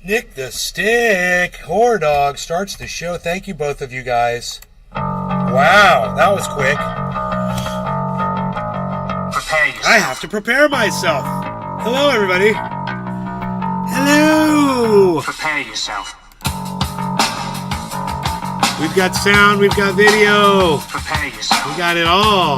Nick the Stick, Whore Dog, starts the show. Thank you, both of you guys. Wow, that was quick. Prepare yourself. I have to prepare myself. Hello, everybody. Hello. Prepare yourself. We've got sound, we've got video. Prepare yourself. We got it all.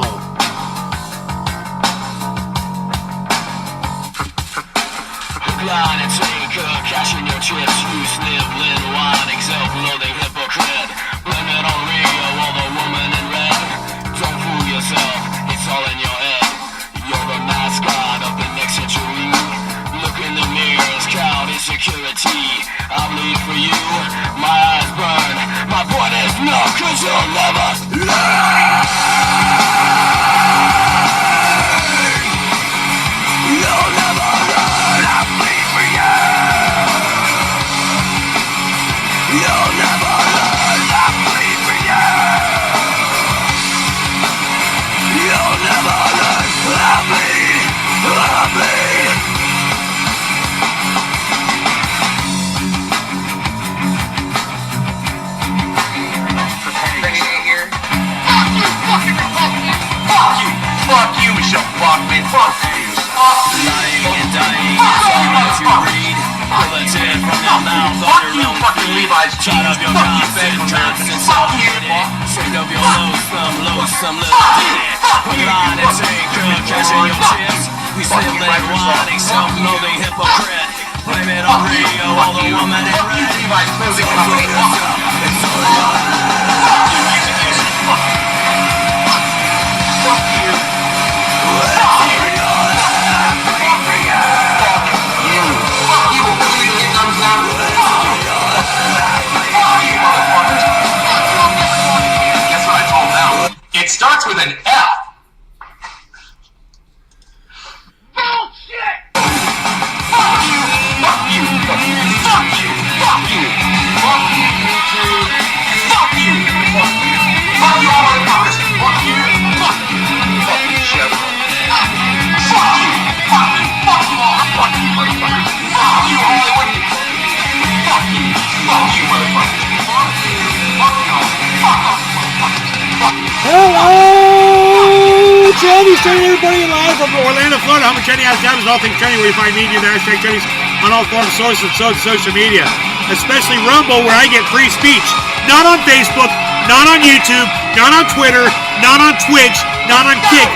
Line and take cash in your chips. You slip, little wine, self-loathing hypocrite. Blame it on Rio or the woman in red. Don't fool yourself, it's all in your head. You're the mascot of the next century. Look in the mirrors, count insecurity. I bleed for you, my eyes burn. My point is no, cause you'll never learn. You'll never learn. I bleed for you. You'll never learn. I bleed for you. You'll never learn. I bleed. I bleed. Fuck you, Michelle Bachman. Fuck you. Lying and dying is all to read. Bulletin from your mouth on your own Fucking feet. Levi's Shut up jeans. your Fuck you, constant Fuck you. Straight up your loathsome little dick. Line and take cash in your chips. We Fuck still you, let Microsoft. whining, self-loathing hypocrite. Blame it on Rio or the woman in Fuck you, red. Levi's clothing company. It's all your Guess what I told them? It starts with an F. Bullshit! Fuck you! Fuck you! Fuck you! Fuck you! Fuck you! Fuck you, YouTube! Fuck you! Fuck you! Fuck you, all motherfuckers! Fuck you! Fuck you! Fuck you, Chevron! Fuck you! Fuck you! Fuck you all! Fuck you, motherfuckers! Fuck you, Hollywood! Fuck you! Fuck you, motherfuckers! Fuck you! Fuck you all! Fuck off, motherfuckers! Fuck you! Hello, Jenny, starting everybody live from Orlando, Florida. I'm Jenny House Down is all things trending, where you find media, the hashtag Jenny's on all forms of sources of social media, especially Rumble, where I get free speech. Not on Facebook, not on YouTube, not on Twitter, not on Twitch, not on Kick,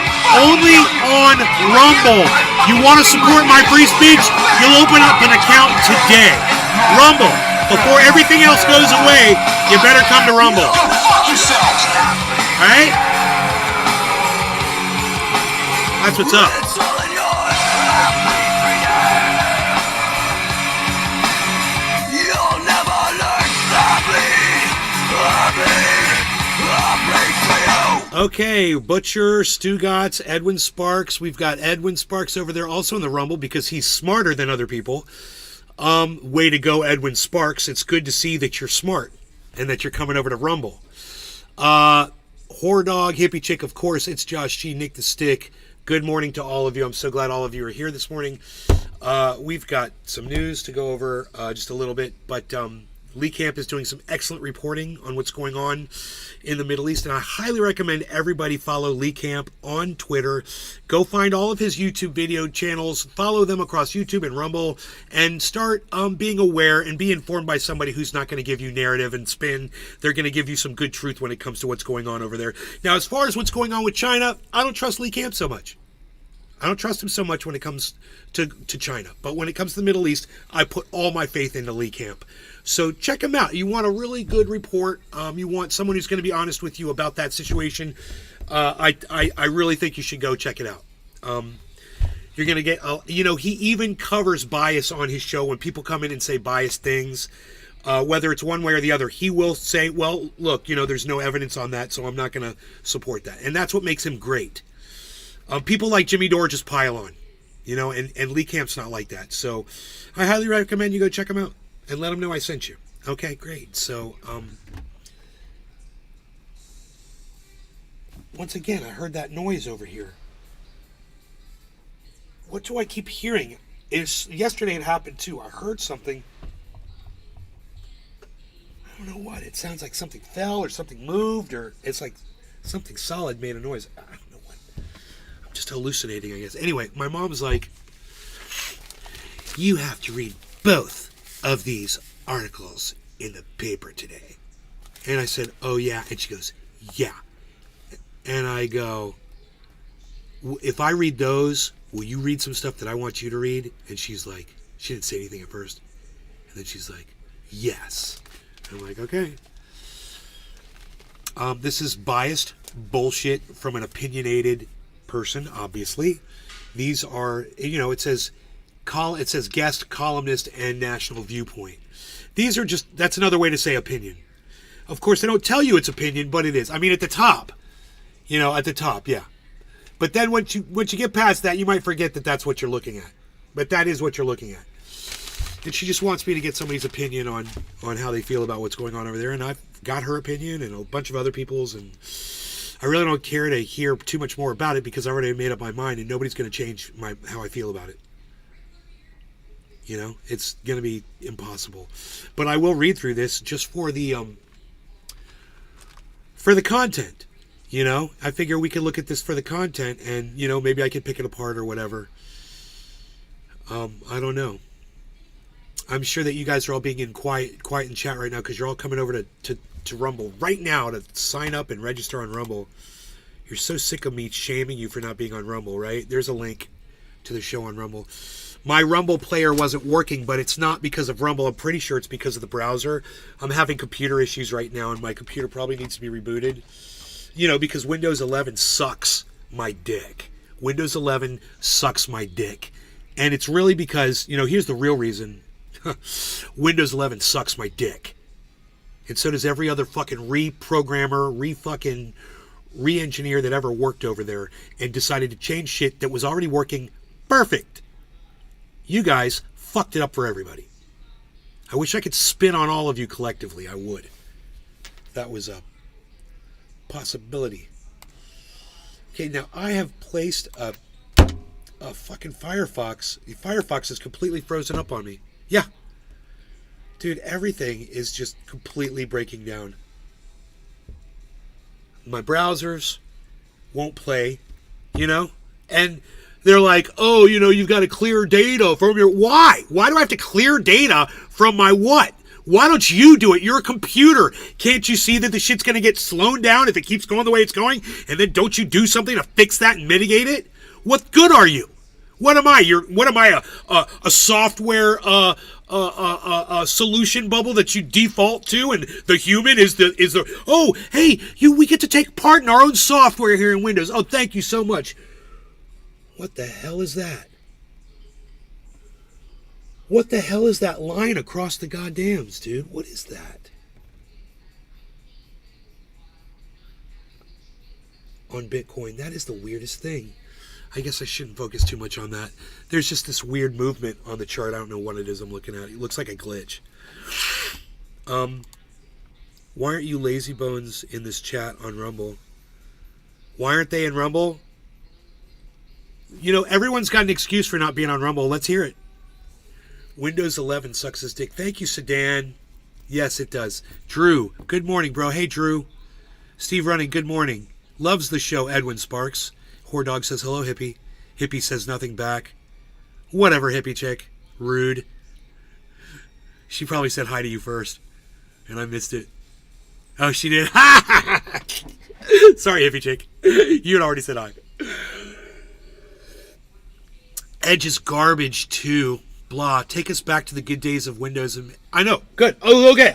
only on Rumble. You want to support my free speech? You'll open up an account today. Rumble. Before everything else goes away, you better come to Rumble. Go fuck yourselves! Alright? That's what's up. It's all in your You'll never learn. I bleed for you. Okay, Butcher, Stugatz, Edwin Sparks. We've got Edwin Sparks over there also in the Rumble because he's smarter than other people. Way to go, Edwin Sparks. It's good to see that you're smart and that you're coming over to Rumble. Whore Dog, Hippie Chick, of course. It's Josh G, Nick the Stick. Good morning to all of you. I'm so glad all of you are here this morning. We've got some news to go over just a little bit, but Lee Camp is doing some excellent reporting on what's going on in the Middle East, and I highly recommend everybody follow Lee Camp on Twitter. Go find all of his YouTube video channels, follow them across YouTube and Rumble, and start being aware and be informed by somebody who's not going to give you narrative and spin. They're going to give you some good truth when it comes to what's going on over there. Now, as far as what's going on with China, I don't trust Lee Camp so much. I don't trust him so much when it comes to China. But when it comes to the Middle East, I put all my faith into Lee Camp. So check him out. You want a really good report. You want someone who's going to be honest with you about that situation. I really think you should go check it out. You're going to get, he even covers bias on his show when people come in and say biased things. Whether it's one way or the other, he will say, well, look, there's no evidence on that, so I'm not going to support that. And that's what makes him great. People like Jimmy Dore just pile on, and Lee Camp's not like that. So I highly recommend you go check him out and let him know I sent you. Okay, great. So, once again, I heard that noise over here. What do I keep hearing? Yesterday it happened too. I heard something. don't know what. It sounds like something fell or something moved, or it's like something solid made a noise. I don't know what. I'm just hallucinating, I guess. Anyway, my mom's like, you have to read both of these articles in the paper today. And I said, oh yeah. And she goes, yeah. And I go, if I read those, will you read some stuff that I want you to read? And she's like, she didn't say anything at first. And then she's like, yes. I'm like, okay. This is biased bullshit from an opinionated person, obviously. These are, it says guest, columnist, and national viewpoint. These are just, that's another way to say opinion. Of course, they don't tell you it's opinion, but it is. I mean, at the top. At the top, yeah. But then once you get past that, you might forget that that's what you're looking at. But that is what you're looking at. And she just wants me to get somebody's opinion on how they feel about what's going on over there. And I've got her opinion and a bunch of other people's. And I really don't care to hear too much more about it because I already made up my mind and nobody's going to change how I feel about it. It's going to be impossible. But I will read through this just for the content. I figure we could look at this for the content and, maybe I could pick it apart or whatever. I don't know. I'm sure that you guys are all being in quiet in chat right now because you're all coming over to Rumble right now to sign up and register on Rumble. You're so sick of me shaming you for not being on Rumble, right? There's a link to the show on Rumble. My Rumble player wasn't working, but it's not because of Rumble. I'm pretty sure it's because of the browser. I'm having computer issues right now, and my computer probably needs to be rebooted. Because Windows 11 sucks my dick. Windows 11 sucks my dick. And it's really because, here's the real reason. Windows 11 sucks my dick. And so does every other fucking reprogrammer, re-engineer that ever worked over there and decided to change shit that was already working perfect. You guys fucked it up for everybody. I wish I could spin on all of you collectively. I would. That was a possibility. Okay, now I have placed a fucking Firefox. The Firefox is completely frozen up on me. Yeah. Dude, everything is just completely breaking down. My browsers won't play, and they're like, oh, you've got to clear data from your... Why? Why do I have to clear data from my what? Why don't you do it? You're a computer. Can't you see that the shit's going to get slowed down if it keeps going the way it's going? And then don't you do something to fix that and mitigate it? What good are you? What am I? A software solution bubble that you default to, and the human is the oh, hey, we get to take part in our own software here in Windows. Oh, thank you so much. What the hell is that? What the hell is that line across the goddams, dude? What is that? On Bitcoin, that is the weirdest thing. I guess I shouldn't focus too much on that. There's just this weird movement on the chart. I don't know what it is I'm looking at. It looks like a glitch. Why aren't you lazy bones in this chat on Rumble? Why aren't they in Rumble? Everyone's got an excuse for not being on Rumble. Let's hear it. Windows 11 sucks his dick. Thank you, Sedan. Yes, it does. Drew, good morning, bro. Hey, Drew. Steve Running, good morning. Loves the show, Edwin Sparks. Whore says, hello, hippie. Hippie says nothing back. Whatever, hippie chick. Rude. She probably said hi to you first, and I missed it. Oh, she did? Sorry, hippie chick. You had already said hi. Edge is garbage, too. Blah. Take us back to the good days of Windows. I know. Good. Oh, okay.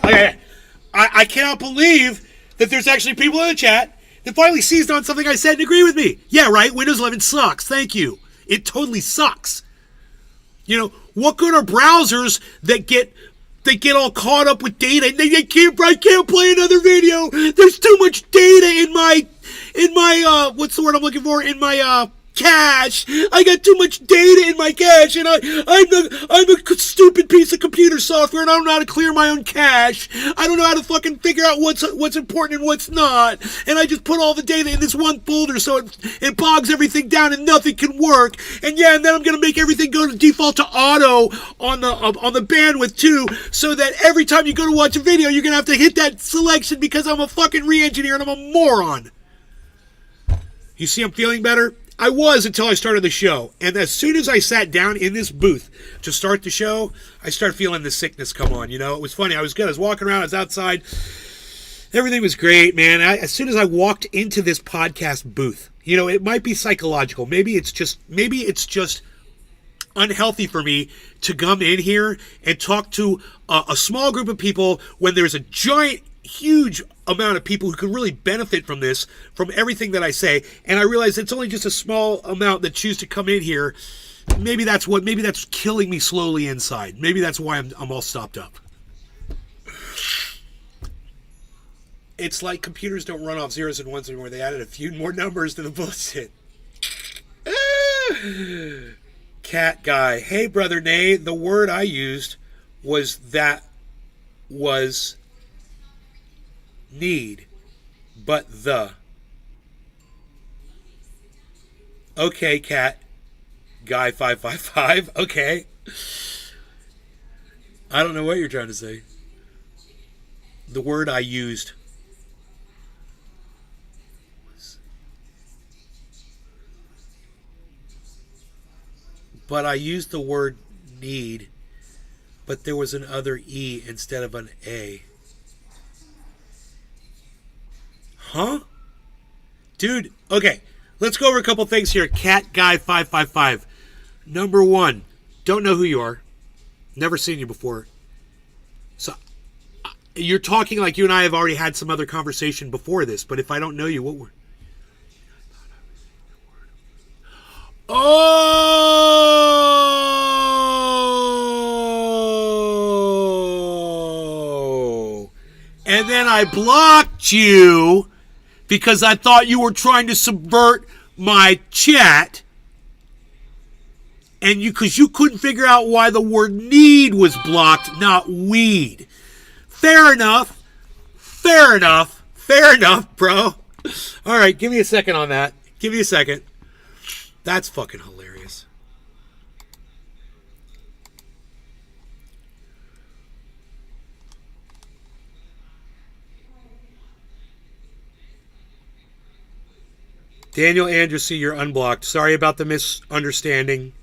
I cannot believe that there's actually people in the chat that finally seized on something I said and agree with me. Yeah, right. Windows 11 sucks. Thank you. It totally sucks. What good are browsers that get all caught up with data? I can't play another video. There's too much data in my what's the word I'm looking for? In my cache. I got too much data in my cache, and I'm a stupid piece of computer software, and I don't know how to clear my own cache. I don't know how to fucking figure out what's important and what's not. And I just put all the data in this one folder, so it bogs everything down, and nothing can work. And yeah, and then I'm gonna make everything go to default to auto on the bandwidth too, so that every time you go to watch a video, you're gonna have to hit that selection because I'm a fucking re-engineer and I'm a moron. You see, I'm feeling better. I was until I started the show. And as soon as I sat down in this booth to start the show, I started feeling the sickness come on. You know, it was funny. I was good. I was walking around. I was outside. Everything was great, man. As soon as I walked into this podcast booth, you know, it might be psychological. Maybe it's just unhealthy for me to come in here and talk to a small group of people when there's a giant, huge amount of people who could really benefit from this, from everything that I say, and I realize it's only just a small amount that choose to come in here. Maybe that's killing me slowly inside. Maybe that's why I'm all stopped up. It's like computers don't run off zeros and ones anymore. They added a few more numbers to the bullshit. Cat guy. Hey, brother Nay, the word I used was need, but the. Okay, cat guy 555. Okay. I don't know what you're trying to say. The word I used was, but I used the word need, but there was an other E instead of an A. Huh? Dude, okay. Let's go over a couple things here. Cat Guy 555. Number one, don't know who you are. Never seen you before. So, you're talking like you and I have already had some other conversation before this, but if I don't know you, what were... Oh! And then I blocked you because I thought you were trying to subvert my chat, and because you couldn't figure out why the word need was blocked, not weed. Fair enough. Fair enough. Fair enough, bro. All right, give me a second on that. Give me a second. That's fucking hilarious. Daniel Anderson, you're unblocked. Sorry about the misunderstanding.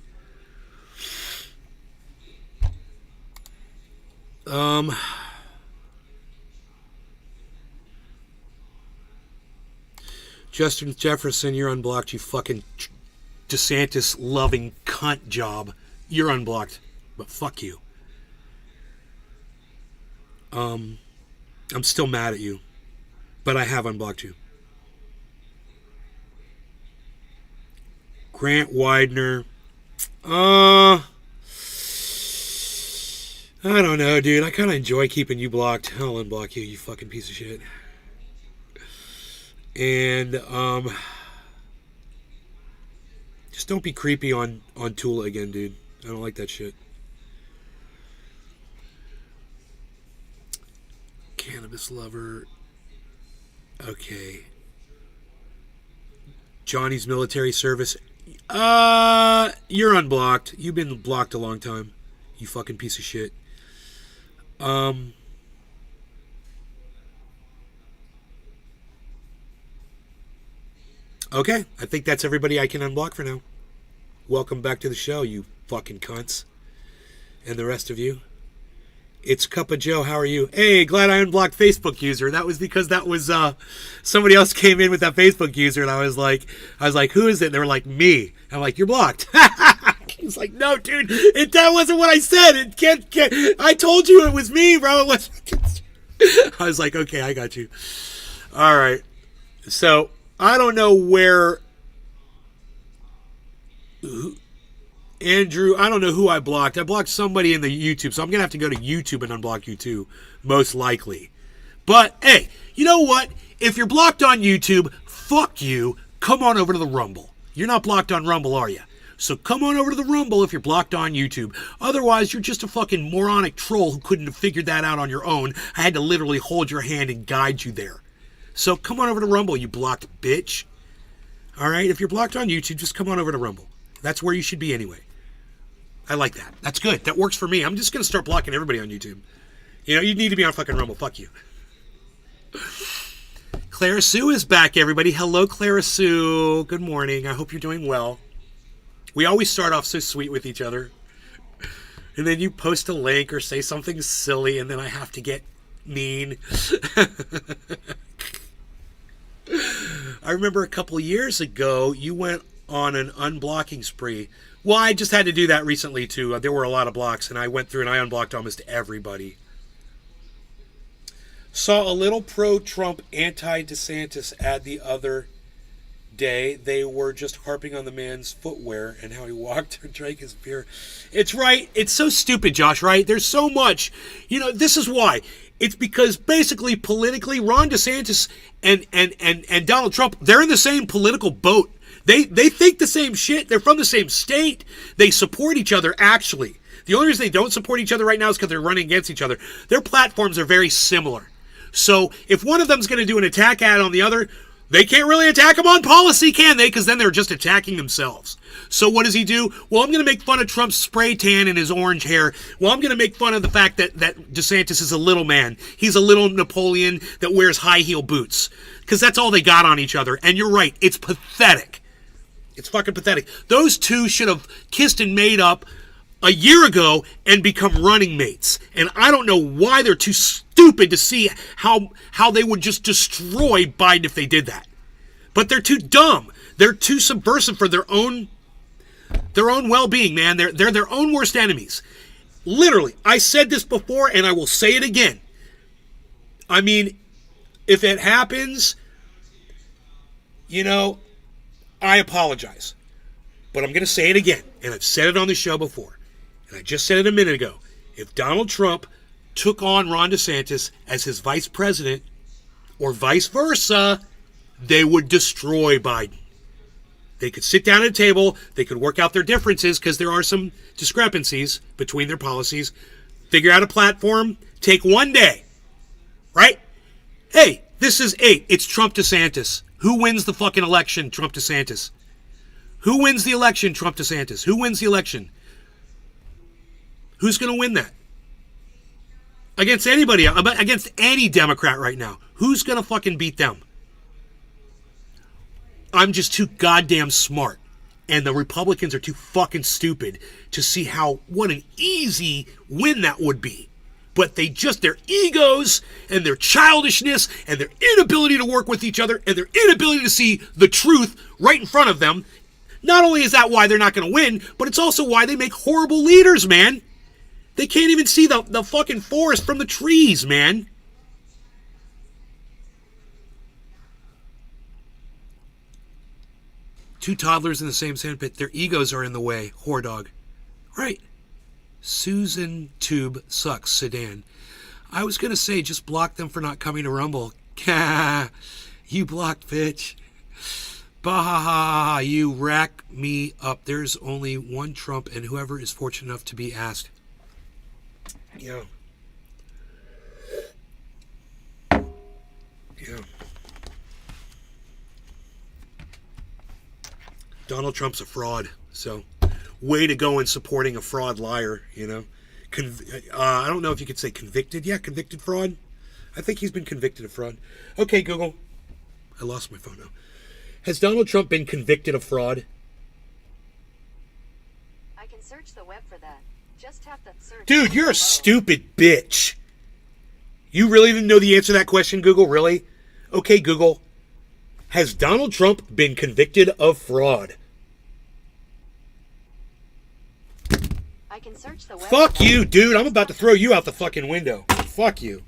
Justin Jefferson, you're unblocked, you fucking DeSantis loving cunt job. You're unblocked, but fuck you. I'm still mad at you, but I have unblocked you. Grant Widener. I don't know, dude. I kind of enjoy keeping you blocked. I'll unblock you, you fucking piece of shit. And, just don't be creepy on Tula again, dude. I don't like that shit. Cannabis lover. Okay. Johnny's military service. You're unblocked. You've been blocked a long time. You fucking piece of shit. Okay, I think that's everybody I can unblock for now. Welcome back to the show, you fucking cunts. And the rest of you. It's Cup of Joe, how are you? Hey, glad I unblocked Facebook user. That was because that was somebody else came in with that Facebook user, and I was like, who is it? And they were like, me. I'm like, you're blocked. He's like, no, dude, that wasn't what I said. It can't. I told you it was me, bro. It wasn't. I was like, okay, I got you. All right. So I don't know where. Andrew, I don't know who I blocked. I blocked somebody in the YouTube, so I'm going to have to go to YouTube and unblock you too, most likely. But, hey, you know what? If you're blocked on YouTube, fuck you. Come on over to the Rumble. You're not blocked on Rumble, are you? So come on over to the Rumble if you're blocked on YouTube. Otherwise, you're just a fucking moronic troll who couldn't have figured that out on your own. I had to literally hold your hand and guide you there. So come on over to Rumble, you blocked bitch. All right? If you're blocked on YouTube, just come on over to Rumble. That's where you should be anyway. I like that. That's good. That works for me. I'm just going to start blocking everybody on YouTube. You know, you need to be on fucking Rumble. Fuck you. Clara Sue is back, everybody. Hello, Clara Sue. Good morning. I hope you're doing well. We always start off so sweet with each other. And then you post a link or say something silly, and then I have to get mean. I remember a couple years ago, you went on an unblocking spree. Well, I just had to do that recently, too. There were a lot of blocks, and I went through and I unblocked almost everybody. Saw a little pro-Trump anti-DeSantis ad the other day. They were just harping on the man's footwear and how he walked or drank his beer. It's right. It's so stupid, Josh, right? There's so much. You know, this is why. It's because basically politically Ron DeSantis and Donald Trump, they're in the same political boat. They think the same shit. They're from the same state. They support each other, actually. The only reason they don't support each other right now is because they're running against each other. Their platforms are very similar. So if one of them's going to do an attack ad on the other, they can't really attack him on policy, can they? Because then they're just attacking themselves. So what does he do? Well, I'm going to make fun of Trump's spray tan and his orange hair. Well, I'm going to make fun of the fact that DeSantis is a little man. He's a little Napoleon that wears high heel boots. Because that's all they got on each other. And you're right. It's pathetic. It's fucking pathetic. Those two should have kissed and made up a year ago and become running mates. And I don't know why they're too stupid to see how they would just destroy Biden if they did that. But they're too dumb. They're too subversive for their own well-being, man. They're their own worst enemies. Literally, I said this before and I will say it again. I mean, if it happens, you know, I apologize. But I'm going to say it again. And I've said it on the show before. And I just said it a minute ago. If Donald Trump took on Ron DeSantis as his vice president, or vice versa, they would destroy Biden. They could sit down at a table, they could work out their differences, because there are some discrepancies between their policies, figure out a platform, take one day, right? Hey, this is 8. It's Trump DeSantis. Who wins the fucking election? Trump DeSantis. Who wins the election? Trump DeSantis. Who wins the election? Who's going to win that? Against anybody, against any Democrat right now. Who's going to fucking beat them? I'm just too goddamn smart. And the Republicans are too fucking stupid to see what an easy win that would be. But their egos and their childishness and their inability to work with each other and their inability to see the truth right in front of them. Not only is that why they're not going to win, but it's also why they make horrible leaders, man. They can't even see the fucking forest from the trees, man. Two toddlers in the same sandpit. Their egos are in the way. Whore dog. Right. Susan Tube sucks. Sedan. I was going to say, just block them for not coming to Rumble. You blocked, bitch. Bah, you rack me up. There's only one Trump, and whoever is fortunate enough to be asked. Yeah. Yeah. Donald Trump's a fraud, so way to go in supporting a fraud liar, you know. I don't know if you could say convicted. Yeah, convicted fraud. I think he's been convicted of fraud. Okay, Google. I lost my phone now. Has Donald Trump been convicted of fraud? I can search the web for that. Just tap that search. Dude, you're a stupid bitch. You really didn't know the answer to that question, Google? Really? Okay, Google. Has Donald Trump been convicted of fraud? I can search the web. Fuck you, dude. I'm about to throw you out the fucking window. Fuck you.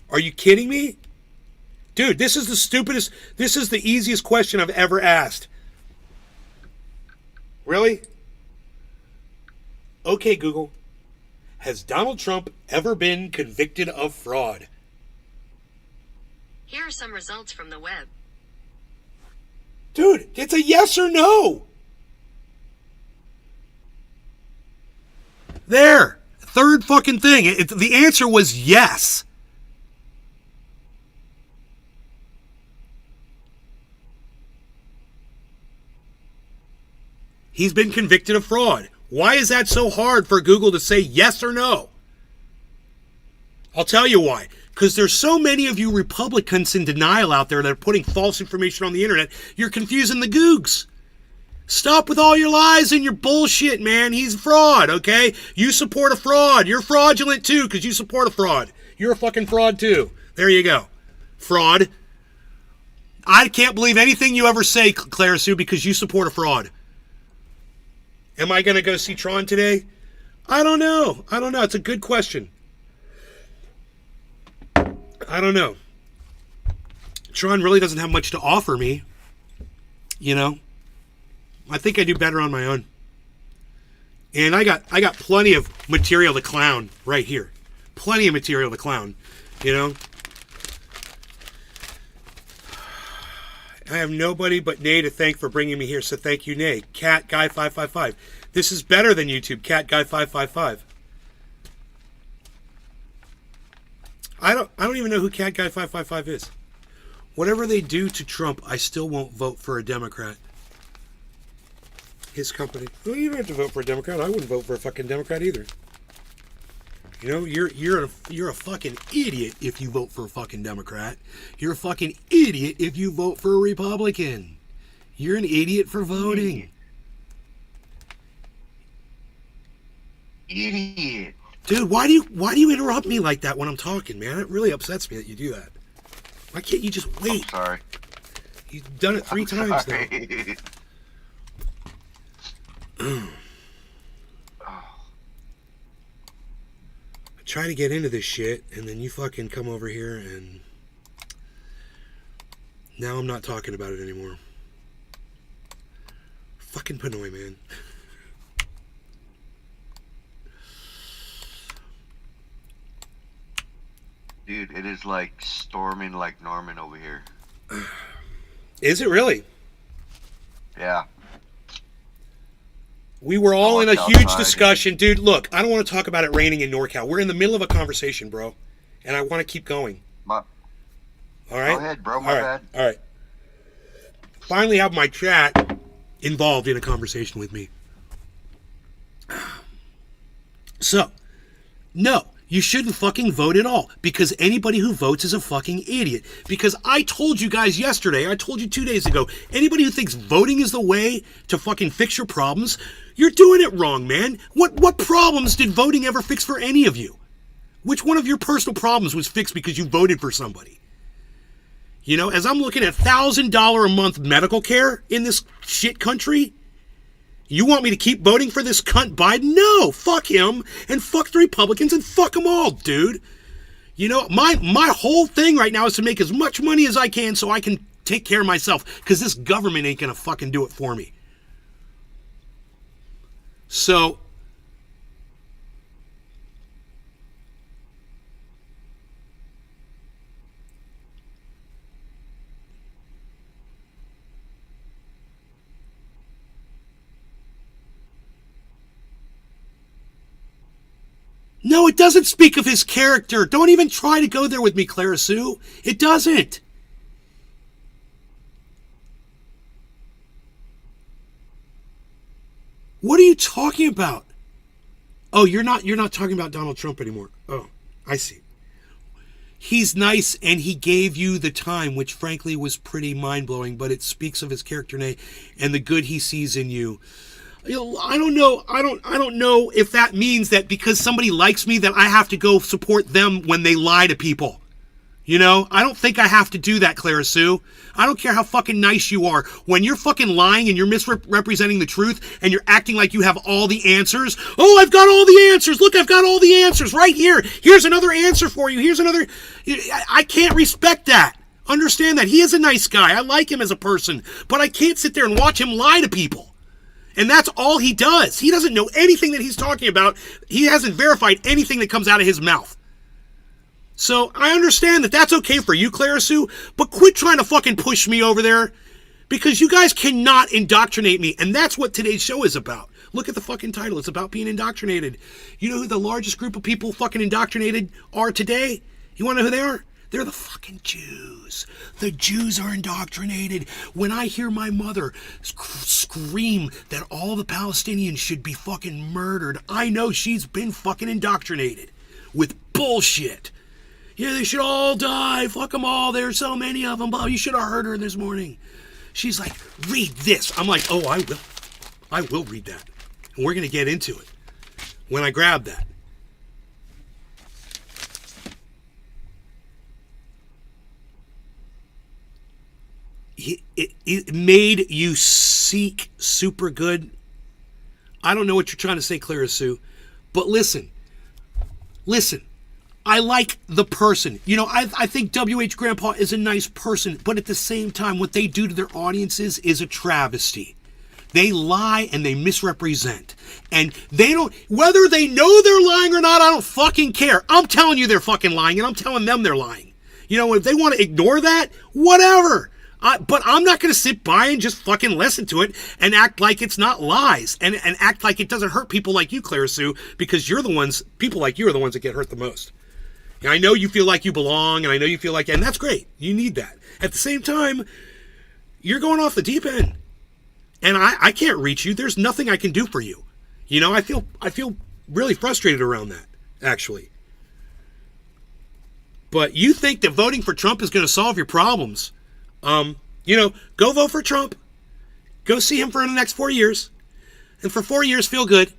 Are you kidding me? Dude, this is the easiest question I've ever asked. Really? Okay, Google. Has Donald Trump ever been convicted of fraud? Here are some results from the web. Dude, it's a yes or no. There. Third fucking thing. The answer was yes. He's been convicted of fraud. Why is that so hard for Google to say yes or no? I'll tell you why. Because there's so many of you Republicans in denial out there that are putting false information on the internet, you're confusing the Googs. Stop with all your lies and your bullshit, man. He's a fraud, okay? You support a fraud. You're fraudulent too because you support a fraud. You're a fucking fraud too. There you go. Fraud. I can't believe anything you ever say, Clara Sue, because you support a fraud. Am I going to go see Tron today? I don't know. It's a good question. I don't know. Tron really doesn't have much to offer me. You know? I think I do better on my own. And I got plenty of material to clown right here. Plenty of material to clown. You know? I have nobody but Nay to thank for bringing me here, so thank you, Nay. Cat Guy 555. This is better than YouTube. Cat Guy 555. I don't even know who Cat Guy 555 is. Whatever they do to Trump, I still won't vote for a Democrat. His company. Well, you don't have to vote for a Democrat. I wouldn't vote for a fucking Democrat either. You know, you're a fucking idiot if you vote for a fucking Democrat. You're a fucking idiot if you vote for a Republican. You're an idiot for voting. Idiot. Dude, why do you interrupt me like that when I'm talking, man? It really upsets me that you do that. Why can't you just wait? I'm sorry. You've done it 3 times now. I try to get into this shit, and then you fucking come over here, and now I'm not talking about it anymore. Fucking Pinoy, man. Dude, it is like storming like Norman over here. Is it really? Yeah. We were all in a Outside. huge discussion. Dude, look, I don't want to talk about it raining in NorCal. We're in the middle of a conversation, bro. And I want to keep going. All right? Go ahead, bro. My bad. All right. Finally have my chat involved in a conversation with me. So, no. You shouldn't fucking vote at all, because anybody who votes is a fucking idiot. Because I told you guys yesterday, I told you 2 days ago, anybody who thinks voting is the way to fucking fix your problems, you're doing it wrong, man. What problems did voting ever fix for any of you? Which one of your personal problems was fixed because you voted for somebody? You know, as I'm looking at $1,000 a month medical care in this shit country, you want me to keep voting for this cunt Biden? No, fuck him, and fuck the Republicans, and fuck them all, dude. You know, my whole thing right now is to make as much money as I can so I can take care of myself, because this government ain't gonna fucking do it for me. So, no, it doesn't speak of his character. Don't even try to go there with me, Clara Sue. It doesn't. What are you talking about? Oh, you're not talking about Donald Trump anymore. Oh, I see. He's nice, and he gave you the time, which frankly was pretty mind-blowing, but it speaks of his character and the good he sees in you. You know, I don't know if that means that because somebody likes me that I have to go support them when they lie to people. You know, I don't think I have to do that, Clara Sue. I don't care how fucking nice you are. When you're fucking lying and you're misrepresenting the truth and you're acting like you have all the answers. Oh, I've got all the answers. Look, I've got all the answers right here. Here's another answer for you. Here's another. I can't respect that. Understand that. He is a nice guy. I like him as a person. But I can't sit there and watch him lie to people. And that's all he does. He doesn't know anything that he's talking about. He hasn't verified anything that comes out of his mouth. So I understand that that's okay for you, Clara Sue, but quit trying to fucking push me over there, Because you guys cannot indoctrinate me, and that's what today's show is about. Look at the fucking title. It's about being indoctrinated. You know who the largest group of people fucking indoctrinated are today? You want to know who they are? They're the fucking Jews. The Jews are indoctrinated. When I hear my mother scream that all the Palestinians should be fucking murdered, I know she's been fucking indoctrinated with bullshit. Yeah, they should all die. Fuck them all. There's so many of them. You should have heard her this morning. She's like, read this. I'm like, oh, I will. I will read that. And we're going to get into it when I grab that. It made you seek super good. I don't know what you're trying to say, Clara Sue, but listen. I like the person. You know, I think WH Grandpa is a nice person, but at the same time, what they do to their audiences is a travesty. They lie and they misrepresent. And they don't, whether they know they're lying or not, I don't fucking care. I'm telling you they're fucking lying, and I'm telling them they're lying. You know, if they want to ignore that, whatever. But I'm not going to sit by and just fucking listen to it and act like it's not lies and act like it doesn't hurt people like you, Clara Sue, because you're the ones, people like you are the ones that get hurt the most. And I know you feel like you belong, and I know you feel like, and that's great. You need that. At the same time, you're going off the deep end. And I can't reach you. There's nothing I can do for you. You know, I feel really frustrated around that, actually. But you think that voting for Trump is going to solve your problems. You know, go vote for Trump. Go see him for the next 4 years. And for 4 years, feel good.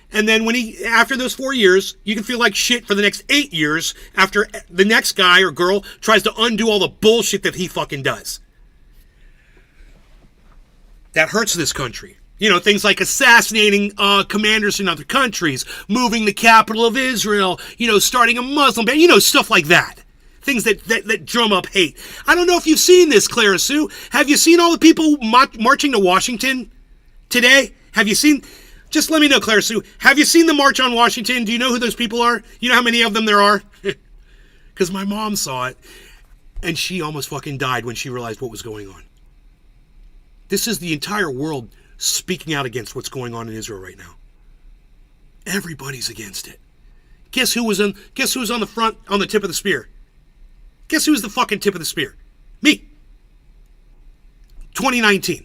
And then after those 4 years, you can feel like shit for the next 8 years after the next guy or girl tries to undo all the bullshit that he fucking does. That hurts this country. You know, things like assassinating commanders in other countries, moving the capital of Israel, you know, starting a Muslim ban, you know, stuff like that. Things that drum up hate. I don't know if you've seen this, Clara Sue. Have you seen all the people marching to Washington today? Have you seen... Just let me know, Clara Sue. Have you seen the March on Washington? Do you know who those people are? You know how many of them there are? Because my mom saw it, and she almost fucking died when she realized what was going on. This is the entire world speaking out against what's going on in Israel right now. Everybody's against it. Guess who was on the front, on the tip of the spear? Guess who was the fucking tip of the spear? Me. 2019.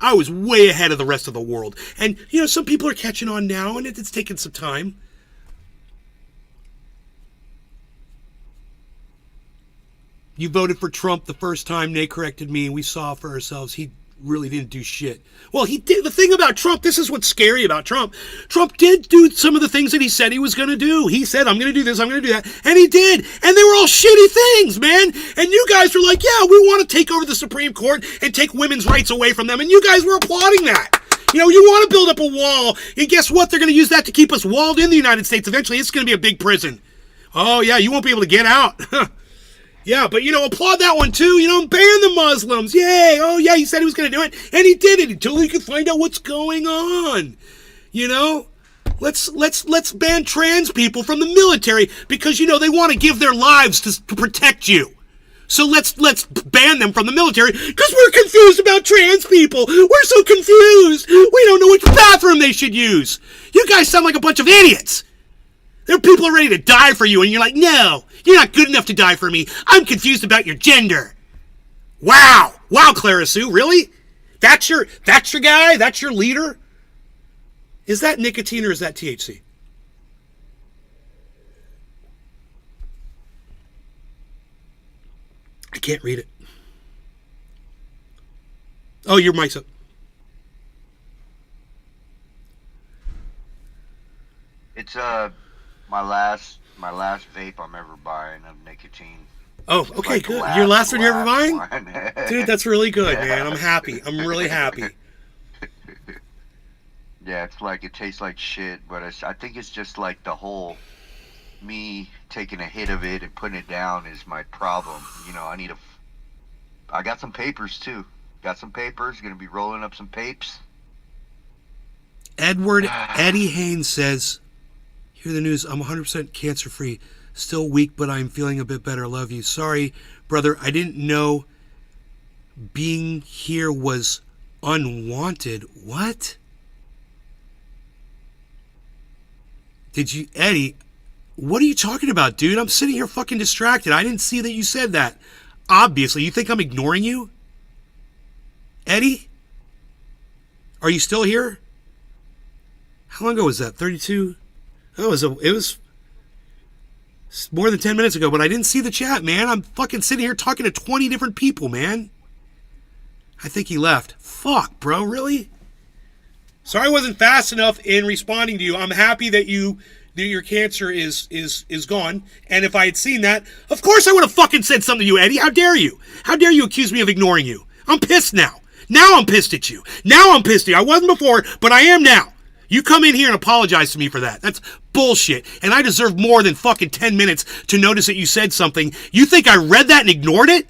I was way ahead of the rest of the world. And, you know, some people are catching on now, and it's taking some time. You voted for Trump the first time. They corrected me, and we saw for ourselves he really didn't do shit. Well, he did. The thing about Trump, this is what's scary about Trump. Trump did do some of the things that he said he was going to do. He said, I'm going to do this, I'm going to do that. And he did. And they were all shitty things, man. And you guys were like, yeah, we want to take over the Supreme Court and take women's rights away from them. And you guys were applauding that. You know, you want to build up a wall. And guess what? They're going to use that to keep us walled in the United States. Eventually, it's going to be a big prison. Oh, yeah, you won't be able to get out. Yeah, but, you know, applaud that one, too. You know, ban the Muslims. Yay. Oh, yeah, he said he was going to do it. And he did it until he could find out what's going on. You know? Let's ban trans people from the military because, you know, they want to give their lives to protect you. So let's ban them from the military because we're confused about trans people. We're so confused. We don't know which bathroom they should use. You guys sound like a bunch of idiots. There are people ready to die for you, and you're like, no, you're not good enough to die for me. I'm confused about your gender. Wow. Wow, Clara Sue, really? That's your guy? That's your leader? Is that nicotine or is that THC? I can't read it. Oh, your mic's up. It's my last vape I'm ever buying of nicotine. Oh, okay, Like good. Your last one you're ever buying? one. Dude, that's really good, man. I'm happy. I'm really happy. Yeah, it's like it tastes like shit, but I think it's just like the whole me taking a hit of it and putting it down is my problem. You know, I got some papers too. Got some papers. Gonna be rolling up some papes. Edward Eddie Haynes says, hear the news, I'm 100% cancer-free. Still weak, but I'm feeling a bit better. Love you. Sorry, brother, I didn't know being here was unwanted. What? Did you, Eddie, what are you talking about, dude? I'm sitting here fucking distracted. I didn't see that you said that. Obviously, you think I'm ignoring you? Eddie? Are you still here? How long ago was that? 32? Oh, it was more than 10 minutes ago, but I didn't see the chat, man. I'm fucking sitting here talking to 20 different people, man. I think he left. Fuck, bro, really? Sorry I wasn't fast enough in responding to you. I'm happy that your cancer is gone. And if I had seen that, of course I would have fucking said something to you, Eddie. How dare you? How dare you accuse me of ignoring you? I'm pissed now. Now I'm pissed at you. Now I'm pissed at you. I wasn't before, but I am now. You come in here and apologize to me for that. That's bullshit. And I deserve more than fucking 10 minutes to notice that you said something. You think I read that and ignored it?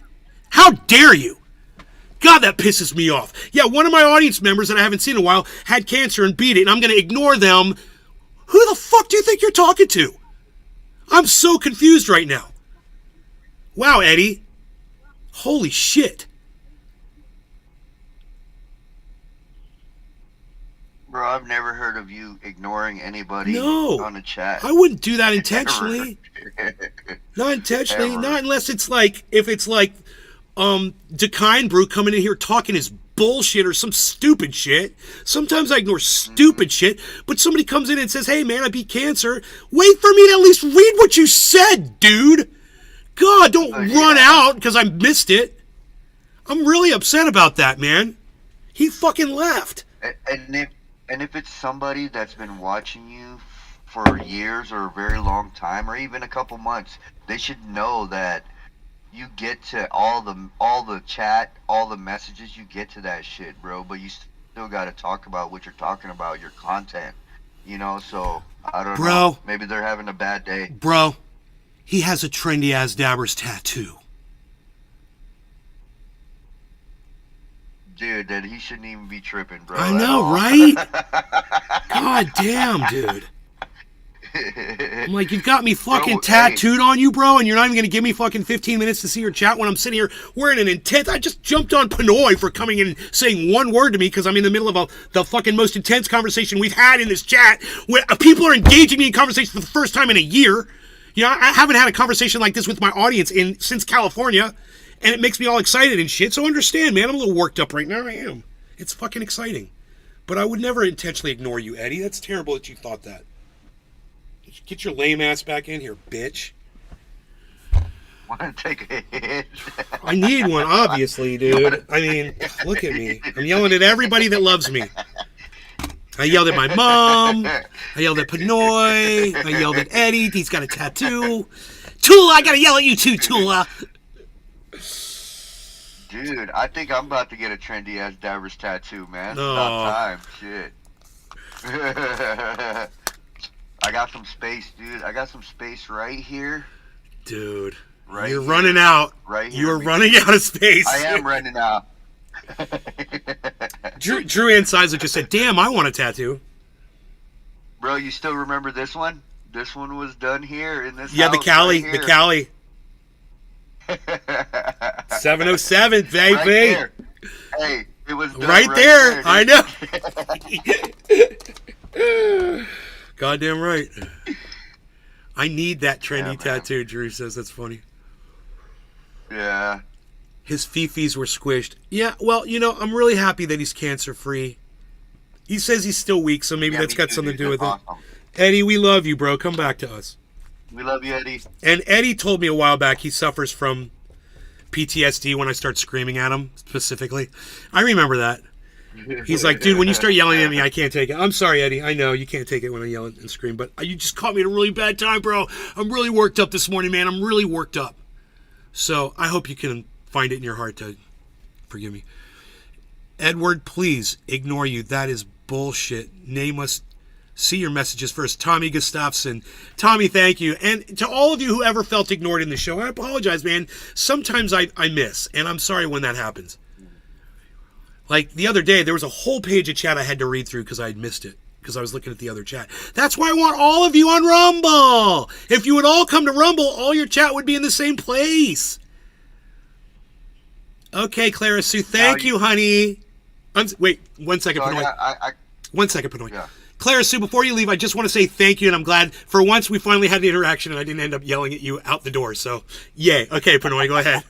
How dare you? God, that pisses me off. Yeah, one of my audience members that I haven't seen in a while had cancer and beat it, and I'm going to ignore them. Who the fuck do you think you're talking to? I'm so confused right now. Wow, Eddie. Holy shit. Bro, I've never heard of you ignoring anybody on the chat. I wouldn't do that intentionally. Not intentionally. Ever. Not unless it's like, if it's like, Dekind Brew coming in here talking his bullshit or some stupid shit. Sometimes I ignore stupid shit, but somebody comes in and says, hey man, I beat cancer. Wait for me to at least read what you said, dude. God, don't run out because I missed it. I'm really upset about that, man. He fucking left. And if it's somebody that's been watching you for years or a very long time or even a couple months, they should know that you get to all the chat, all the messages, you get to that shit, bro. But you still got to talk about what you're talking about, your content, you know. So I don't know. Maybe they're having a bad day, bro. He has a trendy ass dabbers tattoo. Dude, that he shouldn't even be tripping, bro. I know, right? God damn, dude. I'm like, you've got me fucking tattooed on you, bro, and you're not even going to give me fucking 15 minutes to see your chat when I'm sitting here wearing an intense... I just jumped on Pinoy for coming in and saying one word to me because I'm in the middle of the fucking most intense conversation we've had in this chat where people are engaging me in conversation for the first time in a year. You know, I haven't had a conversation like this with my audience since California, and it makes me all excited and shit. So understand, man, I'm a little worked up right now. I am. It's fucking exciting. But I would never intentionally ignore you, Eddie. That's terrible that you thought that. Get your lame ass back in here, bitch. Want to take a hit? I need one, obviously, dude. I mean, look at me. I'm yelling at everybody that loves me. I yelled at my mom. I yelled at Pinoy. I yelled at Eddie. He's got a tattoo. Tula, I gotta yell at you too, Tula. Dude, I think I'm about to get a trendy ass Dabbers tattoo, man. It's about time. Shit. I got some space, dude. I got some space right here. Dude. Right You're here. running out. Right here. You're running out of space. I am running out. Drew Insides just said, damn, I want a tattoo. Bro, you still remember this one? This one was done here in this Yeah, house the Cali. right The Cali. 707, baby. Right there. Hey, it was done right there. I know. Goddamn right. I need that trendy tattoo, Drew says. That's funny. Yeah. His fifis were squished. Yeah, well, you know, I'm really happy that he's cancer-free. He says he's still weak, so maybe that's got something to do with it. Eddie, we love you, bro. Come back to us. We love you, Eddie. And Eddie told me a while back he suffers from PTSD when I start screaming at him, specifically. I remember that. He's like, dude, when you start yelling at me, I can't take it. I'm sorry, Eddie. I know you can't take it when I yell and scream, but you just caught me at a really bad time, bro. I'm really worked up this morning, man. I'm really worked up. So I hope you can find it in your heart to forgive me. Edward, please ignore you. That is bullshit. Name us. See your messages first. Tommy Gustafson. Tommy, thank you. And to all of you who ever felt ignored in the show, I apologize, man. Sometimes I miss, and I'm sorry when that happens. Like the other day, there was a whole page of chat I had to read through because I had missed it, because I was looking at the other chat. That's why I want all of you on Rumble. If you would all come to Rumble, all your chat would be in the same place. Okay, Clara Sue. Thank you, honey. Wait, 1 second, So Pinoy. 1 second, Pinoy. Yeah. Clara Sue, before you leave, I just want to say thank you, and I'm glad for once we finally had the interaction and I didn't end up yelling at you out the door. So, yay. Okay, Pinoy, go ahead.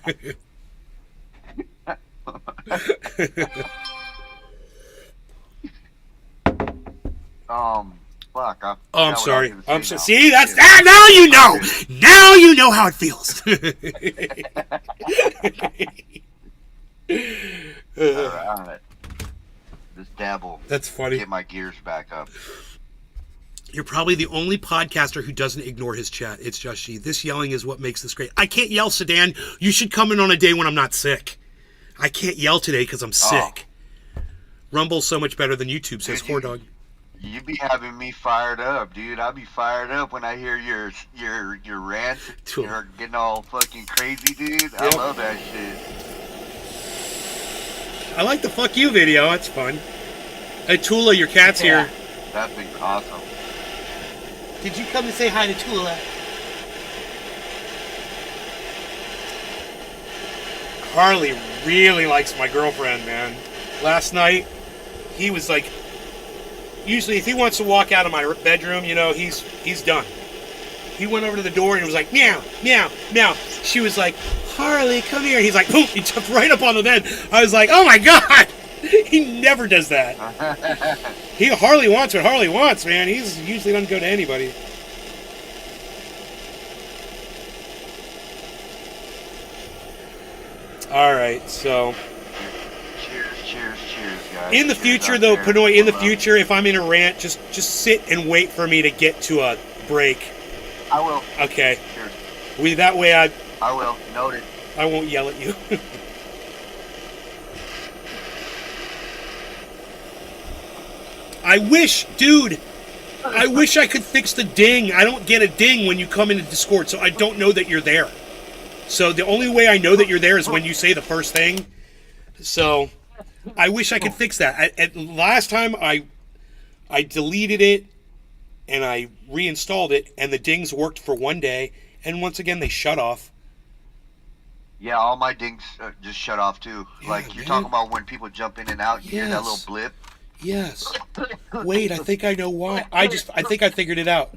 Fuck. Oh, I'm sorry. I'm so. See, that's now you know. Now you know how it feels. All right. Just dabble. That's funny. Get my gears back up. You're probably the only podcaster who doesn't ignore his chat. It's just she. This yelling is what makes this great. I can't yell, Sedan. You should come in on a day when I'm not sick. I can't yell today because I'm sick. Rumble's so much better than YouTube, says Whore You be having me fired up, dude. I'll be fired up when I hear your rants. You're getting all fucking crazy, dude. I love that shit. I like the fuck you video. That's fun. Hey, Tula, your cat's here. That's been awesome. Did you come to say hi to Tula? Harley really likes my girlfriend, man. Last night, he was like, usually if he wants to walk out of my bedroom, you know, he's done. He went over to the door and was like, meow, meow, meow. She was like, Harley, come here. He's like, boom, he jumped right up on the bed. I was like, oh my God. He never does that. Harley wants what Harley wants, man. He's usually doesn't go to anybody. All right, so. Cheers, guys. In the future, though, Pinoy, in the future, if I'm in a rant, just sit and wait for me to get to a break. I will. Okay. Cheers. That way I will. Noted. I won't yell at you. I wish I could fix the ding. I don't get a ding when you come into Discord, so I don't know that you're there. So the only way I know that you're there is when you say the first thing. So I wish I could fix that. Last time I deleted it and I reinstalled it, and the dings worked for one day, and once again they shut off. Yeah, all my dings just shut off too. Yeah, like you're man. talking about when people jump in and out, you hear that little blip. Yes. Wait, I think I know why. I think I figured it out.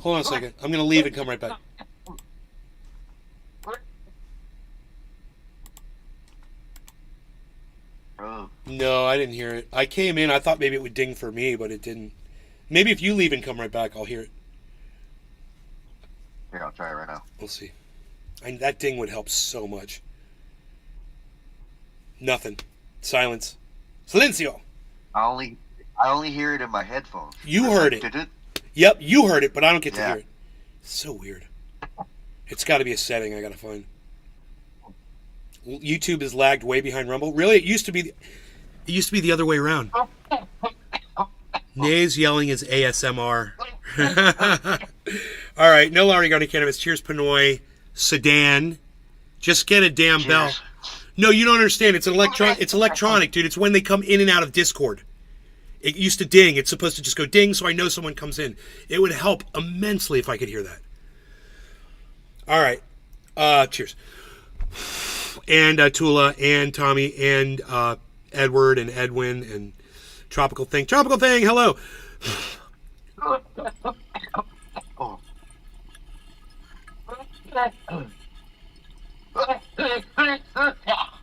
Hold on a second. I'm going to leave and come right back. Oh. No, I didn't hear it. I came in. I thought maybe it would ding for me, but it didn't. Maybe if you leave and come right back, I'll hear it. Here, I'll try it right now. We'll see. That ding would help so much. Nothing. Silence. Silencio. I only hear it in my headphones. You heard it. Yep, you heard it, but I don't get to hear it. So weird. It's got to be a setting I got to find. YouTube is lagged way behind Rumble. Really, it used to be the other way around. Nays yelling is ASMR. All right, no Larry Gunny Cannabis. Cheers, Pinoy. Sedan. Just get a damn bell. No, you don't understand. It's electronic, dude. It's when they come in and out of Discord. It used to ding. It's supposed to just go ding, so I know someone comes in. It would help immensely if I could hear that. All right. Cheers. And Tula and Tommy and Edward and Edwin and Tropical Thing. Tropical Thing, hello.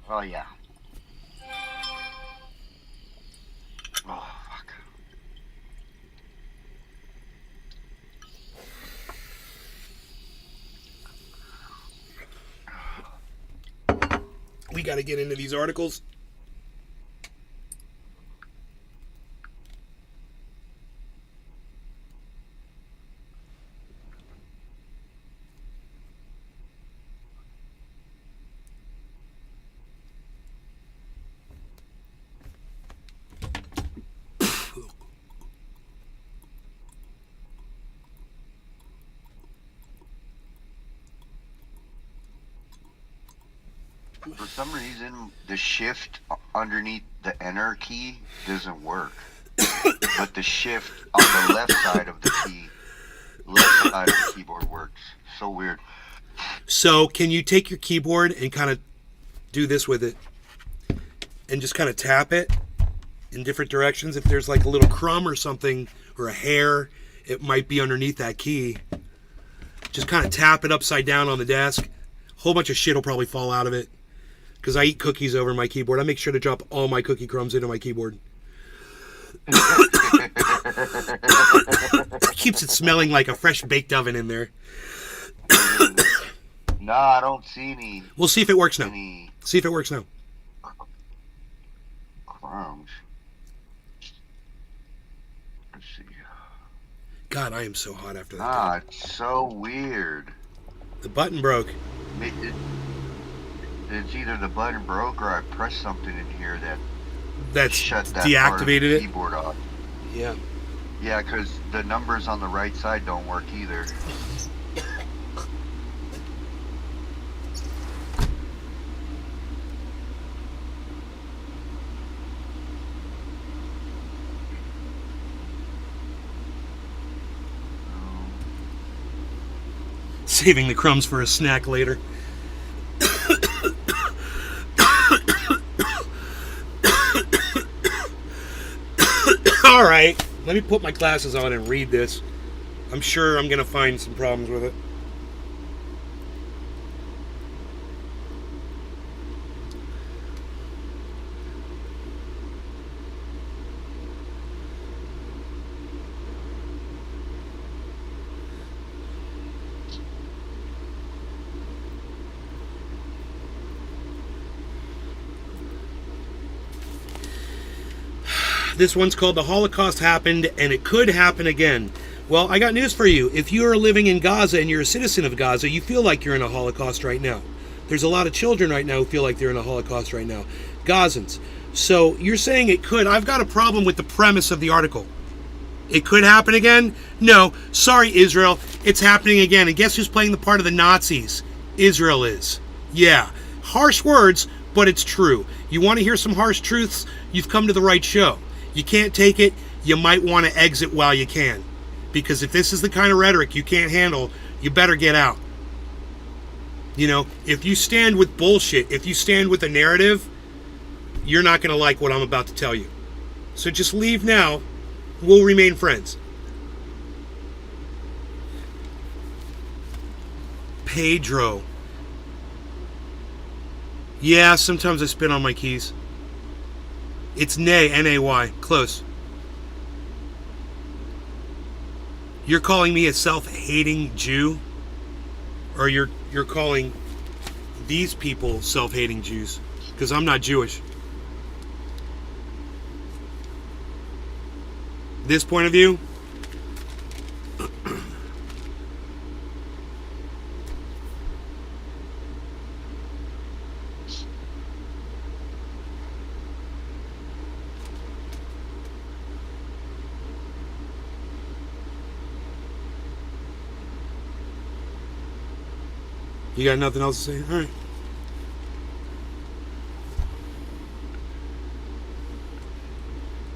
Oh yeah. Oh fuck. We got to get into these articles. For some reason, the shift underneath the enter key doesn't work. But the shift on the left side of the keyboard works. So weird. So, can you take your keyboard and kind of do this with it and just kind of tap it in different directions. If there's like a little crumb or something or a hair, it might be underneath that key. Just kind of tap it upside down on the desk. A whole bunch of shit will probably fall out of it because I eat cookies over my keyboard. I make sure to drop all my cookie crumbs into my keyboard. Keeps it smelling like a fresh baked oven in there. No, I don't see any. We'll see if it works now. Any See if it works now. crumbs. Let's see. God, I am so hot after that. Ah, it's so weird. The button broke. It's either the button broke or I pressed something in here that That's shut that deactivated part of the it. keyboard off. Yeah. Yeah, because the numbers on the right side don't work either. Saving the crumbs for a snack later. All right, let me put my glasses on and read this. I'm sure I'm going to find some problems with it. This one's called The Holocaust Happened and It Could Happen Again. Well, I got news for you. If you are living in Gaza and you're a citizen of Gaza, you feel like you're in a Holocaust right now. There's a lot of children right now who feel like they're in a Holocaust right now. Gazans. So you're saying it could. I've got a problem with the premise of the article. It could happen again? No. Sorry, Israel. It's happening again. And guess who's playing the part of the Nazis? Israel is. Yeah. Harsh words, but it's true. You want to hear some harsh truths? You've come to the right show. You can't take it, you might want to exit while you can. Because if this is the kind of rhetoric you can't handle, you better get out. You know, if you stand with bullshit, if you stand with a narrative, you're not going to like what I'm about to tell you. So just leave now. We'll remain friends. Pedro. Yeah, sometimes I spit on my keys. It's Nay, N-A-Y. Close. You're calling me a self-hating Jew? Or you're calling these people self-hating Jews? Because I'm not Jewish. This point of view? You got nothing else to say? All right.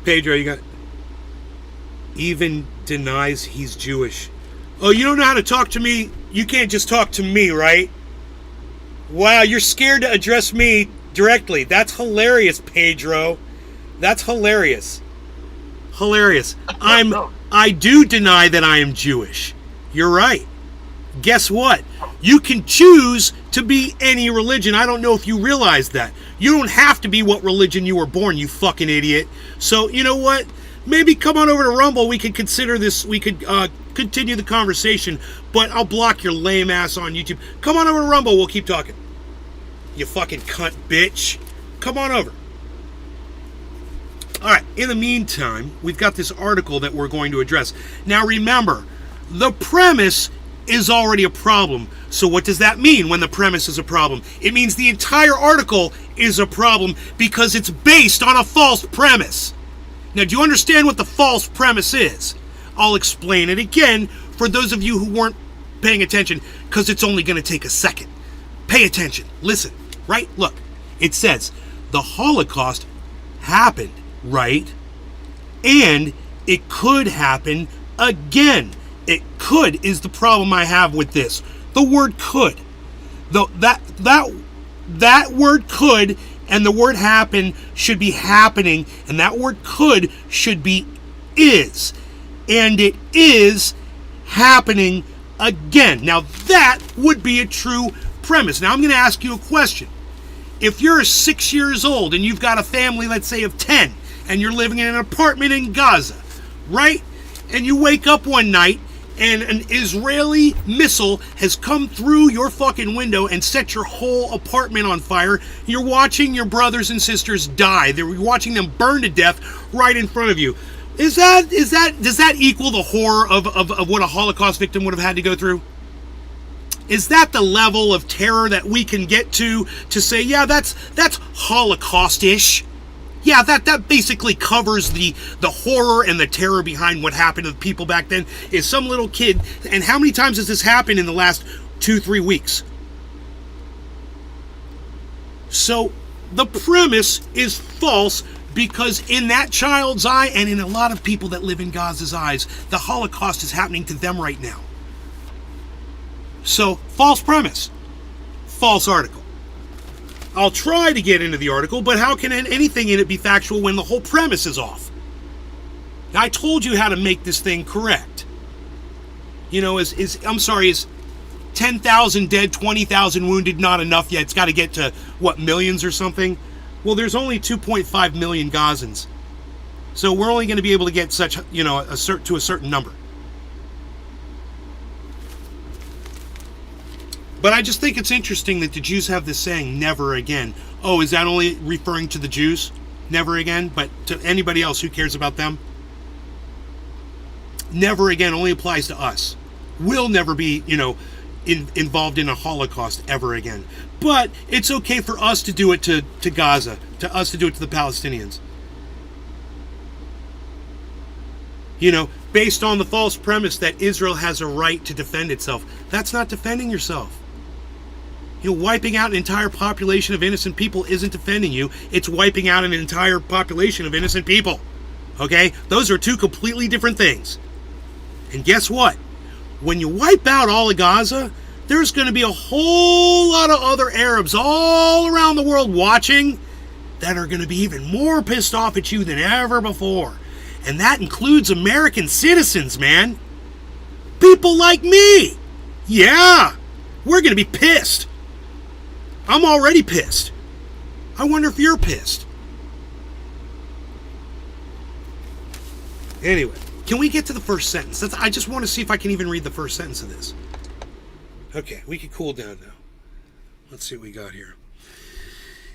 Pedro, you got... Even denies he's Jewish. Oh, you don't know how to talk to me? You can't just talk to me, right? Wow, you're scared to address me directly. That's hilarious, Pedro. That's hilarious. Hilarious. I do deny that I am Jewish. You're right. Guess what? You can choose to be any religion. I don't know if you realize that. You don't have to be what religion you were born, you fucking idiot. So, you know what? Maybe come on over to Rumble. We could consider this. We could continue the conversation, but I'll block your lame ass on YouTube. Come on over to Rumble. We'll keep talking. You fucking cunt bitch. Come on over. All right. In the meantime, we've got this article that we're going to address. Now, remember, the premise is already a problem. So what does that mean when the premise is a problem? It means the entire article is a problem because it's based on a false premise. Now, do you understand what the false premise is? I'll explain it again for those of you who weren't paying attention, because it's only going to take a second. Pay attention. Listen, right? Look, it says the Holocaust happened, right? And it could happen again. It could is the problem I have with this. The word could. Though that that word could and the word happen should be happening, and that word could should be is. And it is happening again. Now that would be a true premise. Now I'm going to ask you a question. If you're 6 years old and you've got a family, let's say of 10, and you're living in an apartment in Gaza, right? And you wake up one night and an Israeli missile has come through your fucking window and set your whole apartment on fire. You're watching your brothers and sisters die. You're watching them burn to death right in front of you. Does that equal the horror of what a Holocaust victim would have had to go through? Is that the level of terror that we can get to say, yeah, that's Holocaust-ish? Yeah, that basically covers the horror and the terror behind what happened to the people back then. Is some little kid, and how many times has this happened in the last 2-3 weeks? So the premise is false, because in that child's eye, and in a lot of people that live in Gaza's eyes, the Holocaust is happening to them right now. So, false premise. False article. I'll try to get into the article, but how can anything in it be factual when the whole premise is off? I told you how to make this thing correct. You know, is 10,000 dead, 20,000 wounded not enough yet? It's got to get to, what, millions or something? Well, there's only 2.5 million Gazans. So we're only going to be able to get such, you know, to a certain number. But I just think it's interesting that the Jews have this saying, never again. Oh, is that only referring to the Jews? Never again? But to anybody else, who cares about them? Never again only applies to us. We'll never be, you know, involved in a Holocaust ever again. But it's okay for us to do it to Gaza, to us to do it to the Palestinians. You know, based on the false premise that Israel has a right to defend itself. That's not defending yourself. You know, wiping out an entire population of innocent people isn't defending you. It's wiping out an entire population of innocent people. Okay? Those are two completely different things. And guess what? When you wipe out all of Gaza, there's going to be a whole lot of other Arabs all around the world watching that are going to be even more pissed off at you than ever before. And that includes American citizens, man. People like me. Yeah, we're going to be pissed. I'm already pissed. I wonder if you're pissed. Anyway, can we get to the first sentence? I just want to see if I can even read the first sentence of this. Okay, we can cool down now. Let's see what we got here.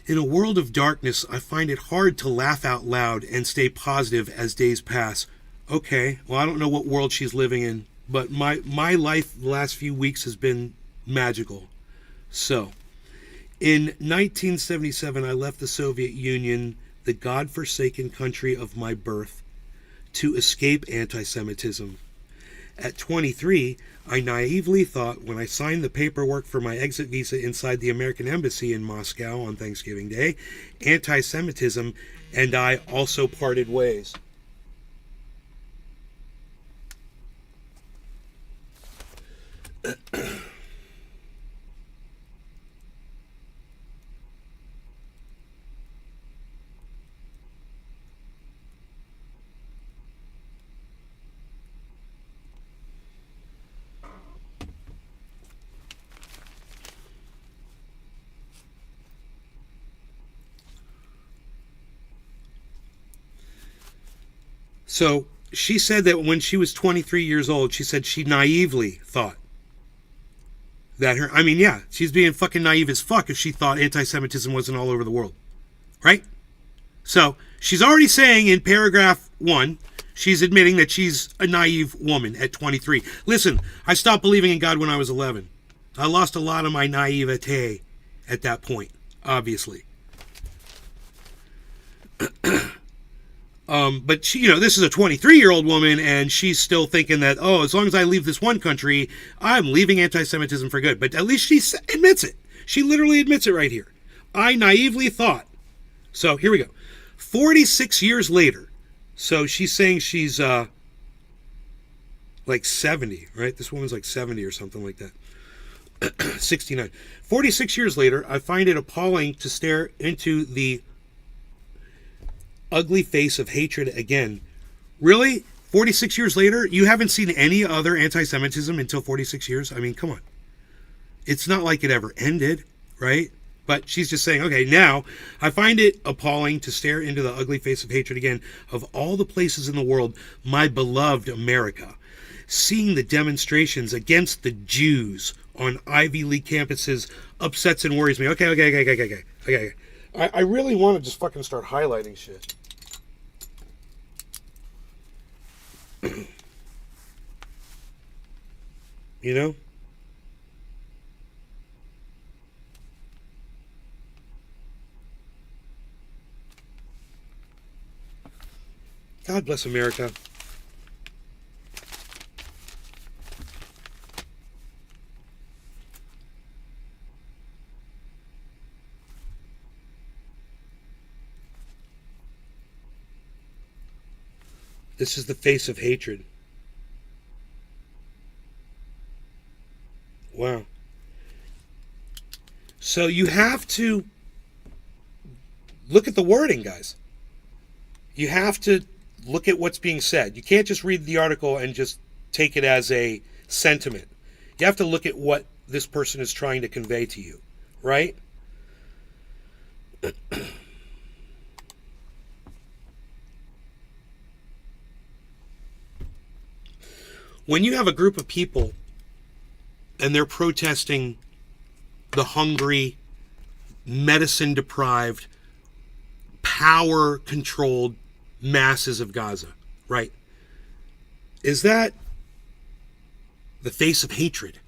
In a world of darkness, I find it hard to laugh out loud and stay positive as days pass. Okay, well, I don't know what world she's living in, but my life the last few weeks has been magical. So, in 1977, I left the Soviet Union, the God-forsaken country of my birth, to escape anti-Semitism. At 23, I naively thought when I signed the paperwork for my exit visa inside the American Embassy in Moscow on Thanksgiving Day, anti-Semitism and I also parted ways. So she said that when she was 23 years old, she said she naively thought that she's being fucking naive as fuck if she thought anti-Semitism wasn't all over the world. Right? So she's already saying in paragraph 1, she's admitting that she's a naive woman at 23. Listen, I stopped believing in God when I was 11. I lost a lot of my naivete at that point, obviously. But she, this is a 23-year-old woman, and she's still thinking that, as long as I leave this one country, I'm leaving anti-Semitism for good. But at least she admits it. She literally admits it right here. I naively thought. So here we go. 46 years later. So she's saying she's like 70, right? This woman's like 70 or something like that. 69. 46 years later, I find it appalling to stare into the ugly face of hatred again. Really? 46 years later, you haven't seen any other anti-Semitism until 46 years? I mean, come on. It's not like it ever ended, right? But she's just saying, okay, now I find it appalling to stare into the ugly face of hatred again of all the places in the world, my beloved America. Seeing the demonstrations against the Jews on Ivy League campuses upsets and worries me. Okay. I really want to just fucking start highlighting shit. You know? God bless America. This is the face of hatred. Wow. So you have to look at the wording, guys. You have to look at what's being said. You can't just read the article and just take it as a sentiment. You have to look at what this person is trying to convey to you, right? When you have a group of people and they're protesting the hungry, medicine-deprived, power-controlled masses of Gaza, right? Is that the face of hatred?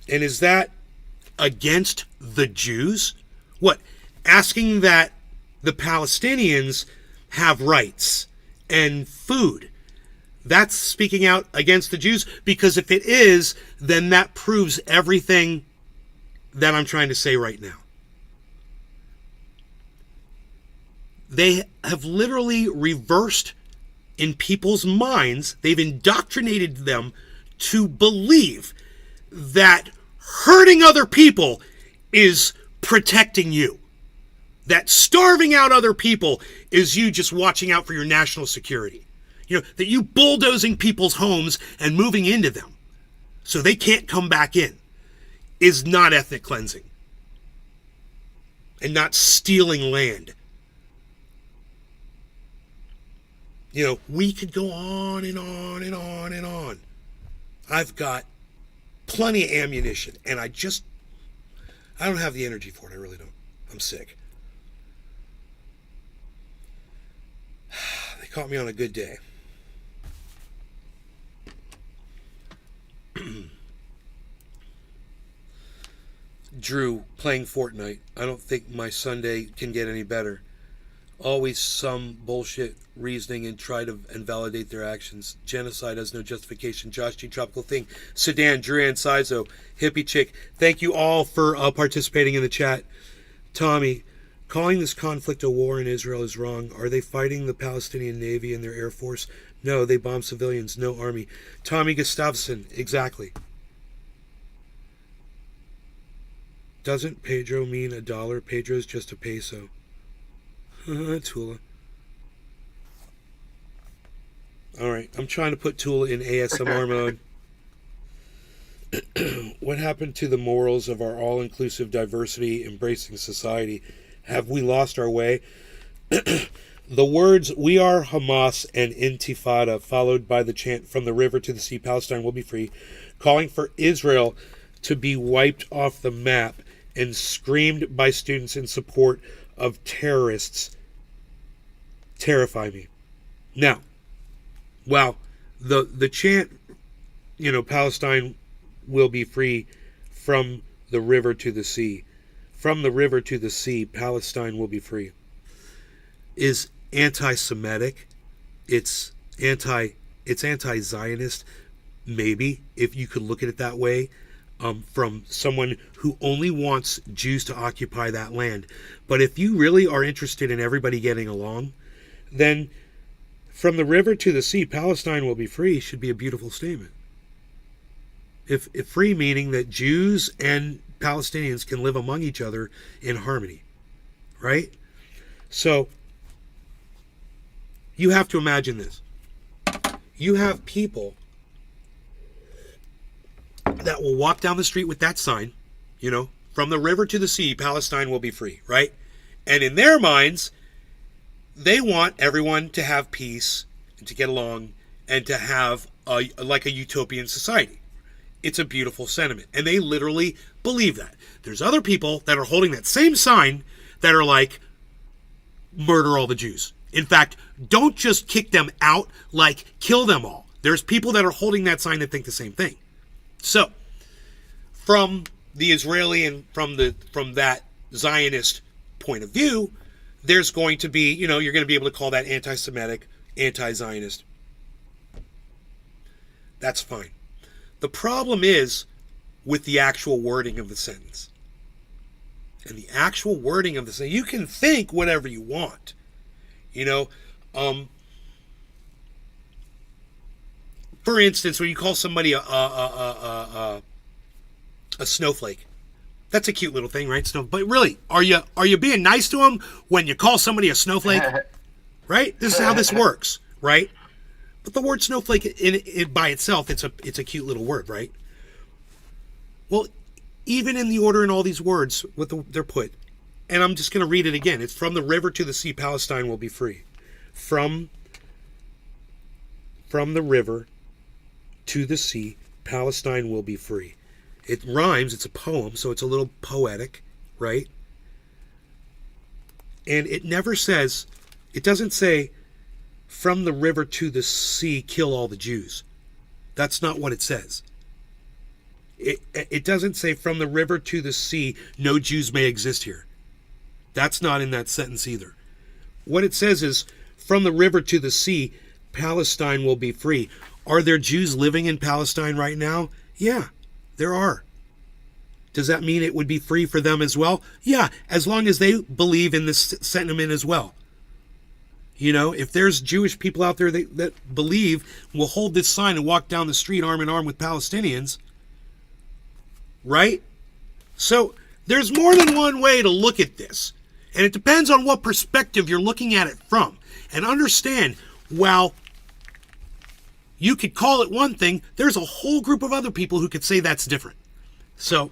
And is that against the Jews? What? Asking that the Palestinians have rights and food. That's speaking out against the Jews, because if it is, then that proves everything that I'm trying to say right now. They have literally reversed in people's minds, they've indoctrinated them to believe that hurting other people is protecting you. That starving out other people is you just watching out for your national security. You know, that you bulldozing people's homes and moving into them so they can't come back in is not ethnic cleansing and not stealing land. You know, we could go on and on and on and on. I've got plenty of ammunition and I don't have the energy for it. I really don't. I'm sick. They caught me on a good day. Drew, playing Fortnite. I don't think my Sunday can get any better. Always some bullshit reasoning and try to invalidate their actions. Genocide has no justification. Josh G. Tropical Thing. Sedan, Drew Ann Sizo, Hippie Chick. Thank you all for participating in the chat. Tommy, calling this conflict a war in Israel is wrong. Are they fighting the Palestinian Navy and their Air Force? No, they bomb civilians, no army. Tommy Gustafson, exactly. Doesn't Pedro mean $1? Pedro's just a peso. Tula. Alright, I'm trying to put Tula in ASMR mode. What happened to the morals of our all-inclusive diversity embracing society? Have we lost our way? The words, "We are Hamas" and Intifada, followed by the chant, "From the river to the sea, Palestine will be free," calling for Israel to be wiped off the map, and screamed by students in support of terrorists, terrify me. Now, wow, the chant, you know, Palestine will be free from the river to the sea. From the river to the sea, Palestine will be free. Is anti-Semitic. It's anti-Zionist, maybe, if you could look at it that way, from someone who only wants Jews to occupy that land. But if you really are interested in everybody getting along, then from the river to the sea, Palestine will be free should be a beautiful statement. If free meaning that Jews and Palestinians can live among each other in harmony, right? So you have to imagine this. You have people that will walk down the street with that sign, from the river to the sea, Palestine will be free, right? And in their minds, they want everyone to have peace and to get along and to have like a utopian society. It's a beautiful sentiment. And they literally believe that. There's other people that are holding that same sign that are like, murder all the Jews. In fact, don't just kick them out, like kill them all. There's people that are holding that sign that think the same thing. So, from the Israeli and from that Zionist point of view, there's going to be, you're going to be able to call that anti-Semitic, anti-Zionist. That's fine. The problem is with the actual wording of the sentence. And the actual wording of the sentence, you can think whatever you want. For instance, when you call somebody a snowflake, that's a cute little thing, right? But really, are you being nice to them when you call somebody a snowflake? Right? This is how this works, right? But the word snowflake in by itself, it's a cute little word, right? Well, even in the order in all these words, they're put, and I'm just going to read it again. It's from the river to the sea, Palestine will be free. From the river to the sea, Palestine will be free. It rhymes. It's a poem, so it's a little poetic, right? And it never says, it doesn't say, from the river to the sea, kill all the Jews. That's not what it says. It doesn't say, from the river to the sea, no Jews may exist here. That's not in that sentence either. What it says is, from the river to the sea, Palestine will be free. Are there Jews living in Palestine right now? Yeah, there are. Does that mean it would be free for them as well? Yeah, as long as they believe in this sentiment as well. If there's Jewish people out there that believe, will hold this sign and walk down the street arm in arm with Palestinians, right? So there's more than one way to look at this. And it depends on what perspective you're looking at it from. And understand, while you could call it one thing, there's a whole group of other people who could say that's different. So,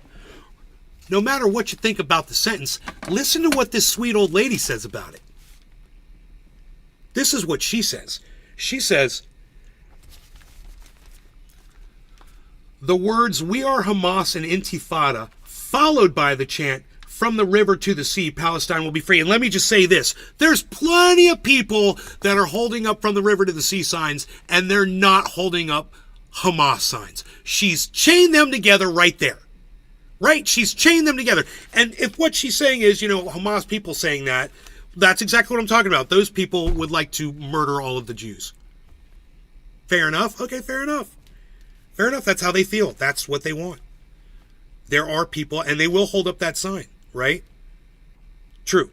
no matter what you think about the sentence, listen to what this sweet old lady says about it. This is what she says. She says, the words, we are Hamas and Intifada, followed by the chant, from the river to the sea, Palestine will be free. And let me just say this. There's plenty of people that are holding up from the river to the sea signs, and they're not holding up Hamas signs. She's chained them together right there. Right? She's chained them together. And if what she's saying is, Hamas people saying that, that's exactly what I'm talking about. Those people would like to murder all of the Jews. Fair enough? Okay, fair enough. Fair enough. That's how they feel. That's what they want. There are people, and they will hold up that sign, right? True.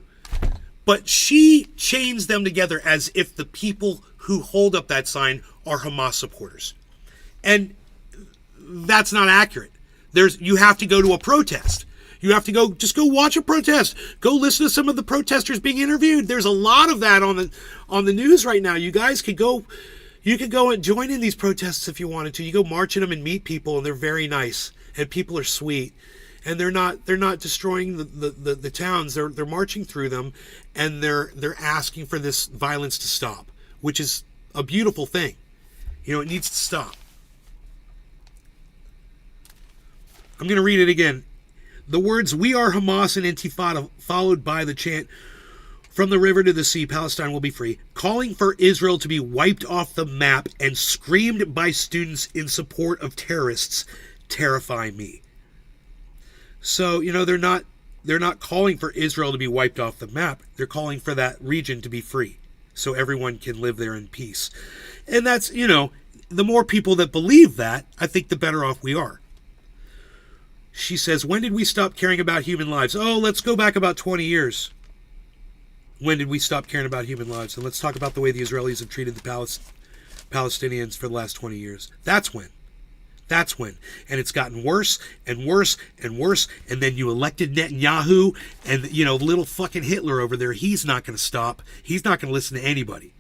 But she chains them together as if the people who hold up that sign are Hamas supporters. And that's not accurate. You have to go to a protest. You have to just go watch a protest. Go listen to some of the protesters being interviewed. There's a lot of that on the news right now. You guys could go and join in these protests if you wanted to. You go march in them and meet people, and they're very nice, and people are sweet, and they're not destroying the towns. They're marching through them, and they're asking for this violence to stop, which is a beautiful thing. It needs to stop. I'm going to read it again. The words, we are Hamas and Intifada, followed by the chant, from the river to the sea, Palestine will be free, calling for Israel to be wiped off the map and screamed by students in support of terrorists, terrify me. So, they're not calling for Israel to be wiped off the map. They're calling for that region to be free so everyone can live there in peace. And that's, the more people that believe that, I think the better off we are. She says, when did we stop caring about human lives? Oh, let's go back about 20 years. When did we stop caring about human lives? And let's talk about the way the Israelis have treated the Palestinians for the last 20 years. That's when. That's when. And it's gotten worse and worse and worse. And then you elected Netanyahu, and, you know, little fucking Hitler over there, he's not going to stop. He's not going to listen to anybody.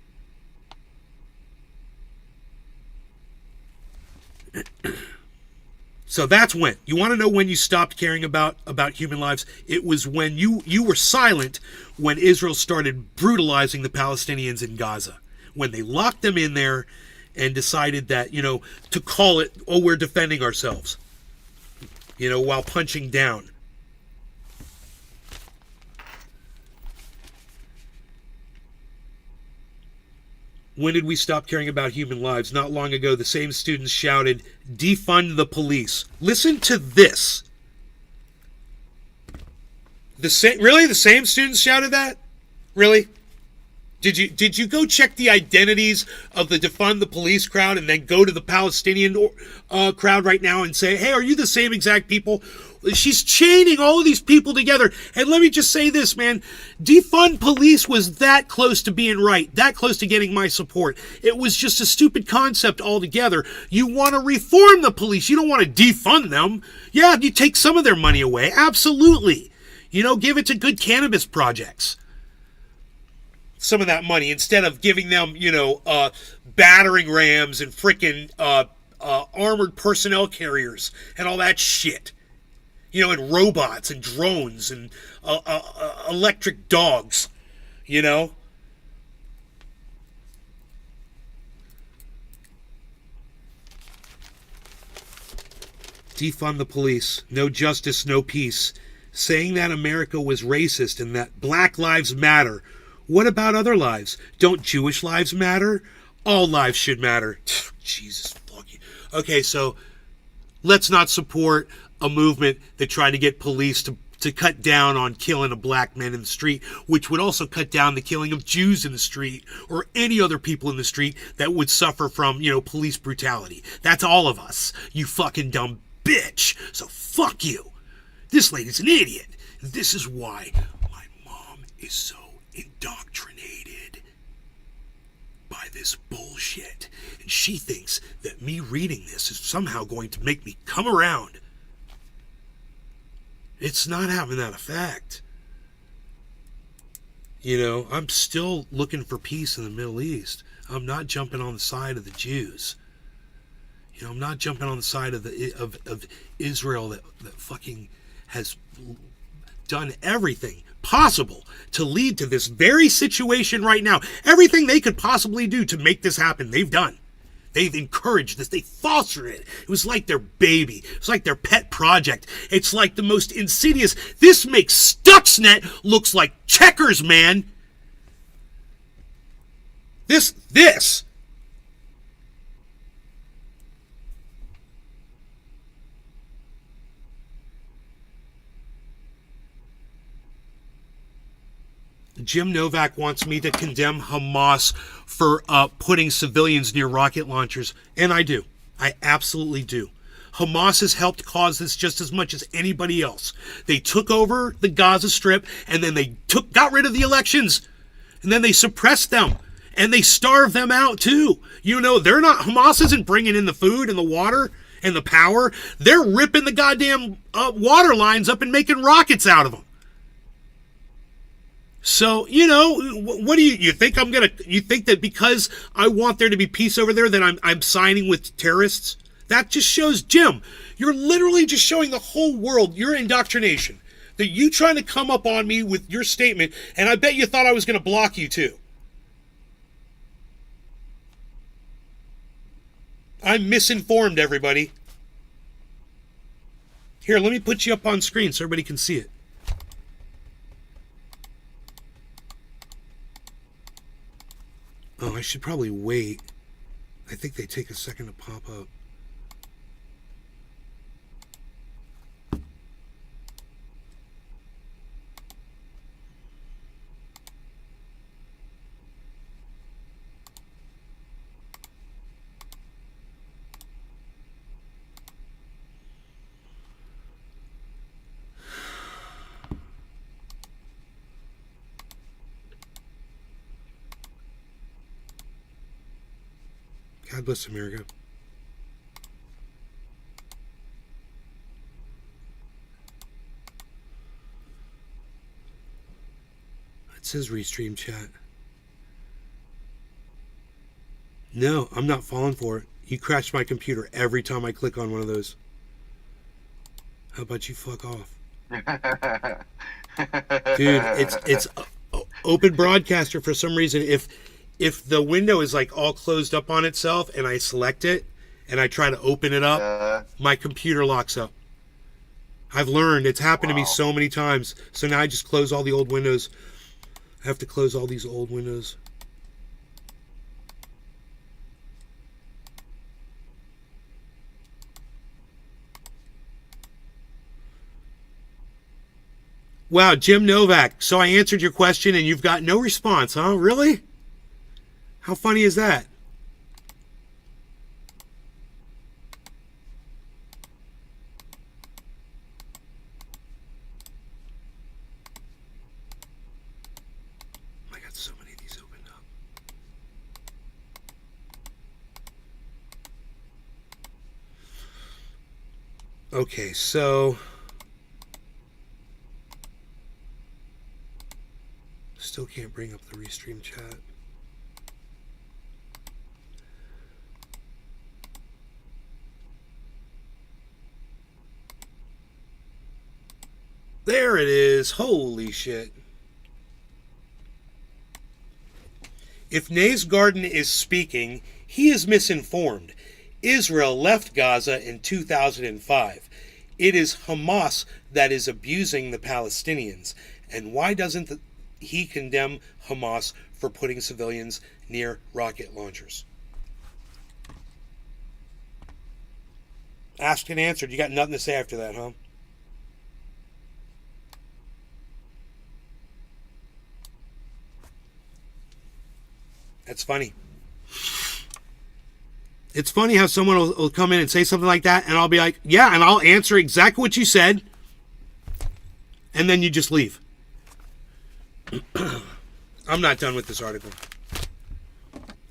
So that's when. You want to know when you stopped caring about human lives? It was when you were silent when Israel started brutalizing the Palestinians in Gaza. When they locked them in there and decided that, you know, to call it, oh, we're defending ourselves, you know, while punching down. When did we stop caring about human lives? Not long ago, the same students shouted, defund the police. Listen to this. Really? The same students shouted that? Really? Did you go check the identities of the defund the police crowd and then go to the Palestinian crowd right now and say, hey, are you the same exact people? She's chaining all of these people together. And let me just say this, man. Defund police was that close to being right, that close to getting my support. It was just a stupid concept altogether. You want to reform the police. You don't want to defund them. Yeah, you take some of their money away. Absolutely. You know, give it to good cannabis projects. Some of that money instead of giving them, you know, battering rams and freaking armored personnel carriers and all that shit. You know, and robots and drones and electric dogs, you know. Defund the police. No justice, no peace. Saying that America was racist and that Black lives matter. What about other lives? Don't Jewish lives matter? All lives should matter. Jesus fuck you. Okay, so let's not support a movement that tried to get police to cut down on killing a black man in the street, which would also cut down the killing of Jews in the street or any other people in the street that would suffer from, you know, police brutality. That's all of us, you fucking dumb bitch. So fuck you. This lady's an idiot. This is why my mom is so indoctrinated by this bullshit. And she thinks that me reading this is somehow going to make me come around. It's not having that effect. You know, I'm still looking for peace in the Middle East. I'm not jumping on the side of the Jews. You know, I'm not jumping on the side of of Israel that fucking has done everything possible to lead to this very situation right now. Everything they could possibly do to make this happen, they've done. They've encouraged this. They fostered it. It was like their baby. It was like their pet project. It's like the most insidious. This makes Stuxnet looks like checkers, man. This. Jim Novak wants me to condemn Hamas for putting civilians near rocket launchers. And I do. I absolutely do. Hamas has helped cause this just as much as anybody else. They took over the Gaza Strip, and then they got rid of the elections. And then they suppressed them. And they starved them out, too. You know, Hamas isn't bringing in the food and the water and the power. They're ripping the goddamn water lines up and making rockets out of them. So, you know, what do you think you think that because I want there to be peace over there that I'm signing with terrorists? That just shows, Jim, you're literally just showing the whole world your indoctrination. That you trying to come up on me with your statement, and I bet you thought I was going to block you too. I'm misinformed, everybody. Here, let me put you up on screen so everybody can see it. Oh, I should probably wait. I think they take a second to pop up. God bless America. It says restream chat. No, I'm not falling for it. You crash my computer every time I click on one of those. How about you fuck off? Dude, it's open broadcaster for some reason. If the window is like all closed up on itself and I select it and I try to open it up, my computer locks up. I've learned. It's happened to me so many times. So now I just close all the old windows. I have to close all these old windows. Wow, Jim Novak. So I answered your question and you've got no response, huh? Really? How funny is that? I got so many of these opened up. Okay, so still can't bring up the restream chat. There it is. Holy shit. If Nay's Garden is speaking, he is misinformed. Israel left Gaza in 2005. It is Hamas that is abusing the Palestinians. And why doesn't he condemn Hamas for putting civilians near rocket launchers? Asked and answered. You got nothing to say after that, huh? That's funny. It's funny how someone will come in and say something like that, and I'll be like, yeah, and I'll answer exactly what you said, and then you just leave. I'm not done with this article.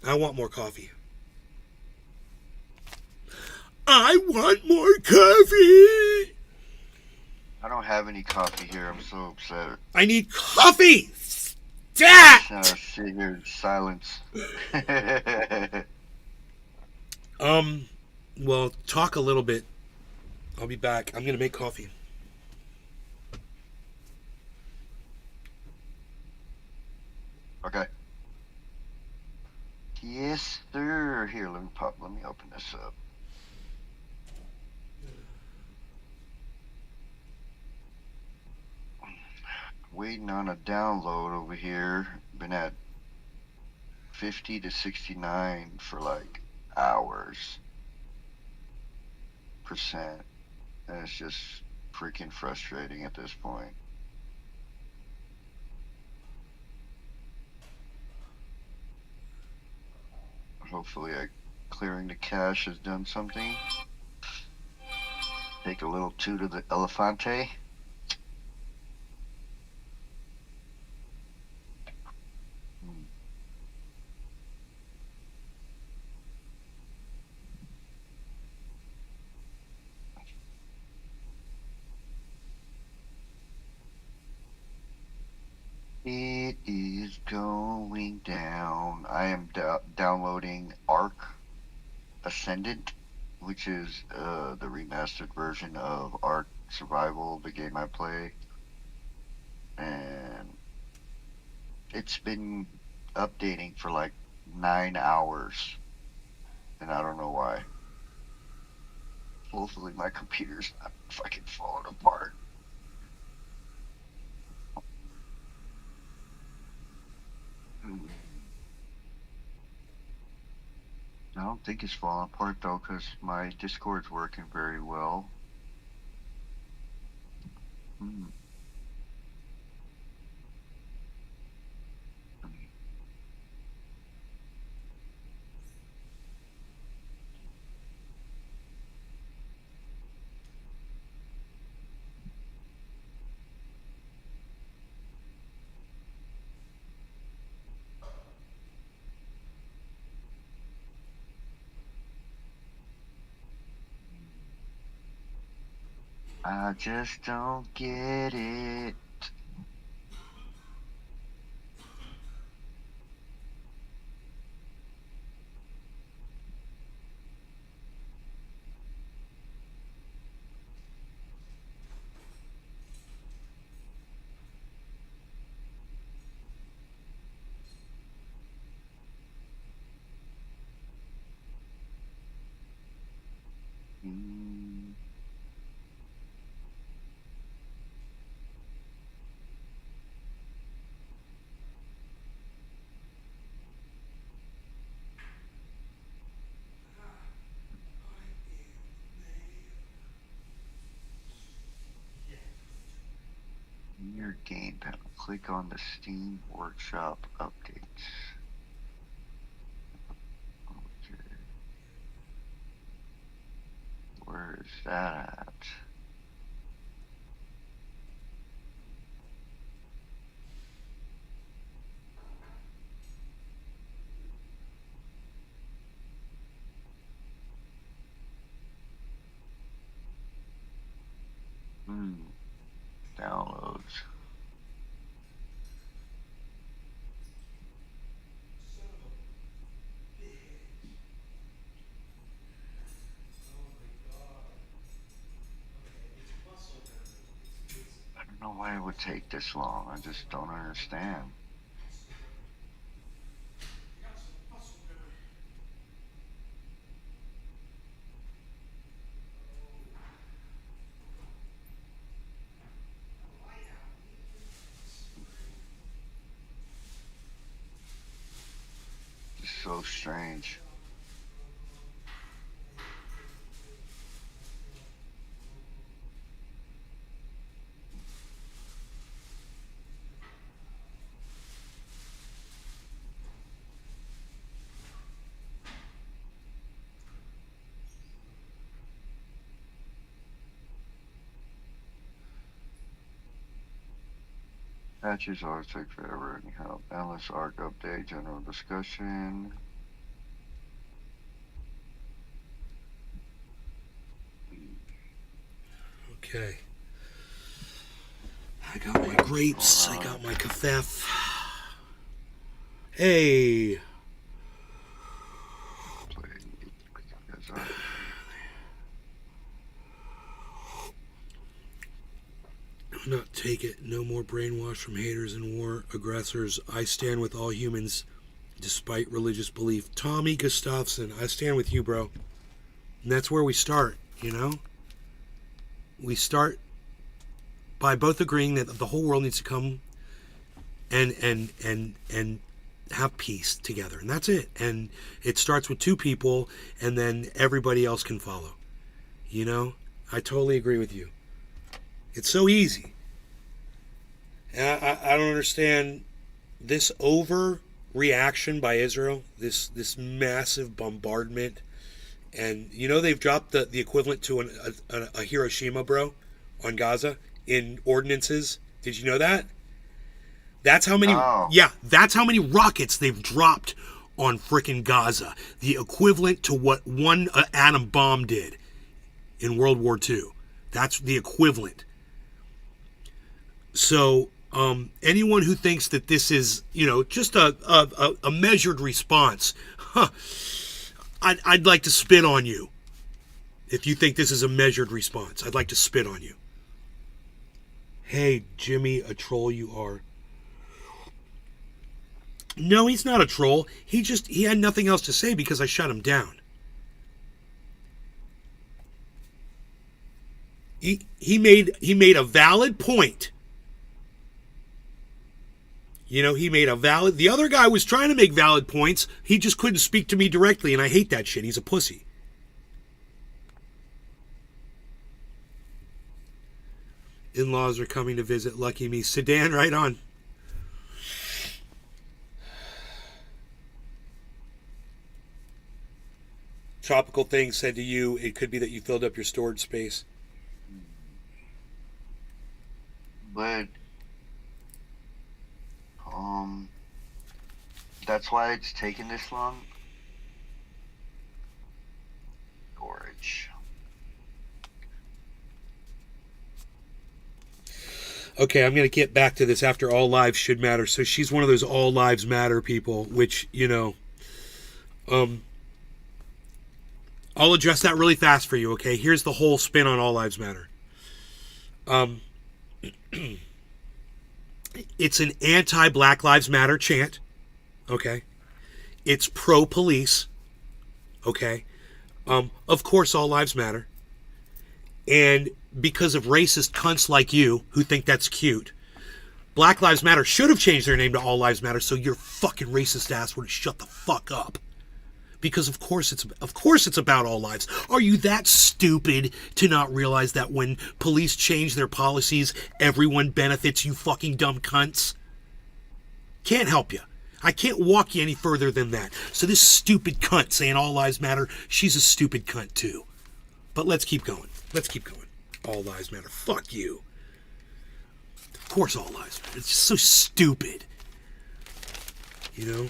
I want more coffee. I want more coffee! I don't have any coffee here. I'm so upset. I need coffee! Stat! Sit here in silence. Well, talk a little bit. I'll be back. I'm gonna make coffee. Okay. Yes, sir. Here, let me open this up. Waiting on a download over here. Been at 50 to 69 for like hours. %. And it's just freaking frustrating at this point. Hopefully clearing the cache has done something. Take a little toot of the Elefante. It is going down. I am downloading Ark Ascendant, which is the remastered version of Ark Survival, the game I play. And it's been updating for like 9 hours. And I don't know why. Hopefully my computer's not fucking falling apart. I don't think it's falling apart though, because my Discord's working very well. I just don't get it. Your game panel. Click on the Steam Workshop updates. Okay. Where is that at? Downloads. I don't know why it would take this long. I just don't understand. It's so strange. Patches always take forever anyhow. Endless arc update, general discussion. Okay. I got my grapes. I got my kafef. Hey. Do not take it. No more brainwash from haters and war aggressors. I stand with all humans despite religious belief. Tommy Gustafson, I stand with you, bro. And that's where we start, you know? We start by both agreeing that the whole world needs to come and have peace together. And that's it. And it starts with two people, and then everybody else can follow. You know? I totally agree with you. It's so easy. And I don't understand this overreaction by Israel, this massive bombardment. And you know they've dropped the equivalent to a Hiroshima, bro, on Gaza in ordinances. Did you know that? That's how many. Oh. Yeah, that's how many rockets they've dropped on frickin' Gaza. The equivalent to what one atom bomb did in World War II. That's the equivalent. So anyone who thinks that this is, you know, just a measured response, I'd like to spit on you. If you think this is a measured response, I'd like to spit on you. Hey, Jimmy, a troll you are. No, he's not a troll. He had nothing else to say because I shut him down. He made a valid point. You know, he made a valid... The other guy was trying to make valid points. He just couldn't speak to me directly, and I hate that shit. He's a pussy. In-laws are coming to visit. Lucky me. Sedan, right on. Tropical Thing said to you, it could be that you filled up your storage space. But that's why it's taken this long. Storage. Okay, I'm going to get back to this after all lives should matter. So she's one of those all lives matter people, which, you know, I'll address that really fast for you, okay? Here's the whole spin on all lives matter. It's an anti-Black Lives Matter chant, okay? It's pro-police, okay? Of course, all lives matter. And because of racist cunts like you who think that's cute, Black Lives Matter should have changed their name to All Lives Matter so your fucking racist ass would have shut the fuck up. because of course it's about all lives. Are you that stupid to not realize that when police change their policies, everyone benefits, you fucking dumb cunts? Can't help you. I can't walk you any further than that. So this stupid cunt saying all lives matter, she's a stupid cunt too. But let's keep going. All lives matter. Fuck you. Of course all lives matter. It's just so stupid. You know?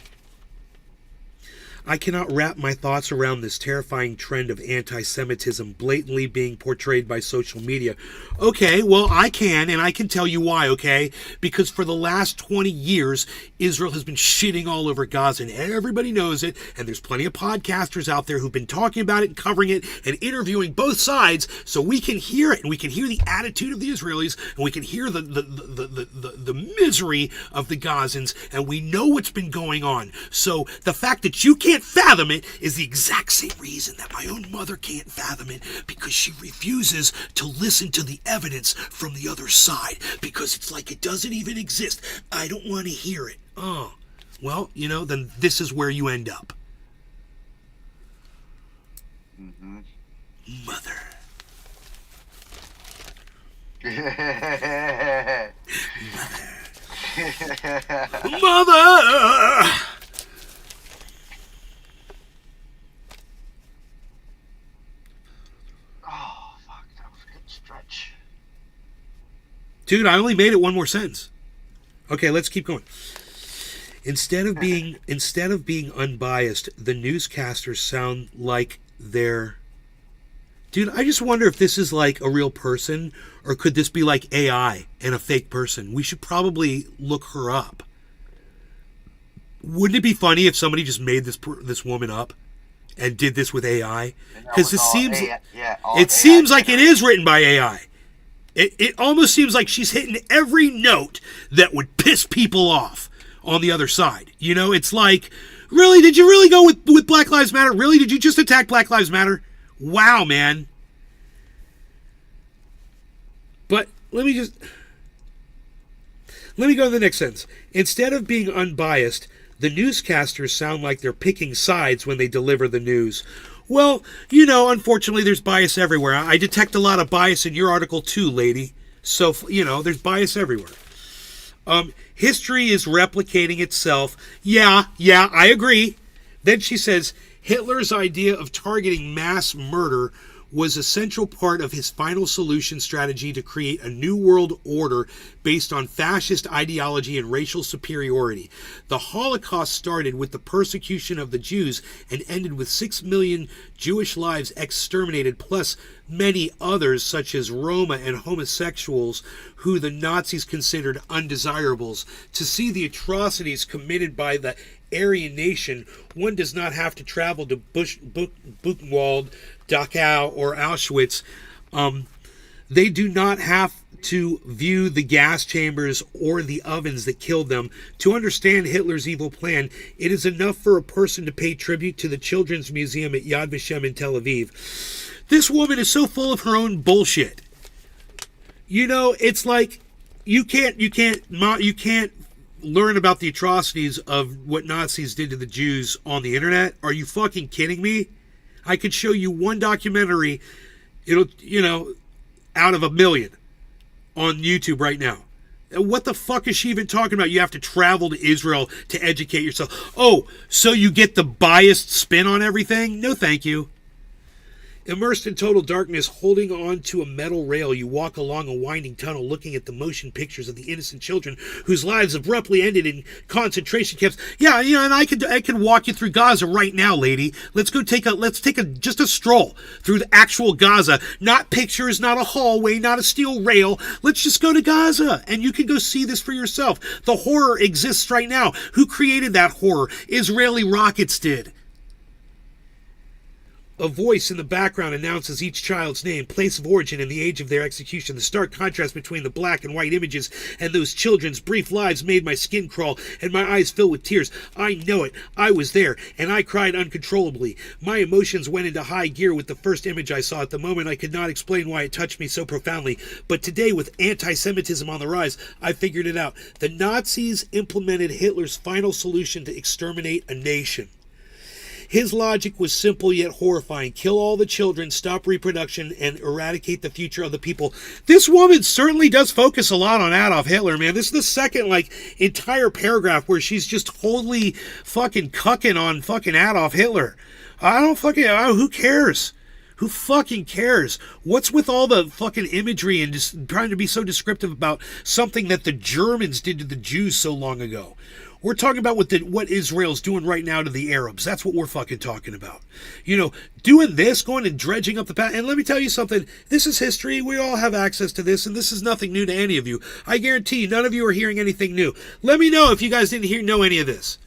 I cannot wrap my thoughts around this terrifying trend of anti-Semitism blatantly being portrayed by social media. Okay, well, I can, and I can tell you why, okay? Because for the last 20 years, Israel has been shitting all over Gaza, and everybody knows it, and there's plenty of podcasters out there who've been talking about it and covering it and interviewing both sides, so we can hear it, and we can hear the attitude of the Israelis, and we can hear the misery of the Gazans, and we know what's been going on. So the fact that you can't fathom it is the exact same reason that my own mother can't fathom it, because she refuses to listen to the evidence from the other side, because it's like it doesn't even exist. I don't want to hear it. Oh, well, you know, then this is where you end up. Mm-hmm. Mother. Mother! Oh, fuck, that was a good stretch. Dude, I only made it one more sentence. Okay, let's keep going. Instead of being unbiased, the newscasters sound like they're... Dude, I just wonder if this is like a real person, or could this be like AI and a fake person? We should probably look her up. Wouldn't it be funny if somebody just made this woman up and did this with AI? Because it seems like it is written by AI. It almost seems like she's hitting every note that would piss people off on the other side. You know, it's like, really? Did you really go with Black Lives Matter? Really? Did you just attack Black Lives Matter? Wow, man. But let me go to the next sentence. Instead of being unbiased, the newscasters sound like they're picking sides when they deliver the news. Well, you know, unfortunately, there's bias everywhere. I detect a lot of bias in your article too, lady. So, you know, there's bias everywhere. History is replicating itself. Yeah, I agree. Then she says, Hitler's idea of targeting mass murder was a central part of his final solution strategy to create a new world order based on fascist ideology and racial superiority. The Holocaust started with the persecution of the Jews and ended with 6 million Jewish lives exterminated, plus many others such as Roma and homosexuals who the Nazis considered undesirables. To see the atrocities committed by the Aryan nation, one does not have to travel to Buchenwald, Dachau, or Auschwitz. They do not have to view the gas chambers or the ovens that killed them to understand Hitler's evil plan. It is enough for a person to pay tribute to the Children's Museum at Yad Vashem in Tel Aviv. This woman is so full of her own bullshit. You know, it's like you can't learn about the atrocities of what Nazis did to the Jews on the internet. Are you fucking kidding me? I could show you one documentary, out of a million on YouTube right now. What the fuck is she even talking about? You have to travel to Israel to educate yourself. Oh, so you get the biased spin on everything? No, thank you. Immersed in total darkness, holding on to a metal rail, you walk along a winding tunnel looking at the motion pictures of the innocent children whose lives abruptly ended in concentration camps. Yeah, and I could walk you through Gaza right now, lady. Let's take just a stroll through the actual Gaza. Not pictures, not a hallway, not a steel rail. Let's just go to Gaza and you can go see this for yourself. The horror exists right now. Who created that horror? Israeli rockets did. A voice in the background announces each child's name, place of origin, and the age of their execution. The stark contrast between the black and white images and those children's brief lives made my skin crawl and my eyes fill with tears. I know it. I was there, and I cried uncontrollably. My emotions went into high gear with the first image I saw. At the moment, I could not explain why it touched me so profoundly. But today, with anti-Semitism on the rise, I figured it out. The Nazis implemented Hitler's final solution to exterminate a nation. His logic was simple yet horrifying. Kill all the children, stop reproduction, and eradicate the future of the people. This woman certainly does focus a lot on Adolf Hitler, man. This is the second, entire paragraph where she's just totally fucking cucking on fucking Adolf Hitler. Who cares? Who fucking cares? What's with all the fucking imagery and just trying to be so descriptive about something that the Germans did to the Jews so long ago? We're talking about what Israel's doing right now to the Arabs. That's what we're fucking talking about. Doing this, going and dredging up the past. And let me tell you something. This is history. We all have access to this, and this is nothing new to any of you. I guarantee you, none of you are hearing anything new. Let me know if you guys didn't know any of this.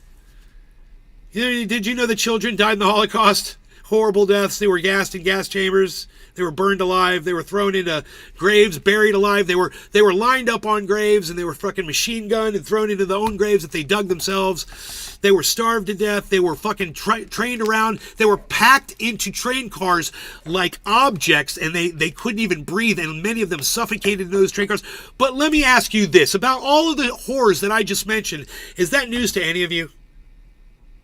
Did you know that children died in the Holocaust? Horrible deaths. They were gassed in gas chambers. They were burned alive. They were thrown into graves, buried alive. They were lined up on graves, and they were fucking machine gunned and thrown into their own graves that they dug themselves. They were starved to death. They were fucking trained around. They were packed into train cars like objects, and they couldn't even breathe, and many of them suffocated in those train cars. But let me ask you this. About all of the horrors that I just mentioned, is that news to any of you?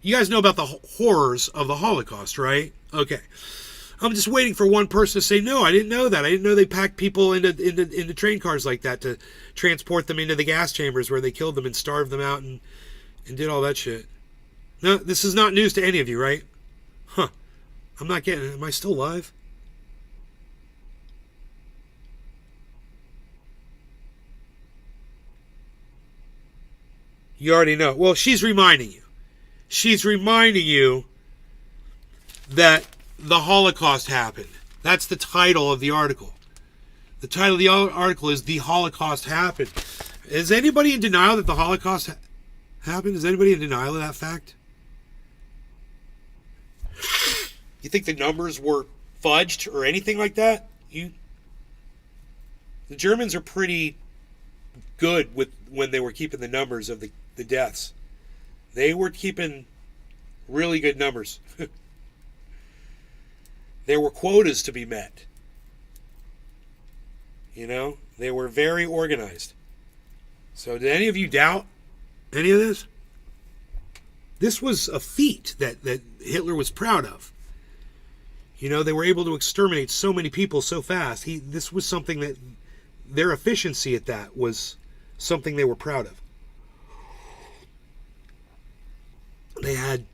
You guys know about the horrors of the Holocaust, right? Okay. I'm just waiting for one person to say, no, I didn't know that. I didn't know they packed people into train cars like that to transport them into the gas chambers where they killed them and starved them out and did all that shit. No, this is not news to any of you, right? Huh. I'm not getting it. Am I still live? You already know. Well, she's reminding you. She's reminding you that the Holocaust happened. That's the title of the article. The title of the article is The Holocaust Happened. Is anybody in denial that the Holocaust happened? Is anybody in denial of that fact? You think the numbers were fudged or anything like that? The Germans are pretty good with when they were keeping the numbers of the deaths. They were keeping really good numbers. There were quotas to be met. They were very organized. So did any of you doubt any of this? This was a feat that Hitler was proud of. They were able to exterminate so many people so fast. This was something that their efficiency at that was something they were proud of. They had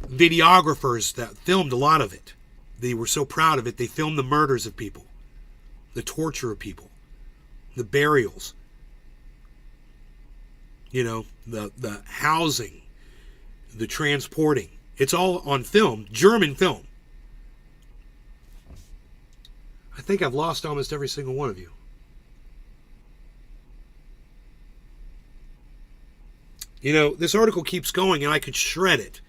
videographers that filmed a lot of it. They were so proud of it, they filmed the murders of people, the torture of people, the burials, the housing, the transporting. It's all on film, German film. I think I've lost almost every single one of you. This article keeps going and I could shred it.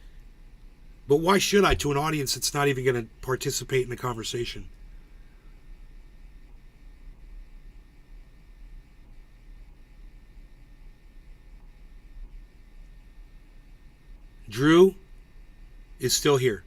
But why should I to an audience that's not even going to participate in the conversation? Drew is still here.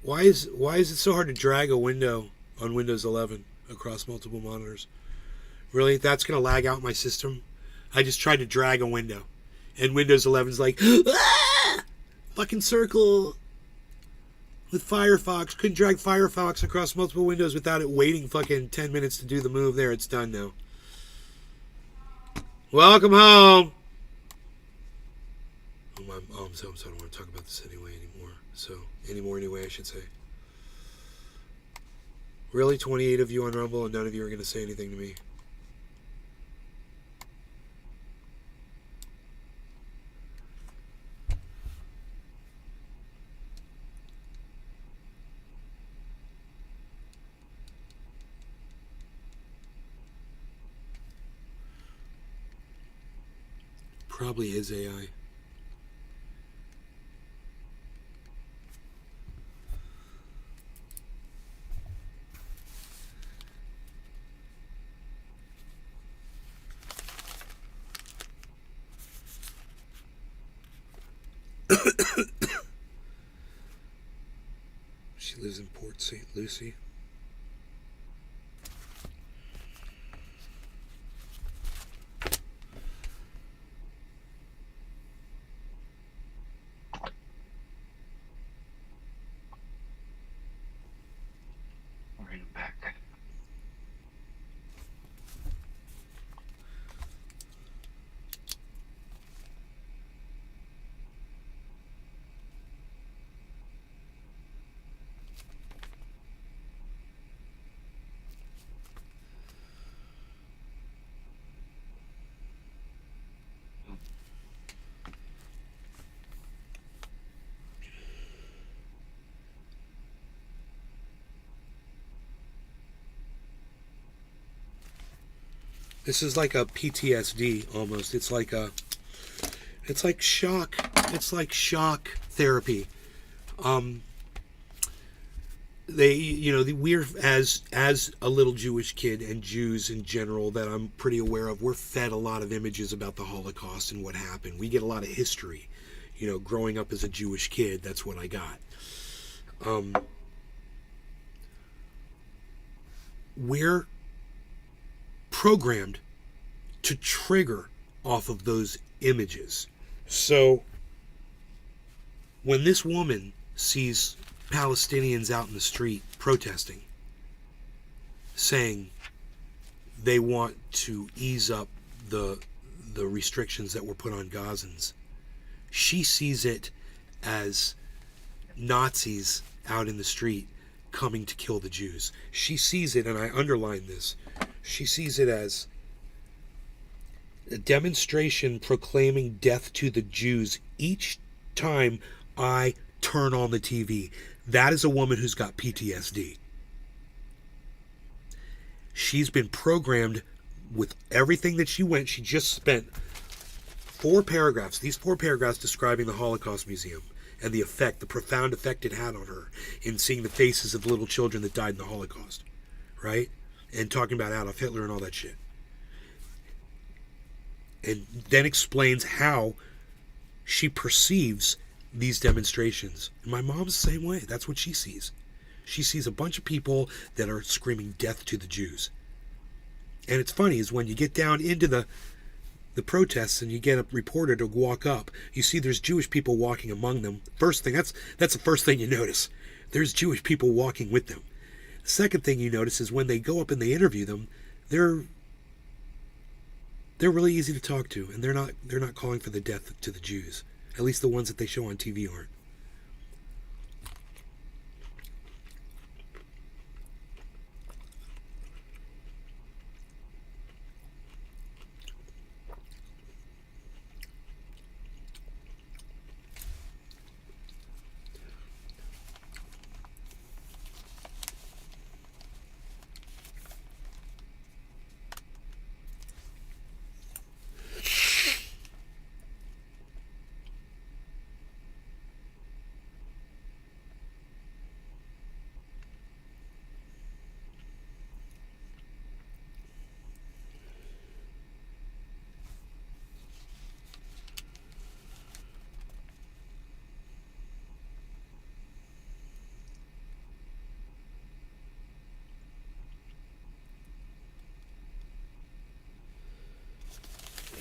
Why is it so hard to drag a window on Windows 11 across multiple monitors? Really? That's going to lag out my system? I just tried to drag a window. And Windows 11's like, ah! Fucking circle. With Firefox. Couldn't drag Firefox across multiple windows without it waiting fucking 10 minutes to do the move. There, it's done now. Welcome home. I'm so I don't want to talk about this anyway, I should say. Really, 28 of you on Rumble and none of you are going to say anything to me? Probably is AI. She lives in Port St. Lucie. Right back. This is like a PTSD almost. It's like shock. It's like shock therapy. We're as a little Jewish kid, and Jews in general that I'm pretty aware of, we're fed a lot of images about the Holocaust and what happened. We get a lot of history. Growing up as a Jewish kid, that's what I got. We're programmed to trigger off of those images. So when this woman sees Palestinians out in the street protesting, saying they want to ease up the restrictions that were put on Gazans, she sees it as Nazis out in the street coming to kill the Jews. She sees it, and I underline this, she sees it as a demonstration proclaiming death to the Jews each time I turn on the TV. That is a woman who's got PTSD. She's been programmed with everything that she just spent 4 paragraphs, these 4 paragraphs describing the Holocaust Museum and the profound effect it had on her in seeing the faces of little children that died in the Holocaust, right? And talking about Adolf Hitler and all that shit. And then explains how she perceives these demonstrations. And my mom's the same way. That's what she sees. She sees a bunch of people that are screaming death to the Jews. And it's funny is when you get down into the protests and you get a reporter to walk up, you see there's Jewish people walking among them. First thing, that's the first thing you notice. There's Jewish people walking with them. The second thing you notice is when they go up and they interview them, they're really easy to talk to, and they're not calling for the death to the Jews. At least the ones that they show on TV aren't.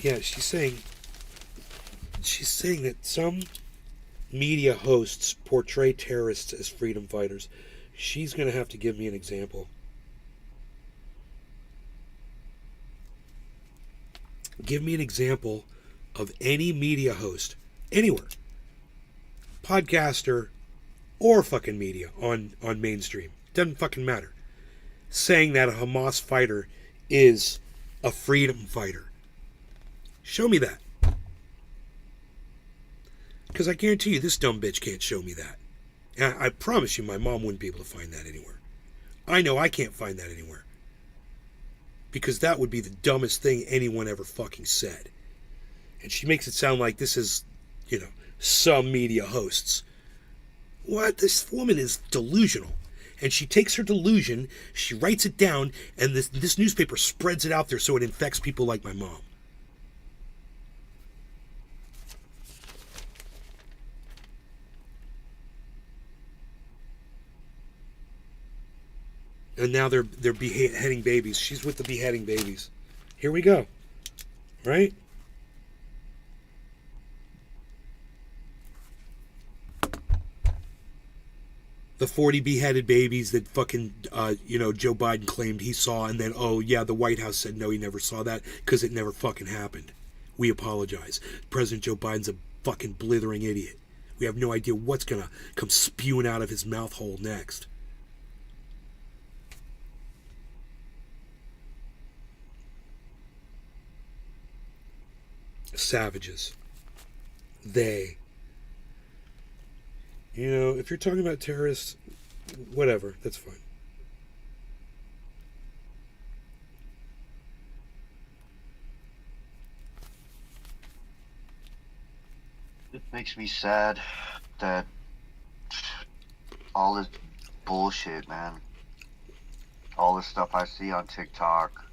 Yeah, she's saying that some media hosts portray terrorists as freedom fighters. She's going to have to give me an example. Give me an example of any media host, anywhere, podcaster or fucking media on mainstream. Doesn't fucking matter. Saying that a Hamas fighter is a freedom fighter. Show me that. Because I guarantee you this dumb bitch can't show me that. And I promise you my mom wouldn't be able to find that anywhere. I know I can't find that anywhere. Because that would be the dumbest thing anyone ever fucking said. And she makes it sound like this is, some media hosts. What? This woman is delusional. And she takes her delusion, she writes it down, and this newspaper spreads it out there so it infects people like my mom. And now they're beheading babies. She's with the beheading babies. Here we go. Right? The 40 beheaded babies that fucking, Joe Biden claimed he saw, and then, the White House said no, he never saw that because it never fucking happened. We apologize. President Joe Biden's a fucking blithering idiot. We have no idea what's gonna come spewing out of his mouth hole next. Savages. They. If you're talking about terrorists, whatever, that's fine. It makes me sad that all this bullshit, man. All the stuff I see on TikTok,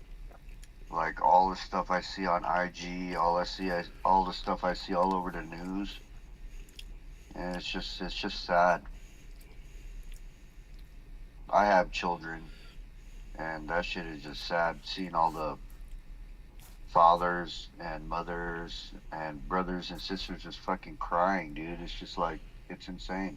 like all the stuff I see on IG, all the stuff I see all over the news. And it's just sad. I have children, and that shit is just sad. Seeing all the fathers and mothers and brothers and sisters just fucking crying, dude. It's just like, it's insane.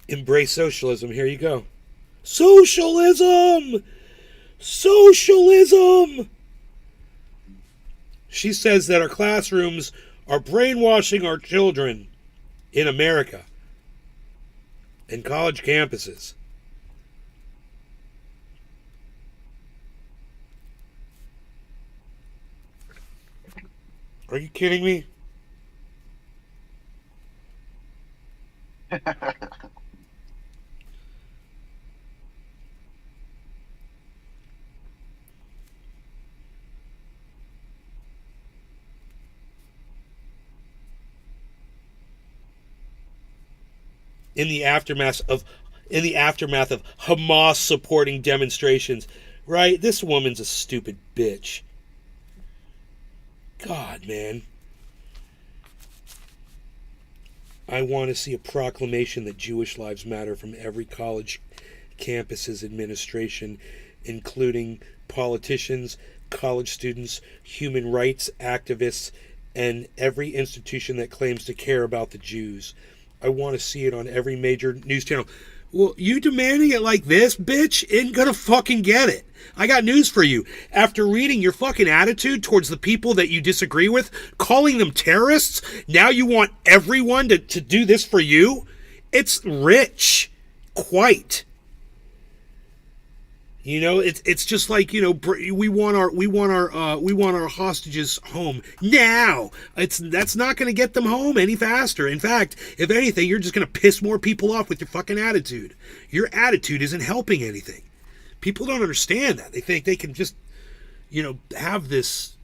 Embrace socialism. Here you go. Socialism! Socialism! She says that our classrooms are brainwashing our children in America and college campuses. Are you kidding me? In the aftermath of Hamas supporting demonstrations, right? This woman's a stupid bitch. God, man. I want to see a proclamation that Jewish lives matter from every college campus's administration, including politicians, college students, human rights activists, and every institution that claims to care about the Jews. I want to see it on every major news channel. Well, you demanding it like this, bitch, ain't gonna fucking get it. I got news for you. After reading your fucking attitude towards the people that you disagree with, calling them terrorists, now you want everyone to do this for you? It's rich. Quite. It's just like, we want our hostages home now. That's not going to get them home any faster. In fact, if anything, you're just going to piss more people off with your fucking attitude. Your attitude isn't helping anything. People don't understand that. They think they can just, have this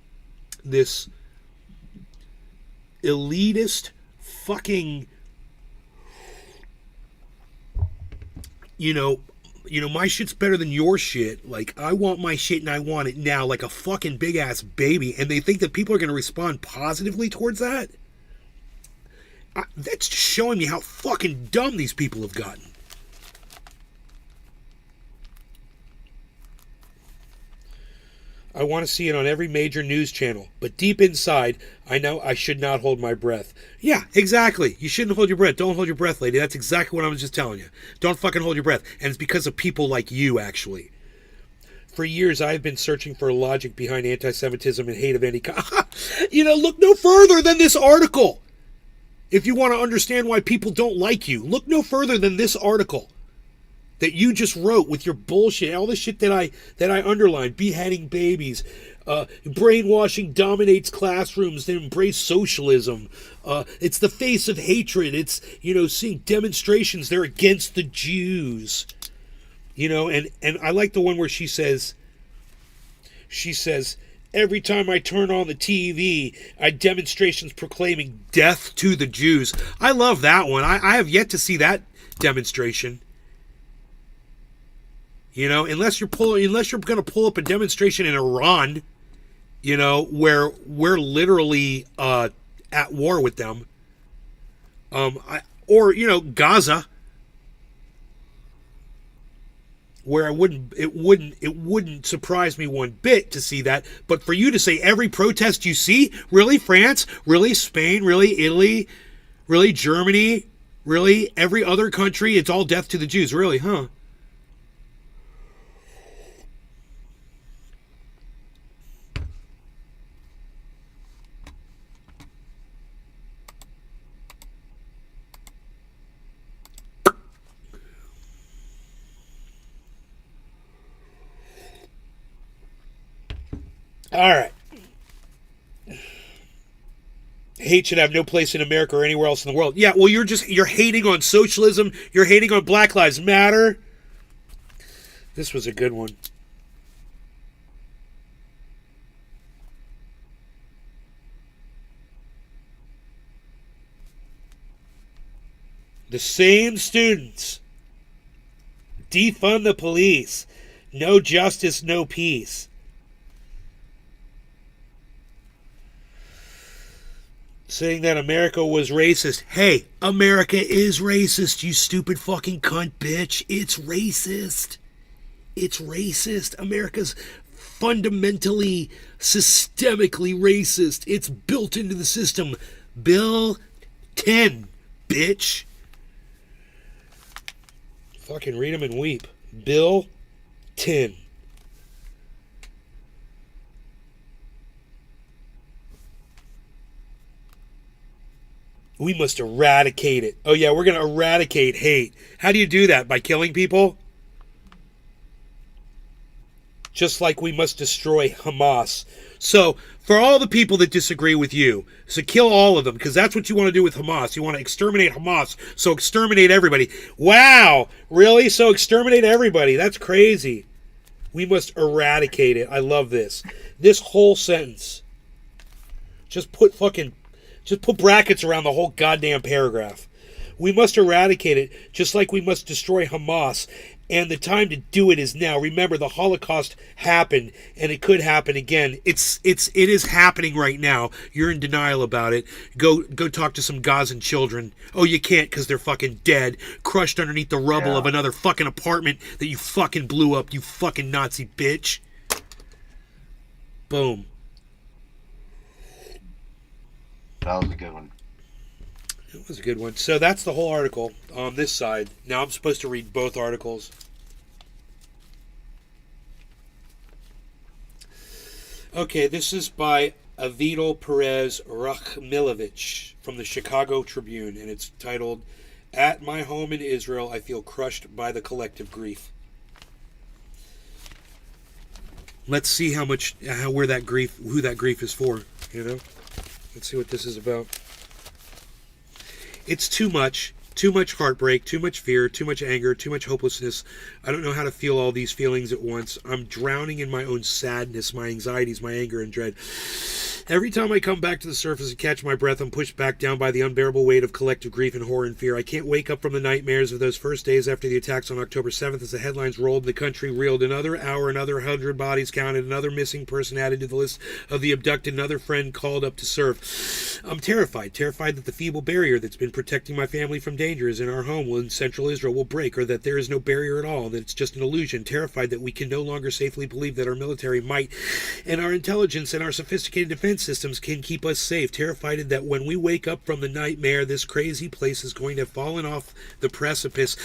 elitist fucking, my shit's better than your shit. Like, I want my shit and I want it now, like a fucking big ass baby. And they think that people are going to respond positively towards that. That's just showing me how fucking dumb these people have gotten. I want to see it on every major news channel. But deep inside, I know I should not hold my breath. Yeah, exactly. You shouldn't hold your breath. Don't hold your breath, lady. That's exactly what I was just telling you. Don't fucking hold your breath. And it's because of people like you, actually. For years, I've been searching for logic behind anti-Semitism and hate of any kind. Look no further than this article. If you want to understand why people don't like you, look no further than this article. that you just wrote with your bullshit, all the shit that I underlined, beheading babies, brainwashing dominates classrooms that embrace socialism. It's the face of hatred. It's, seeing demonstrations, they're against the Jews. And I like the one where she says, every time I turn on the TV, I demonstrations proclaiming death to the Jews. I love that one. I have yet to see that demonstration. Unless you're going to pull up a demonstration in Iran, where we're literally at war with them. Or Gaza, where it wouldn't surprise me one bit to see that. But for you to say every protest you see, really France, really Spain, really Italy, really Germany, really every other country, it's all death to the Jews, really, huh? All right. Hate should have no place in America or anywhere else in the world. Yeah, well, you're hating on socialism. You're hating on Black Lives Matter. This was a good one. The same students. Defund the police. No justice, no peace. Saying that America was racist. Hey, America is racist, you stupid fucking cunt bitch. It's racist. It's racist. America's fundamentally, systemically racist. It's built into the system. Bill 10, bitch. Fucking read them and weep. Bill 10. We must eradicate it. Oh yeah, we're going to eradicate hate. How do you do that? By killing people? Just like we must destroy Hamas. So, for all the people that disagree with you, so kill all of them, because that's what you want to do with Hamas. You want to exterminate Hamas, so exterminate everybody. Wow! Really? So exterminate everybody. That's crazy. We must eradicate it. I love this. This whole sentence. Just put brackets around the whole goddamn paragraph. We must eradicate it, just like we must destroy Hamas. And the time to do it is now. Remember, the Holocaust happened, and it could happen again. It is happening right now. You're in denial about it. Go talk to some Gazan children. Oh, you can't because they're fucking dead, crushed underneath the rubble of another fucking apartment that you fucking blew up, you fucking Nazi bitch. Boom. That was a good one. It was a good one. So that's the whole article on this side. Now I'm supposed to read both articles. Okay, this is by Avidal Perez Rakhmilovich from the Chicago Tribune, and it's titled, "At My Home in Israel, I Feel Crushed by the Collective Grief." Let's see who that grief is for, Let's see what this is about. It's too much heartbreak, too much fear, too much anger, too much hopelessness. I don't know how to feel all these feelings at once. I'm drowning in my own sadness, my anxieties, my anger and dread. Every time I come back to the surface and catch my breath, I'm pushed back down by the unbearable weight of collective grief and horror and fear. I can't wake up from the nightmares of those first days after the attacks on October 7th as the headlines rolled, the country reeled. Another hour, another 100 bodies counted, another missing person added to the list of the abducted, another friend called up to serve. I'm terrified that the feeble barrier that's been protecting my family from dangers in our home in central Israel will break, or that there is no barrier at all, that it's just an illusion. Terrified that we can no longer safely believe that our military might and our intelligence and our sophisticated defense systems can keep us safe. Terrified that when we wake up from the nightmare, this crazy place is going to have fallen off the precipice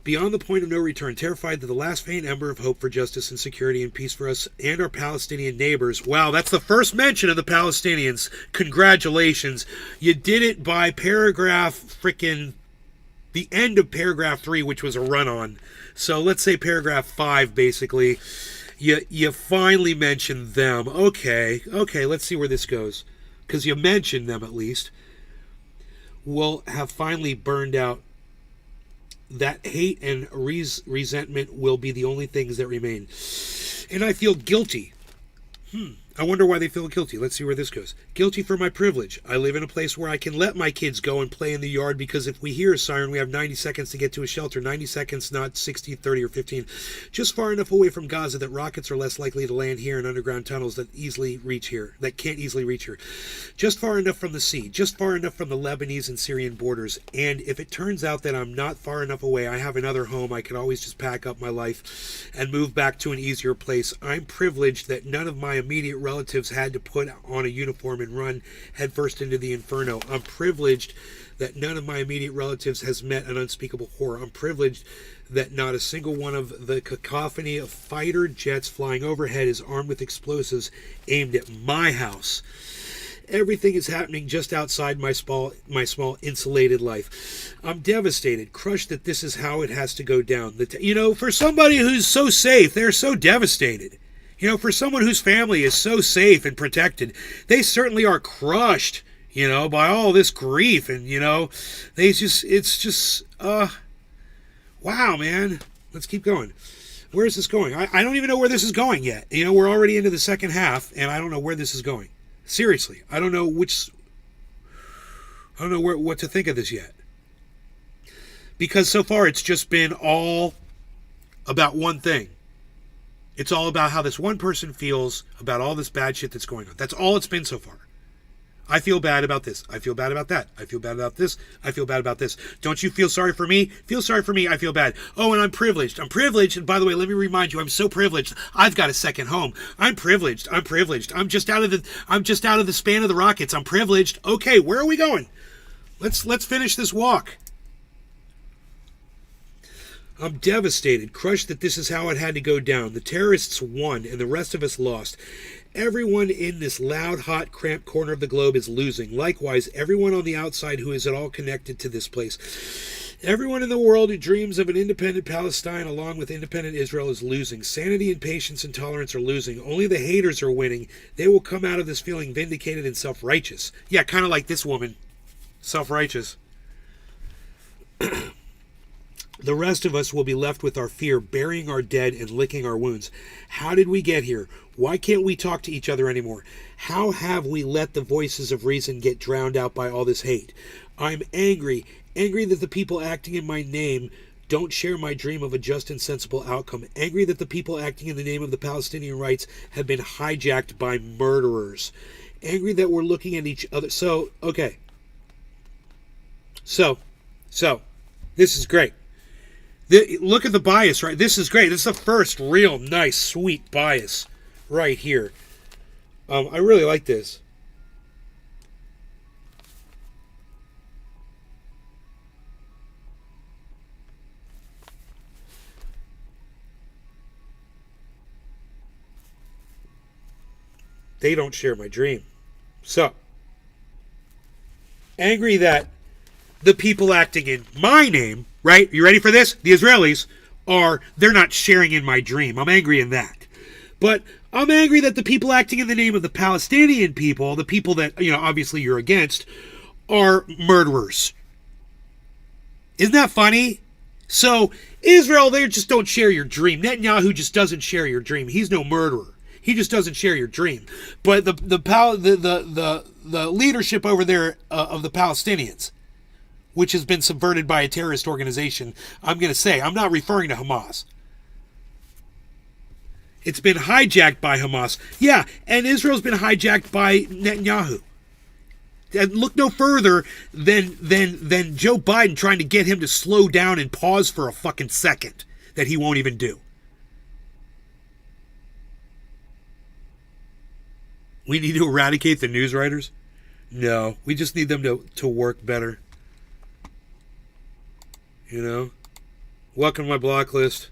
beyond the point of no return. Terrified that the last faint ember of hope for justice and security and peace for us and our Palestinian neighbors. Wow, that's the first mention of the Palestinians. Congratulations. You did it by paragraph freaking the end of paragraph 3, which was a run-on. So let's say paragraph 5, basically, you finally mentioned them. Okay, let's see where this goes. Because you mentioned them at least. Will have finally burned out. That hate and resentment will be the only things that remain. And I feel guilty. I wonder why they feel guilty. Let's see where this goes. Guilty for my privilege. I live in a place where I can let my kids go and play in the yard because if we hear a siren, we have 90 seconds to get to a shelter. 90 seconds, not 60, 30, or 15. Just far enough away from Gaza that rockets are less likely to land here in underground tunnels that can't easily reach here. Just far enough from the sea. Just far enough from the Lebanese and Syrian borders. And if it turns out that I'm not far enough away, I have another home. I can always just pack up my life and move back to an easier place. I'm privileged that none of my immediate relatives had to put on a uniform and run headfirst into the inferno. I'm privileged that none of my immediate relatives has met an unspeakable horror. I'm privileged that not a single one of the cacophony of fighter jets flying overhead is armed with explosives aimed at my house. Everything is happening just outside my small insulated life. I'm devastated, crushed that this is how it has to go down. For somebody who's so safe, they're so devastated. For someone whose family is so safe and protected, they certainly are crushed, by all this grief. And, wow, man. Let's keep going. Where is this going? I don't even know where this is going yet. We're already into the second half, and I don't know where this is going. Seriously, I don't know what to think of this yet. Because so far it's just been all about one thing. It's all about how this one person feels about all this bad shit that's going on. That's all it's been so far. I feel bad about this. I feel bad about that. I feel bad about this. I feel bad about this. Don't you feel sorry for me? Feel sorry for me. I feel bad. Oh, and I'm privileged. I'm privileged. And by the way, let me remind you, I'm so privileged. I've got a second home. I'm privileged. I'm privileged. I'm just out of the span of the rockets. I'm privileged. Okay, where are we going? Let's finish this walk. I'm devastated, crushed that this is how it had to go down. The terrorists won, and the rest of us lost. Everyone in this loud, hot, cramped corner of the globe is losing. Likewise, everyone on the outside who is at all connected to this place. Everyone in the world who dreams of an independent Palestine along with independent Israel is losing. Sanity and patience and tolerance are losing. Only the haters are winning. They will come out of this feeling vindicated and self-righteous. Yeah, kind of like this woman. Self-righteous. The rest of us will be left with our fear, burying our dead and licking our wounds. How did we get here? Why can't we talk to each other anymore? How have we let the voices of reason get drowned out by all this hate? I'm angry that the people acting in my name don't share my dream of a just and sensible outcome. Angry that the people acting in the name of the Palestinian rights have been hijacked by murderers. Angry that we're looking at each other. So, okay. So, this is great. Look at the bias, right? This is great. This is the first real nice, sweet bias right here. I really like this. They don't share my dream. So, angry that the people acting in my name, right? You ready for this? The Israelis they're not sharing in my dream. I'm angry in that. But I'm angry that the people acting in the name of the Palestinian people, the people that, obviously you're against, are murderers. Isn't that funny? So, Israel, they just don't share your dream. Netanyahu just doesn't share your dream. He's no murderer. He just doesn't share your dream. But the leadership over there of the Palestinians, which has been subverted by a terrorist organization, I'm going to say, I'm not referring to Hamas. It's been hijacked by Hamas. Yeah, and Israel's been hijacked by Netanyahu. And look no further than Joe Biden trying to get him to slow down and pause for a fucking second that he won't even do. We need to eradicate the news writers? No, we just need them to work better. Welcome to my block list.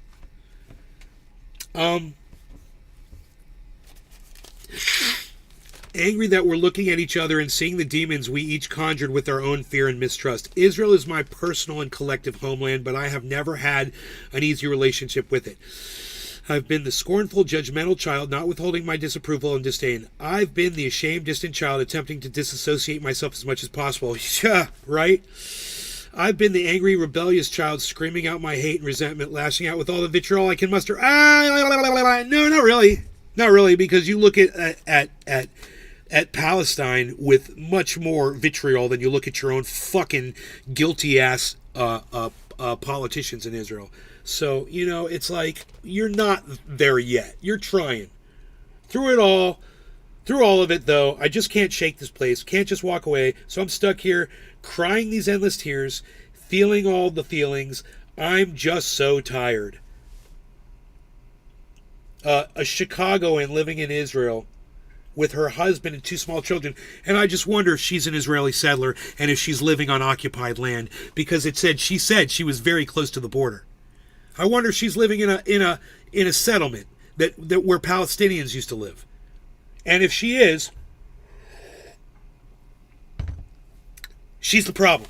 Angry that we're looking at each other and seeing the demons we each conjured with our own fear and mistrust. Israel is my personal and collective homeland, but I have never had an easy relationship with it. I've been the scornful, judgmental child, not withholding my disapproval and disdain. I've been the ashamed, distant child, attempting to disassociate myself as much as possible. Yeah, right? I've been the angry, rebellious child, screaming out my hate and resentment, lashing out with all the vitriol I can muster. No, not really. Not really, because you look at Palestine with much more vitriol than you look at your own fucking guilty-ass politicians in Israel. So, it's like, you're not there yet. You're trying. Through all of it, though, I just can't shake this place. Can't just walk away. So I'm stuck here, crying these endless tears, feeling all the feelings. I'm just so tired. A Chicagoan living in Israel with her husband and 2 small children, and I just wonder if she's an Israeli settler and if she's living on occupied land, because she said she was very close to the border. I wonder if she's living in a settlement that where Palestinians used to live. And if she is, she's the problem.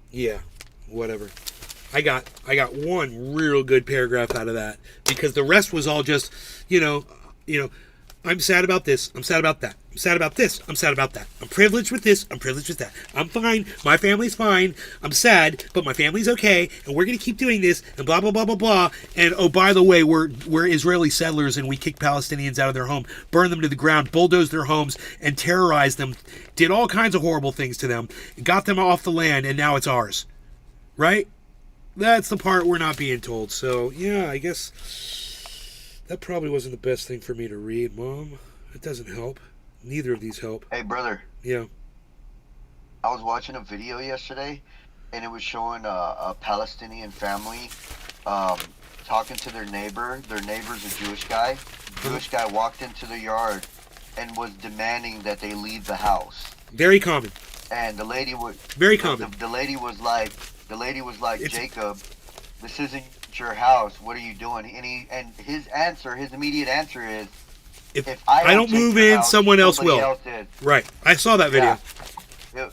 Yeah, whatever. I got one real good paragraph out of that, because the rest was all just, I'm sad about this, I'm sad about that, I'm sad about this, I'm sad about that, I'm privileged with this, I'm privileged with that, I'm fine, my family's fine, I'm sad, but my family's okay, and we're going to keep doing this, and blah, blah, blah, blah, blah, and oh, by the way, we're Israeli settlers, and we kicked Palestinians out of their home, burned them to the ground, bulldozed their homes, and terrorized them, did all kinds of horrible things to them, got them off the land, and now it's ours. Right? That's the part we're not being told. So, yeah, I guess that probably wasn't the best thing for me to read, Mom. It doesn't help. Neither of these help. Hey, brother. Yeah. I was watching a video yesterday, and it was showing a Palestinian family talking to their neighbor. Their neighbor's a Jewish guy. The Jewish guy walked into the yard and was demanding that they leave the house. Very common. And the lady was... Very common. The lady was like, Jacob, this isn't your house. What are you doing? And his immediate answer is, if I don't move in, house, someone else will. Else is. Right. I saw that video. Yeah.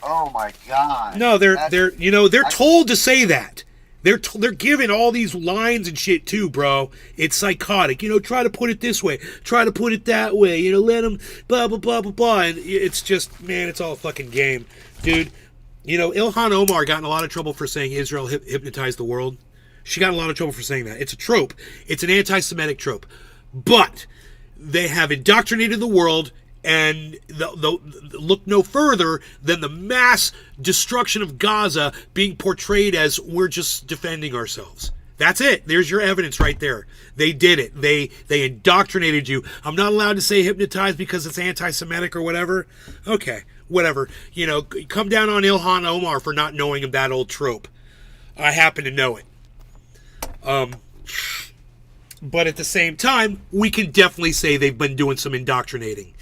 Oh my God. No, they're told to say that. They're given all these lines and shit too, bro. It's psychotic. Try to put it this way. Try to put it that way. Let them blah, blah, blah, blah, blah. And it's just, man, it's all a fucking game. Dude, Ilhan Omar got in a lot of trouble for saying Israel hypnotized the world. She got in a lot of trouble for saying that. It's a trope. It's an anti-Semitic trope. But they have indoctrinated the world, and look no further than the mass destruction of Gaza being portrayed as we're just defending ourselves. That's it. There's your evidence right there. They did it. They indoctrinated you. I'm not allowed to say hypnotized because it's anti-Semitic or whatever. Okay, whatever. Come down on Ilhan Omar for not knowing of that old trope. I happen to know it. But at the same time, we can definitely say they've been doing some indoctrinating.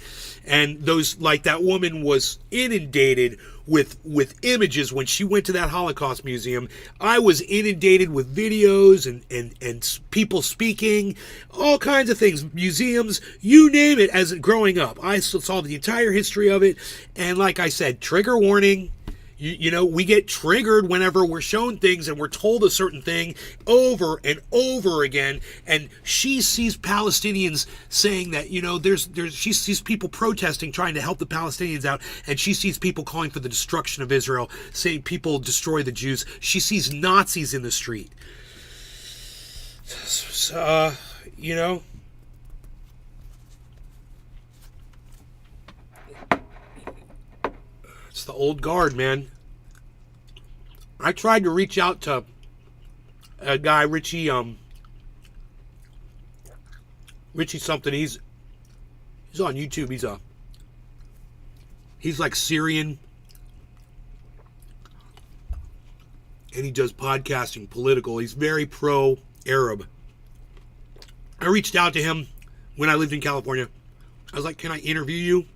And those, like that woman was inundated with images when she went to that Holocaust museum. I was inundated with videos and people speaking, all kinds of things, museums, you name it, as growing up. I saw the entire history of it. And like I said, trigger warning. We get triggered whenever we're shown things and we're told a certain thing over and over again. And she sees Palestinians saying that, she sees people protesting, trying to help the Palestinians out. And she sees people calling for the destruction of Israel, saying people destroy the Jews. She sees Nazis in the street. It's the old guard, man. I tried to reach out to a guy, Richie something. He's on YouTube. He's like Syrian, and he does podcasting, political. He's very pro-Arab. I reached out to him when I lived in California. I was like, can I interview you?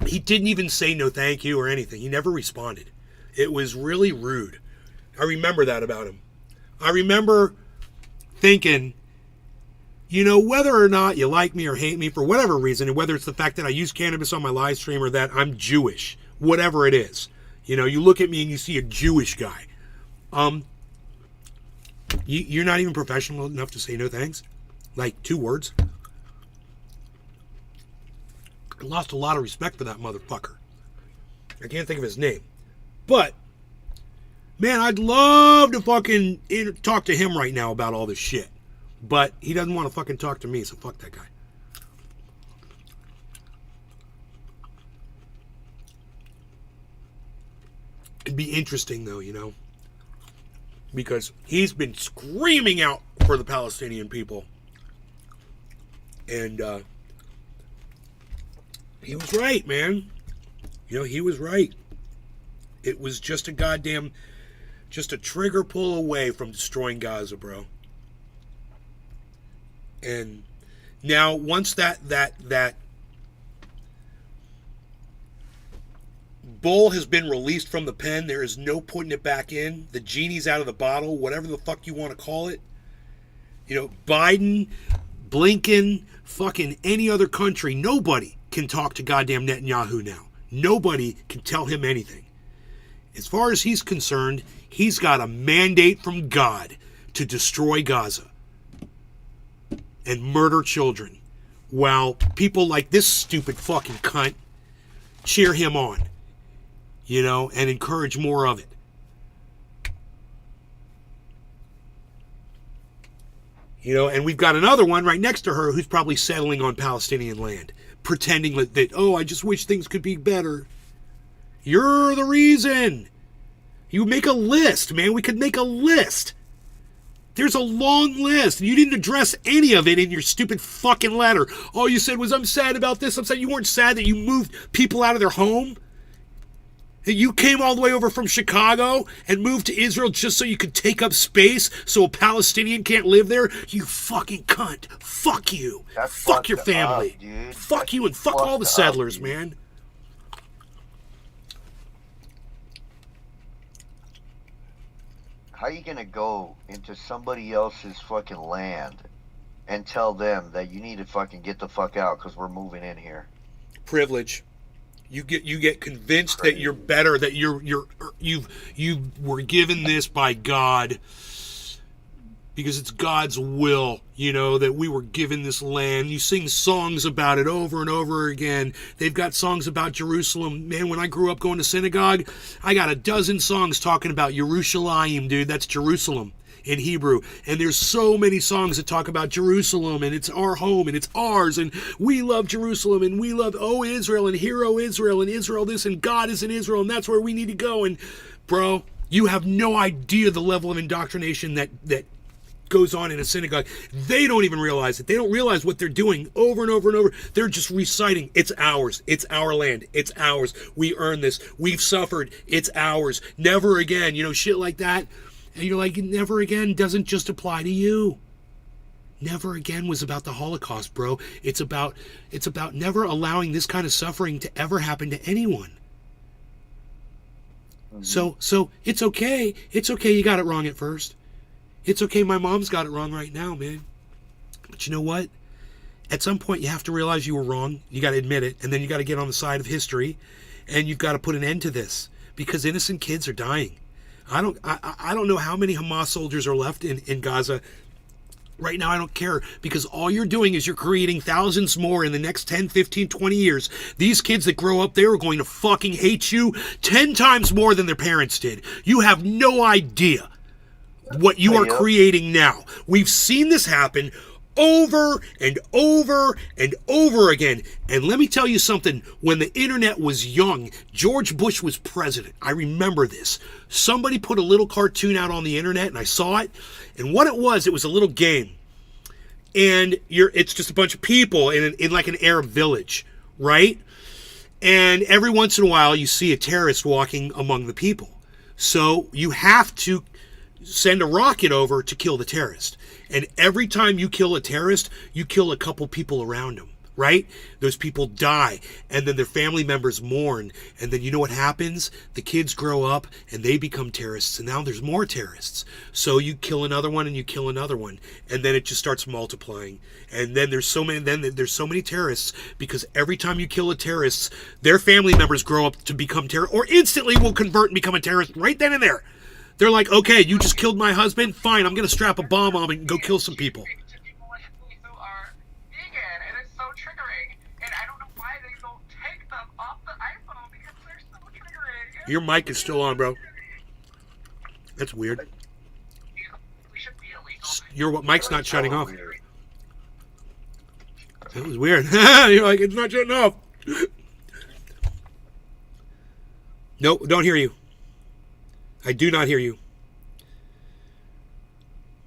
He didn't even say no thank you or anything. He never responded. It was really rude. I remember that about him. I remember thinking, you know, whether or not you like me or hate me for whatever reason, and whether it's the fact that I use cannabis on my live stream or that I'm Jewish, whatever it is, you know, you look at me and you see a Jewish guy. You're not even professional enough to say no thanks. Like 2 words. I lost a lot of respect for that motherfucker. I can't think of his name. But, man, I'd love to fucking talk to him right now about all this shit. But he doesn't want to fucking talk to me, so fuck that guy. It'd be interesting, though, you know, because he's been screaming out for the Palestinian people. And he was right, man. You know, he was right. It was just a trigger pull away from destroying Gaza, bro. And now, once that bull has been released from the pen, there is no putting it back in. The genie's out of the bottle, whatever the fuck you want to call it. You know, Biden, Blinken, fucking any other country, nobody can talk to goddamn Netanyahu now. Nobody can tell him anything. As far as he's concerned, he's got a mandate from God to destroy Gaza and murder children, while people like this stupid fucking cunt cheer him on, you know, and encourage more of it. You know, and we've got another one right next to her who's probably settling on Palestinian land, pretending that, oh, I just wish things could be better. You're the reason. You make a list, man. We could make a list. There's a long list. You didn't address any of it in your stupid fucking letter. All you said was, I'm sad about this. I'm sad. You weren't sad that you moved people out of their home. That you came all the way over from Chicago and moved to Israel just so you could take up space so a Palestinian can't live there? You fucking cunt. Fuck you. That's fuck your fucked family. up, dude. Fuck That's you and fuck all the fucked settlers, up, dude. man. How you gonna go into somebody else's fucking land and tell them that you need to fucking get the fuck out because we're moving in here? Privilege. You get convinced that you're better, that you were given this by God because it's God's will, you know, that we were given this land. You sing songs about it over and over again. They've got songs about Jerusalem. Man, when I grew up going to synagogue, I got a dozen songs talking about Yerushalayim, dude. That's Jerusalem in Hebrew. And there's so many songs that talk about Jerusalem, and it's our home, and it's ours, and we love Jerusalem, and we love, oh, Israel, and hero Israel, and Israel this, and God is in Israel, and that's where we need to go. And, bro, you have no idea the level of indoctrination that goes on in a synagogue. They don't even realize it. They don't realize what they're doing over and over and over. They're just reciting, it's ours. It's our land. It's ours. We earned this. We've suffered. It's ours. Never again. You know, shit like that. And you're like, never again doesn't just apply to you. Never again was about the Holocaust, bro. It's about never allowing this kind of suffering to ever happen to anyone. Mm-hmm. So it's okay. It's okay you got it wrong at first. It's okay my mom's got it wrong right now, man. But you know what? At some point you have to realize you were wrong. You got to admit it. And then you got to get on the side of history. And you've got to put an end to this. Because innocent kids are dying. I don't know how many Hamas soldiers are left in Gaza. Right now, I don't care, because all you're doing is you're creating thousands more in the next 10, 15, 20 years. These kids that grow up there are going to fucking hate you 10 times more than their parents did. You have no idea what you are creating now. We've seen this happen over and over and over again. And let me tell you something. When the internet was young, George Bush was president. I remember this. Somebody put a little cartoon out on the internet, and I saw it. And what it was a little game. And it's just a bunch of people in like an Arab village, right? And every once in a while, you see a terrorist walking among the people. So you have to send a rocket over to kill the terrorist. And every time you kill a terrorist, you kill a couple people around him, right? Those people die, and then their family members mourn. And then you know what happens? The kids grow up and they become terrorists, and now there's more terrorists. So you kill another one and you kill another one, and then it just starts multiplying. And then there's so many terrorists, because every time you kill a terrorist, their family members grow up to become terrorists, or instantly will convert and become a terrorist right then and there. They're like, okay, you just killed my husband? Fine, I'm going to strap a bomb on him and go kill some people. To people like me who are vegan, and it's so triggering. And I don't know why they don't take them off the iPhone, because they're so triggering. Your mic is still on, bro. That's weird. We should be illegal. Your mic's not shutting off. That was weird. You're like, it's not shutting off. Nope, don't hear you. I do not hear you.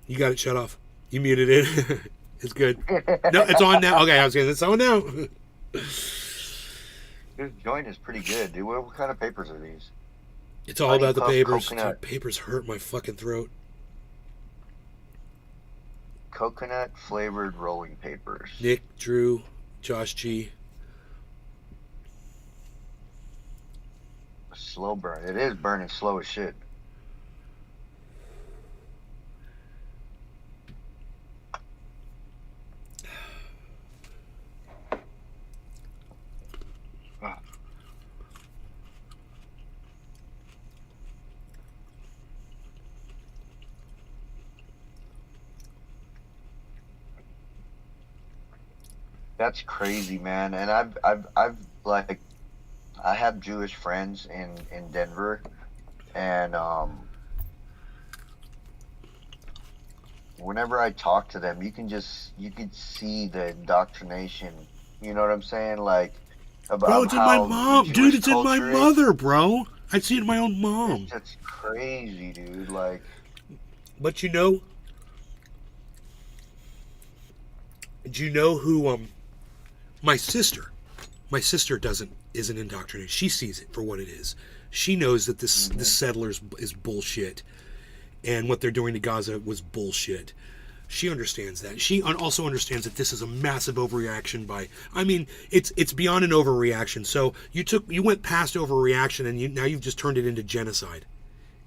You got it shut off. You muted it. It's good. No, it's on now. Okay, I was saying it's on now. This joint is pretty good, dude. What kind of papers are these? It's all about the papers. Dude, papers hurt my fucking throat. Coconut flavored rolling papers. Nick, Drew, Josh G. Slow burn. It is burning slow as shit. That's crazy, man. And I've like, I have Jewish friends in Denver, and whenever I talk to them, you can see the indoctrination. You know what I'm saying? Like, about bro, it's in my mom, dude. It's in my mother, bro. I see it in my own mom. That's crazy, dude. Like, but you know, do you know who my sister isn't indoctrinated. She sees it for what it is. She knows that this settlers is bullshit, and what they're doing to Gaza was bullshit. She understands that. She also understands that this is a massive overreaction by. I mean, it's beyond an overreaction. So you went past overreaction, and now you've just turned it into genocide,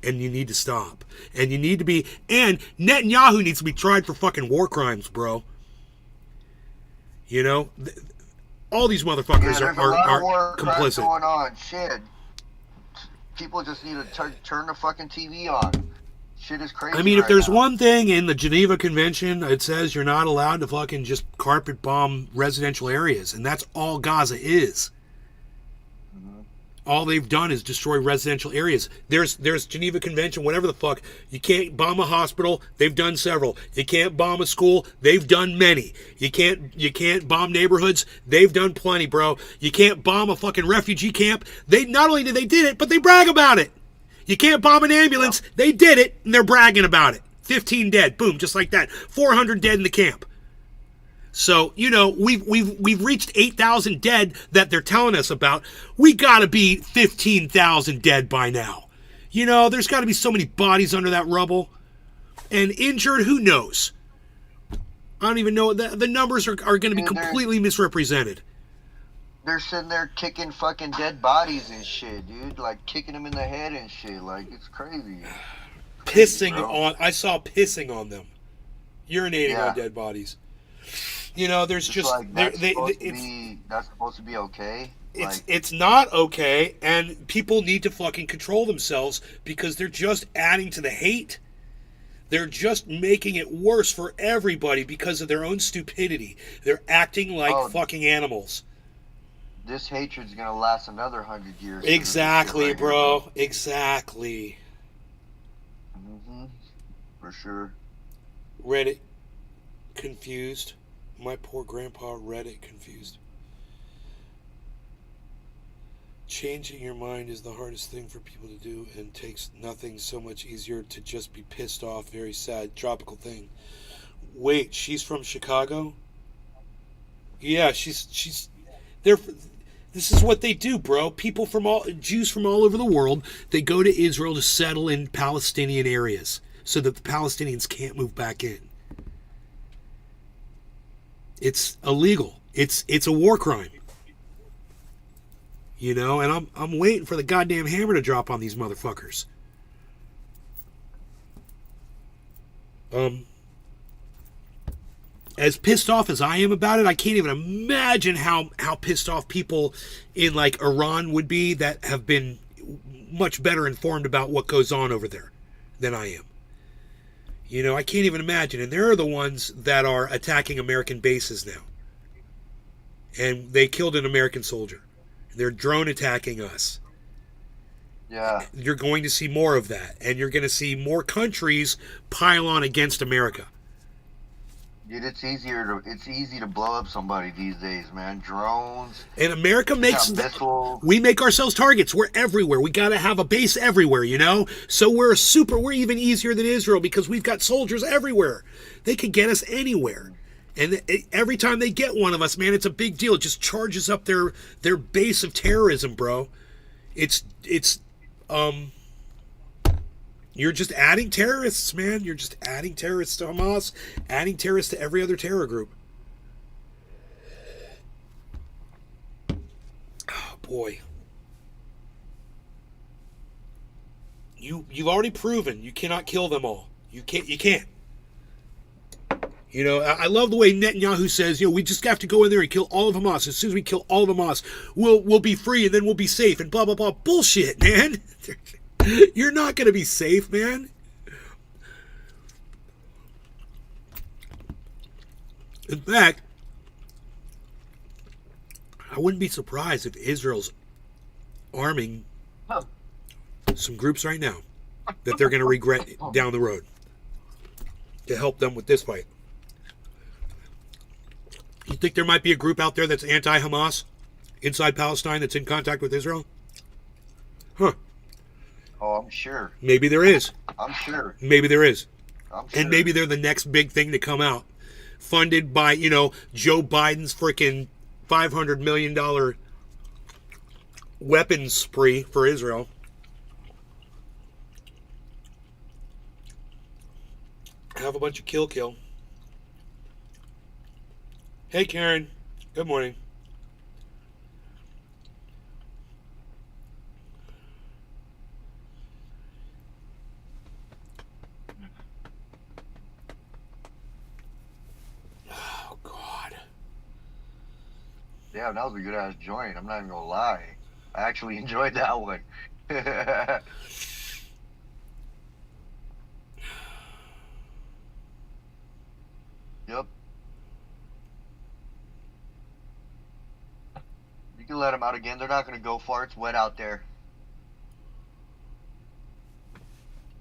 and you need to stop. And you need to be. And Netanyahu needs to be tried for fucking war crimes, bro. You know. All these motherfuckers are complicit. Going on, shit. People just need to turn the fucking TV on. Shit is crazy. I mean, if there's one thing in the Geneva Convention, it says you're not allowed to fucking just carpet bomb residential areas, and that's all Gaza is. All they've done is destroy residential areas. There's Geneva Convention, whatever the fuck. You can't bomb a hospital. They've done several. You can't bomb a school. They've done many. You can't bomb neighborhoods. They've done plenty, bro. You can't bomb a fucking refugee camp. They not only did it, but they brag about it. You can't bomb an ambulance. They did it, and they're bragging about it. 15 dead. Boom, just like that. 400 dead in the camp. So, you know, we've reached 8,000 dead that they're telling us about. We got to be 15,000 dead by now. You know, there's got to be so many bodies under that rubble. And injured, who knows? I don't even know. The numbers are going to be completely misrepresented. They're sitting there kicking fucking dead bodies and shit, dude. Like, kicking them in the head and shit. Like, it's crazy. I saw pissing on them. Urinating on dead bodies. You know, there's it's just like, that's supposed to be okay. It's not okay, and people need to fucking control themselves, because they're just adding to the hate. They're just making it worse for everybody because of their own stupidity. They're acting like fucking animals. This hatred's gonna last another 100 years. Exactly, bro. Here. Exactly. For sure. Reddit confused. My poor grandpa read it confused. Changing your mind is the hardest thing for people to do, and takes nothing so much easier to just be pissed off. Very sad, tropical thing. Wait, she's from Chicago? Yeah, she's they're. This is what they do, bro. Jews from all over the world, they go to Israel to settle in Palestinian areas. so that the Palestinians can't move back in. It's illegal. It's a war crime. You know, and I'm waiting for the goddamn hammer to drop on these motherfuckers. As pissed off as I am about it, I can't even imagine how pissed off people in like Iran would be that have been much better informed about what goes on over there than I am. You know, I can't even imagine. And they're the ones that are attacking American bases now. And they killed an American soldier. They're drone attacking us. Yeah. You're going to see more of that. And you're going to see more countries pile on against America. Dude, it's easy to blow up somebody these days, man. Drones. And America makes missiles. We make ourselves targets. We're everywhere. We got to have a base everywhere, you know? So we're even easier than Israel because we've got soldiers everywhere. They could get us anywhere. And every time they get one of us, man, it's a big deal. It just charges up their base of terrorism, bro. You're just adding terrorists, man. You're just adding terrorists to Hamas, adding terrorists to every other terror group. Oh, boy. You've already proven you cannot kill them all. You can't. You know, I love the way Netanyahu says, you know, we just have to go in there and kill all of Hamas. As soon as we kill all of Hamas, we'll be free and then we'll be safe and blah, blah, blah. Bullshit, man. You're not going to be safe, man. In fact, I wouldn't be surprised if Israel's arming some groups right now that they're going to regret down the road to help them with this fight. You think there might be a group out there that's anti-Hamas inside Palestine that's in contact with Israel? Huh. Oh, I'm sure. Maybe there is. I'm sure. Maybe there is. I'm sure. And maybe they're the next big thing to come out. Funded by, you know, Joe Biden's freaking $500 million weapons spree for Israel. Have a bunch of kill. Hey, Karen. Good morning. Oh, God. Yeah, that was a good ass joint. I'm not even gonna lie. I actually enjoyed that one. Yep. You can let them out again. They're not gonna go far. It's wet out there.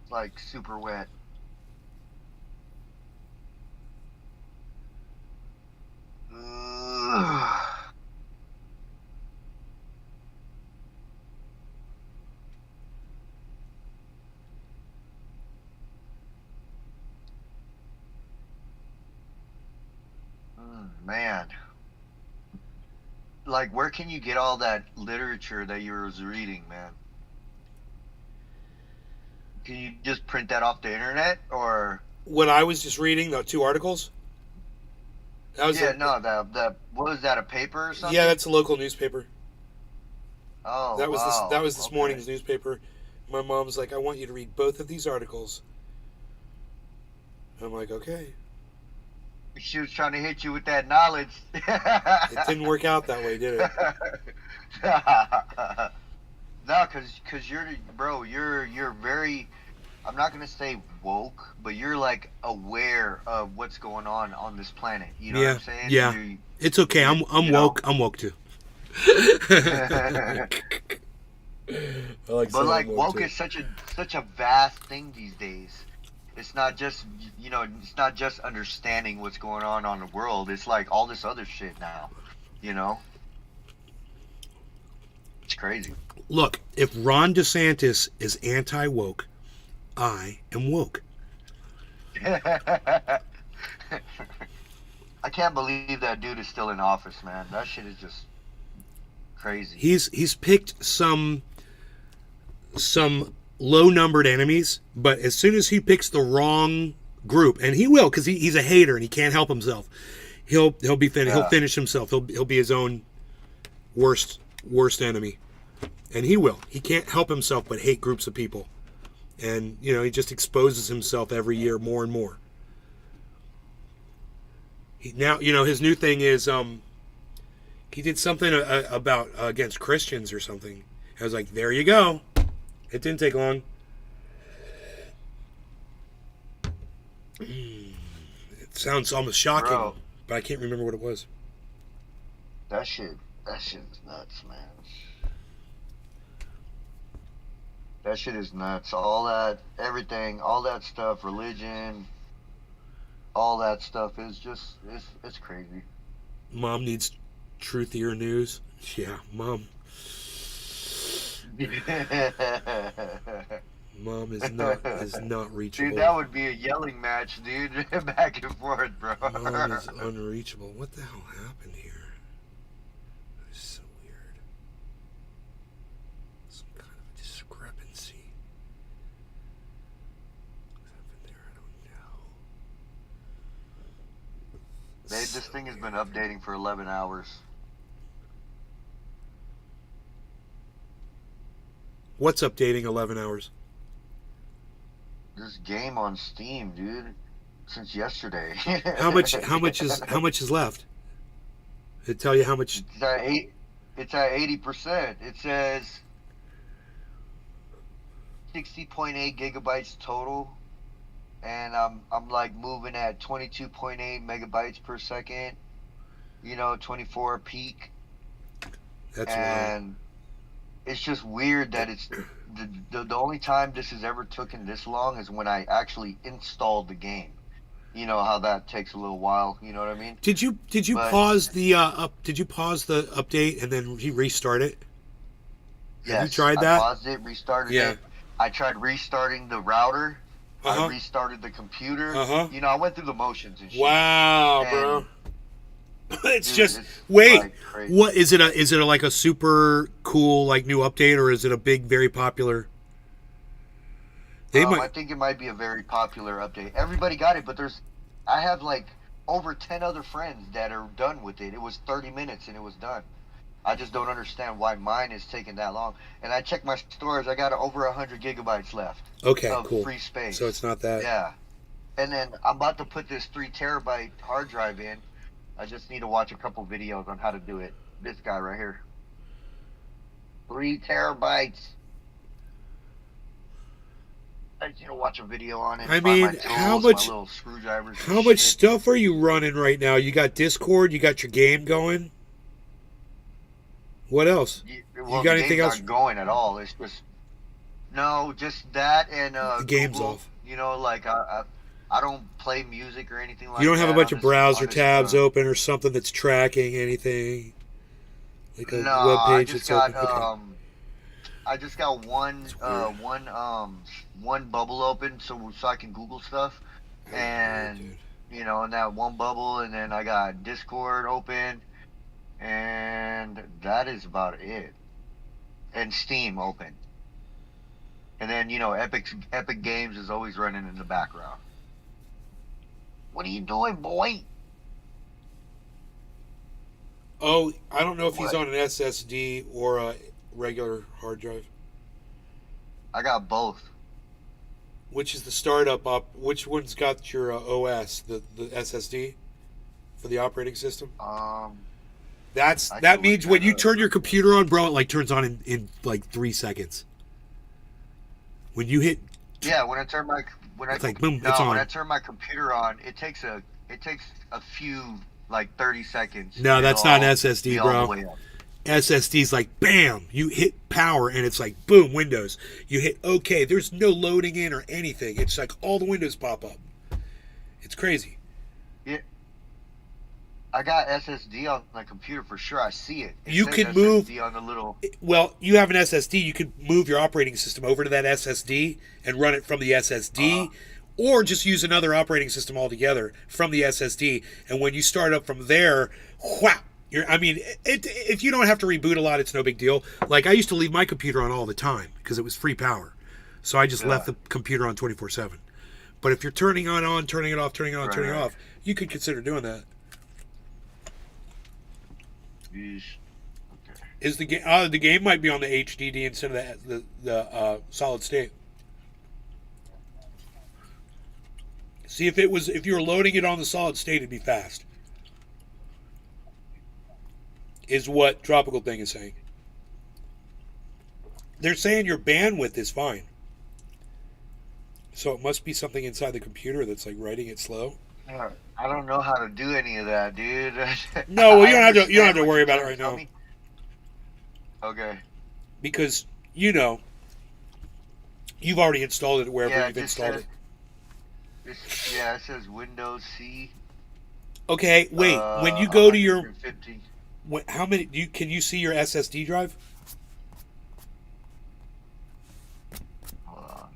It's like super wet. Ugh. Man. Like, where can you get all that literature that you was reading, man? Can you just print that off the internet, or? What I was just reading, the 2 articles. That was the what was that, a paper or something? Yeah, that's a local newspaper. Oh, that was wow. That was this Okay. morning's newspaper. My mom's like, I want you to read both of these articles. I'm like, okay. She was trying to hit you with that knowledge. It didn't work out that way, did it? No, cause you're very, I'm not gonna say woke, but you're like aware of what's going on this planet. You know what I'm saying? Yeah. It's okay. I'm woke. I'm woke too. But like woke is such a vast thing these days. It's not just, it's not just understanding what's going on the world. It's like all this other shit now, It's crazy. Look, if Ron DeSantis is anti-woke, I am woke. I can't believe that dude is still in office, man. That shit is just crazy. He's picked some low-numbered enemies, but as soon as he picks the wrong group, and he will, because he's a hater and he can't help himself, he'll finish himself. He'll be his own worst enemy, and he can't help himself but hate groups of people, and he just exposes himself every year more and more. Now his new thing is he did something about against Christians or something. I was like, there you go. It didn't take long. It sounds almost shocking, Bro. but I can't remember what it was. That shit is nuts, man. That shit is nuts. All that, everything, all that stuff, religion, all that stuff is just, it's crazy. Mom needs truthier news. Yeah, Mom. Mom is not reachable. Dude, that would be a yelling match, dude. Back and forth, bro. Mom is unreachable. What the hell happened here? That is so weird. Some kind of discrepancy. What happened there? I don't know. This thing has been updating for 11 hours. What's updating 11 hours? This game on Steam, dude, since yesterday. How much is left? Did it tell you how much? It's at 80%. It says 60.8 gigabytes total, and I'm like moving at 22.8 megabytes per second. 24 peak. That's and it's just weird that it's the only time this has ever taken this long is when I actually installed the game. You know how that takes a little while. You know what I mean? Did you pause the Did you pause the update and then restart it? Yes, Have you tried that? I paused it, restarted it. I tried restarting the router. I restarted the computer. I went through the motions and shit. Wow, bro. It's dude, just it's wait. like crazy. What is it? Is it like a super cool like new update, or is it a big, very popular? I think it might be a very popular update. Everybody got it, but I have like over 10 other friends that are done with it. It was 30 minutes and it was done. I just don't understand why mine is taking that long. And I checked my storage. I got over 100 gigabytes left. Okay, of cool. free space. So it's not that. Yeah. And then I'm about to put this 3 terabyte hard drive in. I just need to watch a couple videos on how to do it. This guy right here. 3 terabytes. I just need to watch a video on it. I find mean, my tools, how much? my little screwdrivers and How much shit. stuff are you running right now? You got Discord. You got your game going. What else? Well, got the anything game's else? not going at all. It's just that and The game's Google. off. Like I don't play music or anything like that. You don't have a bunch on of this- browser on this, tabs open or something that's tracking anything, like a No, web I page just that's got open. I just got one bubble open so I can Google stuff, and Dude. in that one bubble, and then I got Discord open, and that is about it, and Steam open, and then Epic Games is always running in the background. What are you doing, boy? Oh, I don't know if he's What? on an SSD or a regular hard drive. I got both. Which is the startup up? Which one's got your OS? The SSD for the operating system? I That can means look when that you up. turn your computer on, bro, it like turns on in like 3 seconds. When you hit, Yeah, when I turn my It's like, boom, it's on. when I turn my computer on, it takes a few like 30 seconds. No, and that's it'll not an all SSD, be all bro. the way up. SSD's like bam, you hit power and it's like boom, Windows. You hit OK, there's no loading in or anything. It's like all the windows pop up. It's crazy. Yeah, I got SSD on my computer for sure. I see it. It You says can move- SSD on the little. Well, you have an SSD, you can move your operating system over to that SSD and run it from the SSD, or just use another operating system altogether from the SSD. And when you start up from there, whap, if you don't have to reboot a lot, it's no big deal. Like I used to leave my computer on all the time because it was free power. So I just Yeah. left the computer on 24/7. But if you're turning it on, turning it off, turning it on, turning it Right. off, you could consider doing that. Yeesh. Okay. Is the game? The game might be on the HDD instead of the solid state. See if if you were loading it on the solid state, it'd be fast. Is what Tropical Thing is saying. They're saying your bandwidth is fine. So it must be something inside the computer that's like writing it slow. I don't know how to do any of that, dude. No, well, you I don't have to. You don't have understand to what worry you're about it trying right to tell now me. Okay. because you've already installed it wherever Yeah, you've it just installed says. Yeah, it says Windows C. it. Okay, wait. When you go to your, 150. how many? Can you see your SSD drive? Hold on.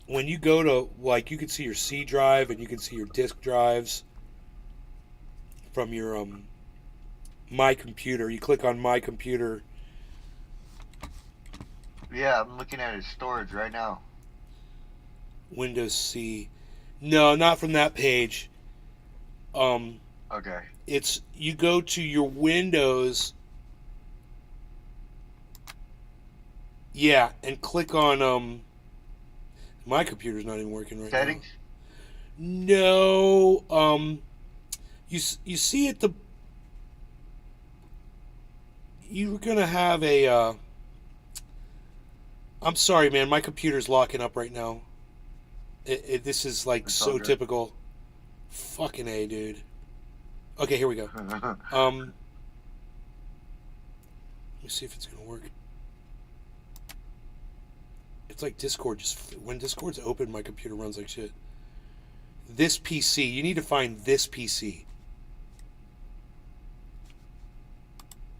When you go to you can see your C drive and you can see your disk drives from your My Computer. You click on My Computer. Yeah, I'm looking at his storage right now. Windows C. No, not from that page. Okay. It's you go to your Windows. Yeah, and click on My Computer's not even working right Settings. now. No, you see at the you're gonna have a. I'm sorry, man. My computer's locking up right now. This is like It's so all good. typical. Fucking A, dude. Okay, here we go. Let me see if it's gonna work. It's like Discord. Just when Discord's open, my computer runs like shit. This PC. You need to find this PC.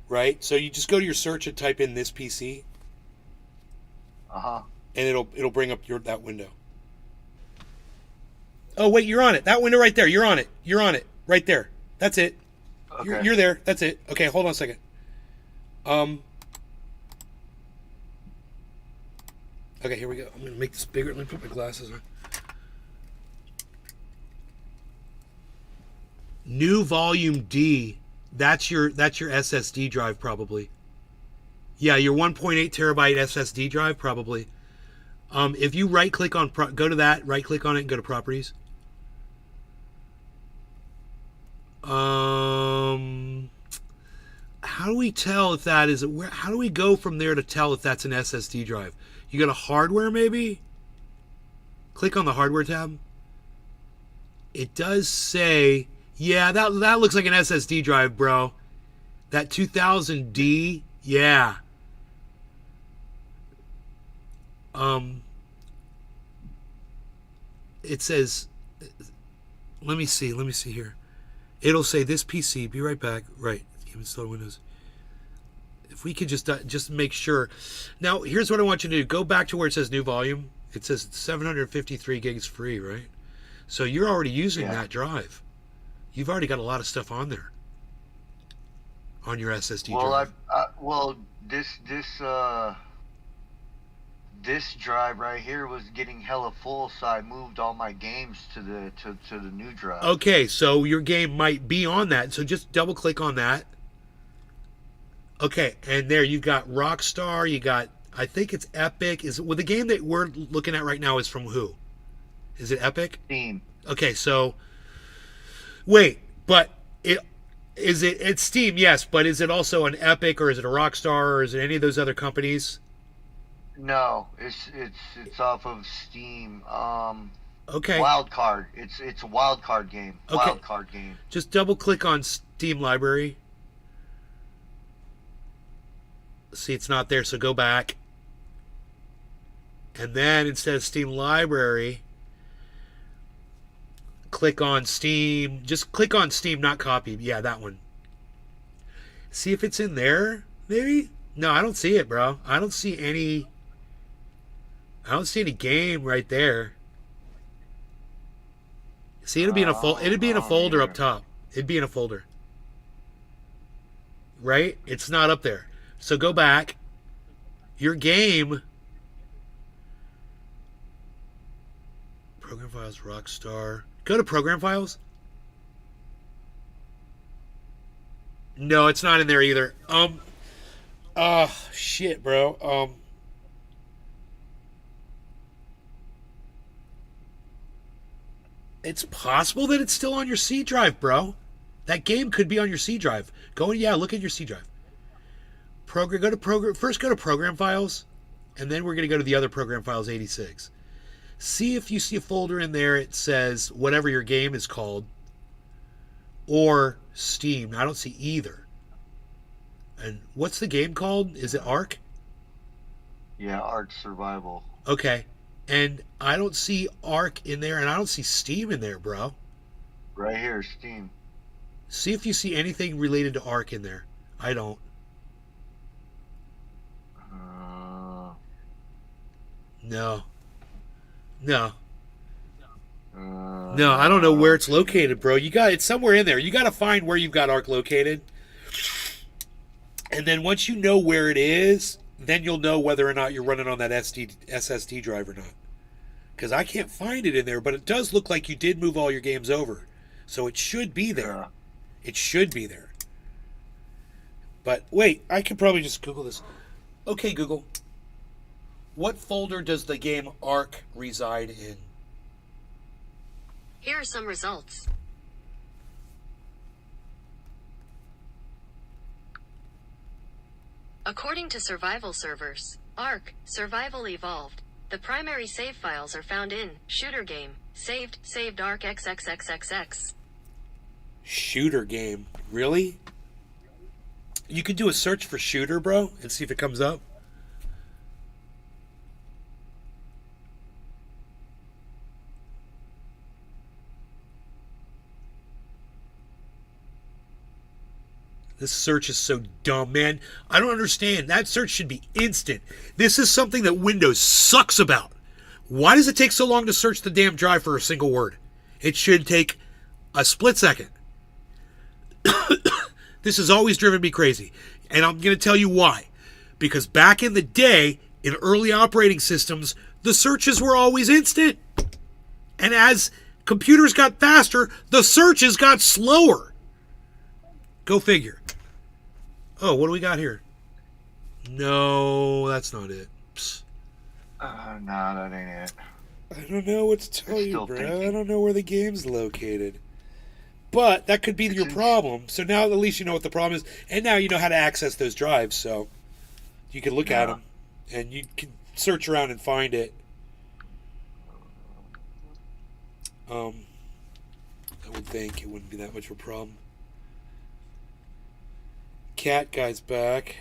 Right? So you just go to your search and type in this PC, Uh-huh. and it'll bring up that window. Oh wait, you're on it. That window right there. You're on it. You're on it. Right there. That's it. Okay. You're there. That's it. Okay, hold on a second. Okay, here we go. I'm gonna make this bigger. Let me put my glasses on. New volume D. That's your SSD drive probably. Yeah, your 1.8 terabyte SSD drive probably. If you right click on go to that, right click on it and go to properties. How do we tell if that is how do we go from there to tell if that's an SSD drive? You go to hardware maybe? Click on the hardware tab. It does say, yeah, that looks like an SSD drive, bro. That 2000D, yeah. It says, let me see here. It'll say this PC, be right back. Right, install Windows. If we could just make sure. Now, here's what I want you to do. Go back to where it says new volume. It says 753 gigs free, right? So you're already using that drive. You've already got a lot of stuff on there. On your SSD drive. This drive right here was getting hella full, so I moved all my games to the new drive. Okay, so your game might be on that. So just double click on that. Okay, and there you got Rockstar. You got, I think it's Epic. The game that we're looking at right now is from who? Is it Epic? Steam. Okay, so wait, but it's Steam, yes, but is it also an Epic or is it a Rockstar or is it any of those other companies? No, it's off of Steam. Okay. Wildcard. It's a wildcard game. Okay. Wildcard game. Just double click on Steam library. See, it's not there, so go back. And then instead of Steam library, click on Steam. Just click on Steam, not copy. Yeah, that one. See if it's in there, maybe? No, I don't see it, bro. I don't see any game right there. See, it'd be in a folder up top. It'd be in a folder. Right? It's not up there. So go back. Your game Program files, Rockstar. Go to program files. No, it's not in there either. Shit, bro. It's possible that it's still on your C drive, bro. That game could be on your C drive. Look at your C drive. Go to program files, and then we're going to go to the other program files 86. See if you see a folder in there. It says whatever your game is called, or Steam. I don't see either. And what's the game called? Is it Ark? Yeah, Ark Survival. Okay. And I don't see Ark in there, and I don't see Steam in there, bro. Right here, Steam. See if you see anything related to Ark in there. I don't. No. No, I don't know where it's located, bro. It's somewhere in there. You got to find where you've got Ark located. And then once you know where it is, then you'll know whether or not you're running on that SSD drive or not. Because I can't find it in there, but it does look like you did move all your games over. So it should be there. Yeah. It should be there. But wait, I could probably just Google this. Okay, Google. What folder does the game Ark reside in? Here are some results. According to survival servers, Ark, Survival Evolved, the primary save files are found in Shooter Game, Saved Ark XXXXX. Shooter Game? Really? You could do a search for shooter, bro, and see if it comes up. This search is so dumb, man. I don't understand. That search should be instant. This is something that Windows sucks about. Why does it take so long to search the damn drive for a single word? It should take a split second. This has always driven me crazy. And I'm going to tell you why. Because back in the day, in early operating systems, the searches were always instant. And as computers got faster, the searches got slower. Go figure. Oh, what do we got here? No, that's not it. Psst. No, that ain't it. I don't know what to tell you, still bro. thinking. I don't know where the game's located. But that could be your problem. So now at least you know what the problem is. And now you know how to access those drives. So you can look at them. And you can search around and find it. I would think it wouldn't be that much of a problem. Cat guy's back.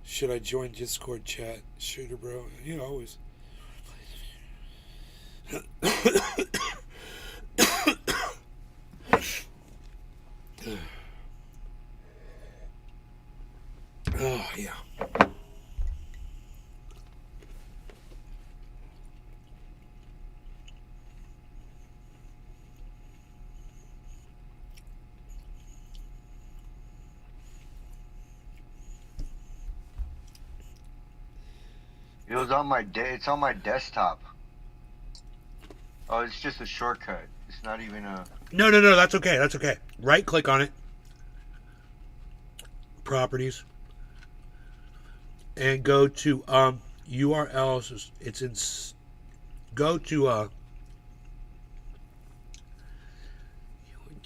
Should I join Discord chat? Shooter, bro. Yeah, always. Oh, yeah. It was on my it's on my desktop. Oh, it's just a shortcut. It's not even a... No, that's okay. That's okay. Right click on it. Properties. And go to URLs. It's in... Go to...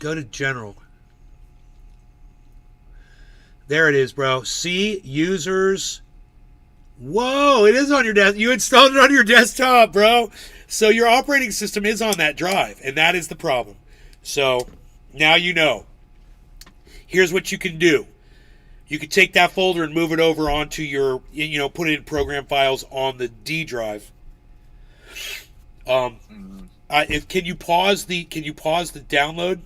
Go to general. There it is, bro. See, users... Whoa, it is on your desk. You installed it on your desktop, bro. So your operating system is on that drive, and that is the problem. So now you know. Here's what you can do. You can take that folder and move it over onto your, put it in program files on the D drive. Can you pause the download?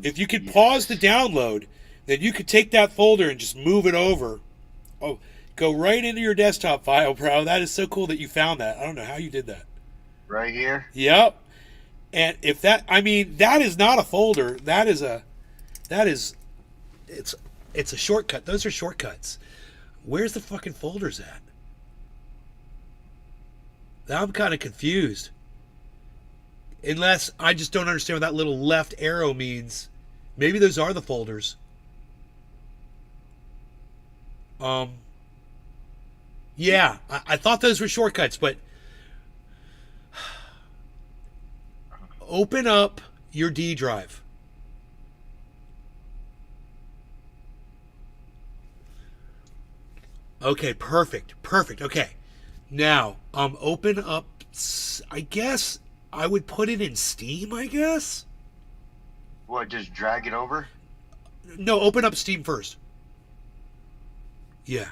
If you could pause the download, then you could take that folder and just move it over. Oh, go right into your desktop file, bro. That is so cool that you found that. I don't know how you did that. Right here? Yep. And if that is not a folder. It's a shortcut. Those are shortcuts. Where's the fucking folders at? Now I'm kind of confused. Unless I just don't understand what that little left arrow means. Maybe those are the folders. Yeah, I thought those were shortcuts, but open up your D drive. Okay, perfect. Okay. Now, open up, I guess I would put it in Steam, I guess? What, just drag it over? No, open up Steam first. Yeah.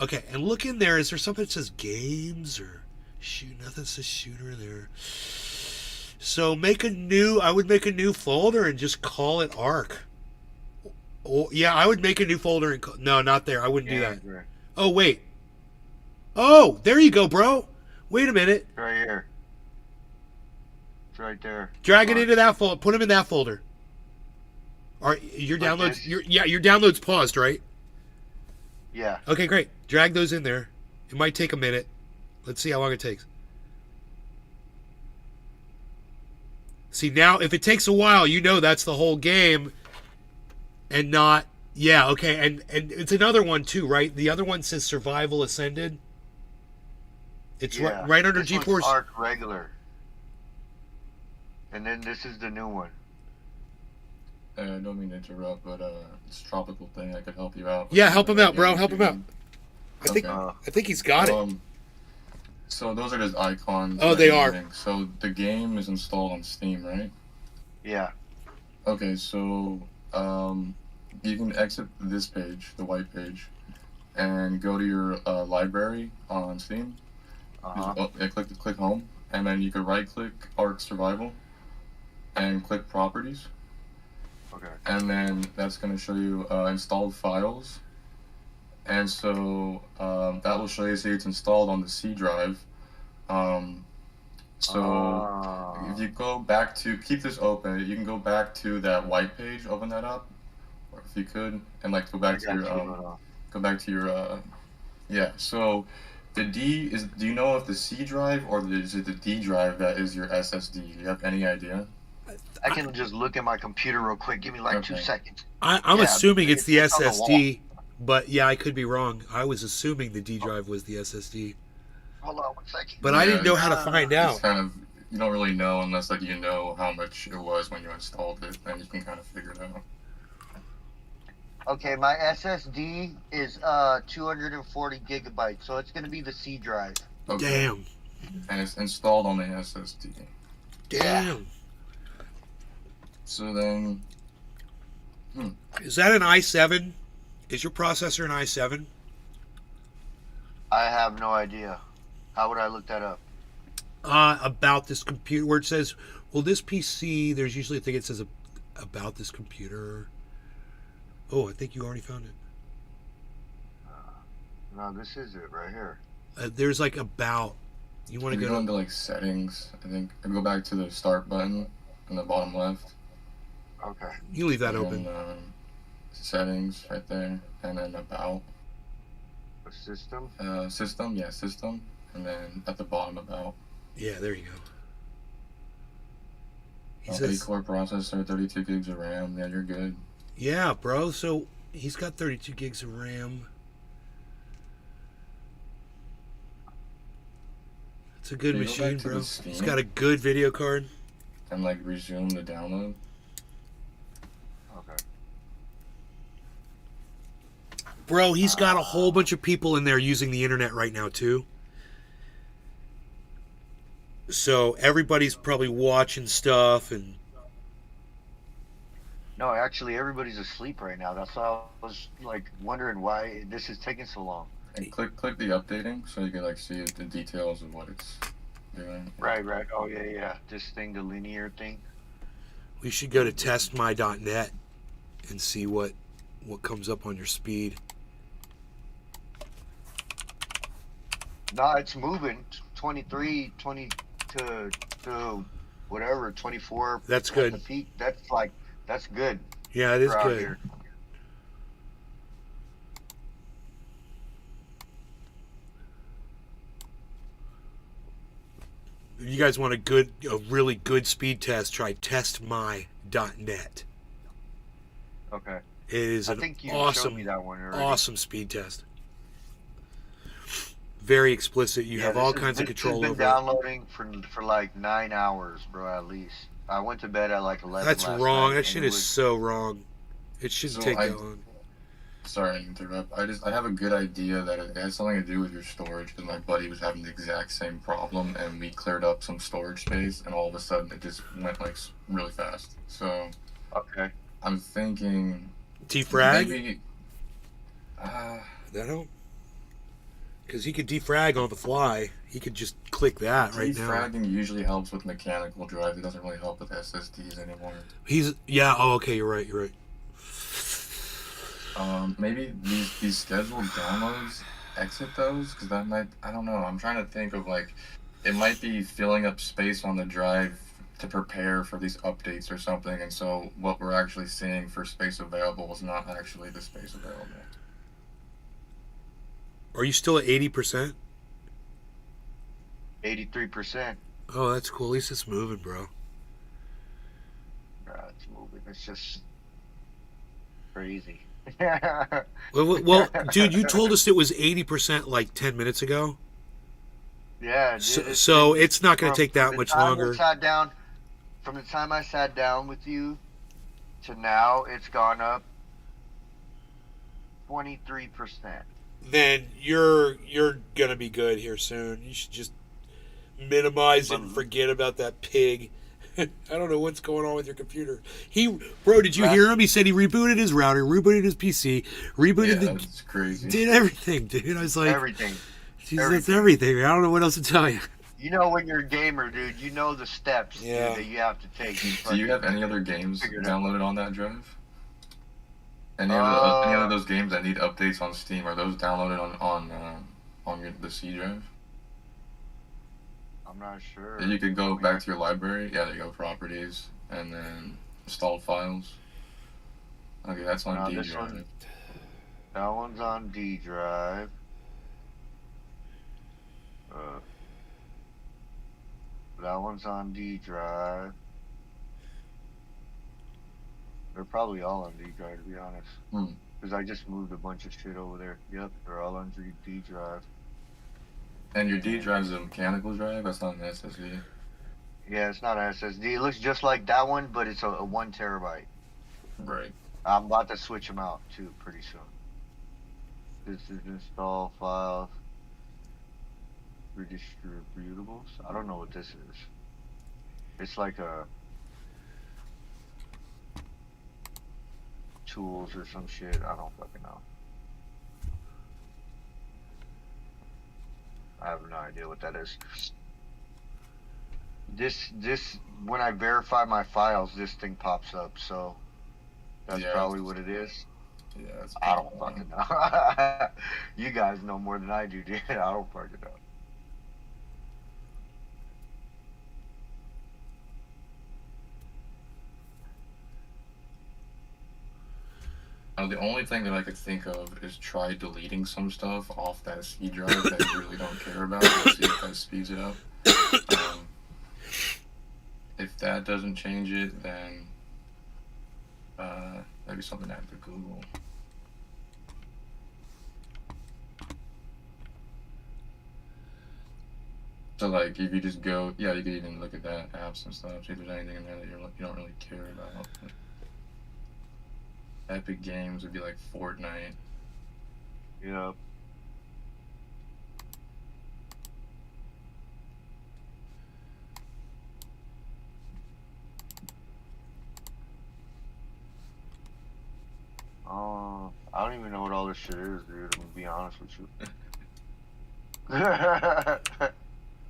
Okay, and look in there. Is there something that says games or shoot? Nothing says shooter there. So I would make a new folder and just call it Arc. Oh, yeah, I would make a new folder and no, not there. I wouldn't do that. Right. Oh, wait. Oh, there you go, bro. Wait a minute. Right here. It's right there. Drag it into that folder. Put them in that folder. All right, your Like downloads. this? Your downloads paused, right? Yeah. Okay, great. Drag those in there. It might take a minute. Let's see how long it takes. See, now if it takes a while, you know that's the whole game and not. Yeah, okay. And it's another one too, right? The other one says Survival Ascended. It's Yeah. right under This G4's. one's Arc regular. And then this is the new one. I don't mean to interrupt, but it's Tropical Thing. I could help you out. Yeah, help him out, bro. Help him out. Okay. I think he's got it. So those are just icons. Oh, that they you're are. using. So the game is installed on Steam, right? Yeah. Okay, so you can exit this page, the white page, and go to your library on Steam. Click home, and then you can right-click Arc Survival, and click Properties. Okay. And then that's going to show you installed files. And so that will show you, see, it's installed on the C drive. If you go back to, keep this open, you can go back to that white page, open that up, or if you could, and like go back to your, yeah. So the do you know if the C drive or is it the D drive that is your SSD? Do you have any idea? I can just look at my computer real quick. Give me like 2 seconds. I'm Yeah, assuming it's the it's on the SSD, but yeah, I could be wrong. I was assuming the D drive was the SSD, Hold on 1 second. but I didn't know how to find out. It's kind of, you don't really know unless like you know how much it was when you installed it, then you can kind of figure it out. Okay, my SSD is 240 gigabytes, so it's gonna be the C drive. Okay. Damn. And it's installed on the SSD. Damn. So then, Is that an i7? Is your processor an i7? I have no idea. How would I look that up? About this computer, where it says, well, this PC, there's usually a thing that says about this computer. Oh, I think you already found it. No, this is it right here. There's like about. You want to if you go go into like settings, I think, and go back to the start button in the bottom left. Okay. You leave that and open. then, settings right there, and then about. A system? System, and then at the bottom about. Yeah, there you go. He 8-core processor, 32 gigs of RAM. Yeah, you're good. Yeah, bro. So he's got 32 gigs of RAM. It's a good Can you go machine, back to bro. the Steam? He's got a good video card. And like resume the download. Okay. Bro, he's got a whole bunch of people in there using the internet right now, too. So everybody's probably watching stuff and. No, actually, everybody's asleep right now. That's why I was like wondering why this is taking so long. And click the updating so you can like see the details of what it's doing. Right. Oh, yeah. This thing, the linear thing. We should go to testmy.net and see what comes up on your speed. No, it's moving. 23, 20 to whatever, 24. That's at good. The peak. That's good. Yeah, it is for out good. here. if you guys want a really good speed test, try testmy.net. Okay. It is I an think you awesome, showed me that one already. awesome speed test. Very explicit. You have all kinds of control This has over been it. downloading for like 9 hours, bro, at least. I went to bed at like 11 That's last wrong. night, That and shit it is was- so wrong. It shouldn't So take that long. Sorry to interrupt. I have a good idea that it has something to do with your storage, because my buddy was having the exact same problem, and we cleared up some storage space, and all of a sudden it just went like really fast. So Okay. I'm thinking Defrag? maybe. That help? Because he could defrag on the fly. He could just click that right now. Defragging usually helps with mechanical drive. It doesn't really help with SSDs anymore. Oh, okay, you're right. Maybe these scheduled downloads, exit those, because that might, I don't know. I'm trying to think of like, it might be filling up space on the drive to prepare for these updates or something, and so what we're actually seeing for space available is not actually the space available. Are you still at 80%? 83%. Oh, that's cool. At least it's moving, bro. It's moving. It's just crazy. Well, dude, you told us it was 80% like 10 minutes ago. Yeah. So it's not going to take that much longer. From the time I sat down with you to now, it's gone up 23%. Then you're gonna be good here soon. You should just minimize it and forget about that pig. I don't know what's going on with your computer. Bro, did you hear him? He said he rebooted his router, rebooted his PC, rebooted That's crazy. did everything, dude. I was like, Everything. Jesus, that's everything. I don't know what else to tell you. You know, when you're a gamer, dude, you know the steps dude, that you have to take. Do you have any other games downloaded on that drive? Any of those games that need updates on Steam, are those downloaded on the C drive? I'm not sure. You could go back to your library. Yeah, there you go, properties, and then installed files. Okay, that's on D drive. That one's on D drive. That one's on D drive. They're probably all on D drive, to be honest. Because I just moved a bunch of shit over there. Yep, they're all on D drive. And your D drive is a mechanical drive? That's not an SSD? Yeah, it's not an SSD. It looks just like that one, but it's a 1 terabyte. Right. I'm about to switch them out, too, pretty soon. This is install files. Redistributables? I don't know what this is. It's like a tools or some shit. I don't fucking know. I have no idea what that is. This when I verify my files, this thing pops up. So that's probably what it is. Yeah, I don't fucking know. You guys know more than I do, dude. I don't fucking know. The only thing that I could think of is try deleting some stuff off that C drive that you really don't care about. Let's see if that speeds it up. If that doesn't change it, then maybe something I have to Google. So like, if you just go, you could even look at that apps and stuff. See if there's anything in there that you don't really care about. Epic Games would be like Fortnite. Yep. I don't even know what all this shit is, dude. I'm gonna be honest with you.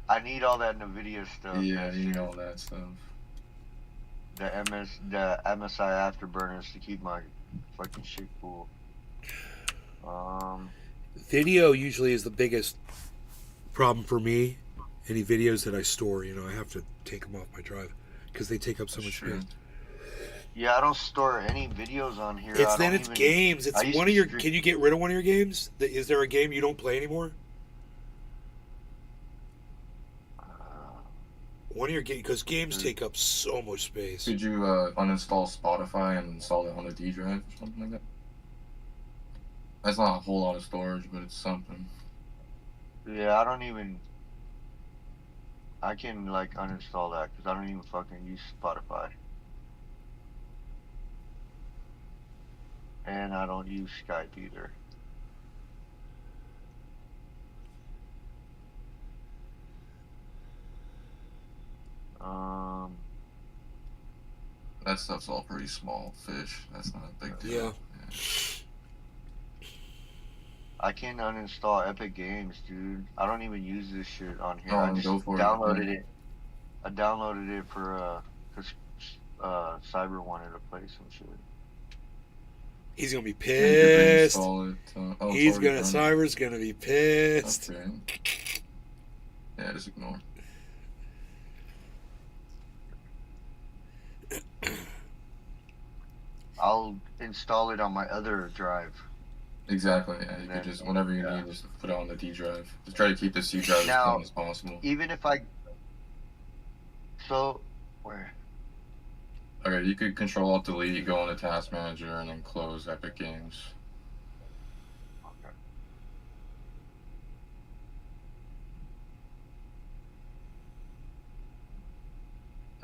I need all that NVIDIA stuff. Yeah, you need all that stuff. The MSI afterburners to keep my fucking shit cool. Video usually is the biggest problem for me. Any videos that I store, I have to take them off my drive because they take up so much space. Yeah, I don't store any videos on here. It's games. It's one of your. Can you get rid of one of your games? Is there a game you don't play anymore? One of your games, because games take up so much space. Could you uninstall Spotify and install it on the D drive or something like that? That's not a whole lot of storage, but it's something. Yeah, I don't even. I can like uninstall that because I don't even fucking use Spotify. And I don't use Skype either. That stuff's all pretty small fish. That's not a big deal. Yeah. I can uninstall Epic Games, dude. I don't even use this shit on here. Oh, I just go for downloaded it. I downloaded it for cause Cyber wanted to play some shit. He's gonna be You could pissed. reinstall it. Oh, He's it's already gonna. done. Cyber's gonna be pissed. Okay. Yeah, just ignore. I'll install it on my other drive. Exactly. Yeah, you could just whatever you need, just put it on the D drive. Just try to keep the C drive as Now, clean as possible. Even if I. So, where? Okay, you could Control Alt Delete, go into Task Manager, and then close Epic Games.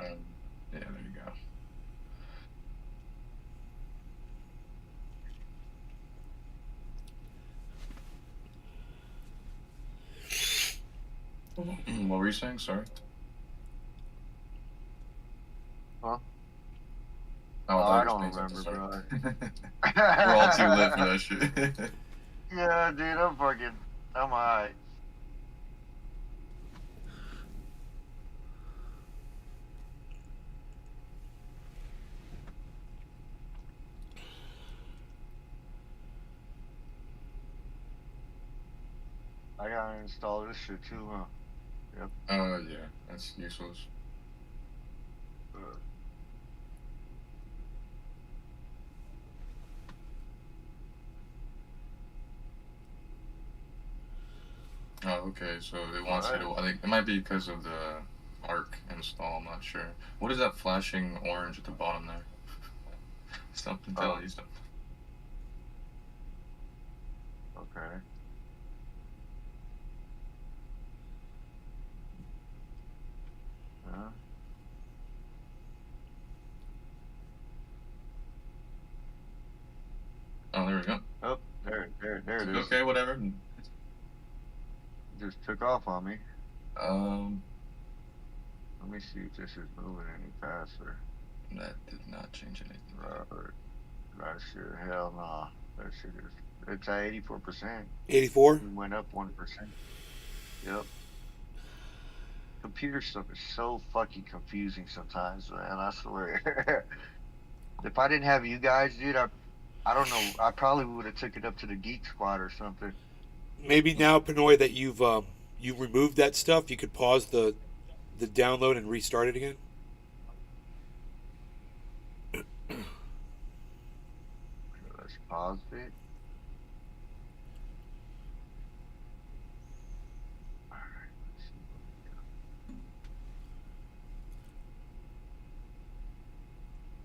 Yeah, there you go. What were you saying? Sorry. Huh? Oh, I you don't were saying something, remember, sorry. We're all too lit for that shit. Yeah, dude, I'm alright. I gotta install this shit too, huh? Yep. Yeah, that's useless. Oh, okay, so it wants you to, I think it might be because of the ARC install, I'm not sure. What is that flashing orange at the bottom there? Something telling you something. Okay. Oh, there we go. Oh, there it is. Okay, whatever. Just took off on me. Let me see if this is moving any faster. That did not change anything. Robert, that shit, hell nah. That shit is, it's at 84%. 84? It went up 1%. Yep. Computer stuff is so fucking confusing sometimes, man. I swear. If I didn't have you guys, dude, I don't know. I probably would have took it up to the Geek Squad or something. Maybe now, Pinoy, that you've you removed that stuff, you could pause the download and restart it again. Let's pause it.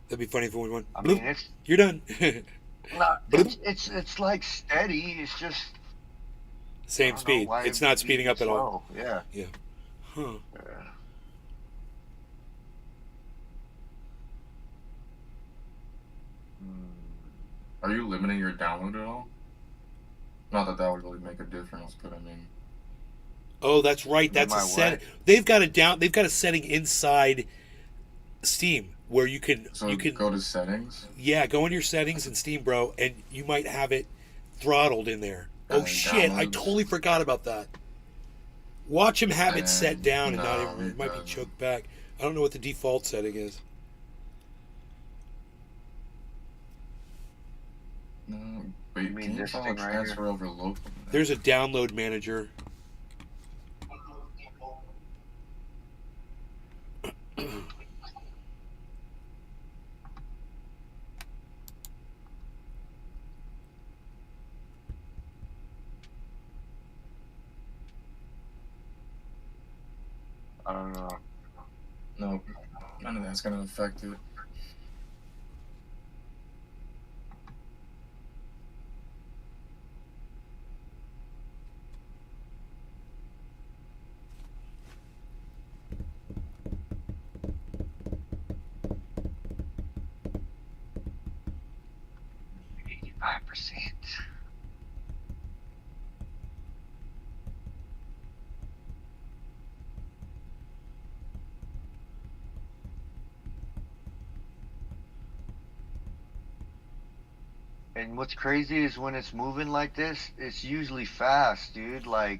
That'd be funny if we went. I mean, it's You're done. not. It's like steady. It's just Same speed. It's not speeding up at all. Yeah. Yeah. Huh. Yeah. Are you limiting your download at all? Not that that would really make a difference, but I mean. Oh, that's right. That's a set. They've got a setting inside Steam where you can go to settings. Yeah, go into your settings in Steam, bro, and you might have it throttled in there. Oh shit! I totally forgot about that. Watch him have it set down and not even. It might be choked back. I don't know what the default setting is. No, wait. You mean this thing transfer over local? There's a download manager. I don't know. No, none of that's gonna affect it. And what's crazy is when it's moving like this, it's usually fast, dude. Like,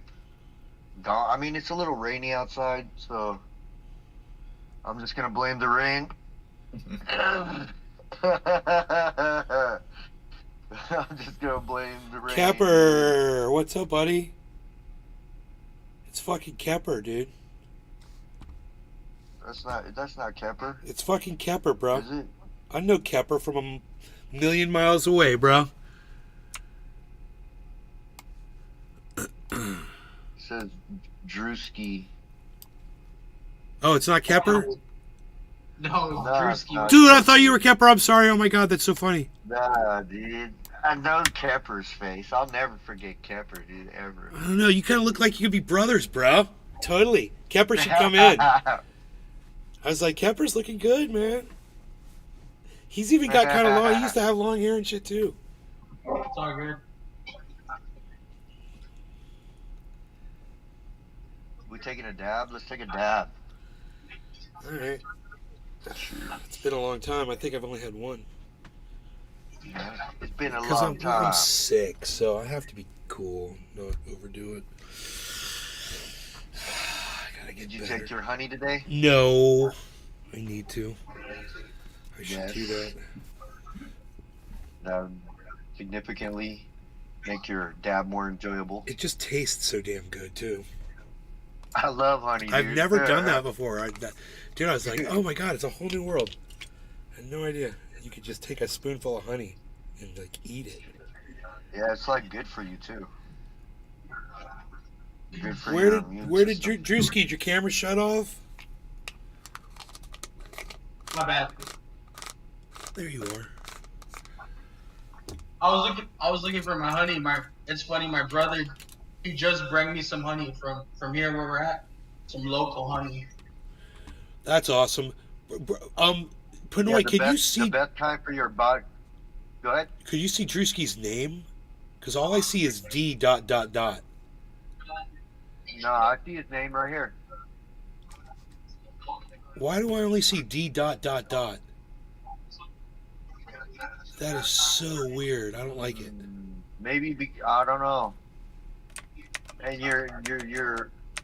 gone. I mean, it's a little rainy outside, so I'm just gonna blame the rain. I'm just gonna blame the rain. Kepper, what's up, buddy? It's fucking Kepper, dude. That's not Kepper. It's fucking Kepper, bro. Is it? I know Kepper from a million miles away, bro. It says Drewski. Oh, it's not Kepper? No, Nah, Drewski. Dude, I thought you were Kepper. I'm sorry. Oh my god, that's so funny. Nah, dude. I know Kepper's face. I'll never forget Kepper, dude, ever. I don't know. You kind of look like you could be brothers, bro. Totally. Kepper should come in. I was like, Kepper's looking good, man. He's even got kind of long. He used to have long hair and shit too. It's all good. We taking a dab? Let's take a dab. All right. It's been a long time. I think I've only had one. Yeah. It's been a Because long time. I'm sick, so I have to be cool, not overdo it. I gotta get Did you better. take your honey today? No, I need to. I should Yes. do that. That would significantly make your dab more enjoyable. It just tastes so damn good too. I love honey, dude. I've never done that before. Dude, I was like, oh my god, it's a whole new world. I had no idea. You could just take a spoonful of honey and like eat it. Yeah, it's like good for you too. Good for Where your did immune where did system. Drewski, did your camera shut off? My bad. There you are. I was looking for my honey. It's funny. My brother, he just bring me some honey from here where we're at. Some local honey. That's awesome. Panoy, Yeah, the can you best- see? the best time for your body? Go ahead. Could you see Drewski's name? Because all I see is D dot dot dot. No, I see his name right here. Why do I only see D dot dot dot? That is so weird. I don't like it. Maybe I don't know. And you're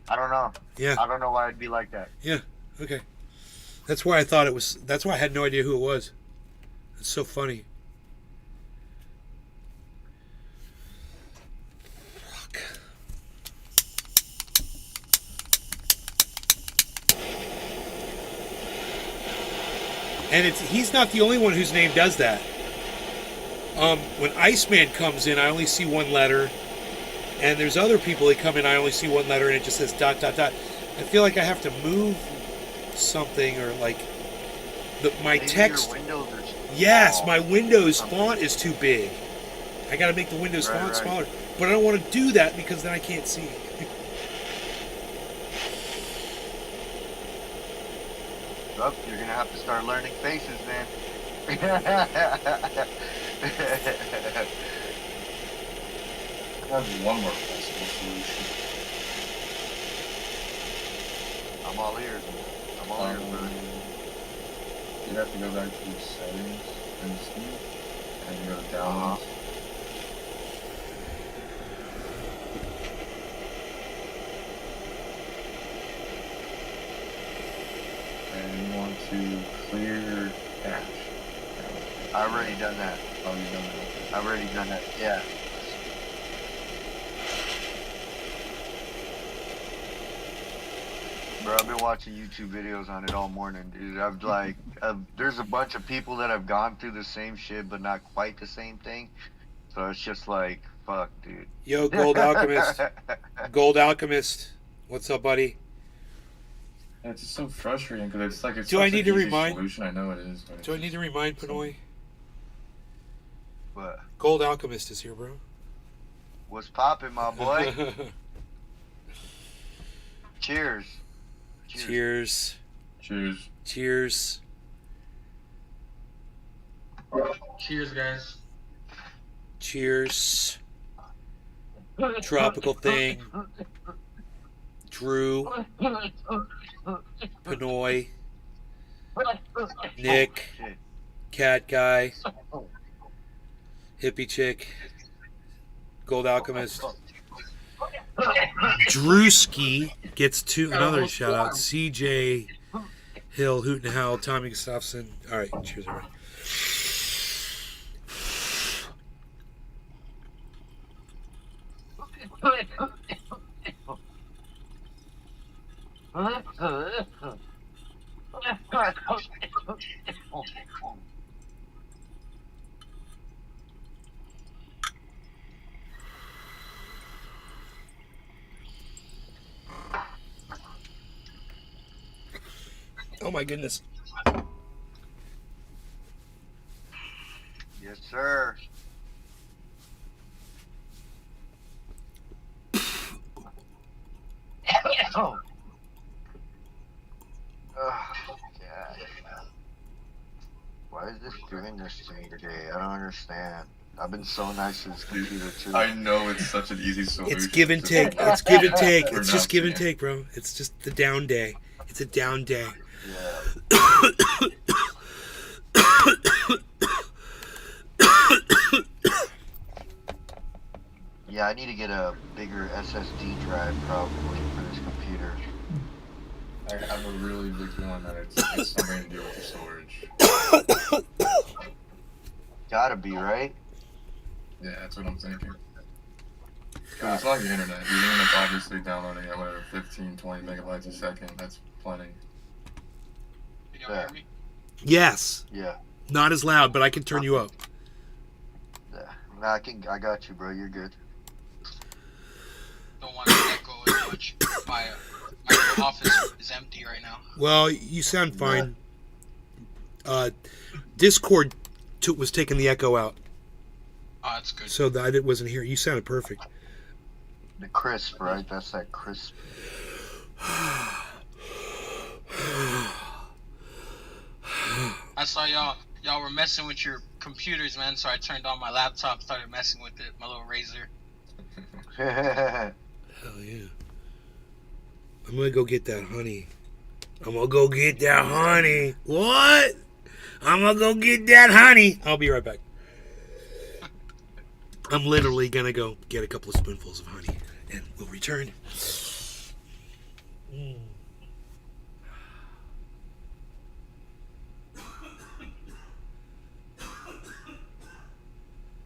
I don't know. Yeah. I don't know why it'd be like that. Yeah. Okay. That's why I thought it was. That's why I had no idea who it was. It's so funny. Fuck. And he's not the only one whose name does that. When Iceman comes in, I only see one letter. And there's other people that come in, I only see one letter, and it just says dot dot dot. I feel like I have to move something, or like my Maybe text. Your windows are Yes, small. my Windows font is too big. I got to make the Windows Right, font right. smaller, but I don't want to do that because then I can't see. Oh, you're gonna have to start learning faces, man. I have one more possible solution. I'm all ears. I'm all ears, brother. You have to go back to your settings and see, and you go to Uh-huh. downloads. And you want to clear cache. I've already done that. Oh, you done that. I've already done that. Yeah. Bro, I've been watching YouTube videos on it all morning, dude. There's a bunch of people that have gone through the same shit, but not quite the same thing. So it's just like, fuck, dude. Yo, Gold Alchemist. Gold Alchemist. What's up, buddy? It's just so frustrating because it's like it's Do such I need an to easy remind- solution. I know it is. But Do I need to remind Pinoy? What? Gold Alchemist is here, bro. What's poppin', my boy? Cheers. Cheers. Cheers. Cheers. Cheers, guys. Cheers. Tropical thing. Drew. Pinoy. Nick. Shit. Cat Guy. Hippie Chick. Gold Alchemist. Drewski gets another shout out. CJ Hill, Hoot and Howl, Tommy Gustafson. All right, cheers, everybody. Oh my goodness. Yes, sir. Oh. God. Why is this doing this to me today? I don't understand. I've been so nice to this computer too. I know it's such an easy solution. It's give and Just take. like- It's give and take. We're It's just not give and seeing. take, bro. It's just the down day. It's a down day. Yeah. Yeah, I need to get a bigger SSD drive probably for this computer. I have a really big feeling that it's something to do with the storage. Gotta be, right? Yeah, that's what I'm thinking. 'Cause it's like the internet. The internet's obviously downloading at whatever 15, 20 megabytes a second. That's plenty. Can y'all hear me? Yes. Yeah. Not as loud, but I can turn you up. Yeah. Nah, I got you, bro. You're good. Don't want to echo as much. My office is empty right now. Well, you sound fine. Discord was taking the echo out, Oh, that's good. so that it wasn't here. You sounded perfect. The crisp, right? That's that crisp. I saw y'all were messing with your computers, man. So I turned on my laptop, started messing with it, my little razor. Hell yeah. I'm gonna go get that honey. I'm gonna go get that honey. What? I'm gonna go get that honey. I'll be right back. I'm literally gonna go get a couple of spoonfuls of honey and we'll return.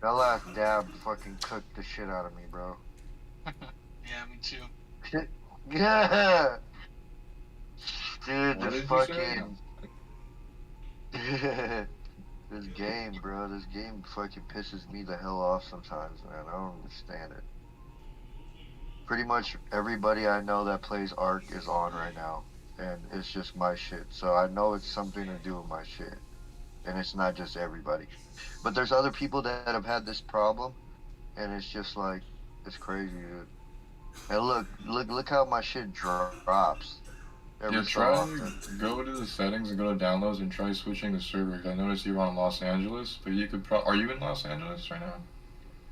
That last dab fucking cooked the shit out of me, bro. Yeah, me too. Yeah. Dude, What this did you say? fucking this game, bro. This game fucking pisses me the hell off sometimes, man. I don't understand it. Pretty much everybody I know that plays Ark is on right now, and it's just my shit. So I know it's something to do with my shit, and it's not just everybody. But there's other people that have had this problem, and it's just like it's crazy, dude. And look how my shit drops. Every Yeah, so try often. go to the settings and go to downloads and try switching the server. 'Cause I noticed you're on Los Angeles, but you could are you in Los Angeles right now?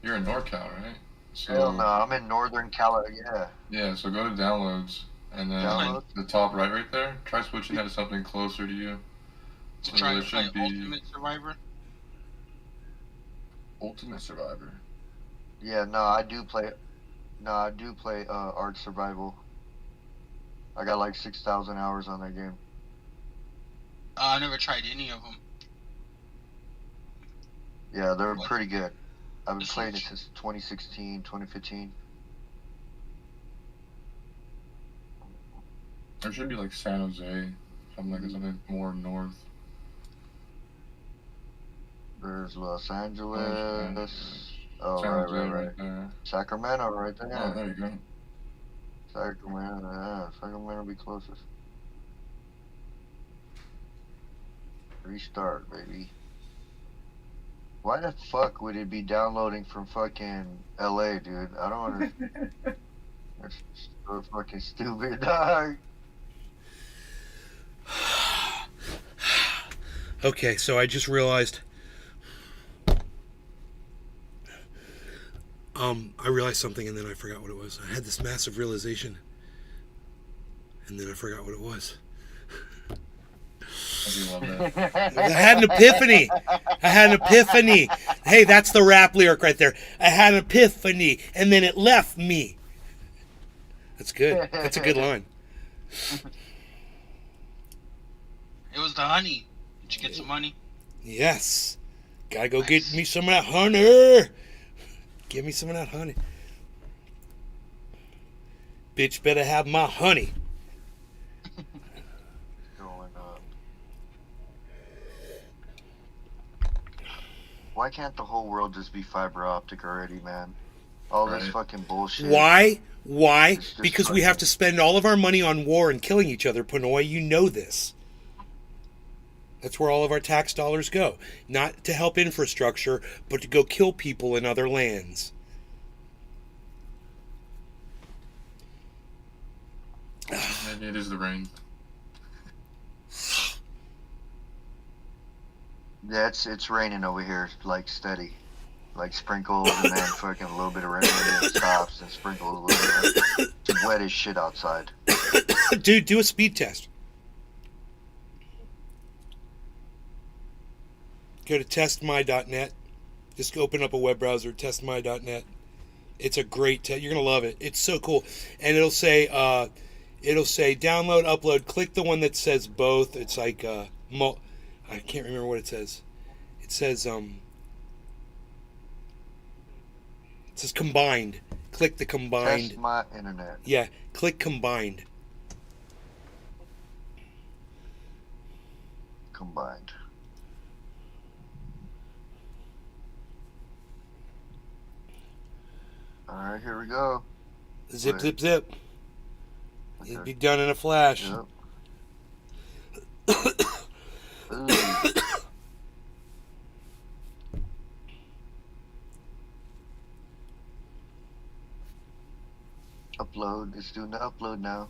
You're in NorCal, right? So Hell no, I'm in Northern California. yeah, so go to downloads and then Downloads? the top right there. Try switching that to something closer to you. To So try there to play should be Ultimate Survivor. Ultimate Survivor. Yeah, no, I do play Ark Survival. I got like 6,000 hours on that game. I never tried any of them. Yeah, they're What? pretty good. I've been This playing it is- since 2016, 2015. There should be like San Jose, something more north. There's Los Angeles. Angeles. Oh, San Jose right. there. Sacramento, right there. Oh, there you go. Sacramento, yeah. Sacramento be closest. Restart, baby. Why the fuck would it be downloading from fucking LA, dude? I don't understand. That's so fucking stupid, dog. Okay, so I just realized. I realized something and then I forgot what it was. I had this massive realization, and then I forgot what it was. I do love that. I had an epiphany. I had an epiphany. Hey, that's the rap lyric right there. I had an epiphany, and then it left me. That's good. That's a good line. It was the honey. Did you get some money? Yes. Gotta go get me some of that honey. Give me some of that honey. Bitch better have my honey. Going up. Why can't the whole world just be fiber optic already, man? All this Right. fucking bullshit. Why? Why? It's just Because we have to spend all of our money on war and killing each other, Pinoy. You know this. That's where all of our tax dollars go. Not to help infrastructure, but to go kill people in other lands. Maybe it is the rain. Yeah, it's raining over here, like steady. Like sprinkles and then fucking a little bit of rain and it stops and sprinkles a little bit. It's wet as shit outside. Dude, do a speed test. Go to testmy.net. Just open up a web browser, testmy.net. It's a great test. You're going to love it. It's so cool. And it'll say download, upload. Click the one that says both. It's like I can't remember what it says. It says combined. Click the combined. Test my internet. Yeah, click combined. Combined. Alright, here we go. Zip, Right. zip, zip. Okay. It'd be done in a flash. Yep. Ooh. Upload. It's doing the upload now.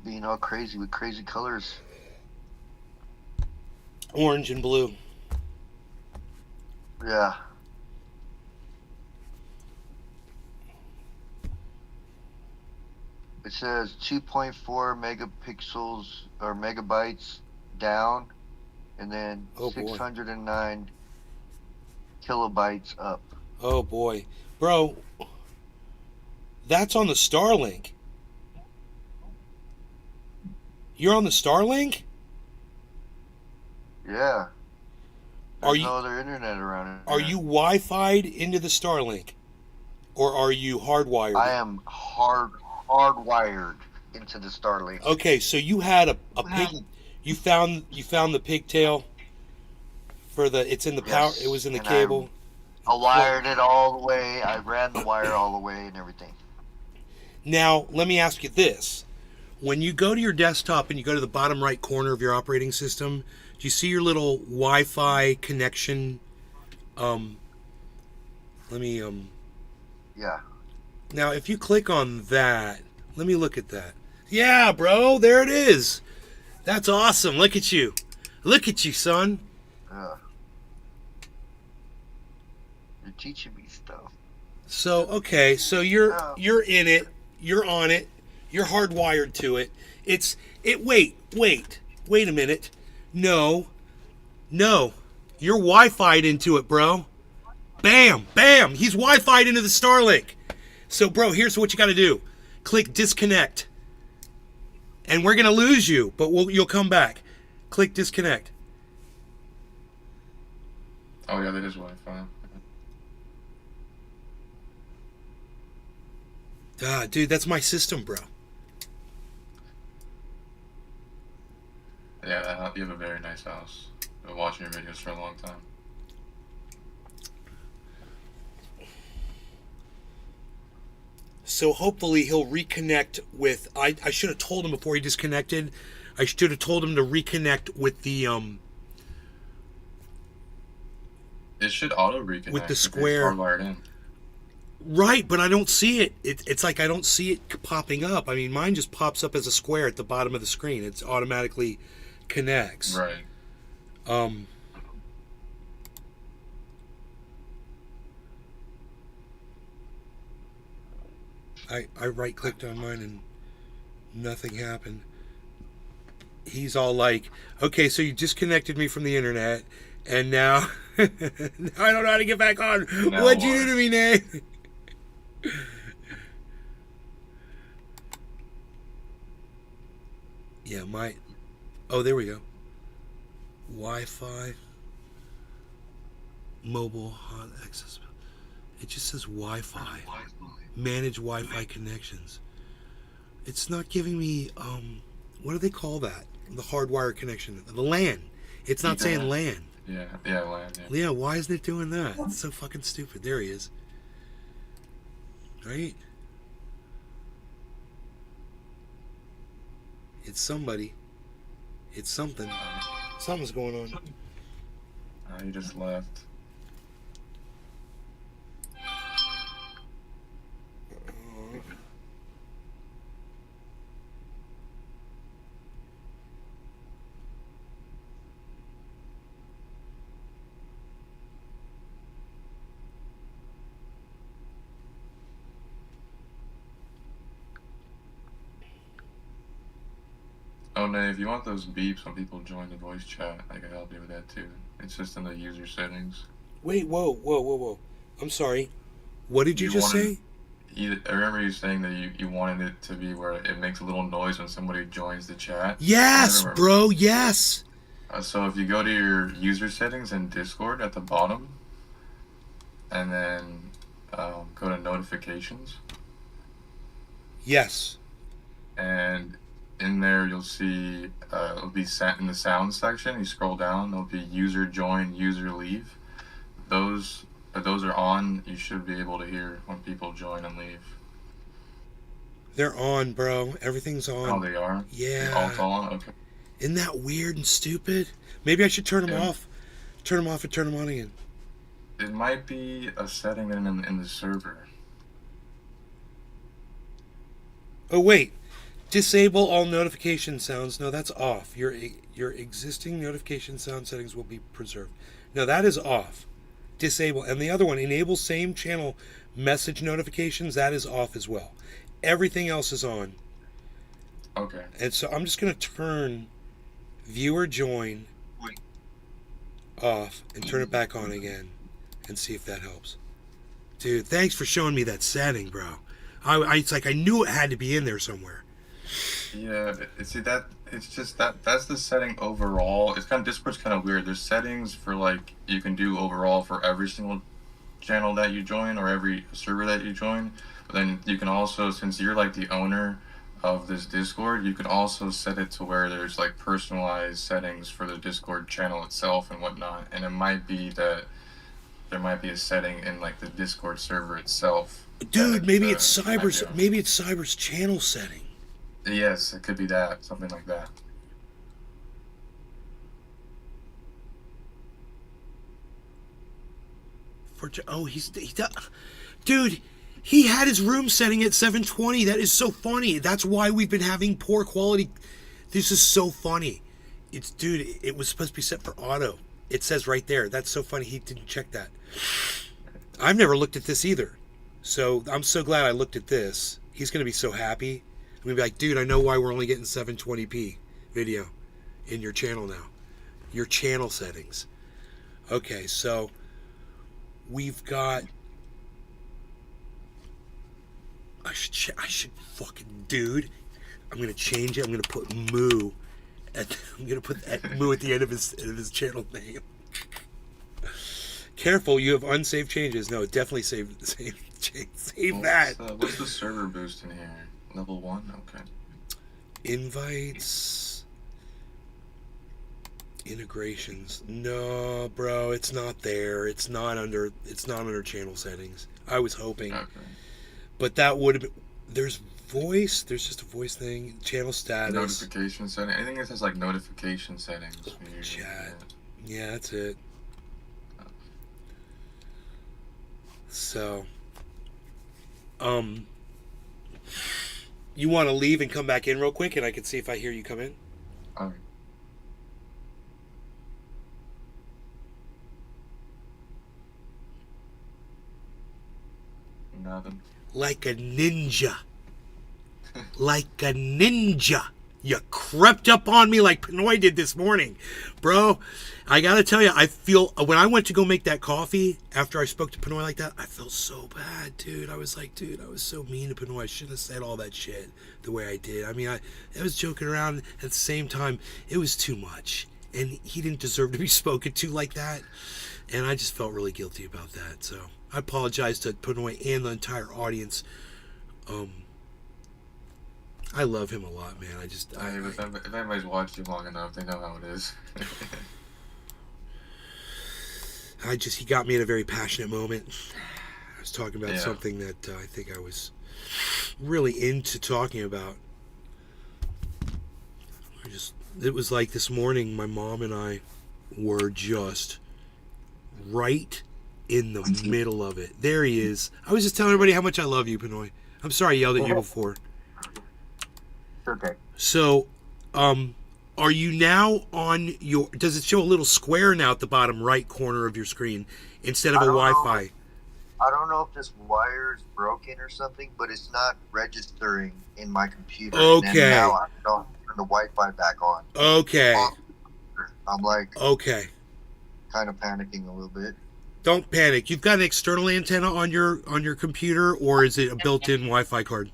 Being all crazy with crazy colors. Orange and blue. Yeah. It says 2.4 megapixels or megabytes down, and then Oh, boy. 609 kilobytes up. Oh boy. Bro, that's on the Starlink. You're on the Starlink? Yeah. Are There's you no other internet around here. are you Wi-Fi'd into the Starlink? Or are you hardwired? I am hardwired into the Starlink. Okay, so you had a pig. You found the pigtail for the. It's in the power. Yes, It was in the and cable. I wired it all the way. I ran the wire all the way and everything. Now let me ask you this: when you go to your desktop and you go to the bottom right corner of your operating system, do you see your little Wi-Fi connection? Yeah. Now, if you click on that, let me look at that. Yeah, bro, there it is. That's awesome. Look at you. Look at you, son. Yeah. You're teaching me stuff. So, okay, so you're in it. You're on it. You're hardwired to it. Wait a minute. No. You're Wi-Fi'd into it, bro. Bam. He's Wi-Fi'd into the Starlink. So, bro, here's what you got to do. Click disconnect. And we're going to lose you, but you'll come back. Click disconnect. Oh yeah, that is Wi-Fi. Dude, that's my system, bro. Yeah, you have a very nice house. I've been watching your videos for a long time. So hopefully he'll reconnect with. I should have told him before he disconnected. I should have told him to reconnect with the It should auto reconnect with the if it's square. hardwired in. Right, but I don't see it. It's like I don't see it popping up. I mean, mine just pops up as a square at the bottom of the screen. It automatically connects. Right. I right clicked on mine and nothing happened. He's all like, "Okay, so you disconnected me from the internet, and now, now I don't know how to get back on. Now What'd you what? do to me, Nate?" Yeah, oh, there we go. Wi-Fi, mobile, hot access. It just says Wi-Fi. Manage Wi-Fi connections. It's not giving me, what do they call that? The hardwired connection. The LAN. It's not saying LAN. LAN, yeah. Yeah, why isn't it doing that? It's so fucking stupid. There he is. Right? It's somebody. It's something. Something's going on. He just left. Oh, Nate, if you want those beeps when people join the voice chat, I can help you with that too. It's just in the user settings. Wait, whoa. I'm sorry. What did you just say? I remember you saying that you wanted it to be where it makes a little noise when somebody joins the chat. Yes, bro, yes. So if you go to your user settings in Discord at the bottom, and then go to notifications. Yes. And in there you'll see it'll be set in the sound section. You scroll down, there'll be user join, user leave. Those are on. You should be able to hear when people join and leave. They're on, bro. Everything's on. Oh, they are? Yeah. It's all on? Okay. Isn't that weird and stupid? Maybe I should turn them off. Turn them off and turn them on again. It might be a setting in the server. Oh, wait. Disable all notification sounds. No, that's off. Your existing notification sound settings will be preserved. No, that is off. Disable. And the other one, enable same channel message notifications. That is off as well. Everything else is on. Okay. And so I'm just going to turn viewer join off and turn it back on again and see if that helps. Dude, thanks for showing me that setting, bro. It's like I knew it had to be in there somewhere. Yeah, see that it's just that's the setting overall. It's kind of Discord's kind of weird. There's settings for like you can do overall for every single channel that you join or every server that you join. But then you can also, since you're like the owner of this Discord, you can also set it to where there's like personalized settings for the Discord channel itself and whatnot. And it might be that there might be a setting in like the Discord server itself. Dude, maybe it's Cyber's channel setting. Yes, it could be that, something like that. Dude, he had his room setting at 720. That is so funny. That's why we've been having poor quality. This is so funny. Dude, it was supposed to be set for auto. It says right there. That's so funny. He didn't check that. I've never looked at this either. So I'm so glad I looked at this. He's going to be so happy. I'm going to be like, dude, I know why we're only getting 720p video in your channel now. Your channel settings. Okay, so we've got... I should fucking... Dude, I'm going to change it. I'm going to put moo. I'm going to put moo at the end of his channel name. Careful, you have unsaved changes. No, definitely save that. What's the server boost in here? Level 1? Okay. Invites. Integrations. No, bro, it's not there. It's not under channel settings. I was hoping. Okay. But that would have been... There's voice. There's just a voice thing. Channel status. Notification setting. Anything that says like notification settings. Chat. Yeah, that's it. So, you want to leave and come back in real quick, and I can see if I hear you come in? Alright. Nothing. Like a ninja. Like a ninja. You crept up on me like Pinoy did this morning. Bro, I gotta tell you, I feel, when I went to go make that coffee, after I spoke to Pinoy like that, I felt so bad, dude. I was like, dude, I was so mean to Pinoy. I shouldn't have said all that shit the way I did. I mean, I was joking around. At the same time, it was too much. And he didn't deserve to be spoken to like that. And I just felt really guilty about that. So I apologize to Pinoy and the entire audience. I love him a lot, man. If anybody's watched you long enough, they know how it is. He got me at a very passionate moment. I was talking about Yeah. something that I think I was really into talking about. It was like this morning, my mom and I were just right in the middle of it. There he is. I was just telling everybody how much I love you, Pinoy. I'm sorry I yelled at you before. Okay. So, are you now on your... Does it show a little square now at the bottom right corner of your screen instead of a Wi-Fi? I don't know if this wire is broken or something, but it's not registering in my computer. Okay. And now I don't turn the Wi-Fi back on. Okay. I'm like Okay. kind of panicking a little bit. Don't panic. You've got an external antenna on your computer, or is it a built-in Wi-Fi card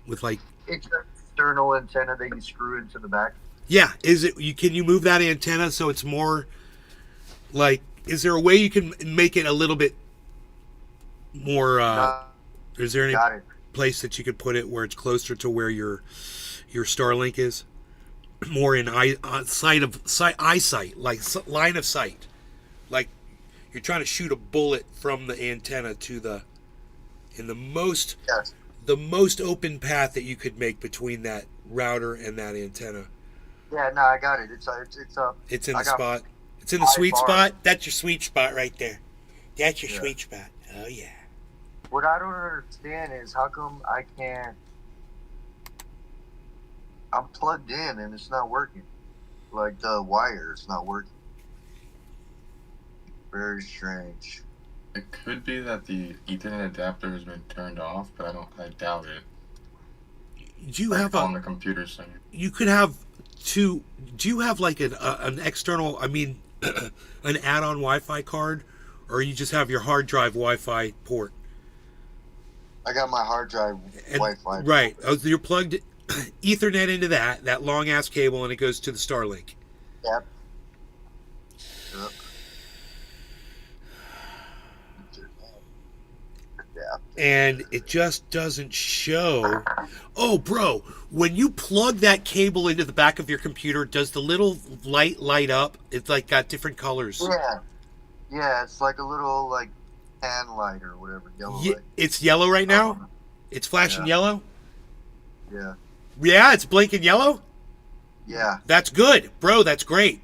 with like... It's an external antenna that you screw into the back. Yeah. Is it? Can you move that antenna so it's more like? Is there a way you can make it a little bit more? Is there any Got it. place that you could put it where it's closer to where your Starlink is? More in eyesight, like line of sight, like you're trying to shoot a bullet from the antenna to the most Yes. the most open path that you could make between that router and that antenna. Yeah, no, I got it. It's up. It's in I the got spot. It's in the 5 sweet bars. spot. That's your sweet spot right there. That's your Yeah. sweet spot. Oh yeah. What I don't understand is how come I can't. I'm plugged in and it's not working. Like the wire is not working. Very strange. It could be that the Ethernet adapter has been turned off, but I doubt it. Do you have on a? the computer center. You could have two. Do you have like an external? I mean, an add-on Wi-Fi card, or you just have your hard drive Wi-Fi port? I got my hard drive And- Wi-Fi. Right. Oh, so you're plugged Ethernet into that long ass cable, and it goes to the Starlink. Yep. Yep. Yeah. And it just doesn't show. Oh, bro, when you plug that cable into the back of your computer, does the little light up? It's like got different colors. Yeah. Yeah, it's like a little like tan light or whatever, yellow light. It's yellow right now? It's flashing Yeah. yellow? Yeah. Yeah, it's blinking yellow? Yeah. That's good. Bro, that's great.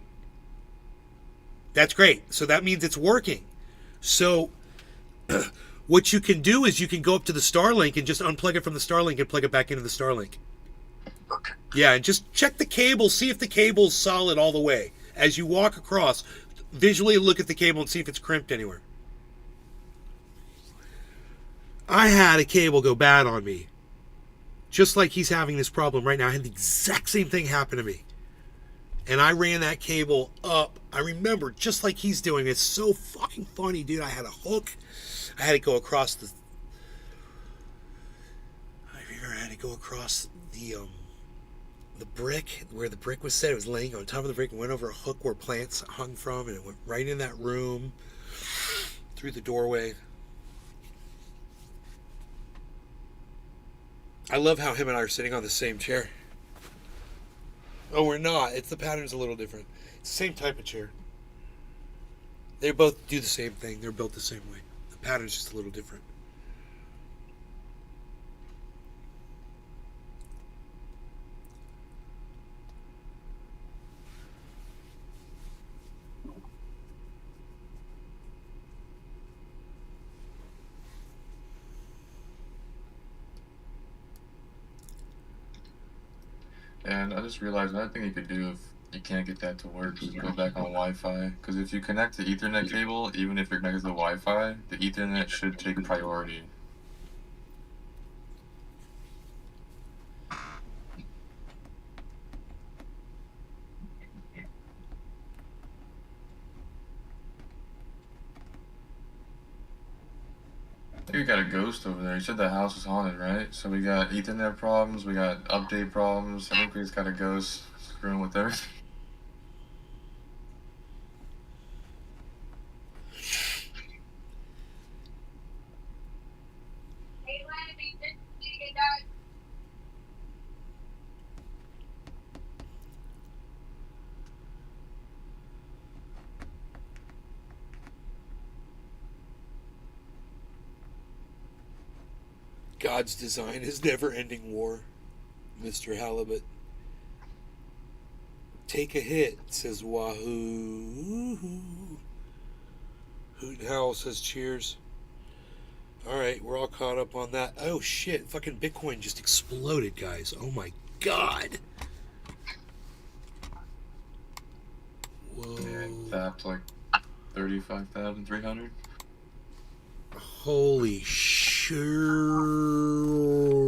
That's great. So that means it's working. So what you can do is you can go up to the Starlink and just unplug it from the Starlink and plug it back into the Starlink. Okay. Yeah, and just check the cable, see if the cable's solid all the way. As you walk across, visually look at the cable and see if it's crimped anywhere. I had a cable go bad on me. Just like he's having this problem right now. I had the exact same thing happen to me. And I ran that cable up. I remember, just like he's doing. It's so fucking funny, dude. I had a hook. I had to go across the... I remember I had to go across the brick, where the brick was set. It was laying on top of the brick and went over a hook where plants hung from, and it went right in that room, through the doorway. I love how him and I are sitting on the same chair. Oh, we're not. The pattern's a little different. It's the same type of chair. They both do the same thing. They're built the same way. The pattern's just a little different. And I just realized another thing you could do if you can't get that to work is go back on Wi-Fi. Because if you connect the Ethernet cable, even if you're connected to the Wi-Fi, the Ethernet should take priority. I think we got a ghost over there. You said the house was haunted, right? So we got Ethernet problems, we got update problems. I think we just got a ghost screwing with everything. God's design is never-ending war, Mr. Halibut. Take a hit, says Wahoo. Hoot and Howl says cheers. Alright, we're all caught up on that. Oh shit, fucking Bitcoin just exploded, guys. Oh my god. Whoa. Yeah, that's like 35,300. Holy shit.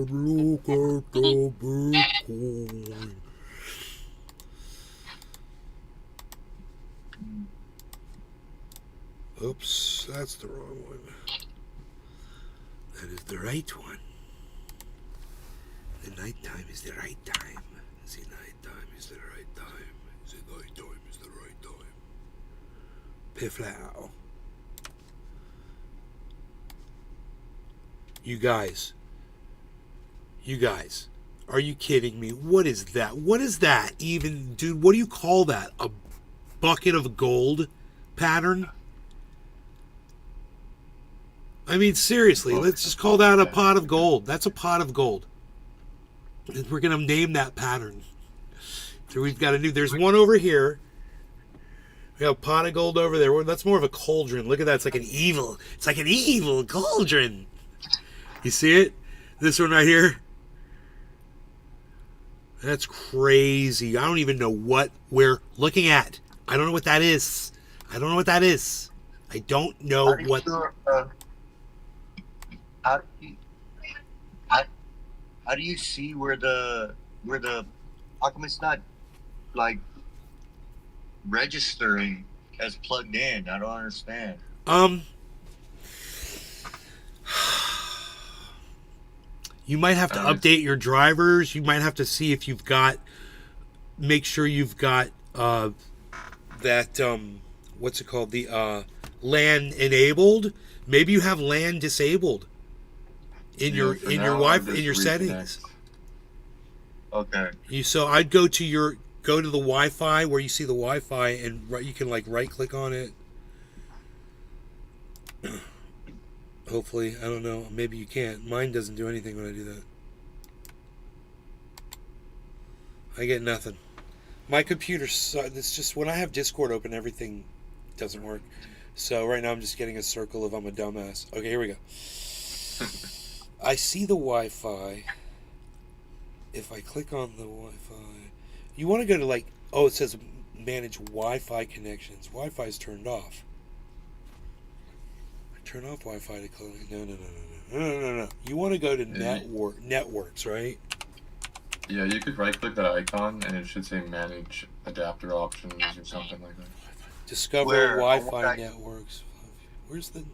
Look at the Bitcoin. Oops, that's the wrong one. That is the right one. The nighttime is the right time. The nighttime is the right time. The nighttime is the right time. Pifflow. You guys, are you kidding me? What is that? What is that even, dude? What do you call that? A bucket of gold pattern? I mean, seriously, let's just call that a pot of gold. That's a pot of gold. We're going to name that pattern. So we've got a new, there's one over here. We have a pot of gold over there. That's more of a cauldron. Look at that. It's like an evil cauldron. You see it? This one right here? That's crazy. I don't even know what we're looking at. I don't know what that is. I don't know what How do you see where the how come it's not like registering as plugged in? I don't understand. You might have to update your drivers. You might have to see if you've got, make sure you've got that what's it called, the LAN enabled. Maybe you have LAN disabled in your Wi-Fi, in your settings. Okay. So I'd go to the Wi-Fi where you see the Wi-Fi, and you can like right click on it. Hopefully, I don't know. Maybe you can't. Mine doesn't do anything when I do that. I get nothing. My computer, it's just when I have Discord open, everything doesn't work. So right now I'm just getting a circle of I'm a dumbass. Okay, here we go. I see the Wi-Fi. If I click on the Wi-Fi, you want to go to like, oh, it says manage Wi-Fi connections. Wi-Fi is turned off. Turn off Wi-Fi to close. No. You want to go to networks, right? Yeah, you could right-click that icon, and it should say Manage Adapter Options or something like that. Discover Wi-Fi networks. Where's the...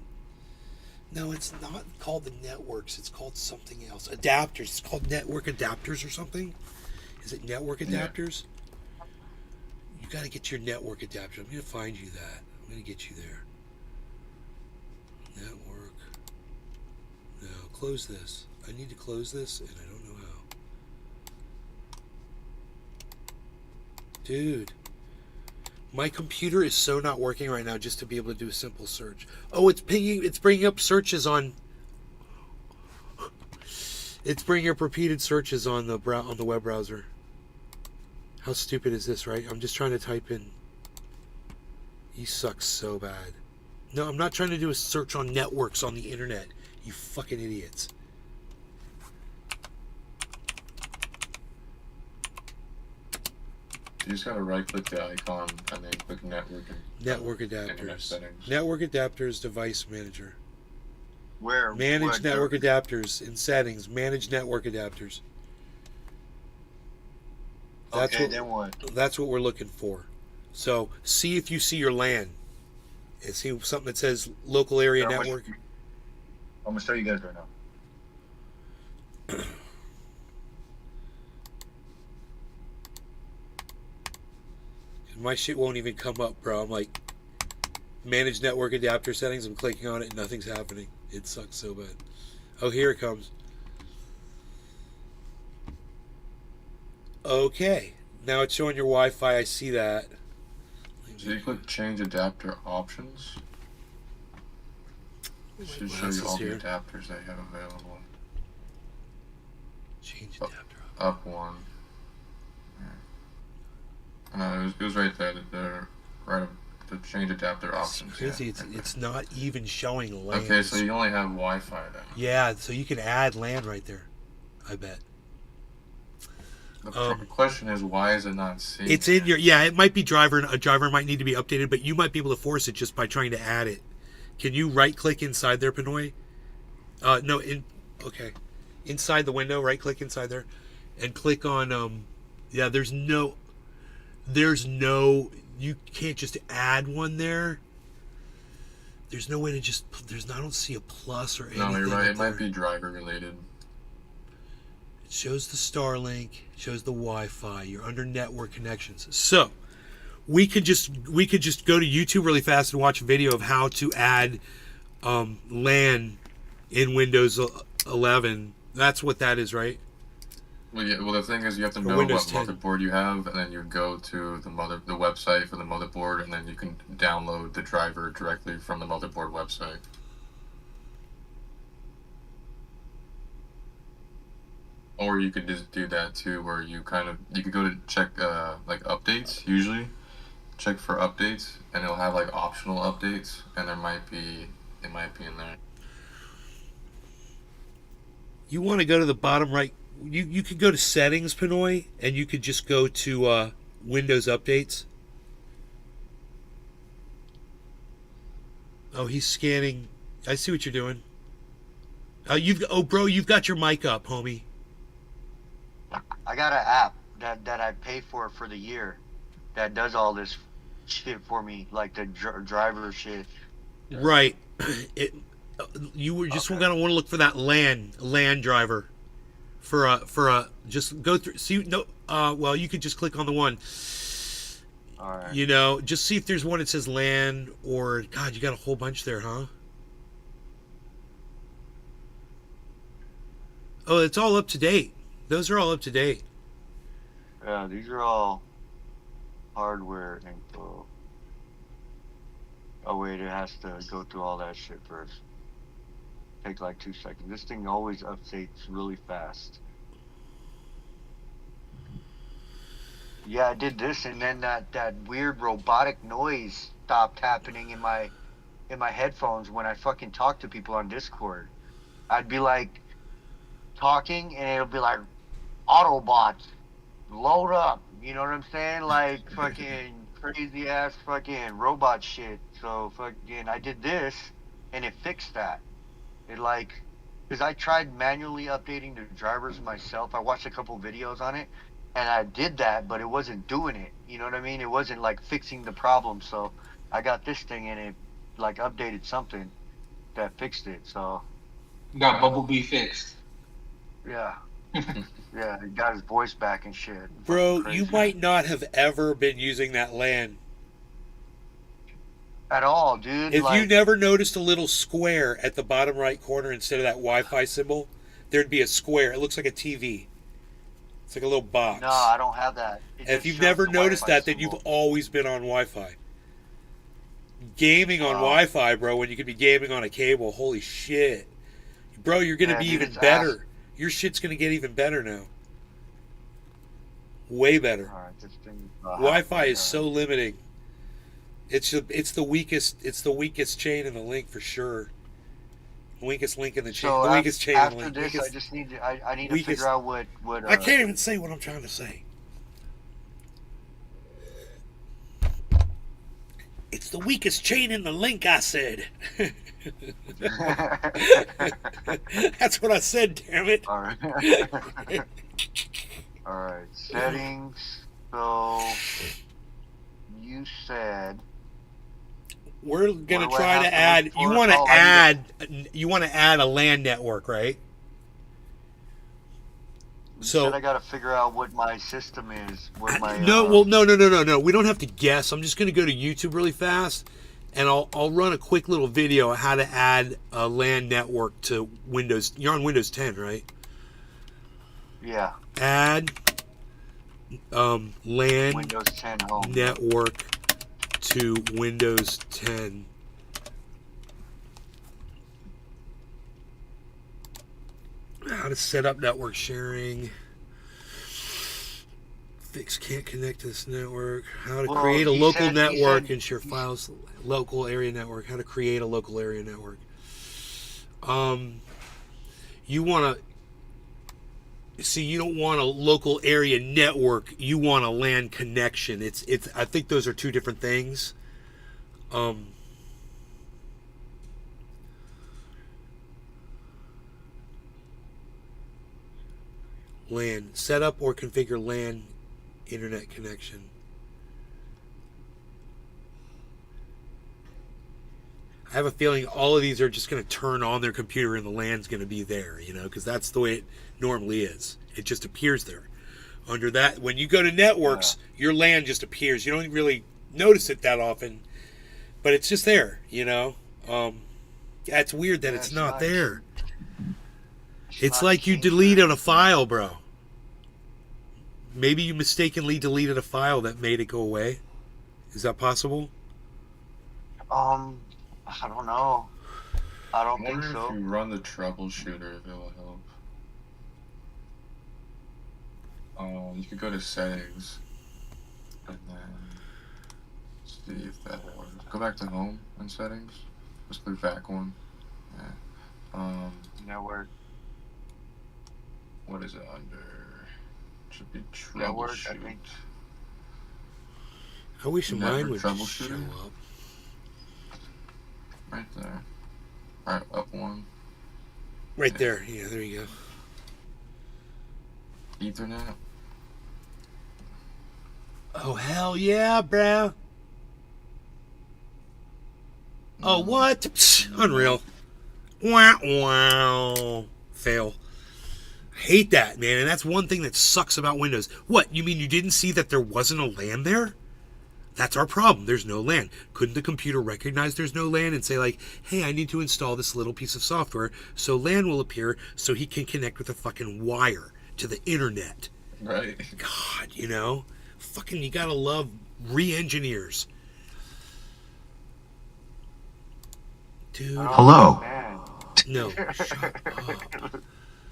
No, it's not called the networks. It's called something else. Adapters. It's called network adapters or something. Is it network adapters? Yeah. You got to get your network adapter. I'm going to find you that. I'm going to get you there. Network. No, close this. I need to close this, and I don't know how. Dude, my computer is so not working right now just to be able to do a simple search. Oh, it's bringing up searches on. It's bringing up repeated searches on the web browser. How stupid is this, right? I'm just trying to type in. You suck so bad. No, I'm not trying to do a search on networks on the internet. You fucking idiots. You just gotta right-click the icon and then click network and Network internet adapters. settings. Network adapters, device manager. Where? Manage what, network adapters in settings. Manage network adapters. That's Okay, what, then what? That's what we're looking for. So see if you see your LAN. And see something that says local area I'm gonna- network. I'm gonna show you guys right now. My shit won't even come up, bro. I'm like, manage network adapter settings. I'm clicking on it and nothing's happening. It sucks so bad. Oh, here it comes. Okay. Now it's showing your Wi-Fi. I see that. So you click change adapter options. It should show you all the Here. adapters that you have available. Change adapter. Up one. No, it was right there. Right up the change adapter options. Crazy. Yeah. It's not even showing LAN. Okay, so you only have Wi-Fi then. Yeah, so you can add LAN right there. I bet. The question is, why is it not saved? It's in your, yeah, it might be driver, a driver might need to be updated, but you might be able to force it just by trying to add it. Can you right click inside there, Pinoy? No, okay. Inside the window, right click inside there and click on, yeah, there's no, you can't just add one there. There's no way to just, I don't see a plus or anything. No, you're right. up It might there. be driver related. It shows the Starlink, shows the Wi-Fi. You're under network connections. So we could just go to YouTube really fast and watch a video of how to add LAN in Windows 11. That's what that is, right? Well, yeah. Well, the thing is, you have to For know what Windows 10. motherboard you have, and then you go to the website for the motherboard, and then you can download the driver directly from the motherboard website. Or you could just do that too, where you could go to check like updates. Usually, check for updates, and it'll have like optional updates, and it might be in there. You want to go to the bottom right. You could go to settings, Pinoy, and you could just go to Windows updates. Oh, he's scanning. I see what you're doing. Bro, you've got your mic up, homie. I got an app that I pay for the year that does all this shit for me, like the driver shit. Right. You were just gonna want to look for that LAN driver for a just go through. See, no. Well, you could just click on the one. All right. You know, just see if there's one that says LAN or God. You got a whole bunch there, huh? Oh, it's all up to date. Those are all up to date. Yeah, these are all hardware info. Oh wait, it has to go through all that shit first. Take like 2 seconds. This thing always updates really fast. Yeah, I did this, and then that weird robotic noise stopped happening in my headphones when I fucking talk to people on Discord. I'd be like talking, and it'll be like, Autobots, load up. You know what I'm saying? Like fucking crazy ass fucking robot shit. So fucking, I did this, and it fixed that. It like, because I tried manually updating the drivers myself. I watched a couple videos on it, and I did that, but it wasn't doing it. You know what I mean? It wasn't like fixing the problem. So I got this thing, and it like updated something that fixed it. So Got Bumblebee fixed. yeah. Yeah, he got his voice back and shit. Bro, Fucking you crazy. might not have ever been using that LAN. At all, dude. If like, you never noticed a little square at the bottom right corner instead of that Wi-Fi symbol, there'd be a square. It looks like a TV. It's like a little box. No, I don't have that. It If just you've shows never the noticed Wi-Fi that, then you've symbol. always been on Wi-Fi. Gaming on Wow. Wi-Fi, bro, when you could be gaming on a cable. Holy shit. Bro, you're going to Yeah, be dude, even it's better. Your shit's going to get even better now. Way better. All right, this thing. Wi-Fi is so limiting. It's the weakest chain in the link for sure. Weakest link in the chain. So The weakest chain in the after link. this, Weakest- I just need to. I need to weakest- figure out what. I can't even say what I'm trying to say. It's the weakest chain in the link, I said. That's what I said, damn it. All right. All right. Settings. So you said We're What gonna do I try have to to add. look You for? want to Oh, I need You want to add a LAN network, right? you So said I got to figure out what my system is. What my no. We don't have to guess. I'm just gonna go to YouTube really fast, and I'll run a quick little video of how to add a LAN network to Windows. You're on Windows 10, right? Yeah. Add LAN Windows 10 Home. network to Windows 10. How to set up network sharing. Fix can't connect to this network. How to Well, create a he local said- he network said- and share files. Local area network. How to create a local area network. You want to see. You don't want a local area network. You want a LAN connection. It's. I think those are two different things. LAN. Set up or configure LAN internet connection. I have a feeling all of these are just going to turn on their computer and the LAN's going to be there, because that's the way it normally is. It just appears there. Under that, when you go to networks, your LAN just appears. You don't really notice it that often, but it's just there, Yeah, it's weird that it's not there. It's like you deleted a file, bro. Maybe you mistakenly deleted a file that made it go away. Is that possible? I don't know. I don't I think wonder so. if you run the troubleshooter, if it will help. You could go to settings, and then see if that works. Go back to home and settings. Just click back one. Yeah. Network. What is it under? Should be Network, I troubleshoot. think. I wish mine Network would show troubleshooter? up. Right there. Right, up one. Right there. Yeah, there you go. Ethernet. Oh, hell yeah, bro. Oh, what? Psst, unreal. Wow, wow. Fail. I hate that, man. And that's one thing that sucks about Windows. What? You mean you didn't see that there wasn't a LAN there? That's our problem. There's no LAN. Couldn't the computer recognize there's no LAN and say, like, hey, I need to install this little piece of software so LAN will appear so he can connect with a fucking wire to the internet? Right. God, fucking, you gotta love re-engineers. Dude. Hello. Man. No, shut up.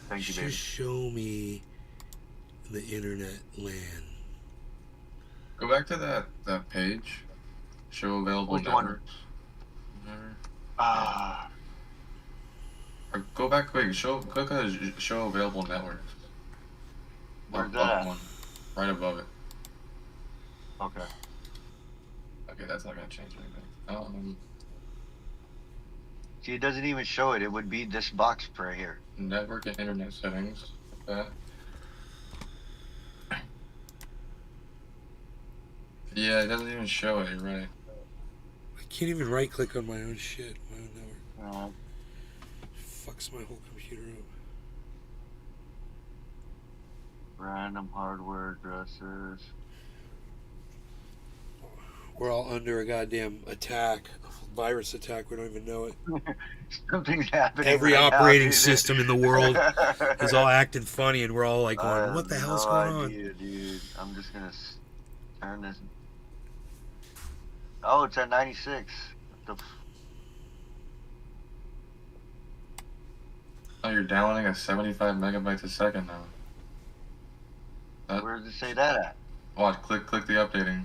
Thank you, Just baby. show me the internet LAN. Go back to that page. Show available Which one? networks. Whatever. Ah. Or go back quick. Click on show available networks. Where's Up that at? one. Right above it. Okay. Okay, that's not gonna change anything. See, it doesn't even show it. It would be this box right here. Network and internet settings. Like that. Yeah, it doesn't even show it. You're right. I can't even right click on my own shit. My own network. Uh, Fucks my whole computer up. random hardware addresses. We're all under a goddamn attack, a virus attack. We don't even know it. Something's happening. Every right now, operating dude. system in the world is all acting funny, and we're all like I going, have what the hell's no going on? idea, dude. I'm just gonna turn this. Oh, it's at 96. What the Oh, you're downloading at 75 megabytes a second now. Where does it say that at? Watch, click the updating.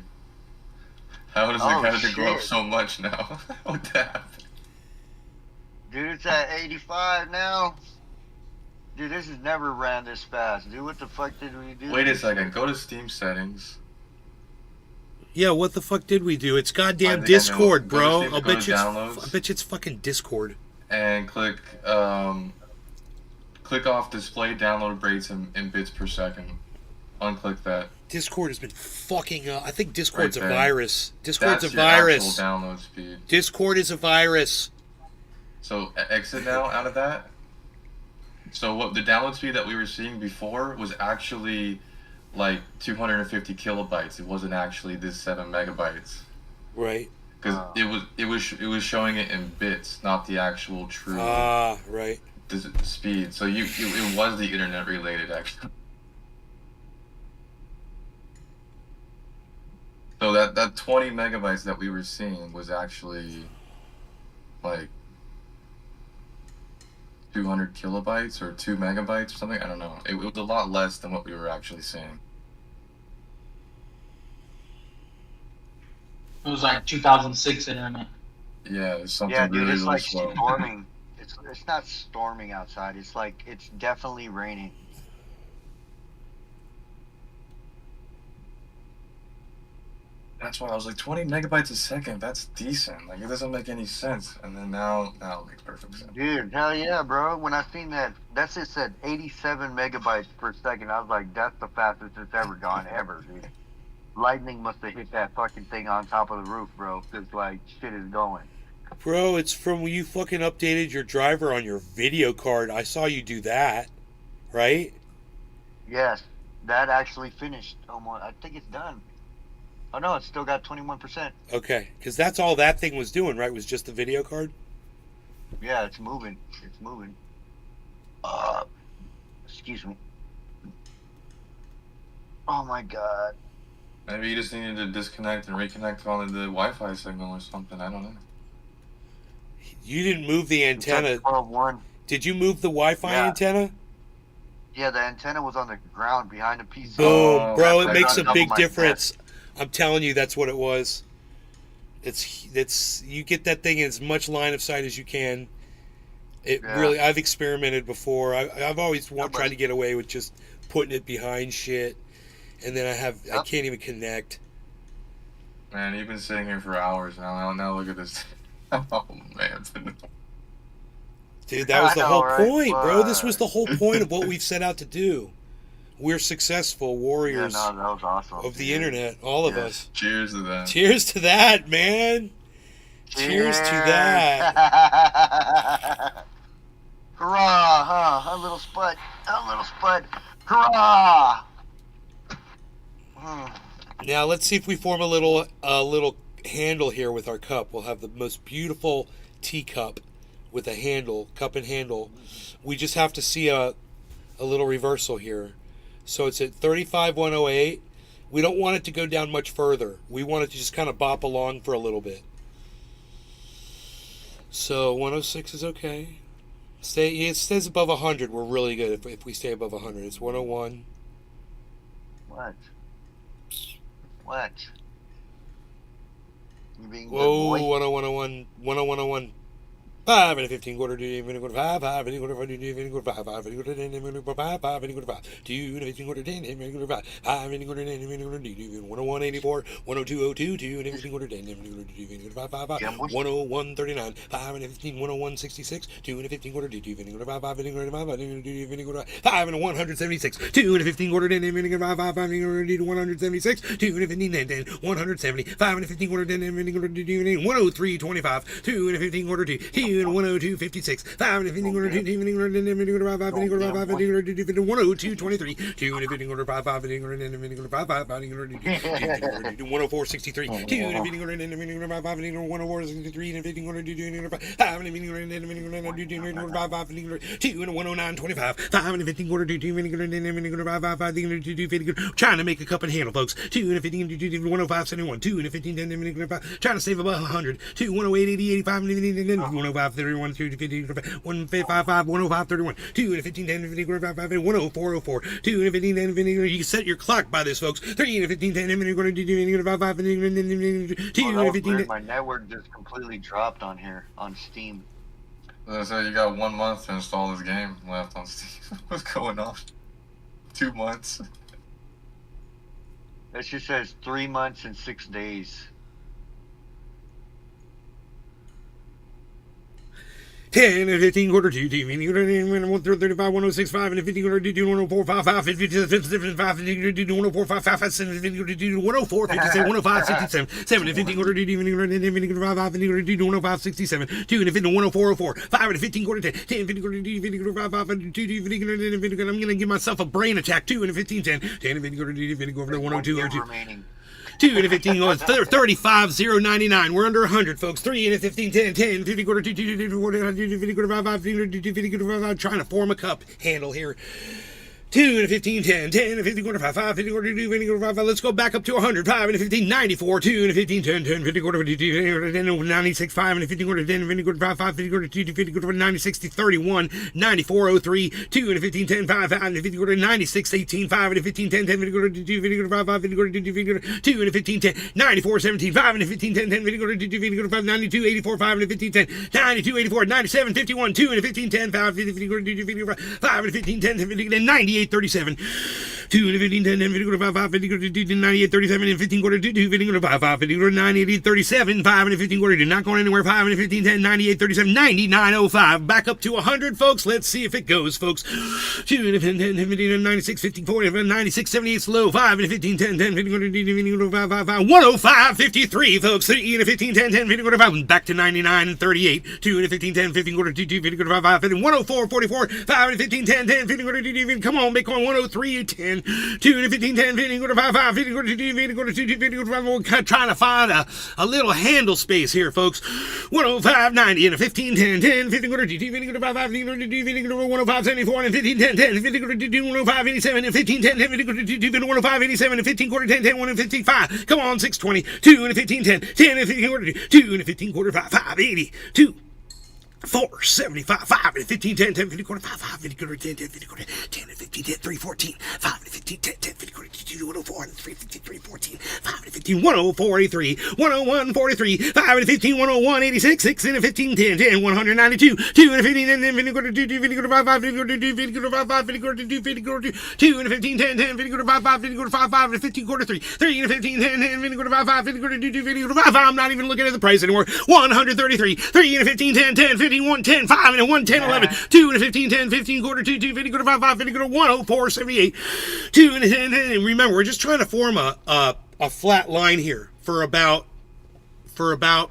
How does Oh, it have to go up shit. so much now? What the hell? Dude, it's at 85 now. Dude, this has never ran this fast. Dude, what the fuck did we do? Wait a second, go to Steam settings. Yeah, what the fuck did we do? It's goddamn I know. Discord, Go to bro. sleep, I go bet to you downloads. I bet you it's fucking Discord. And click off display download rates in bits per second. Unclick that. Discord has been fucking up. I think Discord's Right a there. virus. Discord's That's a your virus. actual download speed. Discord is a virus. So exit now out of that. So what the download speed that we were seeing before was actually like 250 kilobytes. It wasn't actually this 7 megabytes. Right. Because it was showing it in bits, not the actual true right. speed. So it was the internet related actually. So that 20 megabytes that we were seeing was actually like 200 kilobytes or 2 megabytes or something. I don't know. It was a lot less than what we were actually seeing. It was like 2006 internet. Yeah, it's something Yeah, dude, really, it's really like slow. storming. It's not storming outside. It's like it's definitely raining. That's why I was like 20 megabytes a second. That's decent. Like it doesn't make any sense. And then now it makes perfect sense. Dude, hell yeah, bro. When I seen that, that's it said 87 megabytes per second. I was like, that's the fastest it's ever gone, ever, dude. Lightning must have hit that fucking thing on top of the roof, bro. Cause like shit is going. Bro, it's from when you fucking updated your driver on your video card. I saw you do that, right? Yes, that actually finished almost. I think it's done. Oh no, it's still got 21%. Okay, because that's all that thing was doing, right? Was just the video card? Yeah, it's moving. It's moving. Excuse me. Oh my god. Maybe you just needed to disconnect and reconnect on the Wi-Fi signal or something. I don't know. You didn't move the antenna. 12.1. Did you move the Wi-Fi antenna? Yeah, the antenna was on the ground behind the PC. Boom, bro! It I makes got a double big my difference. desk. I'm telling you, that's what it was. It's you get that thing in as much line of sight as you can. It really. I've experimented before. I've always tried to get away with just putting it behind shit, and then I can't even connect. Man, you've been sitting here for hours now. Now look at this. Oh man. Dude, that was the whole point, bro. Fuck. This was the whole point of what we've set out to do. We're successful warriors Yeah, no, that was awesome. of the internet, all of us. Cheers to that. Cheers to that, man. Cheers to that. Hurrah, huh? A little spud. A little spud. Hurrah! Now let's see if we form a little handle here with our cup. We'll have the most beautiful teacup with a handle, cup and handle. We just have to see a little reversal here. So it's at 35,108. We don't want it to go down much further. We want it to just kind of bop along for a little bit. So 106 is okay. It stays above 100. We're really good if we stay above 100. It's 101. What? You being good Whoa, boy? 101, 101. 5 and a 15 quarter, 2 and a quarter, 5, 5 and a quarter, 5, 2 and a quarter, 5, 5 and a quarter, 10 and a quarter, 5, 5 and a quarter, 5, 2 and a 15 quarter, 10 and a quarter, 5, 5 and a quarter, 10 and a quarter, 101, 84, 102, 02, 2 and a 15 quarter, 10 and a quarter, 2 and a quarter, 5, 5, 5, 101, 39, 5 and a 15, 101, 66, 2 and a 15 quarter, 2 and a quarter, 5, 5 and a quarter, 5, 5 and a quarter, 5 and a 176, 2 and a 15 quarter, 10 and a quarter, 5, 5 and a quarter, 176, 2 and a 15, 10, 170, 5 and a 15 quarter, 10 and a quarter, 103, 25, 2 and a 15 quarter, 2 and 102, 56, 5 and a 15 quarter, 2 and a 15 quarter, 10 and a quarter, 5, 5 and a quarter, 5, 5 and a quarter, 102, 23, 2 and a 15 quarter, 5, 5 and a quarter, 10 and a quarter, 5, 5 and a quarter, 104, 63, 2 and a 15 quarter, 10 and a quarter, 5, 5 and a quarter, 104, 63, and a 15 quarter, 2 and a quarter, 5 and a 15 quarter, 10 and a quarter, 5, 5 and a quarter, 2 and a 109, 25, 5 and a 15 quarter, 2 and a quarter, 10 and a quarter, 5, 5 and a quarter, 2 50, trying to make a cup and handle, folks. 2 and a 15, 105, 71, 2 and a 15, 10 and a quarter, 5, trying to save above 100, 2, 108, 80, 85, 105, 31, 2 50, 155, 105, 31, 2 and a 15, 10 and 50, 5, 5, 104, 04, 2 and a 15, 10 and 50. You can set your clock by this, folks. 3 and a 15, 10 and 50, 5, 5 and 2 and a 15. My network just completely dropped on here on Steam. So you got 1 month to install this game left on Steam. What's going on? 2 months. That shit says 3 months and 6 days. 10 and 15 quarter 2, 135, 1065, and 15 quarter 2, 104, 55, 55, 104, 55, 104, 57, 105, 67, 7 and 15 quarter 2, 5, 105, 67, 2 and 15, 104, 04, 5 and 15 quarter 10, 10 and 15 quarter 2, 15 quarter 5, 5 and 2, 15, I'm gonna give myself a brain attack, 2 and 15, 10, 10 and 15 quarter 2, 15 quarter 102, 02. Remaining. 2 and a 15 was 35,099. We're under 100, folks. 3 and a 15, 10, 10, 50 quarter 2, 2, 50 quarter 50 quarter 5, 5, 50 quarter 5, trying to form a cup handle here. 2 and a 15, 10, 10 and a 50 quarter 5, 5, 50 quarter 2, 50 quarter 5, 5. Let's go back up to 100. 5 and a 15, 94. 2 and a 15, 10, 10, 50 quarter 52, 10, 96, 5 and a 15 quarter 10, 50 quarter 5, 5, 50 quarter 2, 50 quarter 96, 31, 94, 03. 2 and a 15, 10, 5, 5 and a 50 quarter 96, 18, 5 and a 15, 10, 10, 50 quarter 2, 50 quarter 5, 5, 50 quarter 2, 50 quarter 2 and a 15, 10, 94, 17, 5 and a 15, 10, 10, 50 quarter 2, 50 quarter 5, 92, 84, 5 and a 15, 10, 92, 84, 97, 51, 2 and a 15, 10, 5, 50 quarter 2, 50 quarter 5 and a 15, 10, 50, 98, 37. 2 and a 15, 10, 10, 50 quarter 5, 5, 50 quarter 2, 98, 37, and 15 quarter 2, 50 quarter 5, 5, 50 quarter 9, 88, 37, 5 and a 15 quarter 2, not going anywhere, 5 and a 15, 10, 98, 37, 99, 05, back up to 100, folks. Let's see if it goes, folks. 2 and a 15, 10, 15, 96, 50, 40, 96, 78, slow, 5 and a 15, 10, 10, 50 quarter 2, 50 quarter 5, 5, 5, 105, 53, folks. 3 and a 15, 10, 10, 50 quarter 5, back to 99 and 38, 2 and a 15, 10, 15 quarter 2, 50 quarter 5, 5, 50, 104, 44, 5 and a 15, 10, 10, 50 quarter 2, 50, come on, Bitcoin, 103, 10, 2 and a 15, 10, 50 quarter 5, 5, 50 quarter 2, 50 quarter 2, 50 quarter 5, we're trying to find a little handle space here, folks. 105, 90 and a 15, 10, 10, 50 quarter 2, 50 quarter 5, 5, 50 quarter 2, 50 quarter 105, 74 and 15, 10, 10, 50 quarter 2, 105, 87 and 15, 10, 10, 50 quarter 2, 50 105, 87 and 15 quarter 10, 10, 1 and 55. Come on, 620, 2 and a 15, 10, 10 and 15 quarter 2, 2 and a 15 quarter 5, 5, 80, 2. 4, 75, 5, and 15, 10, 10, 50 quarter 5, 5, 50 quarter 10, 10, 50 quarter 10, and 15, 10, 3, 14, 5, and 15, 10, 10, 50 quarter 2, 104, and 3, 53, 14, 5, and 15, 104, 83, 101, 43, 5, and 15, 101, 86, 6, and 15, 10, 10, 192, 2, and 15, 10, 10, 50 quarter 2, 50 quarter 5, 5, 50 quarter 2, 50 quarter 5, 5, 50 quarter 2, 50 quarter 2, 2, and 15, 10, 10, 50 quarter 5, 5, 50 quarter 5, 5, and 15 quarter 3, 3, and 15, 10, 10, 50 quarter 5, 5, 50 quarter 2, 50 quarter 5, I'm not even looking at the price anymore, 133, 3, and 15, 10, 10, 51, 10, 5, and a 1, 10, 11, 2 and a 15, 10, 15 quarter 2, 2, 50 quarter 5, 5, 50 quarter 104, 78, 2 and a 10, 10, and remember, we're just trying to form a flat line here for about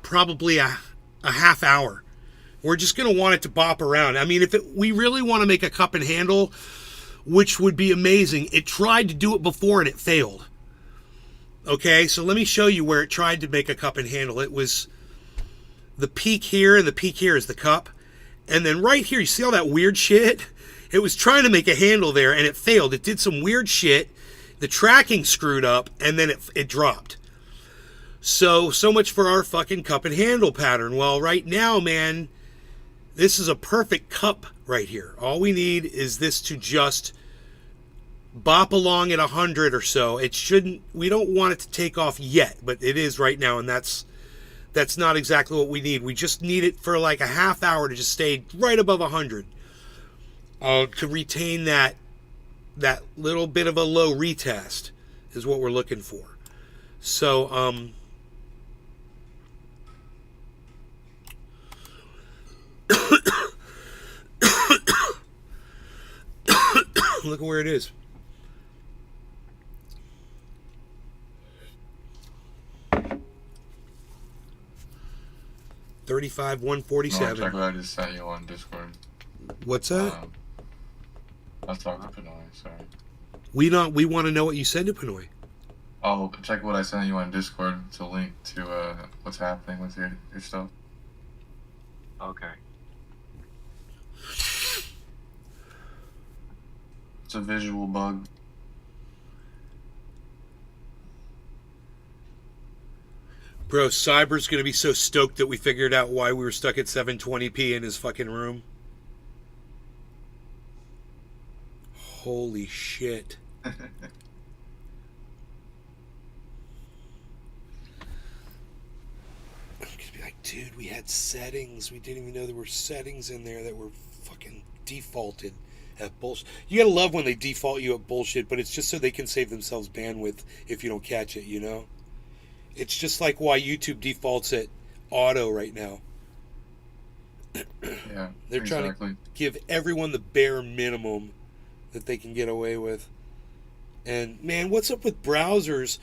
probably a half hour. We're just going to want it to bop around. I mean, we really want to make a cup and handle, which would be amazing. It tried to do it before and it failed. Okay, so let me show you where it tried to make a cup and handle. It was the peak here, and the peak here is the cup. And then right here, you see all that weird shit? It was trying to make a handle there, and it failed. It did some weird shit. The tracking screwed up, and then it dropped. So much for our fucking cup and handle pattern. Well, right now, man, this is a perfect cup right here. All we need is this to just bop along at 100 or so. It shouldn't, we don't want it to take off yet, but it is right now, and that's not exactly what we need. We just need it for like a half hour to just stay right above 100. To retain that little bit of a low retest is what we're looking for. So, look at where it is. $35, $147. Check what I just sent you on Discord. What's that? Let's talk to Pinoy, sorry. We want to know what you said to Pinoy. Oh, check what I sent you on Discord to link to what's happening with your stuff. Okay. It's a visual bug. Bro, Cyber's going to be so stoked that we figured out why we were stuck at 720p in his fucking room. Holy shit. He's going to be like, dude, we had settings. We didn't even know there were settings in there that were fucking defaulted. At bullshit. You gotta love when they default you at bullshit, but it's just so they can save themselves bandwidth if you don't catch it, you know? It's just like why YouTube defaults at auto right now. Yeah, They're trying exactly. to give everyone the bare minimum that they can get away with. And man, what's up with browsers?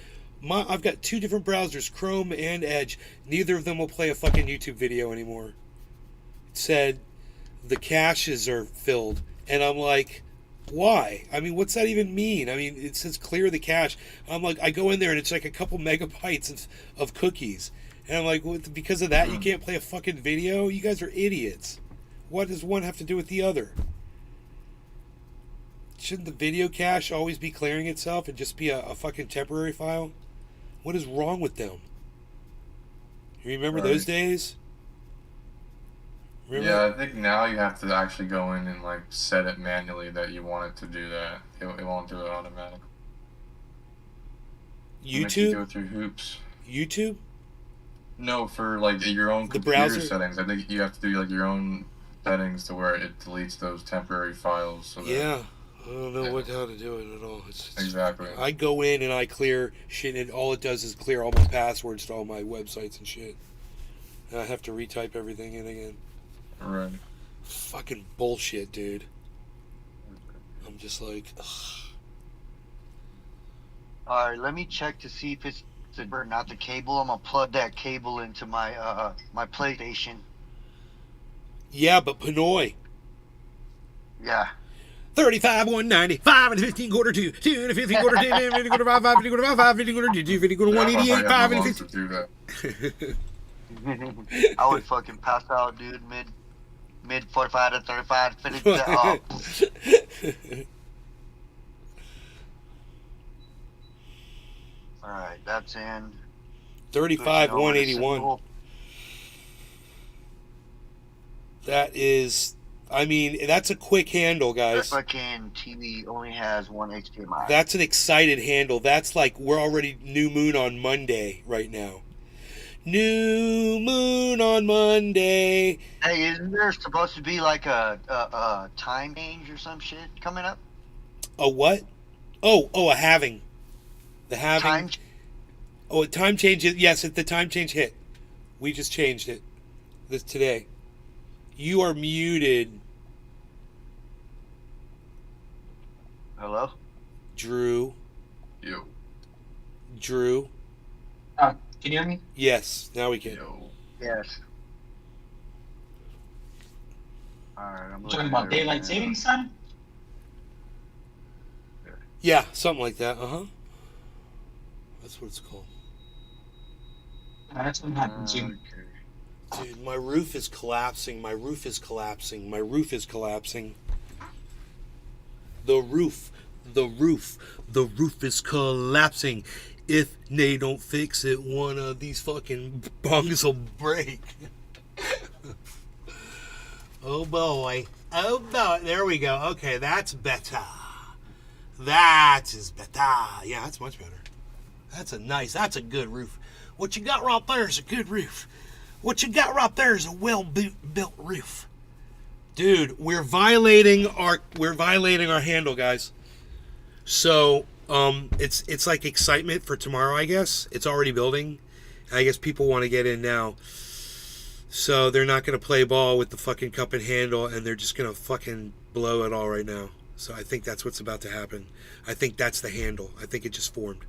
I've got 2 different browsers, Chrome and Edge. Neither of them will play a fucking YouTube video anymore. It said the caches are filled. And I'm like, why? I mean, what's that even mean? I mean, it says clear the cache. I'm like, I go in there and it's like a couple megabytes of cookies. And I'm like, well, because of that, you can't play a fucking video? You guys are idiots. What does one have to do with the other? Shouldn't the video cache always be clearing itself and just be a fucking temporary file? What is wrong with them? You remember those days? Remember? Yeah, I think now you have to actually go in and like set it manually that you want it to do that. It won't do it automatically. It makes you YouTube? go through hoops. YouTube? No, for like your own The computer browser? settings. I think you have to do like your own settings to where it deletes those temporary files. So that, Yeah. I don't know how to do it at all. It's exactly. I go in and I clear shit, and all it does is clear all my passwords to all my websites and shit. And I have to retype everything in again. Right. Fucking bullshit, dude. I'm just like, ugh. Alright, let me check to see if it's not the cable. I'm gonna plug that cable into my my PlayStation. Yeah, but Pinoy. Yeah. 35, 190, 5 and 15 quarter 2, 2 and 15 quarter 10, 50 quarter 5, 5 50 quarter 5, 5 50 quarter 2, 2 50 quarter 188, 5 and 50. Do that. I would fucking pass out, dude, mid 45 to 35 finish that Alright, that's in 35, 181. That is, I mean, that's a quick handle, guys. Fucking TV only has one HDMI. That's an excited handle. That's like we're already new moon on Monday right now. New moon on Monday. Hey, isn't there supposed to be like a time change or some shit coming up? A what? Oh, a halving. The halving. Time. Oh, a time change. Yes, the time change hit. We just changed it. This today. You are muted. Hello? Drew. Yo. Drew. Can you hear me? Yes, now we can. Yo. Yes. Alright, I'm You talking about daylight savings time? Yeah, something like that. That's what it's called. That's what happened soon. Dude, my roof is collapsing. My roof is collapsing. My roof is collapsing. The roof is collapsing. If they don't fix it, one of these fucking bungs will break. Oh boy. Oh boy. There we go. Okay, that's better. That is better. Yeah, that's much better. That's a good roof. What you got right there is a good roof. What you got right there is a well-built roof. Dude, we're violating our handle, guys. So, it's like excitement for tomorrow, I guess. It's already building. I guess people want to get in now. So they're not going to play ball with the fucking cup and handle, and they're just going to fucking blow it all right now. So I think that's what's about to happen. I think that's the handle. I think it just formed.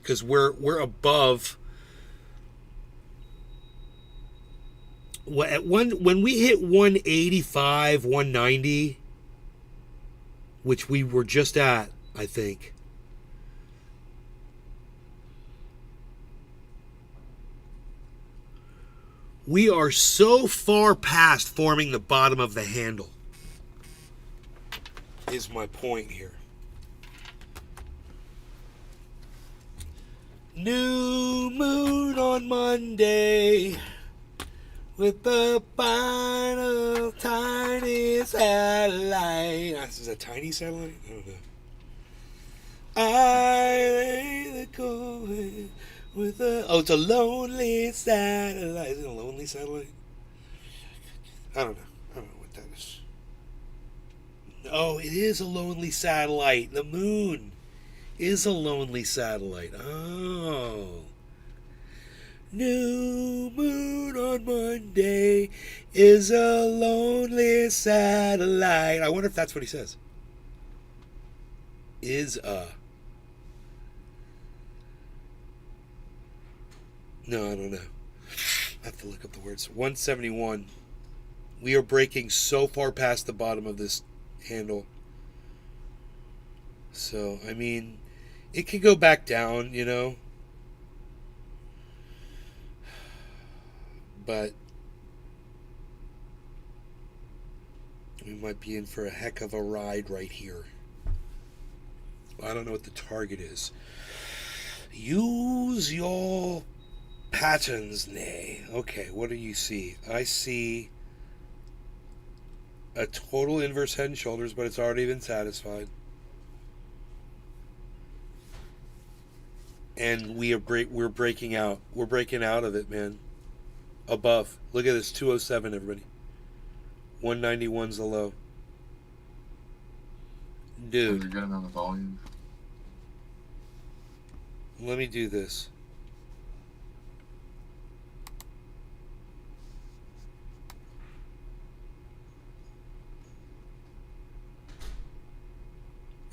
Because we're above. When we hit 185, 190, which we were just at, I think. We are so far past forming the bottom of the handle, is my point here. New moon on Monday with the final tiny satellite. This is a tiny satellite? I don't know. I go with a... Oh, it's a lonely satellite. Is it a lonely satellite? I don't know what that is. Oh, it is a lonely satellite. The moon is a lonely satellite. Oh. New moon on Monday is a lonely satellite. I wonder if that's what he says. Is a. No, I don't know. I have to look up the words. 171. We are breaking so far past the bottom of this handle. So, I mean, it could go back down, you know. But we might be in for a heck of a ride right here. I don't know what the target is. Use your patterns, nay. Okay, what do you see? I see a total inverse head and shoulders, but it's already been satisfied. And we're breaking out. We're breaking out of it, man. Above. Look at this, 207, everybody. 191's the low. Dude. You're getting on the volume. Let me do this.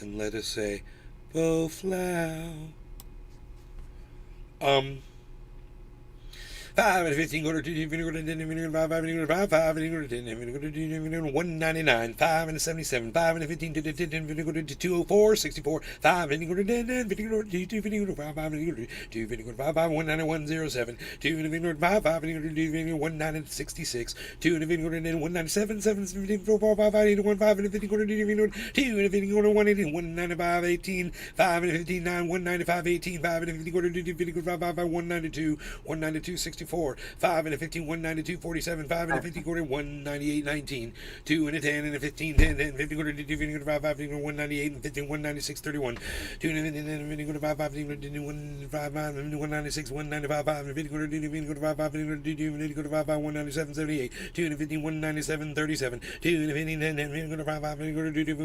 And let us say, Bowflow. 5 and 15 go to 2, 5 and 10, 5 and 5, 5 and 10, 199, 5 and 77, 5 and 15 to 10, 50 go to 204, 64, 5 and go to 10, 50 go to 2, 50 go to 5, 5 and go to 2, 50 go to 5, 5, 19107, 2 and 50 go to 5, 5 and go to 2, 166, 2 and 50 go to 197, 7, 15, 4, 5, 5, 8, 1, 5 and 50 go to 2, 2 and 50 go to 180, 195, 18, 5 and 15, 9, 195, 18, 5 and 50 go to 2, 50 go to 5, 5, 192, 192, 64, 5 and a 15, 192, 47, 5 and a 50, quarter, 198, 19, 2 and a 10 and a 15, 10, 10, 50, quarter, 2, 50, quarter, 5, 5, 198, and 15, 196, 31, 2 and a 15, 50, quarter, 5, 5, 195, 196, 195, 5 and 50, quarter, 2, 50, quarter, 5, 5, 50, quarter, 5, 5, 197, 78, 2 and a 15, 197, 37, 2 and a 15, 10, 10, 50, quarter, 5, 5, 50, quarter, 2, 50,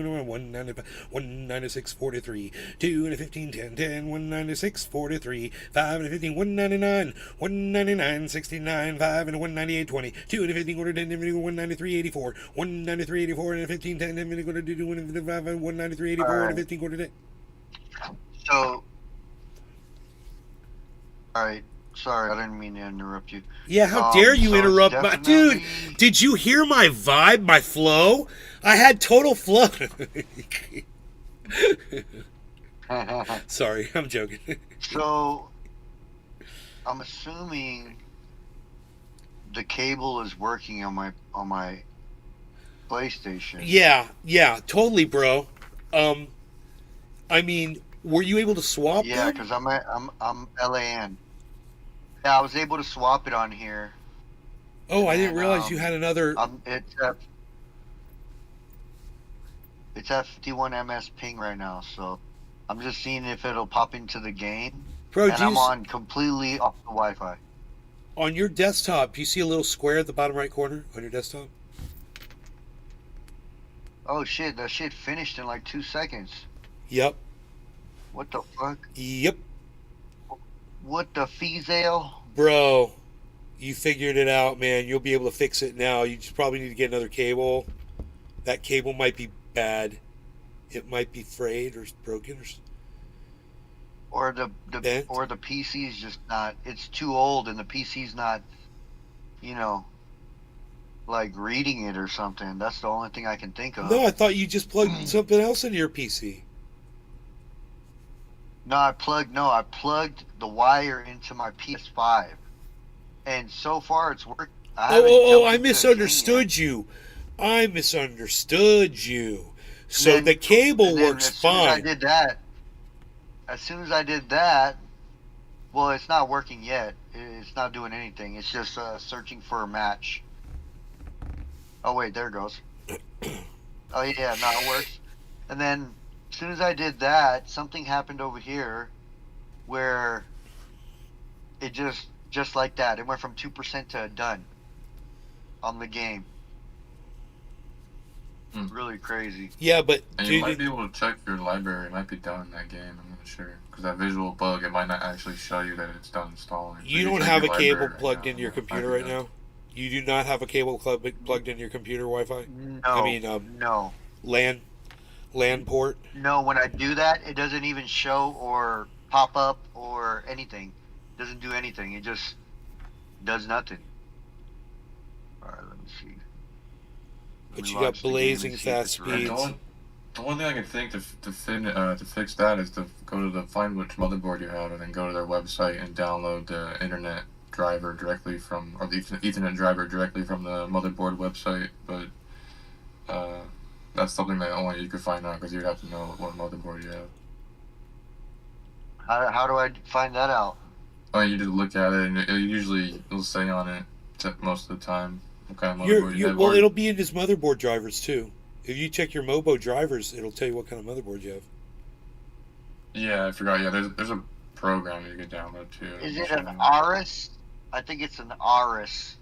196, 43, 2 and a 15, 10, 10, 196, 43, 5 and a 15, 199, 199, 69, 5 and 198, 20, 2 and a 15, quarter 10, 193, 84, 193, 84 and a 15, 10, 10, quarter 2, 193, 84 and a 15, quarter 10. So, alright, sorry, I didn't mean to interrupt you. Yeah, how dare you so interrupt my dude? Did you hear my vibe, my flow? I had total flow. Sorry, I'm joking. So, I'm assuming the cable is working on my PlayStation. Yeah, totally, bro. I mean, were you able to swap? Yeah, because I'm LAN. Yeah, I was able to swap it on here. Oh, I didn't realize you had another. It's at 51 ms ping right now, so I'm just seeing if it'll pop into the game. Bro, and I'm on completely off the Wi-Fi. On your desktop, do you see a little square at the bottom right corner on your desktop? Oh shit, that shit finished in like 2 seconds. Yep. What the fuck? Yep. What the Fezale? Bro, you figured it out, man. You'll be able to fix it now. You just probably need to get another cable. That cable might be bad. It might be frayed or broken or the PC is just not. It's too old, and the PC's not, like reading it or something. That's the only thing I can think of. No, I thought you just plugged something else into your PC. No, I plugged the wire into my PS5, and so far it's worked. I misunderstood you. I misunderstood you. So the cable works fine. As soon as I did that, well, it's not working yet. It's not doing anything. It's just searching for a match. Oh wait, there it goes. Oh yeah, no, it works. And then as soon as I did that, something happened over here where it just like that. It went from 2% to done on the game. really crazy. Yeah, but And you might be able to check your library. It might be done in that game. I'm not sure. Because that visual bug, it might not actually show you that it's done installing. you don't have a cable plugged into your computer right now? You do not have a cable plugged into your computer Wi-Fi? No. I mean, no. LAN port? No, when I do that, it doesn't even show or pop up or anything. It doesn't do anything. It just does nothing. Alright, let me see. But you got blazing fast speeds. The one thing I can think to fix that is to go to find which motherboard you have and then go to their website and download the internet driver directly from, or the Ethernet driver directly from the motherboard website. But that's something that only you could find out because you'd have to know what motherboard you have. How do I find that out? Oh, you just look at it and it'll say on it most of the time what kind of motherboard you have. Well, it'll be in his motherboard drivers too. If you check your Mobo drivers, it'll tell you what kind of motherboard you have. Yeah, I forgot. Yeah, there's a program you can download too. Is it an Aorus? I think it's an Aorus.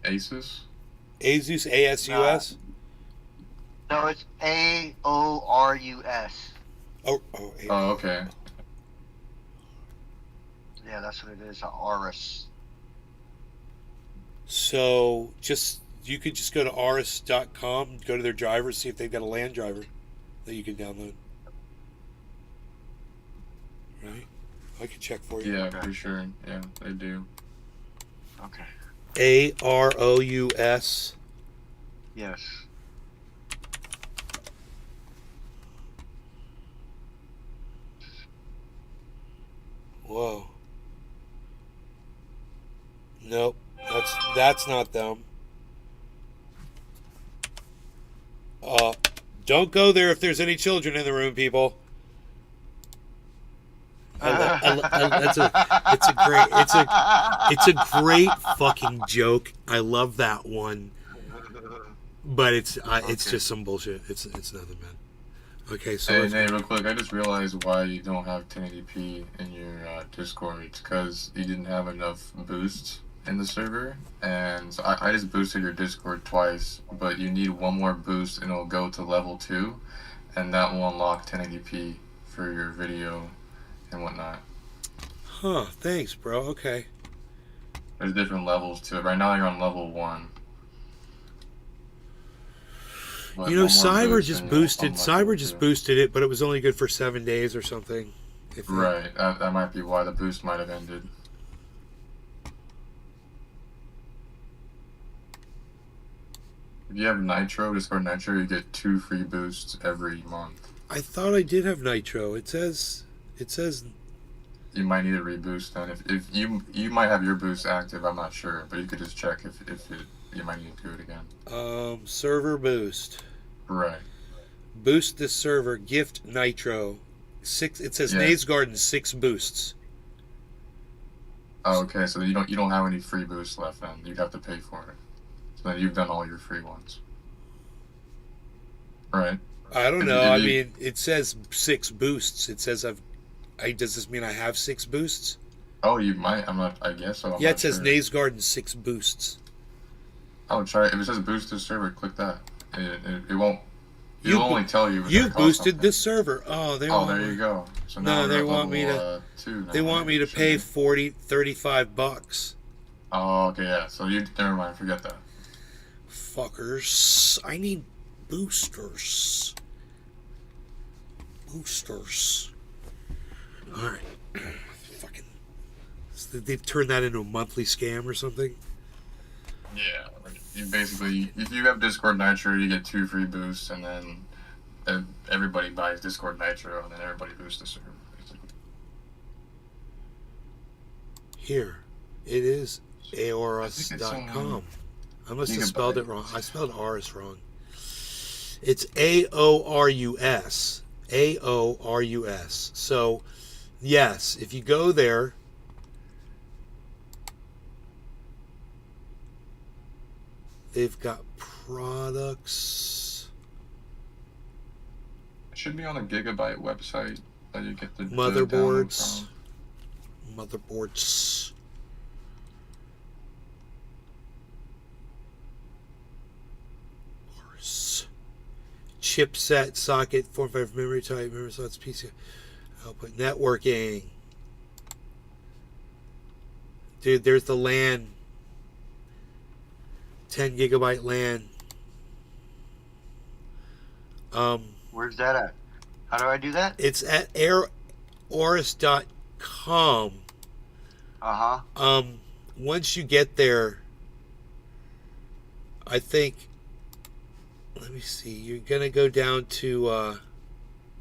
Asus? Asus, ASUS? No, it's AORUS. Oh, okay. Yeah, that's what it is, an Aorus. So you could just go to aorus.com, go to their drivers, see if they've got a LAN driver that you can download. Right? I can check for you. Yeah, pretty sure. Yeah, they do. Okay. AROUS. Yes. Whoa. Nope. That's not them. Don't go there if there's any children in the room, people. It's a great fucking joke. I love that one, but it's just some bullshit. It's nothing, man. Okay, so hey, real quick, I just realized why you don't have 1080p in your Discord. It's because you didn't have enough boosts in the server, and so I just boosted your Discord twice, but you need one more boost and it'll go to level 2, and that will unlock 1080p for your video and whatnot. Huh, thanks, bro. Okay. There's different levels to it. Right now you're on level 1. But Cyber just boosted it, but it was only good for 7 days or something. Right, that might be why the boost might have ended. If you have Nitro, Discord Nitro, you get 2 free boosts every month. I thought I did have Nitro. It says. You might need a reboost then. If you might have your boost active, I'm not sure, but you could just check if you might need to do it again. Server boost. Right. Boost this server. Gift Nitro. 6. It says Naze Garden 6 boosts. Oh, okay. So you don't have any free boosts left then. You'd have to pay for it. So then you've done all your free ones. Right. I don't know. I mean, it says 6 boosts. It says does this mean I have 6 boosts? Oh, you might. I guess so. Yeah, it says Naze Garden 6 boosts. Oh, try it. If it says boost this server, click that. It won't. It'll only tell you. You boosted this server. Oh, there you go. So now they want me to. They want me to pay $35. Oh, okay, yeah. So never mind. Forget that. Fuckers! I need boosters. All right. Fucking. They've turned that into a monthly scam or something. Yeah, you basically, if you have Discord Nitro, you get 2 free boosts, and then everybody buys Discord Nitro, and then everybody boosts the server, basically. Here, it is aorus.com. I must have spelled it wrong. I spelled Aorus wrong. It's AORUS. AORUS. So, yes, if you go there, they've got products. It should be on a Gigabyte website that you get the motherboards. chipset socket, 45 memory type, memory slots, PC output, networking. Dude, there's the LAN. 10 gigabyte LAN. Where's that at? How do I do that? It's at aorus.com. Uh-huh. Once you get there, I think, let me see, you're going to go down to,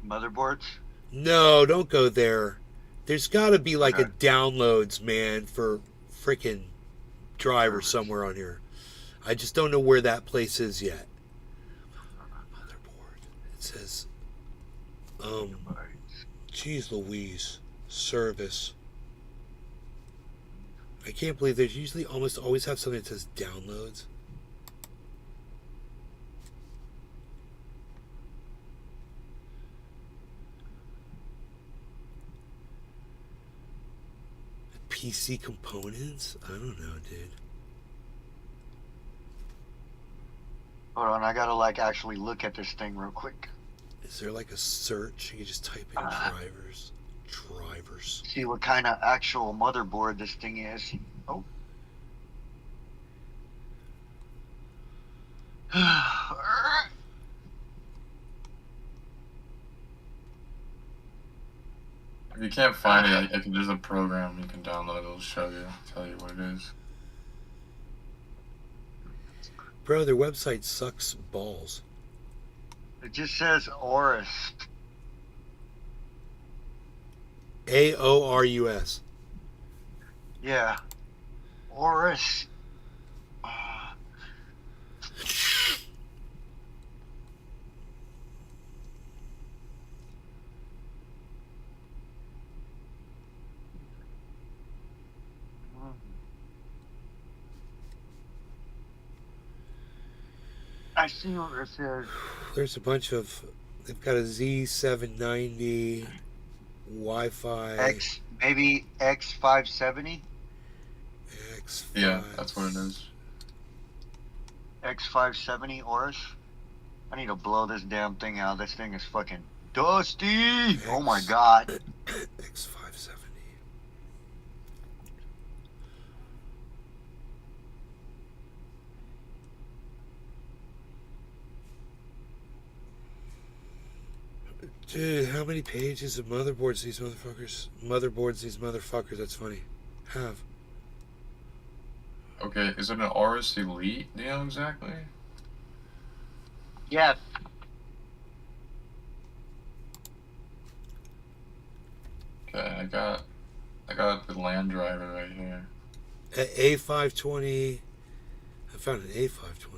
Motherboards? no, don't go there. There's got to be like Okay. a downloads, man, for freaking drivers somewhere on here. I just don't know where that place is yet. Motherboard. It says, geez Louise, service. I can't believe there's usually almost always have something that says downloads. PC components? I don't know, dude. Hold on, I gotta like actually look at this thing real quick. Is there like a search? You can just type in drivers. Drivers. See what kind of actual motherboard this thing is. Oh. If you can't find it, there's a program you can download. It'll show you, tell you what it is. Bro, their website sucks balls. It just says Aorus. AORUS. Yeah. Aorus. I see what it says. There's a bunch of. They've got a Z790 Wi-Fi. Maybe X570? X5. Yeah, that's what it is. X570 Aorus? I need to blow this damn thing out. This thing is fucking dusty. Oh my god. X570. Dude, how many pages of motherboards these motherfuckers? Motherboards these motherfuckers, that's funny. Have. Okay, is it an Aorus Elite? Do you know exactly? Yeah. Okay, I got the LAN driver right here. A520. I found an A520.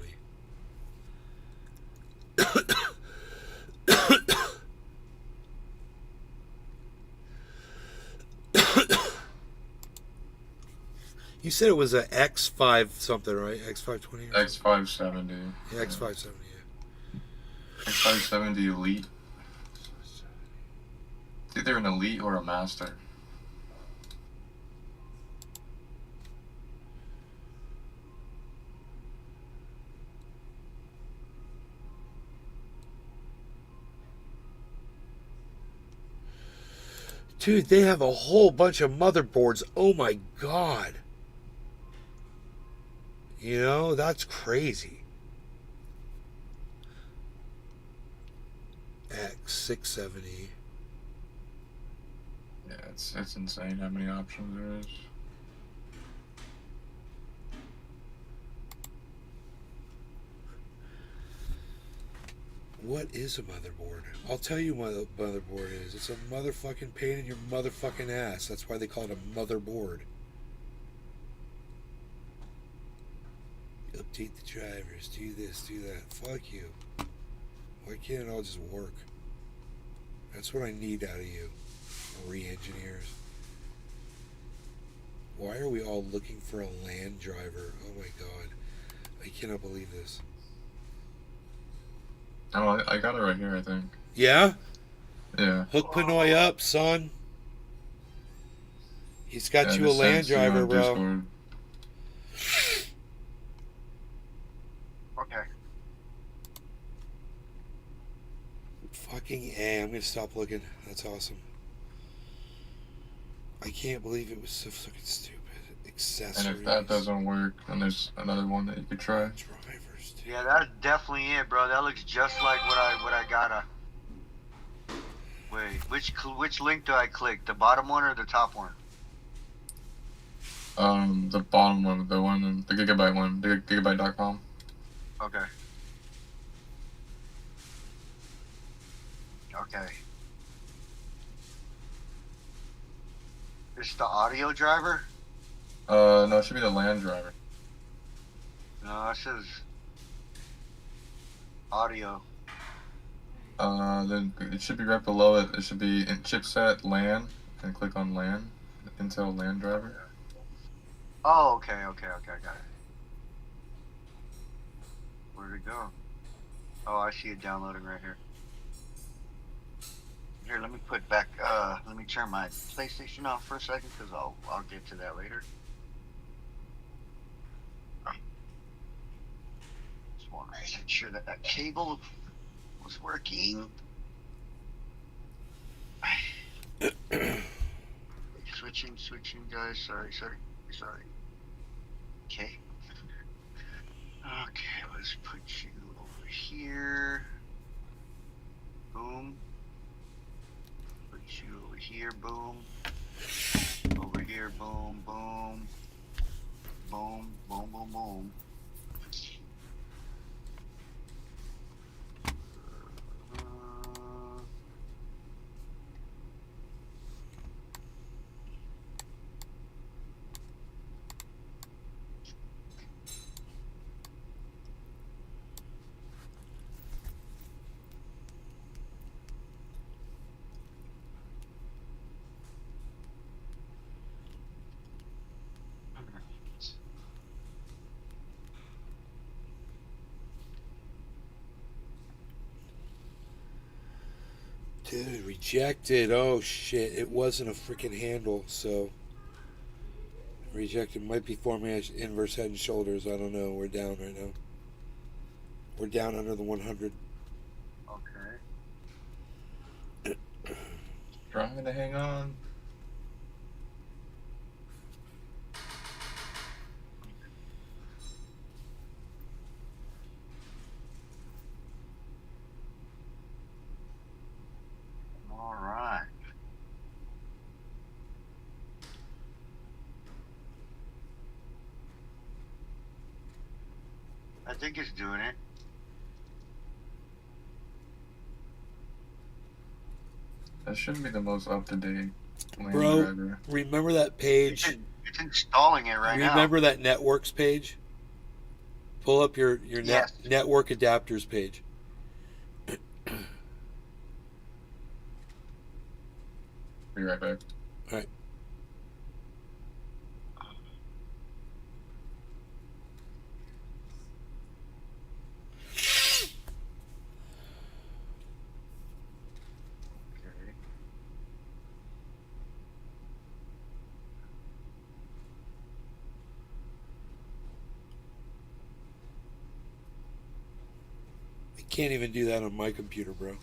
You said it was a X5 something, right? X520? X570. Yeah, X570, yeah. X570 Elite. It's either an Elite or a Master. Dude, they have a whole bunch of motherboards. Oh my god. You know, that's crazy. X670. Yeah, it's insane how many options there is. What is a motherboard? I'll tell you what a motherboard is. It's a motherfucking pain in your motherfucking ass. That's why they call it a motherboard. Update the drivers, do this, do that. Fuck you. Why can't it all just work? That's what I need out of you, re-engineers. Why are we all looking for a LAN driver? Oh my god. I cannot believe this. Oh, I got it right here, I think. Yeah? Yeah. Hook Pinoy up, son. He's got Yeah, you a just LAN sent to you driver, on bro. Discord. Okay. Fucking A. I'm gonna stop looking. That's awesome. I can't believe it was so fucking stupid. Accessories. And if that doesn't work, then there's another one that you could try. Drivers. Yeah, that's definitely it, bro. That looks just like what I gotta. Wait, which link do I click? The bottom one or the top one? The bottom one, the gigabyte one, the gigabyte.com. Okay. Okay. It's the audio driver? No, it should be the LAN driver. No, it says audio. Then it should be right below it. It should be in chipset LAN. And click on LAN, Intel LAN driver. Oh, okay, I got it. Where'd it go? Oh, I see it downloading right here. Here, let me let me turn my PlayStation off for a second, because I'll get to that later. Just want to make sure that cable was working. Switching, guys. Sorry. Okay. Okay, let's put you over here. Boom. Put you over here. Boom. Over here. Boom. Boom. Boom. Boom. Boom. Boom. Dude, rejected. Oh shit! It wasn't a freaking handle, so rejected. Might be forming as inverse head and shoulders. I don't know. We're down right now. We're down under the 100. Okay. Trying to hang on. All right. I think it's doing it. That shouldn't be the most up-to-date LAN Bro, driver. remember that page? It's installing it right now. Remember that networks page? Pull up your Yes. network adapters page. Be right back. All right. Okay. I can't even do that on my computer, bro.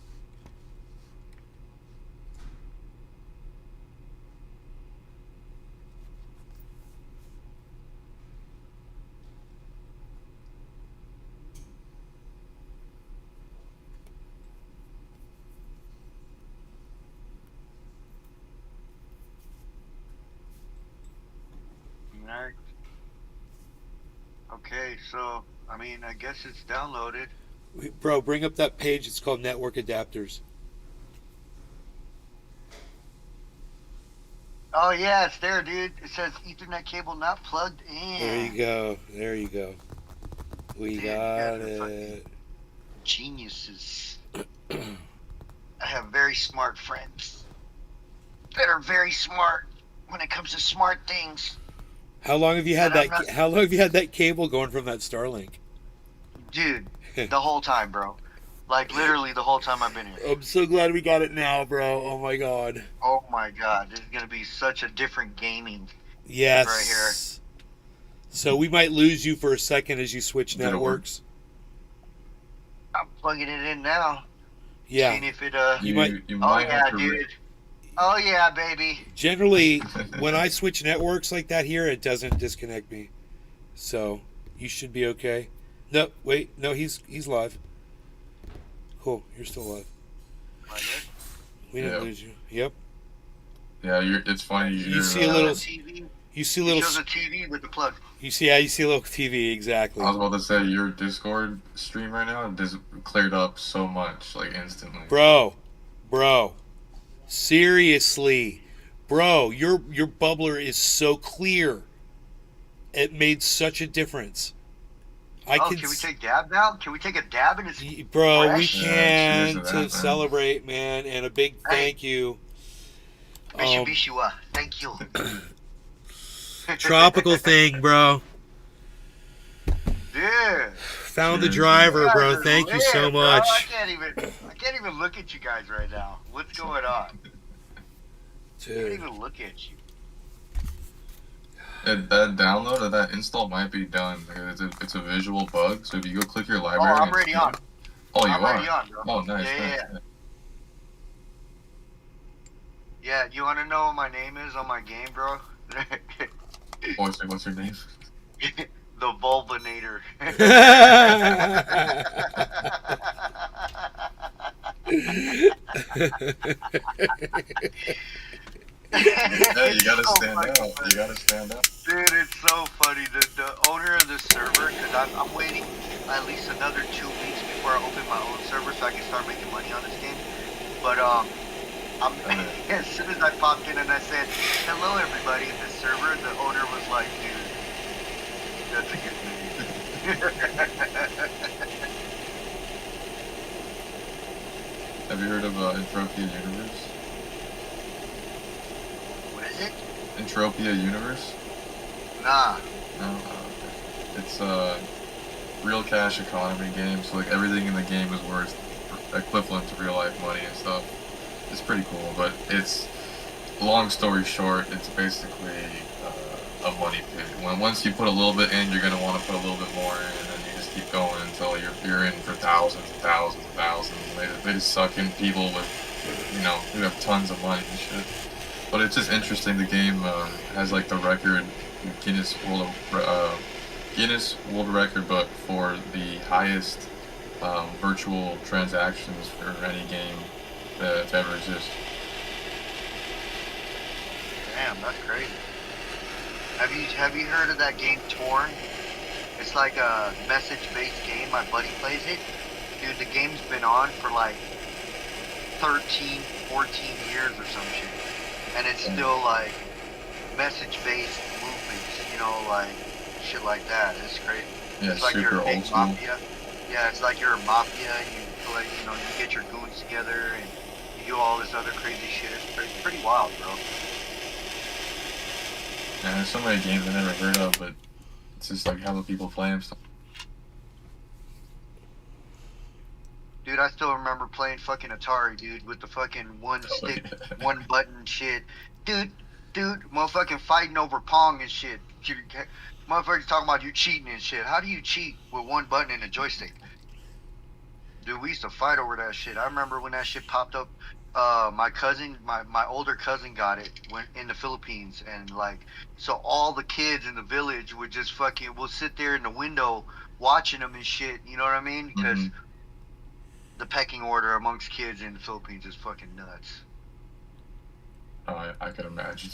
Alright. Okay, so I mean, I guess it's downloaded. Bro, bring up that page. It's called network adapters. Oh yeah, it's there, dude. It says Ethernet cable not plugged in. There you go. There you go. We Dude, got you guys are it. Geniuses. I have very smart friends that are very smart when it comes to smart things. How long have you had And I'm that? not- How long have you had that cable going from that Starlink? Dude, the whole time, bro. Like literally the whole time I've been here. I'm so glad we got it now, bro. Oh my god. Oh my god, this is gonna be such a different gaming. Yes. Right here. So we might lose you for a second as you switch Did it work? networks. I'm plugging it in now. Yeah. Seeing if it You might- you Oh might yeah, have to dude. Oh yeah, baby. Generally, when I switch networks like that here, it doesn't disconnect me. So you should be okay. No, wait, no, he's live. Cool, you're still alive. Am I good? We didn't Yeah. lose you. Yep. Yeah, it's funny. You see a little. TV. You see a He little. shows a TV with the plug. You see, yeah, you see a little TV exactly. I was about to say your Discord stream right now just cleared up so much, like instantly. Bro, seriously, bro, your bubbler is so clear. It made such a difference. Can we take dab now? Can we take a dab in his Bro, we fresh? Yeah, can cheers to that, to man. celebrate, man, and a big thank you. Mitsubishi, thank you. Tropical thing, bro. Yeah. Found the Cheers. driver, You bro. guys are Thank you lit, so bro. much. I can't even look at you guys right now. What's going on? I can't Dude. even look at you. That download or that install might be done because it's a visual bug. So if you go click your Oh, library. I'm and already see on. it- Oh, you I'm are. already on, bro. Oh, nice. Yeah, nice. Yeah, you want to know what my name is on my game, bro? What's your name? The Vulvinator. Yeah, you gotta It's so stand fucking out. funny. You gotta stand out. Dude, it's so funny. The owner of the server, because I'm waiting at least another 2 weeks before I open my own server so I can start making money on this game. But as soon as I popped in and I said, hello everybody in this server, the owner was like, dude, that's a good name. Have you heard of Entropia Universe? What is it? Entropia Universe? Nah. No. Okay. It's a real cash economy game, so like everything in the game is worth equivalent to real life money and stuff. It's pretty cool, but it's long story short, it's basically a money pit. Once you put a little bit in, you're gonna want to put a little bit more in, and then you just keep going until you're in for thousands and thousands and thousands. They just suck in people with, you know, who have tons of money and shit. But it's just interesting. The game has like the record Guinness World Record book for the highest virtual transactions for any game to ever exist. Damn, that's crazy. Have you heard of that game Torn? It's like a message-based game. My buddy plays it. Dude, the game's been on for like 13, 14 years or some shit. And it's still like message-based movements, you know, like shit like that. It's crazy. Yeah, It's like you're super a big old school. mafia. Yeah, it's like you're a mafia and you play, you know, you get your goons together and you do all this other crazy shit. It's pretty wild, bro. Yeah, there's so many games I never heard of, but it's just like how the people play them. Dude, I still remember playing fucking Atari, dude, with the fucking one stick, yeah. one button shit. Dude, motherfucking fighting over Pong and shit. Motherfuckers talking about you cheating and shit. How do you cheat with one button and a joystick? Dude, we used to fight over that shit. I remember when that shit popped up. My cousin, my older cousin got it in the Philippines, and like, so all the kids in the village would just fucking, will sit there in the window watching them and shit. You know what I mean? Because the pecking order amongst kids in the Philippines is fucking nuts. Oh, I could imagine.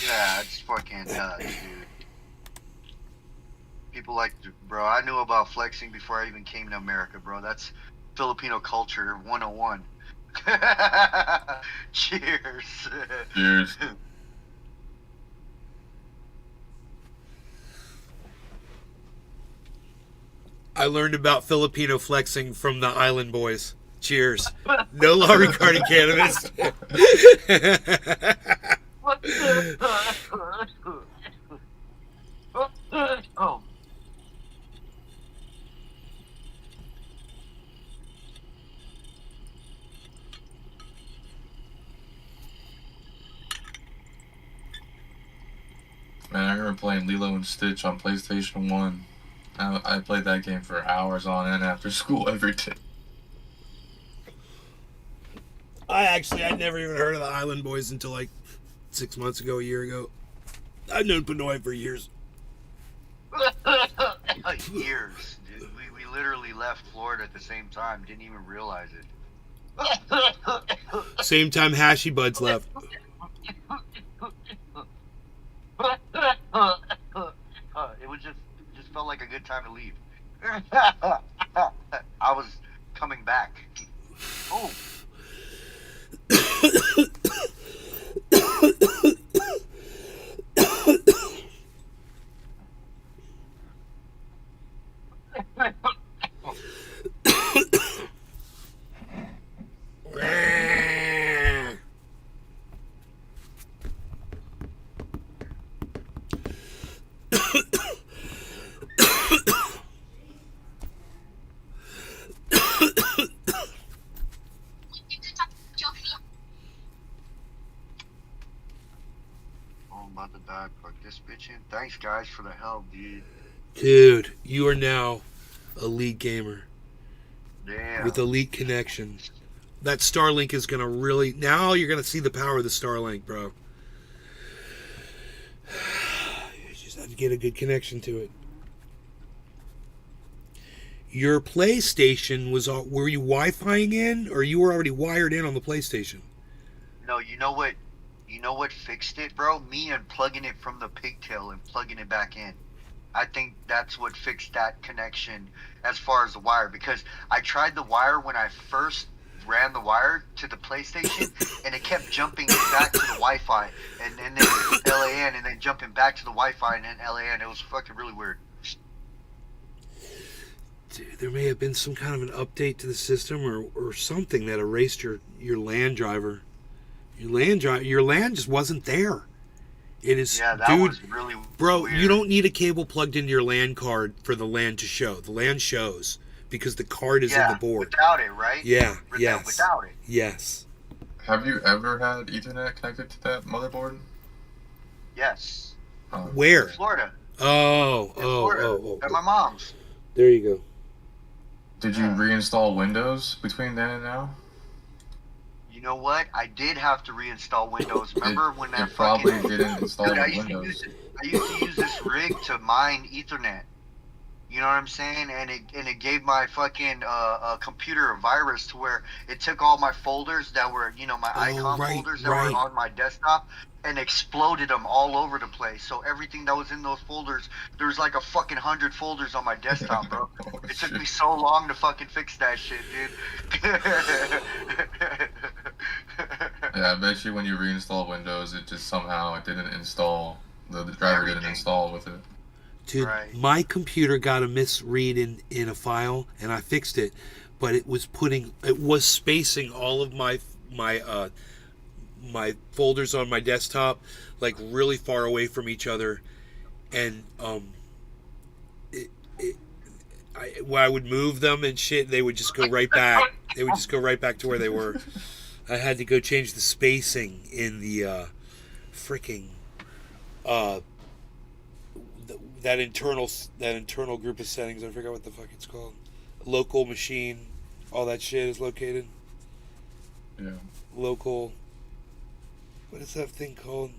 Yeah, it's fucking nuts, dude. People like, bro, I knew about flexing before I even came to America, bro. That's Filipino culture 101. Cheers. Cheers. I learned about Filipino flexing from the Island Boys. Cheers. No law regarding cannabis. Oh. Man, I remember playing Lilo and Stitch on PlayStation 1. I played that game for hours on end after school every day. I'd never even heard of the Island Boys until like 6 months ago, a year ago. I've known Pinoy for years. Years, dude. We literally left Florida at the same time. Didn't even realize it. Same time Hashy Buds left. It was just felt like a good time to leave. I was coming back. Oh. I'm about to die. Fuck this bitch in. Thanks, guys, for the help, dude. Dude, you are now elite gamer Damn. with elite connection. That Starlink is gonna really, now you're gonna see the power of the Starlink, bro. You just have to get a good connection to it. Your PlayStation were you Wi-Fiing in, or you were already wired in on the PlayStation? No, you know what? You know what fixed it, bro? Me unplugging it from the pigtail and plugging it back in. I think that's what fixed that connection as far as the wire, because I tried the wire when I first ran the wire to the PlayStation and it kept jumping back to the Wi-Fi and then LAN and then jumping back to the Wi-Fi and then LAN. It was fucking really weird. Dude, there may have been some kind of an update to the system or something that erased your LAN driver. Your LAN just wasn't there. It is, Yeah, that dude, was really bro, weird. you don't need a cable plugged into your LAN card for the LAN to show. The LAN shows because the card is in the board. Without it, right? Yeah, yes. Without it. Yes. Have you ever had Ethernet connected to that motherboard? Yes. Where? Florida. Oh. At my mom's. There you go. Did you reinstall Windows between then and now? You know what? I did have to reinstall Windows. Remember when that it probably fucking... didn't install Dude, I Windows. used to use this rig to mine Ethernet. You know what I'm saying? And it gave my fucking computer a virus to where it took all my folders that were, my icon folders that were on my desktop and exploded them all over the place. So everything that was in those folders, there was like a fucking 100 folders on my desktop, bro. It took me so long to fucking fix that shit, dude. Yeah, I bet you when you reinstall Windows, it just somehow didn't install. The driver didn't install with it. Dude, my computer got a misread in a file, and I fixed it, but it was spacing all of my folders on my desktop like really far away from each other, and when I would move them and shit, they would just go right back. They would just go right back to where they were. I had to go change the spacing in the freaking that internal group of settings. I forgot what the fuck it's called. Local machine, all that shit is located. Yeah. Local. What is that thing called?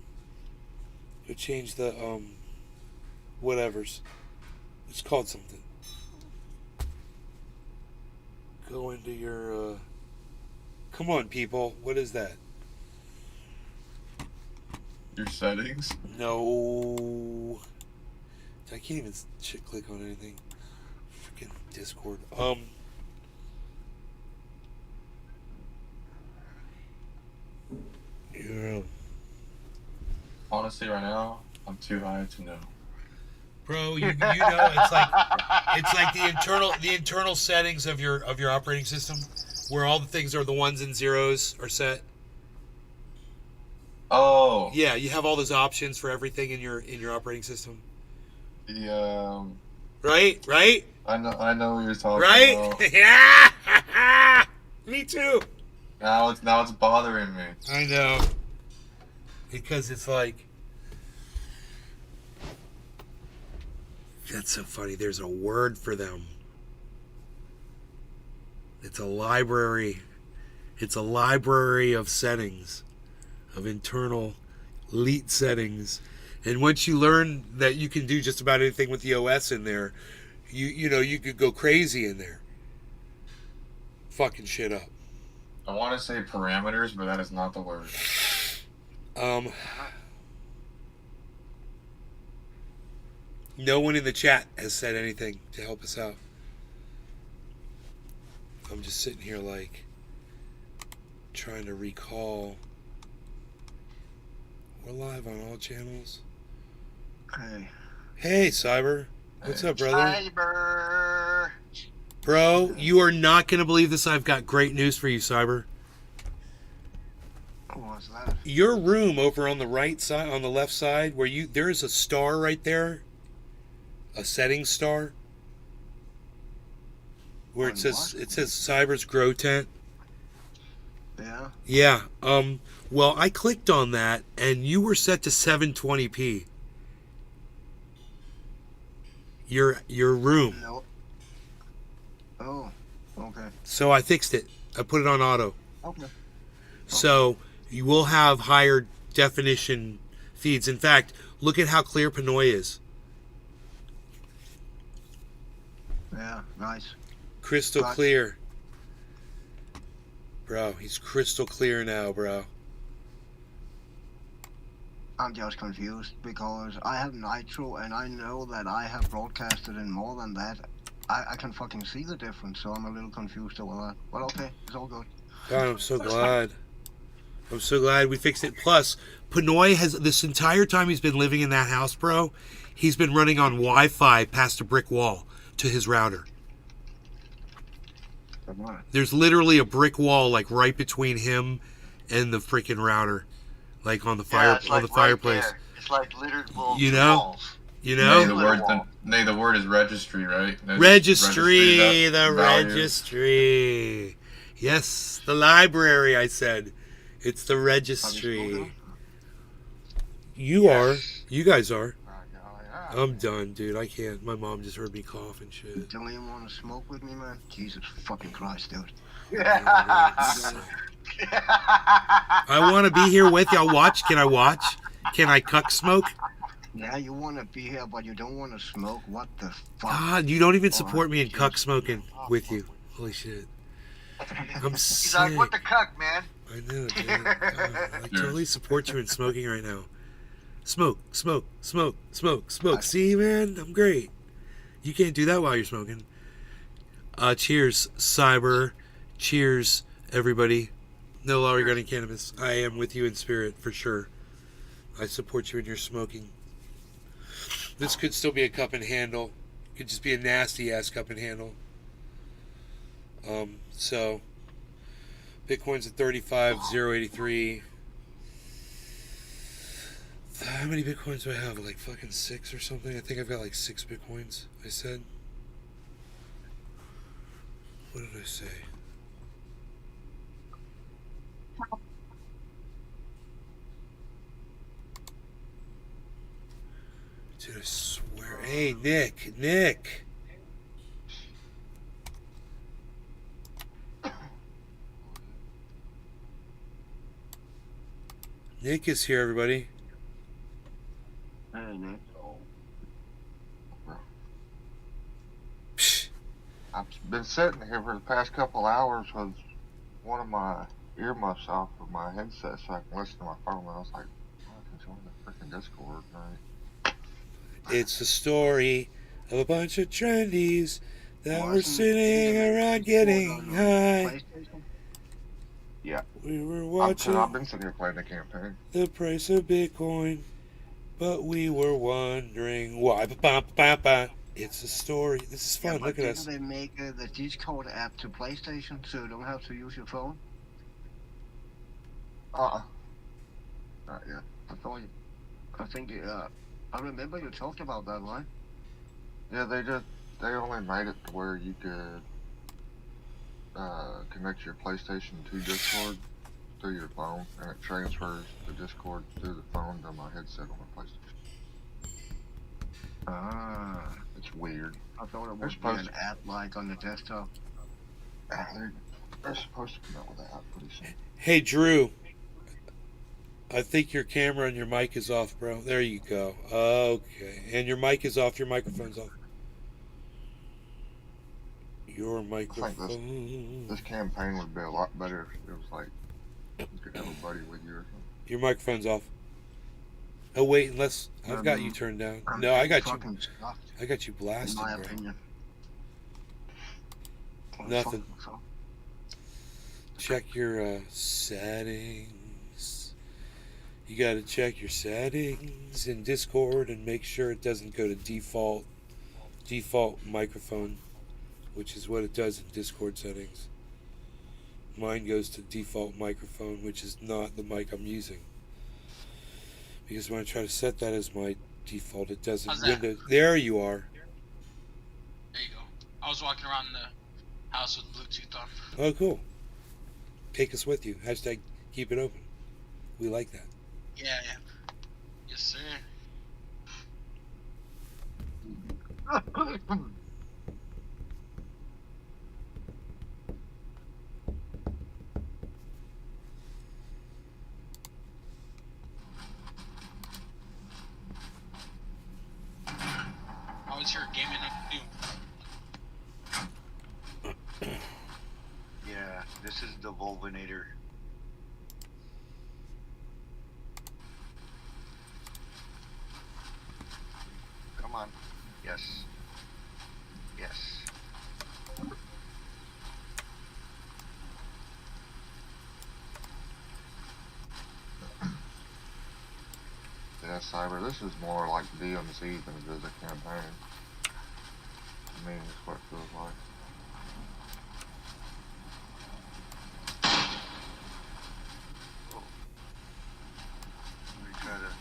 Go change the whatevers. It's called something. Go into your come on, people. What is that? Your settings? No. I can't even click on anything. Freaking Discord. Yeah. Honestly, right now, I'm too high to know. Bro, you know it's like the internal settings of your operating system, where all the things are the ones and zeros are set. Oh. Yeah, you have all those options for everything in your operating system. Yeah. Right. I know what you're talking about. Right? Yeah. Me too. Now it's bothering me. I know. Because it's like, that's so funny. There's a word for them. It's a library, It's a library of settings, of internal elite settings. And once you learn that you can do just about anything with the OS in there, you could go crazy in there. Fucking shit up. I want to say parameters, but that is not the word. No one in the chat has said anything to help us out. I'm just sitting here like trying to recall. We're live on all channels. Hey, Cyber. What's up, brother? Cyber. Bro, you are not going to believe this. I've got great news for you, Cyber. What's that? Your room over on the right side, on the left side, where there is a star right there, a setting star, where it says Cyber's Grow Tent. Yeah. Yeah. Well, I clicked on that, and you were set to 720p. Your room. No. Oh. Okay. So I fixed it. I put it on auto. Okay. So you will have higher definition feeds. In fact, look at how clear Pinoy is. Yeah. Nice. Crystal Gotcha. clear. Bro, he's crystal clear now, bro. I'm just confused because I have Nitro and I know that I have broadcasted in more than that. I can fucking see the difference, so I'm a little confused over that. But okay, it's all good. God, I'm so glad. I'm so glad we fixed it. Plus, Pinoy has, this entire time he's been living in that house, bro, he's been running on Wi-Fi past a brick wall to his router. There's literally a brick wall like right between him and the freaking router, like on the fireplace. There. It's like littered little You know? walls. You know? The word is registry, right? Registry, the value. registry. Yes, the library, I said. It's the registry. You are. You guys are. I'm done, dude. I can't. My mom just heard me cough and shit. You don't even want to smoke with me, man? Jesus fucking Christ, dude. I want to be here with y'all. Watch. Can I watch? Can I cuck smoke? Yeah, you want to be here, but you don't want to smoke? What the fuck? God, you don't even support me in cuck smoking with you. Holy shit. I'm He's sick. like, what the cuck, man? I know, dude. I totally support you in smoking right now. Smoke, smoke, smoke, smoke, smoke. See, man? I'm great. You can't do that while you're smoking. Cheers, Cyber. Cheers, everybody. No law regarding cannabis. I am with you in spirit, for sure. I support you in your smoking. This could still be a cup and handle. It could just be a nasty-ass cup and handle. So, Bitcoin's at 35,083. How many Bitcoins do I have? Like fucking 6 or something? I think I've got like 6 Bitcoins, I said. What did I say? Dude, I swear. Hey, Nick. Nick is here, everybody. Hey, Nick. Psh. I've been sitting here for the past couple hours with one of my earmuffs off of my headset so I can listen to my phone. And I was like, I can join the freaking Discord, right? It's the story of a bunch of trendies that were sitting around getting high. Yeah. We were watching I've been sitting here playing the campaign. the price of Bitcoin, but we were wondering why. Ba-ba-ba-ba. It's a story. This is fun. Look at us. Didn't they make the Discord app to PlayStation so you don't have to use your phone? Not yet. I think, I remember you talked about that, right? Yeah, they only made it to where you could connect your PlayStation to Discord through your phone, and it transfers the Discord through the phone to my headset on the PlayStation. Ah. It's weird. I thought it They're was supposed an app like on the desktop. They're They're supposed to come out with that pretty soon. Hey, Drew. I think your camera and your mic is off, bro. There you go. Okay. And your mic is off. Your microphone's off. Your I think microphone. this campaign would be a lot better if it was like you could have a buddy with you or something. Your microphone's off. Oh wait, unless I've got you turned down. No, I got you. I got you blasted, in my bro. opinion. Nothing. Check your settings. You got to check your settings in Discord and make sure it doesn't go to default microphone, which is what it does in Discord settings. Mine goes to default microphone, which is not the mic I'm using. Because when I try to set that as my default, it doesn't. How's that? Windows. There you are. There you go. I was walking around the house with Bluetooth on. Oh, cool. Take us with you. Hashtag keep it open. We like that. Yeah, yeah. Yes, sir. How was your gaming afternoon? Yeah, this is the Volvinator. Come on. Yes. Yes. Yeah, Cyber, this is more like DMZ than it is a campaign. I mean, it's what it feels like. Somebody try to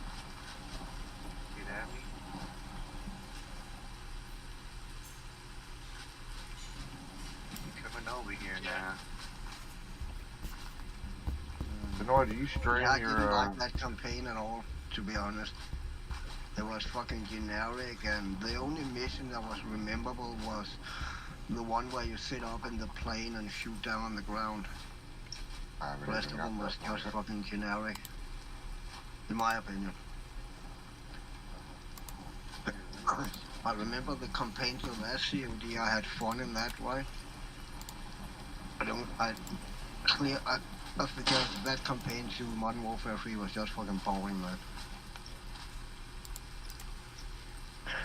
get at me. You coming over here now? Benoit, do you stream Yeah, I your, didn't like that campaign at all, to be honest. It was fucking generic, and the only mission that was rememberable was the one where you sit up in the plane and shoot down on the ground. The rest of them was just fucking generic, in my opinion. I remember the campaign to last COD, I had fun in that way. That's because that campaign to Modern Warfare 3 was just fucking boring, man.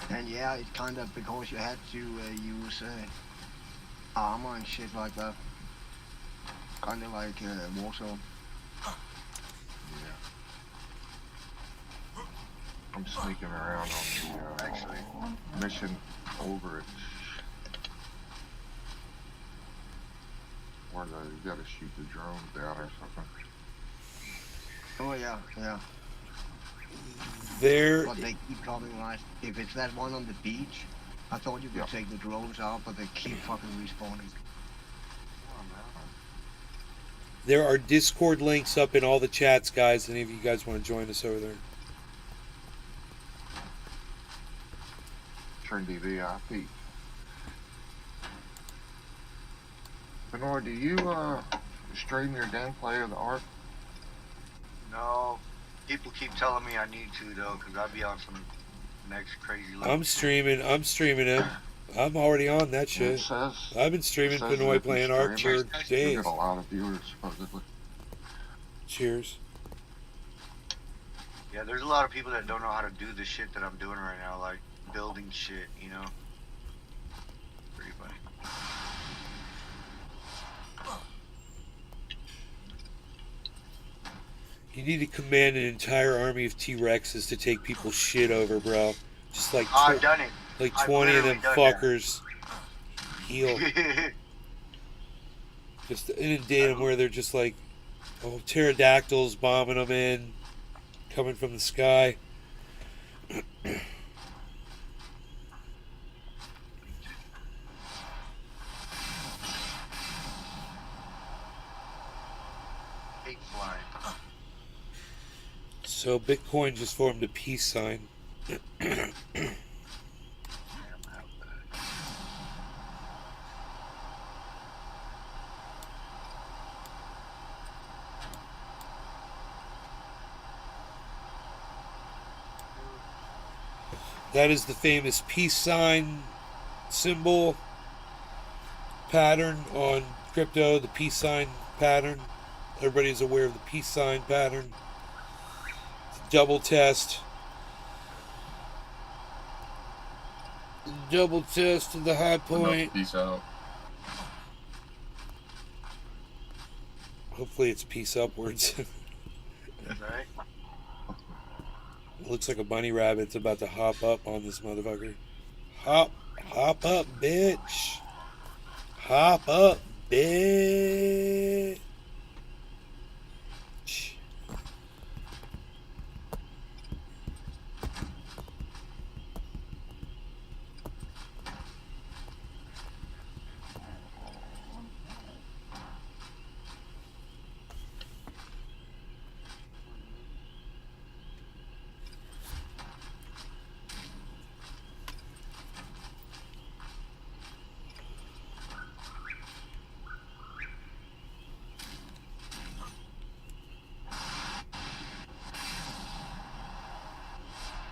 And yeah, it's kind of because you had to use armor and shit like that. Kind of like Warzone. Yeah. I'm sneaking around on the mission over it. Where you gotta shoot the drones down or something. Oh yeah, yeah. There. But they keep coming, right? If it's that one on the beach, I thought you could take the drones out, but they keep fucking respawning. There are Discord links up in all the chats, guys. Any of you guys want to join us over there? Trendy VIP. Benoit, do you stream your gameplay of the Ark? No. People keep telling me I need to though, cause I'll be on some next crazy level. I'm streaming him. I'm already on that shit. I've been streaming Benoit playing Ark for days. You get a lot of viewers, supposedly. Cheers. Yeah, there's a lot of people that don't know how to do the shit that I'm doing right now, like building shit, you know? Pretty funny. You need to command an entire army of T-Rexes to take people's shit over, bro. Just like I've done it. Like I've 20 of them literally done fuckers heal. Just inundate them where they're just like, oh, pterodactyls bombing them in, coming from the sky. Hate flying. So Bitcoin just formed a peace sign. That is the famous peace sign symbol pattern on crypto, the peace sign pattern. Everybody's aware of the peace sign pattern. Double test. Double test to the high point. Peace out. Hopefully it's peace upwards. Right? Looks like a bunny rabbit's about to hop up on this motherfucker. Hop up, bitch. Hop up, bitch.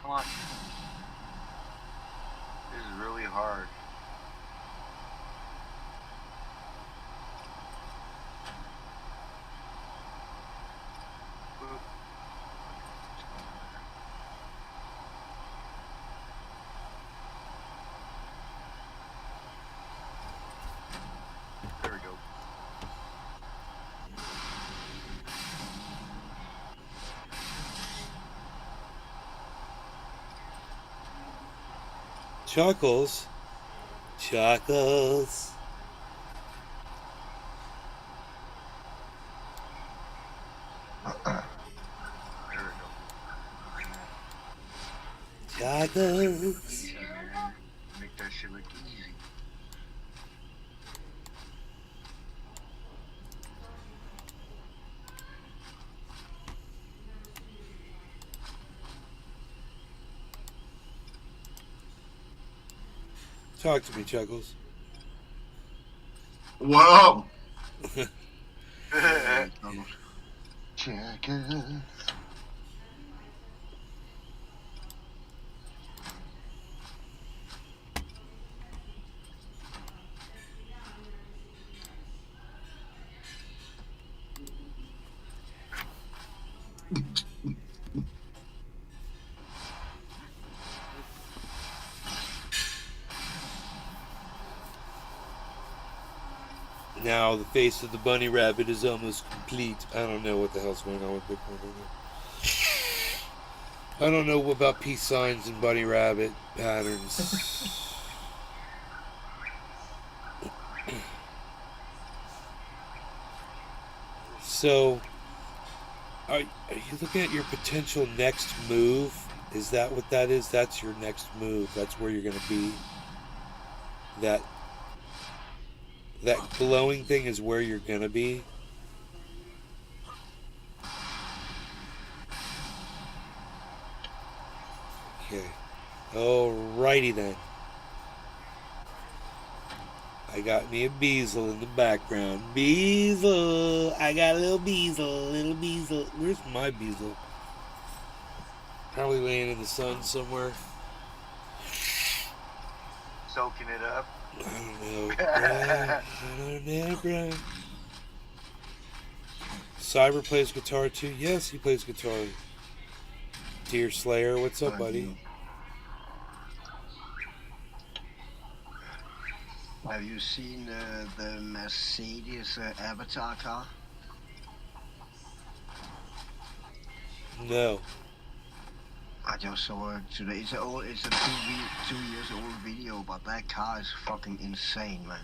Come on. This is really hard. There we go. Chuckles. Chuckles. Chuckles. Make that shit look easy. Talk to me, Chuckles. What up? Checkers. Now the face of the bunny rabbit is almost complete. I don't know what the hell's going on with Bitcoin right now. I don't know about peace signs and bunny rabbit patterns. So, are you looking at your potential next move? Is that what that is? That's your next move. That's where you're going to be. That glowing thing is where you're going to be. Okay. Alrighty then. I got me a Beazle in the background. Beazle! I got a little Beazle. Where's my Beazle? Probably laying in the sun somewhere. Soaking it up. I don't know, bruh. Bruh. Cyber plays guitar too? Yes, he plays guitar. Deer Slayer, what's up, buddy? Have you seen the Mercedes Avatar car? No. I just saw it today. It's a 2 years old video, but that car is fucking insane, man.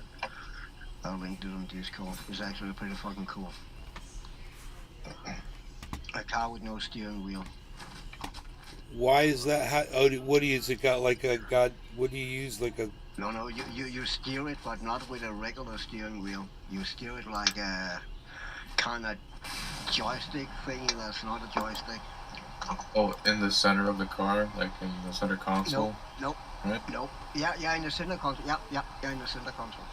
I'll link it on Discord. It's actually pretty fucking cool. A car with no steering wheel. Why is that? What do you use? It got like a god? What do you use? Like a? No, you steer it, but not with a regular steering wheel. You steer it like a kind of joystick thing that's not a joystick. Oh, in the center of the car, like in the center console? Nope. Right? Nope. Yeah, in the center console. Yeah, in the center console.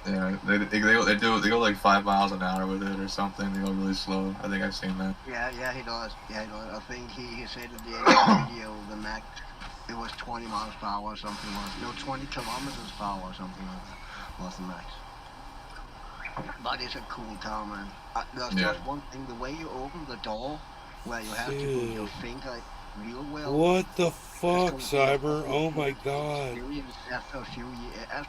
Yeah, they go like 5 miles an hour with it or something. They go really slow. I think I've seen that. Yeah, he does. I think he said at the end of the video the max It was 20 miles per hour or something like that. No, 20 kilometers per hour or something like that. Wasn't nice. But it's a cool car, man. There's just one thing. The way you open the door, where you have to put your finger real well. What the fuck, Cyber? Oh my god. After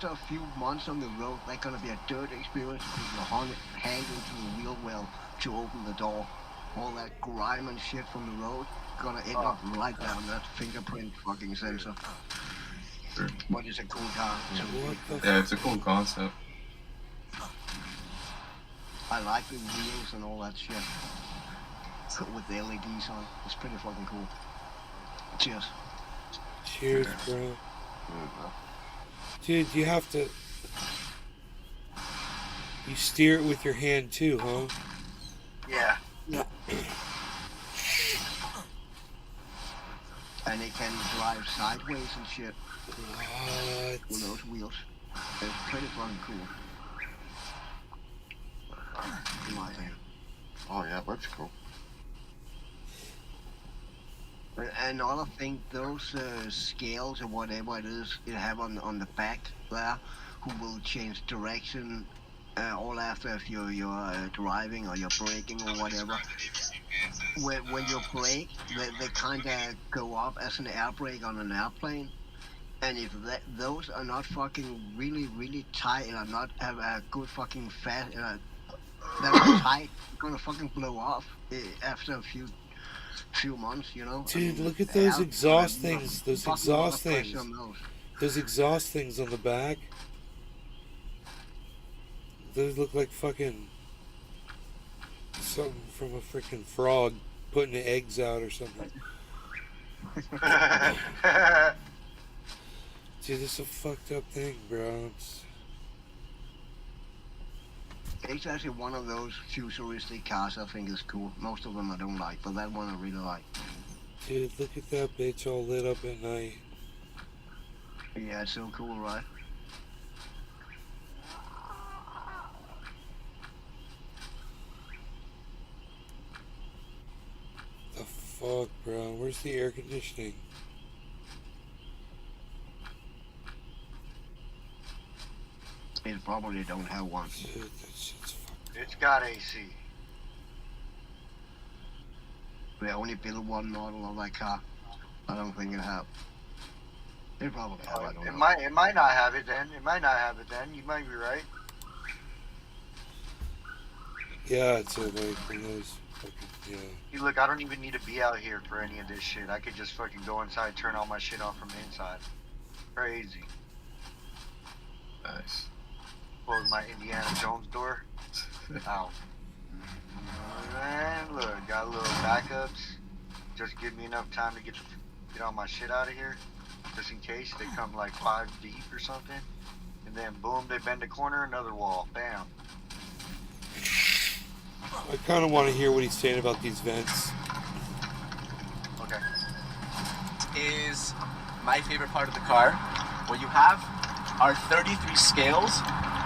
a few months on the road, that's gonna be a dirt experience to put your hand into the wheel well to open the door. All that grime and shit from the road gonna end up right down that fingerprint fucking sensor. But it's a cool car. Yeah, it's a cool concept. I like the wheels and all that shit. With the LEDs on. It's pretty fucking cool. Cheers. Cheers, bro. Dude, you have to... You steer it with your hand too, huh? Yeah. And it can drive sideways and shit. What? With those wheels. It's pretty fucking cool. Oh yeah, that's cool. Another thing, those scales or whatever it is you have on the back there, who will change direction all after if you're driving or you're braking or whatever. When you brake, they kind of go up as an air brake on an airplane. And if those are not fucking really tight or not have a good fucking fat, that are tight, gonna fucking blow off after a few months, you know. Dude, look at those exhaust things. Those exhaust things. Those exhaust things on the back. Those look like fucking something from a freaking frog putting the eggs out or something. Dude, this is a fucked up thing, bro. It's actually one of those futuristic cars I think is cool. Most of them I don't like, but that one I really like. Dude, look at that bitch all lit up at night. Yeah, it's so cool, right? The fuck, bro? Where's the air conditioning? They probably don't have one. Dude, that shit's fucked. It's got AC. They only built one model of that car. I don't think it have. They probably have. I don't know. It might not have it then. It might not have it then. You might be right. Yeah, it's like one of those fucking, yeah. You look, I don't even need to be out here for any of this shit. I could just fucking go inside, turn all my shit off from the inside. Crazy. Nice. Close my Indiana Jones door. Out. Man, look, got little backups. Just give me enough time to get all my shit out of here. Just in case they come like 5 deep or something. And then boom, they bend a corner, another wall. Bam. I kind of want to hear what he's saying about these vents. Okay. Is my favorite part of the car. What you have are 33 scales.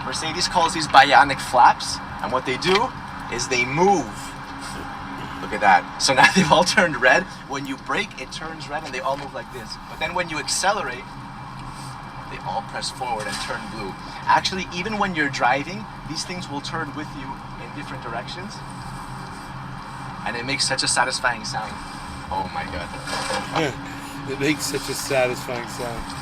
Mercedes calls these bionic flaps, and what they do is they move. Look at that. So now they've all turned red. When you brake, it turns red and they all move like this. But then when you accelerate, they all press forward and turn blue. Actually, even when you're driving, these things will turn with you in different directions. And it makes such a satisfying sound. Oh my god. It makes such a satisfying sound.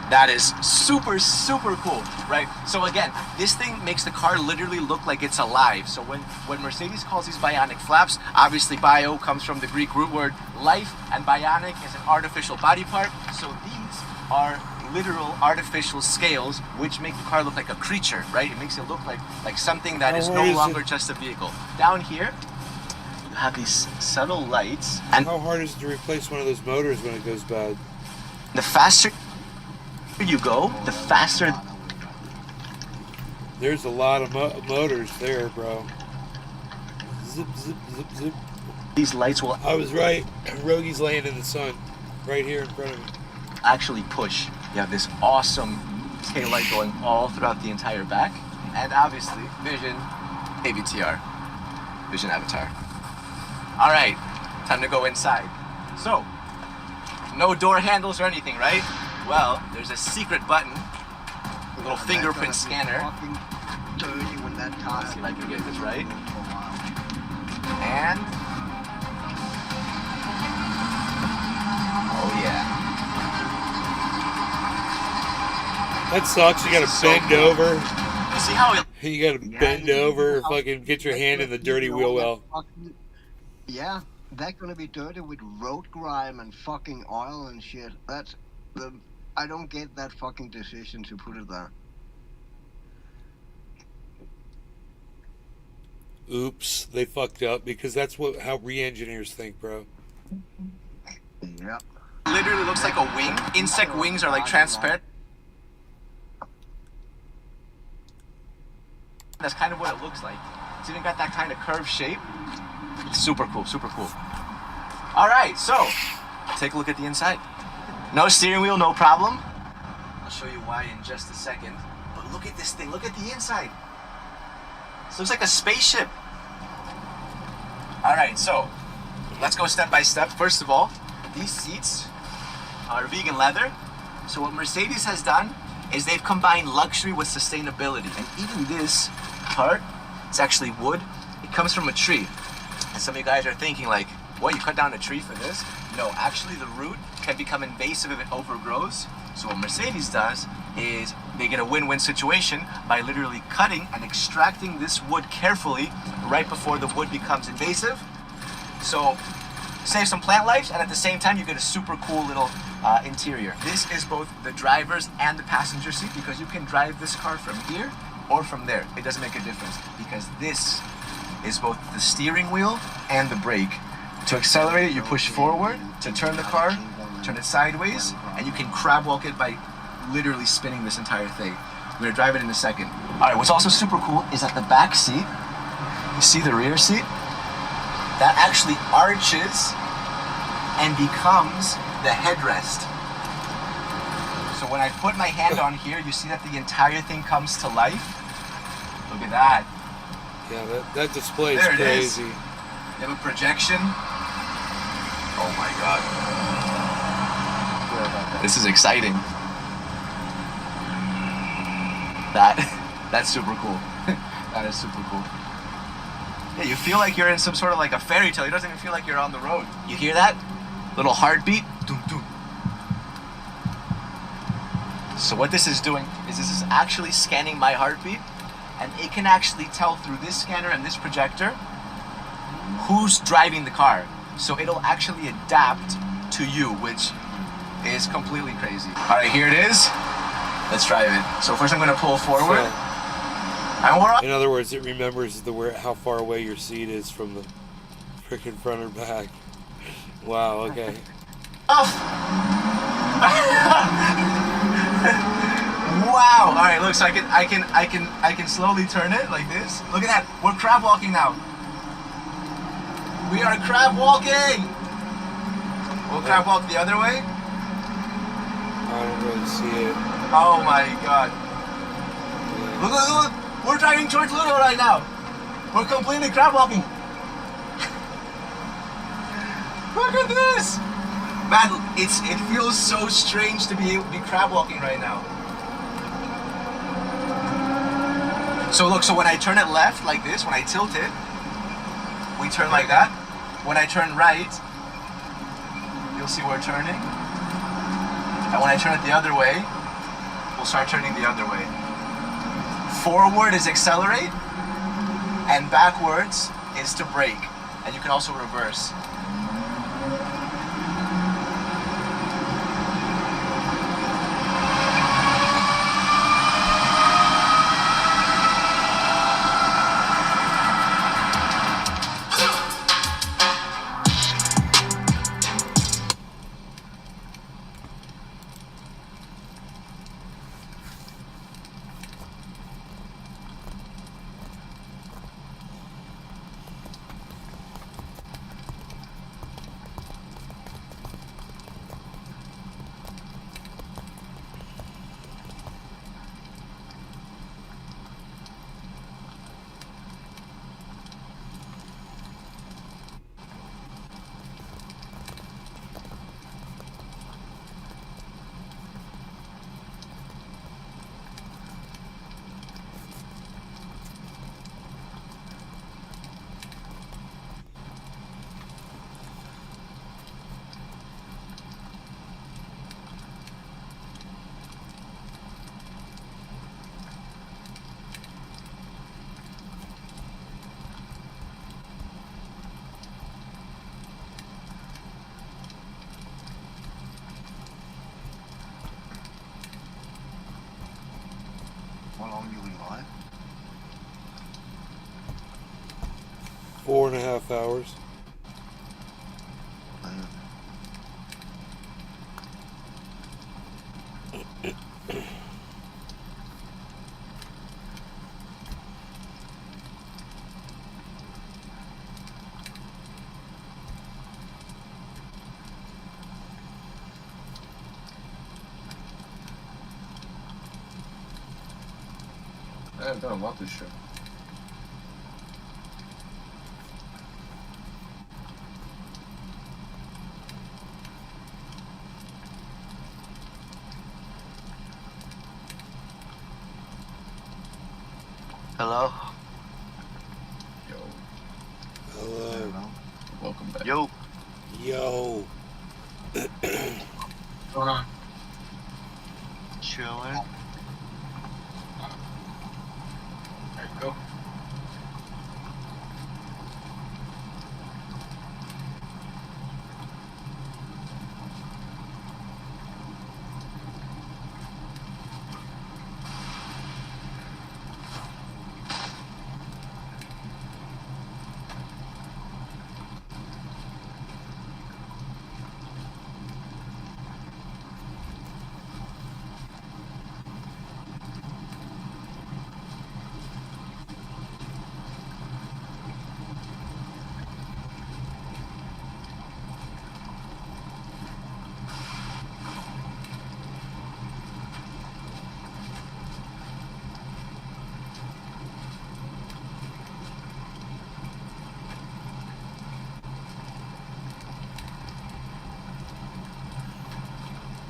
That is super, super cool, right? So again, this thing makes the car literally look like it's alive. So when Mercedes calls these bionic flaps, obviously bio comes from the Greek root word life, and bionic is an artificial body part. So these are literal artificial scales, which make the car look like a creature, right? It makes it look like something that is no longer just a vehicle. Down here, you have these subtle lights. And how hard is it to replace one of those motors when it goes bad? The faster you go, the faster. There's a lot of motors there, bro. Zip, zip, zip, zip. These lights will. I was right. Rogi's laying in the sun, right here in front of me. Actually push. You have this awesome tail light going all throughout the entire back, and obviously Vision AVTR, Vision Avatar. All right, time to go inside. So No door handles or anything, right? Well, there's a secret button, a little fingerprint scanner. Fucking dirty when that tire. Let's see if I can get this right. And oh yeah. That sucks. You gotta So bend cool. over. You see how it You gotta bend over, fucking get your hand in the dirty wheel well. Yeah, that's gonna be dirty with road grime and fucking oil and shit. That's the. I don't get that fucking decision to put it there. Oops, they fucked up because that's how re-engineers think, bro. Yep. literally looks like a wing. Insect wings are like transparent. That's kind of what it looks like. It's even got that kind of curved shape. It's super cool, super cool. All right, so take a look at the inside. No steering wheel, no problem. I'll show you why in just a second. But look at this thing, look at the inside. This looks like a spaceship. All right, so let's go step by step. First of all, these seats are vegan leather. So what Mercedes has done is they've combined luxury with sustainability. And even this part, it's actually wood. It comes from a tree. And some of you guys are thinking like, what, you cut down a tree for this? No, actually the root can become invasive if it overgrows. So what Mercedes does is they get a win-win situation by literally cutting and extracting this wood carefully right before the wood becomes invasive. So save some plant life, and at the same time you get a super cool little interior. This is both the driver's and the passenger seat because you can drive this car from here or from there. It doesn't make a difference because this is both the steering wheel and the brake. To accelerate it, you push forward. To turn the car, turn it sideways, and you can crab walk it by literally spinning this entire thing. I'm gonna drive it in a second. All right, what's also super cool is that the back seat, you see the rear seat? That actually arches and becomes the headrest. So when I put my hand on here, you see that the entire thing comes to life. Look at that. Yeah, that display is There it crazy. is. You have a projection. Oh my god. This is exciting. That's super cool. That is super cool. Yeah, you feel like you're in some sort of like a fairy tale. It doesn't even feel like you're on the road. You hear that? Little heartbeat. Doom, doom. So what this is doing is this is actually scanning my heartbeat, and it can actually tell through this scanner and this projector who's driving the car. So it'll actually adapt to you, which is completely crazy. All right, here it is. Let's drive it. So first I'm gonna pull forward. And we're In other words, it remembers how far away your seat is from the freaking front or back. Wow. Okay. off. Wow. All right. Look, so I can slowly turn it like this. Look at that. We're crab walking now. We are crab walking. We'll crab walk the other way. I don't really see it. Oh my god. Look, look, look. We're driving towards Ludo right now. We're completely crab walking. Look at this. Man, it feels so strange to be able to be crab walking right now. So look, so when I turn it left like this, when I tilt it, we turn like that. When I turn right, you'll see we're turning. And when I turn it the other way, we'll start turning the other way. Forward is accelerate, and backwards is to brake. And you can also reverse. How long you been live? 4.5 hours. I haven't done a lot this show. Hello? Yo. Hello. Welcome back. Yo. Yo. What's going on? Chilling. There you go.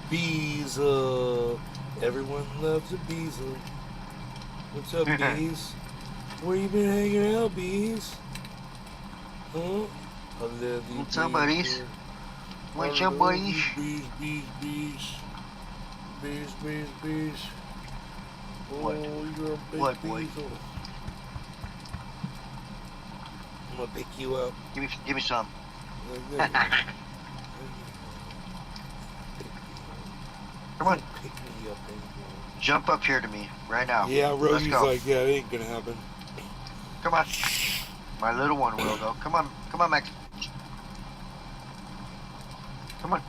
Bees, everyone loves a bees. What's up, bees? Where you been hanging out, bees? Huh? I love you, What's up, buddies? What's up, buddies? Bees, bees, bees. Bees, bees, bees. What? Oh, you're a big What, boy? bees. I'm gonna pick you up. Give me some. Come on. Pick me up anymore. Jump up here to me right now. Yeah, Let's Rosie's go. like, yeah, it ain't gonna happen. Come on. My little one will though. Come on. Come on, Max. Come on.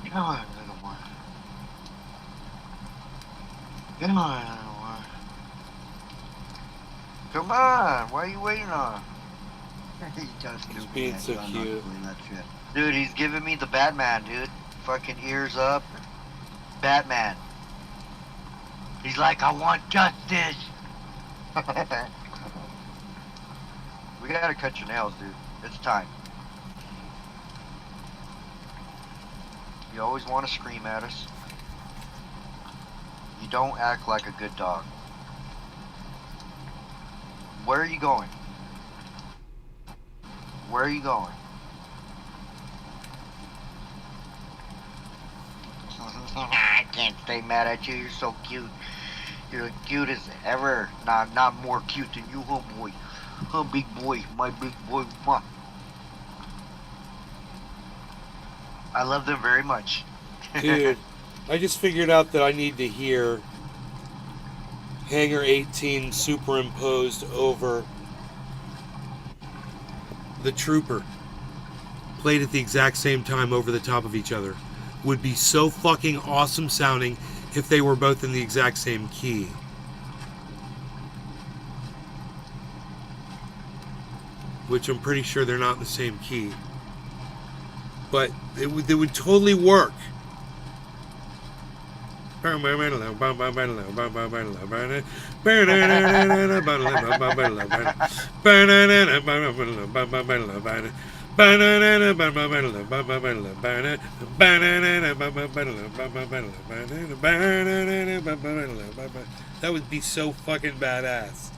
Come on, little one. Come on, little one. Come on. What are you waiting on? He's being so cute. Dude, he's giving me the Batman, dude. Fucking ears up. Batman. He's like, I want justice. We gotta cut your nails, dude. It's time. You always want to scream at us. You don't act like a good dog. Where are you going? Where are you going? I can't stay mad at you. You're so cute. You're as cute as ever. Not more cute than you, huh, boy? Huh, big boy. My big boy. Mwah. I love them very much. Dude, I just figured out that I need to hear Hangar 18 superimposed over the Trooper, played at the exact same time over the top of each other. Would be so fucking awesome sounding if they were both in the exact same key. Which I'm pretty sure they're not in the same key. But it would totally work. That would be so fucking badass.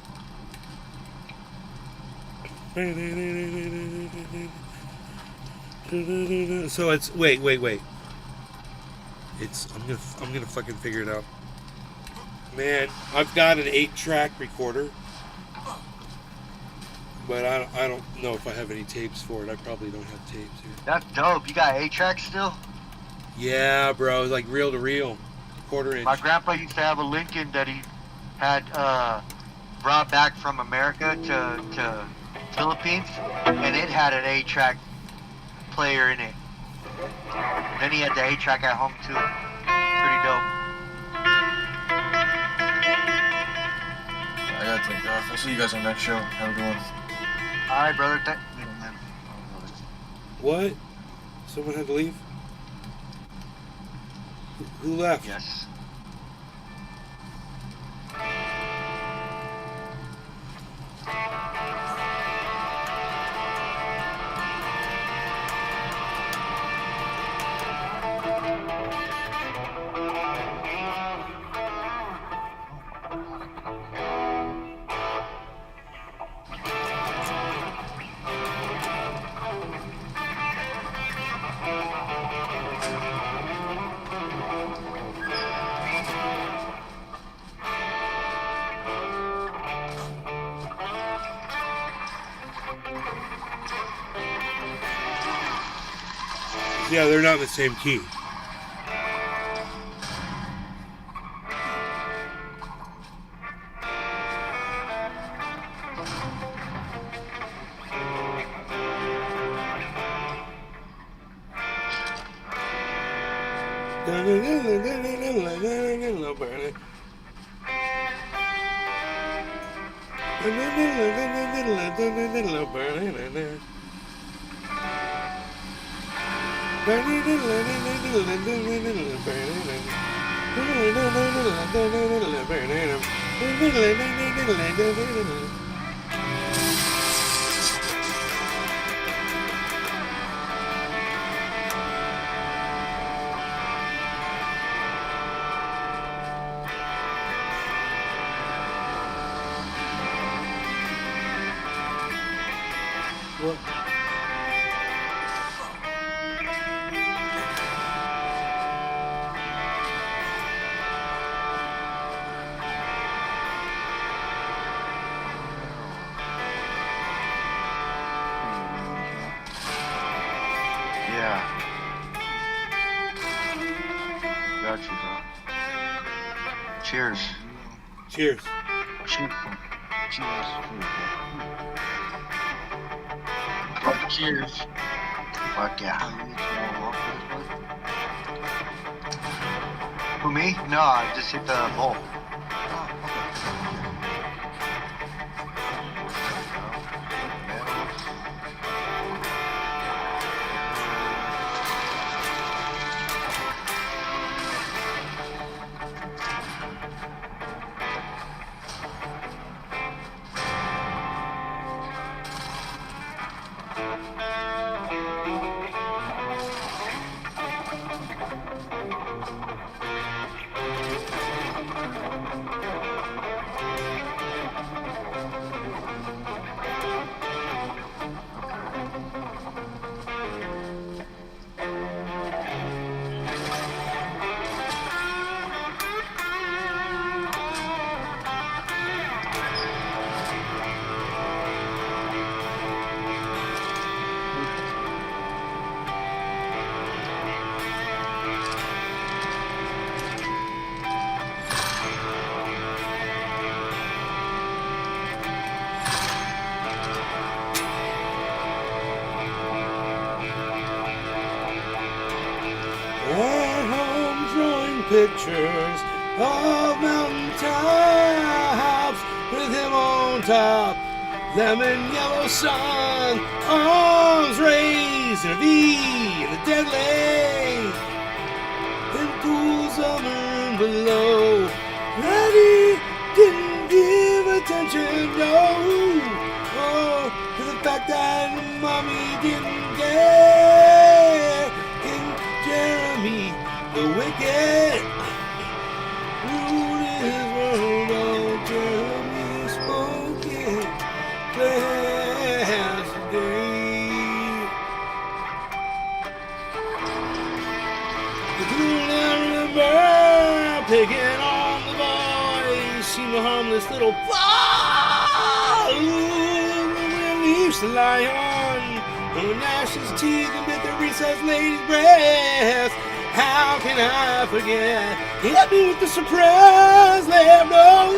So it's wait. It's I'm gonna fucking figure it out. Man, I've got an 8-track recorder, but I don't know if I have any tapes for it. I probably don't have tapes here. That's dope. You got 8 tracks still? Yeah, bro, like reel to reel. quarter inch. My grandpa used to have a Lincoln that he had brought back from America to Philippines, and it had an 8-track player in it. Then he had the 8-track at home too. Pretty dope. I gotta take off. I'll see you guys on the next show. Have a good one. All right, brother. What? Someone had to leave? Who left? Yes. Yeah, they're not in the same key. What? Yeah. Got you, bro. Cheers. Cheers. Cheers. Cheers. Fuck yeah. Who, me? No, I just hit the bowl. Pictures of mountain tops with him on top, lemon yellow sun, arms raised in a V in the dead lake, and pools of moon below. But he didn't give attention, no, to the fact that mommy didn't care. In Jeremy the wicked ruled his world on Jeremy spoken yesterday. The cool I remember picking on the boys, seemed a harmless little fly when he used to lie on, and would gnash his teeth and bit the recessed lady's breast. How can I forget? Hit me with the surprise left, no.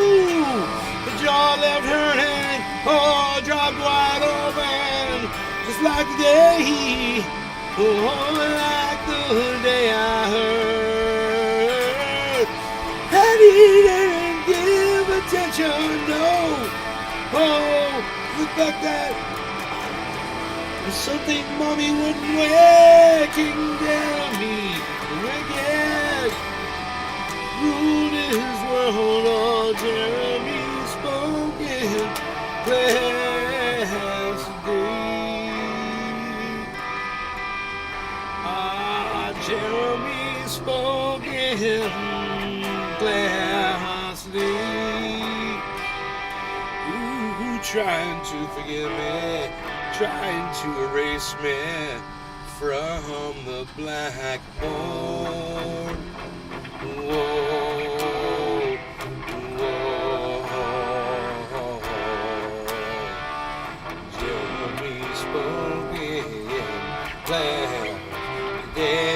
The jaw left hurting, oh, dropped wide open, just like the day, oh, like the day I heard. And he didn't give attention, no. Oh, look like that. There's something mommy wouldn't waking Jeremy again. Ruled his world, all Jeremy spoken last day. Ah, Jeremy spoken last day. Ooh, trying to forgive me, trying to erase me from the blackboard. Whoa, whoa. Jeremy spoken last day.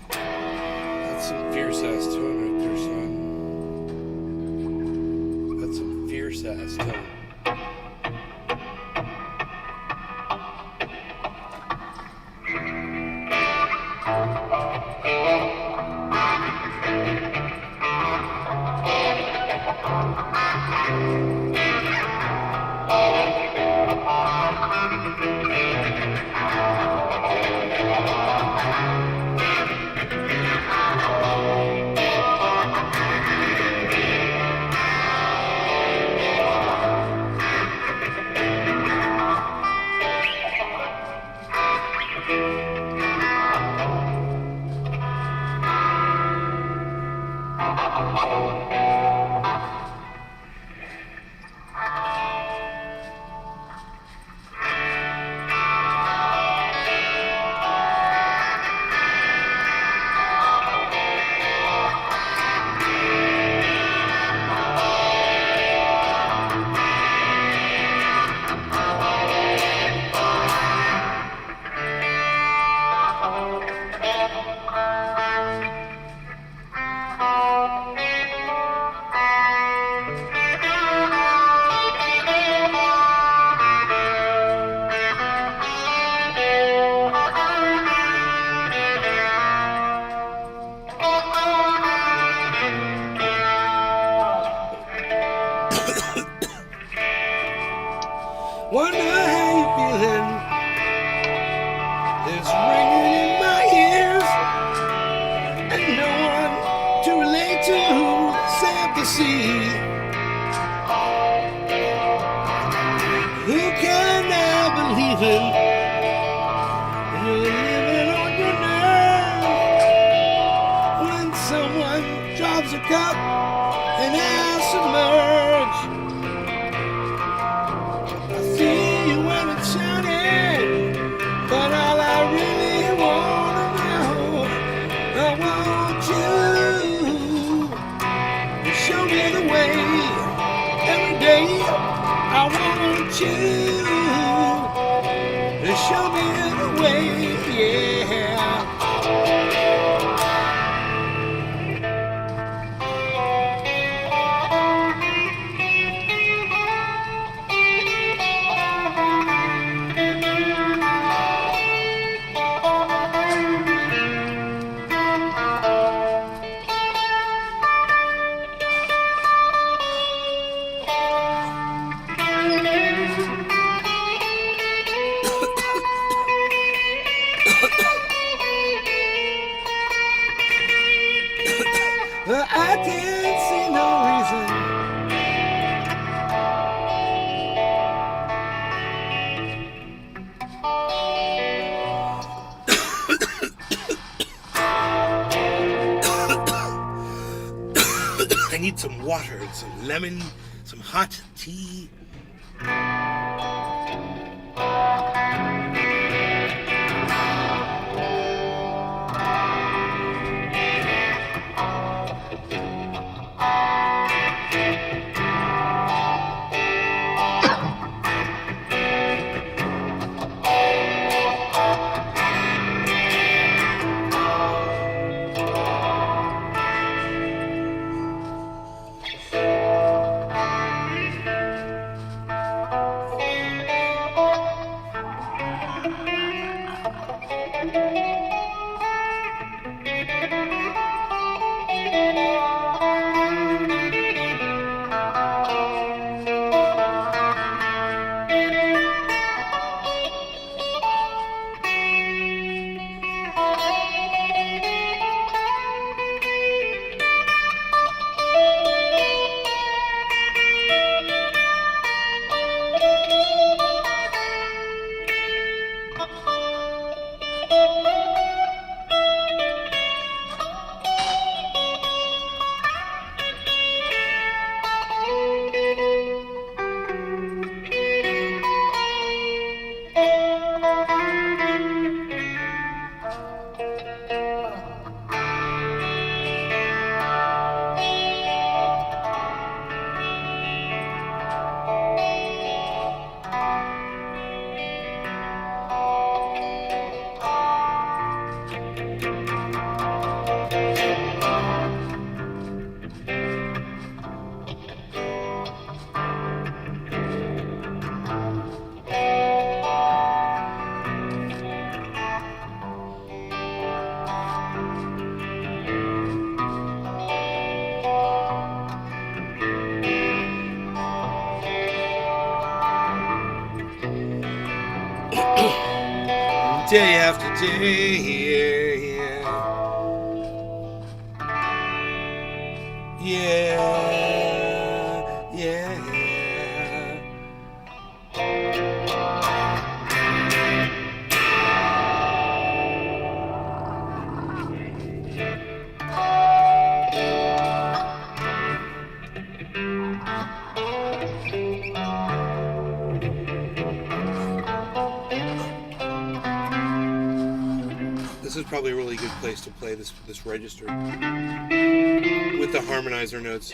That's some fierce ass tone right there, son. That's some fierce ass tone. Wonder how you feeling? There's ringing in my ears, and no one to relate to except the sea. Who can now believe in? You're living on your nerve when someone drops a cup and asks to merge. See you when it's shining, but all I really wanna know, I want you to show me the way every day. I want you to show me the way, yeah. I can't see no reason I need some water and some lemon, some hot tea. day after day. Yeah, yeah. This is probably a really good place to play this register with the harmonizer notes.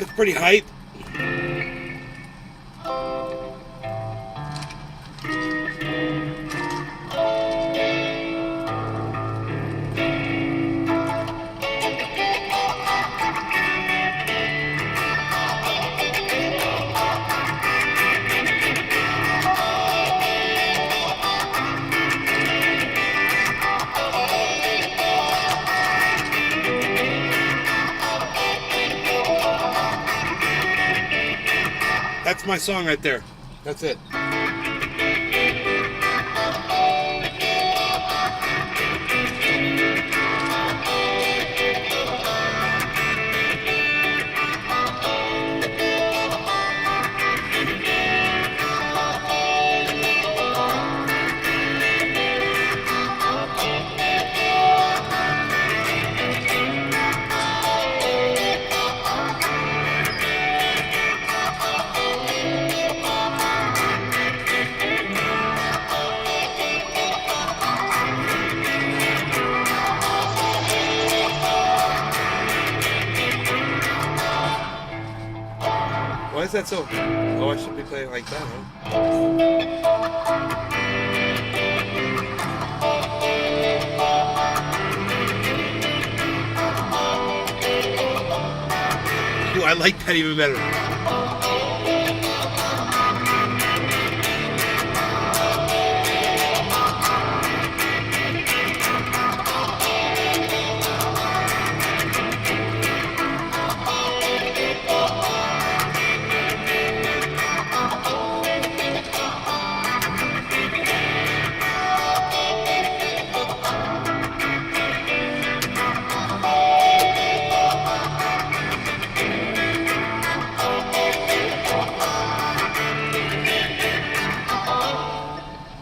It's pretty hype. That's my song right there. That's it. Why is that so? Oh, I should be playing like that, huh? Ooh, I like that even better.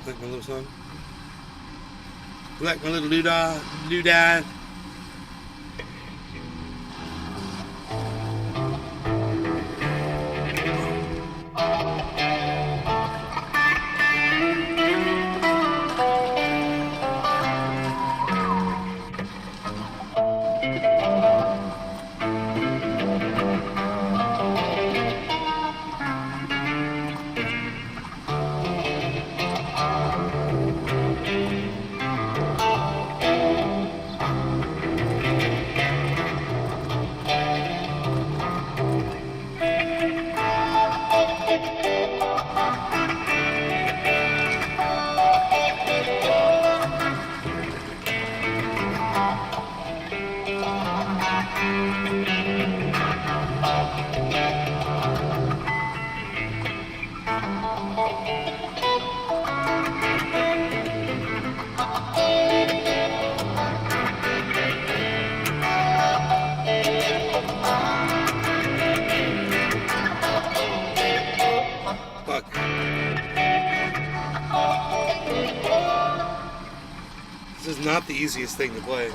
Like my little song. Like my little doodah. Fuck. This is not the easiest thing to play.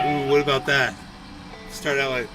Ooh, what about that? Start out like...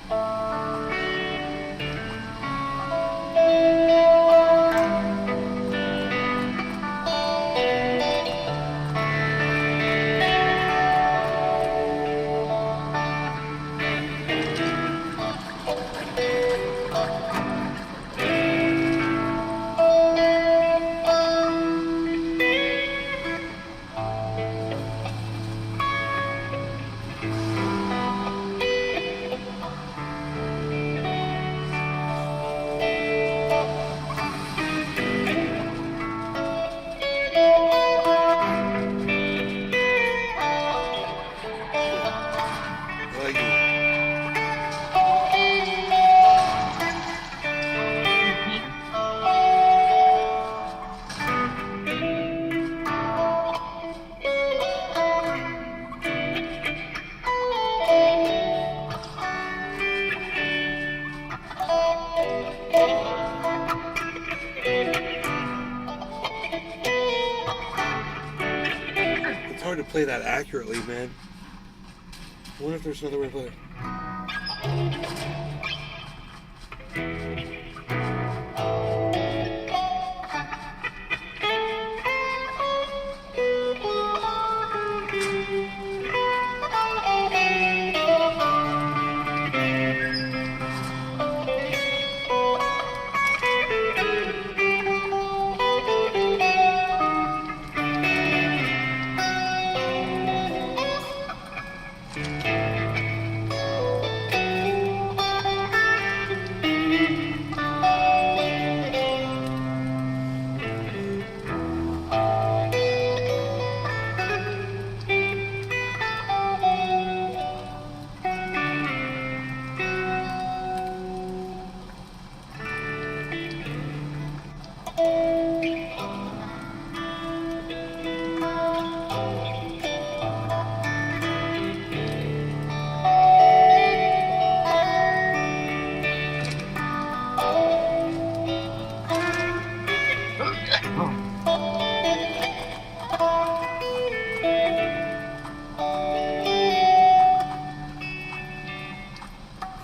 It's hard to play that accurately, man. I wonder if there's another way to play it.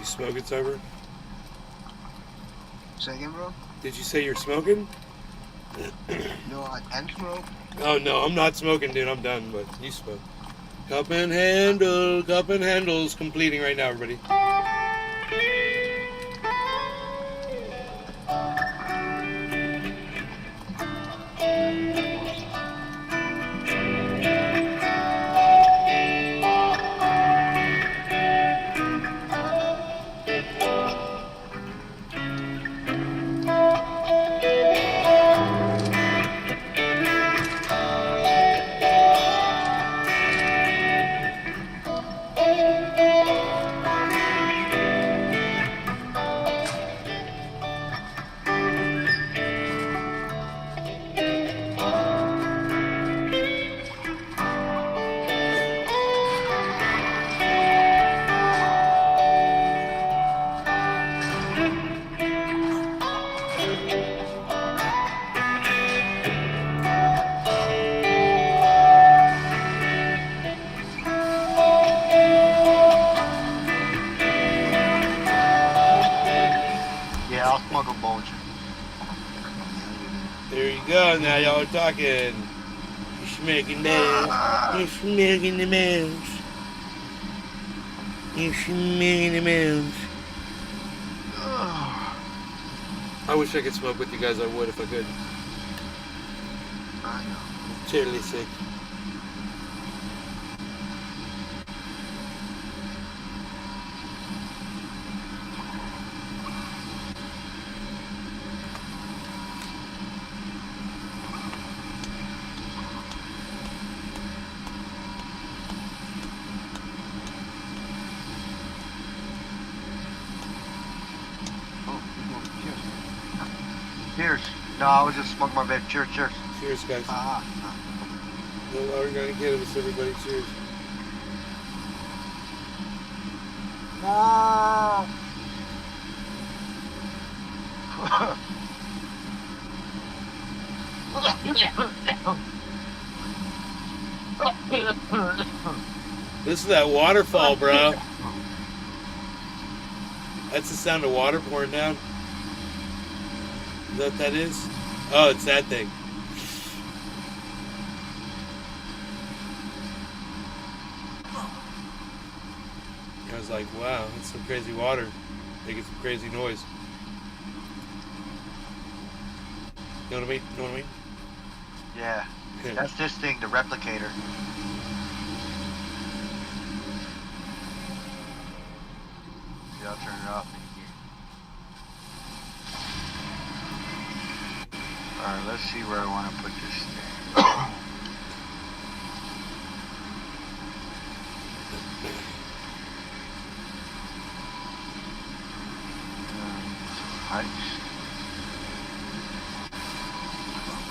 You smoking, Cyber? Second, bro? Did you say you're smoking? No, I can smoke. Oh no, I'm not smoking, dude. I'm done. But you smoke. Cup and handles completing right now, everybody. Yeah, I'll smoke a bulge. There you go. Now y'all are talking. You're smoking mouse. You're smoking the mouse. You're smoking the mouse. I wish I could smoke with you guys. I would if I could. I know. I'm totally sick. Cheers. No, I was just smoking my vape. Cheers, cheers. Cheers, guys. No longer gonna get us, everybody. Cheers. No. This is that waterfall, bro. That's the sound of water pouring down. Is that what that is? Oh, it's that thing. I was like, wow, that's some crazy water. Making some crazy noise. You know what I mean? You know what I mean? Yeah. That's this thing, the replicator. Yeah, I'll turn it off. Alright, let's see where I want to put this thing.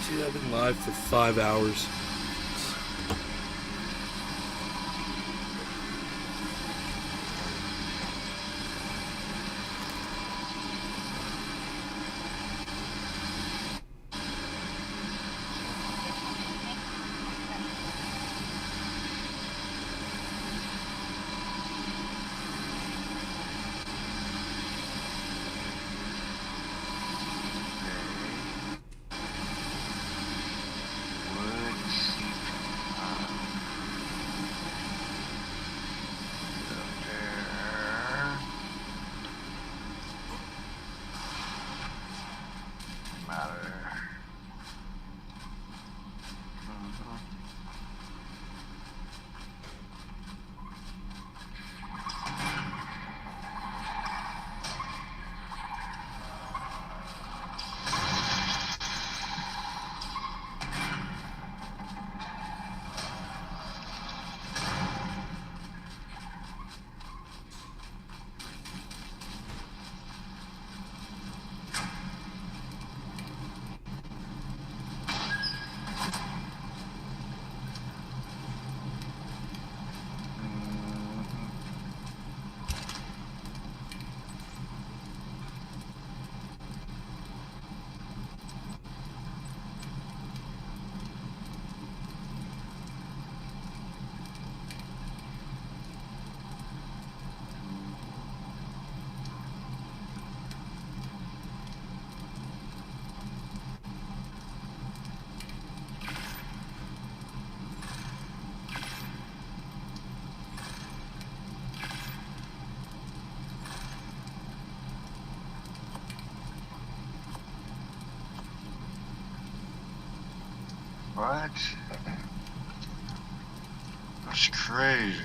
Dude, I've been live for 5 hours. Woods. What? That's crazy.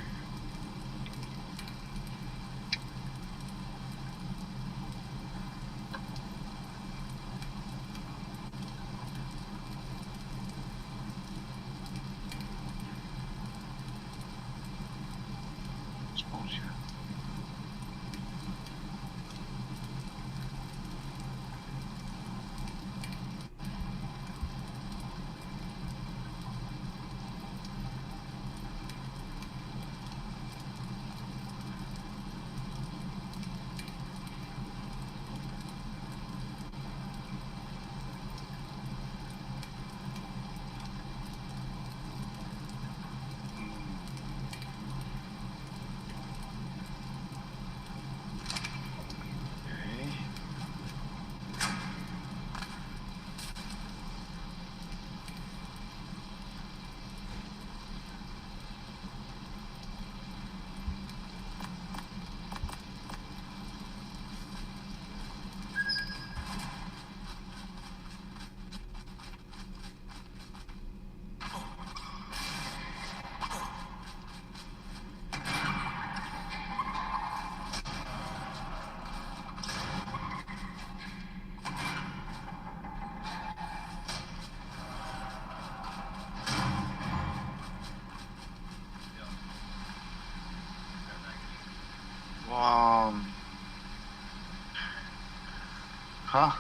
Huh?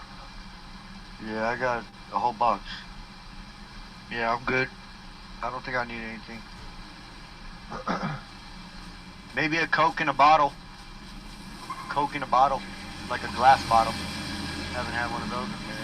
Yeah, I got a whole box. Yeah, I'm good. I don't think I need anything. Maybe a Coke in a bottle. Coke in a bottle. Like a glass bottle. Haven't had one of those in a minute.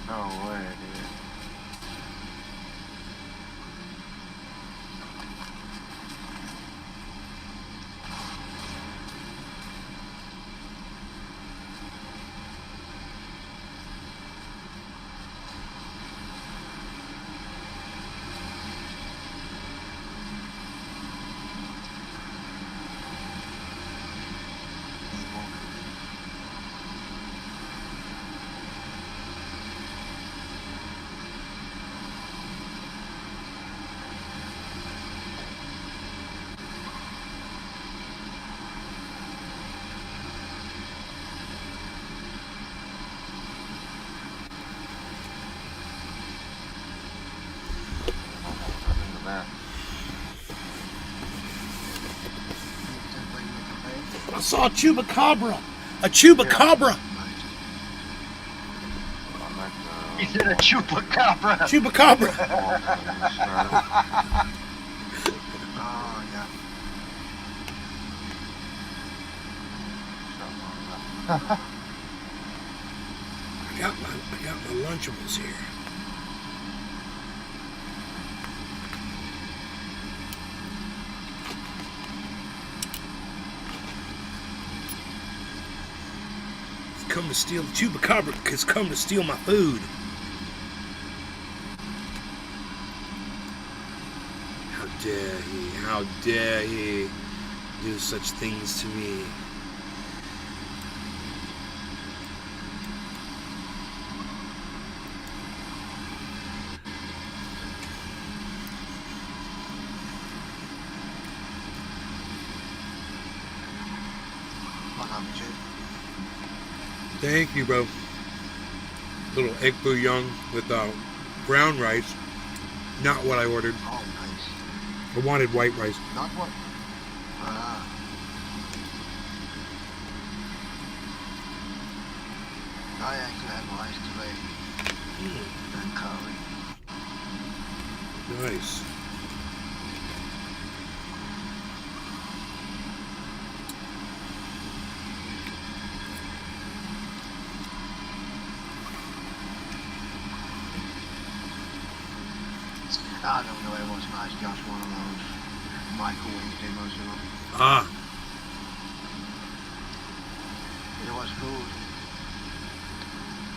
No way, dude. I saw a chupacabra. A chupacabra. He said a chupacabra. Chupacabra. Oh, yeah. I got my Lunchables here. Come to steal the chupacabra has come to steal my food. dare he? How dare he do such things to me? Thank you, bro. Little egg bouillon with brown rice. Not what I ordered. Oh, nice. I wanted white rice. Not what? Ah. I actually had rice today. And curry. Nice. I don't know, it was nice. Just one of those microwave dinners, you know. Ah. It was food,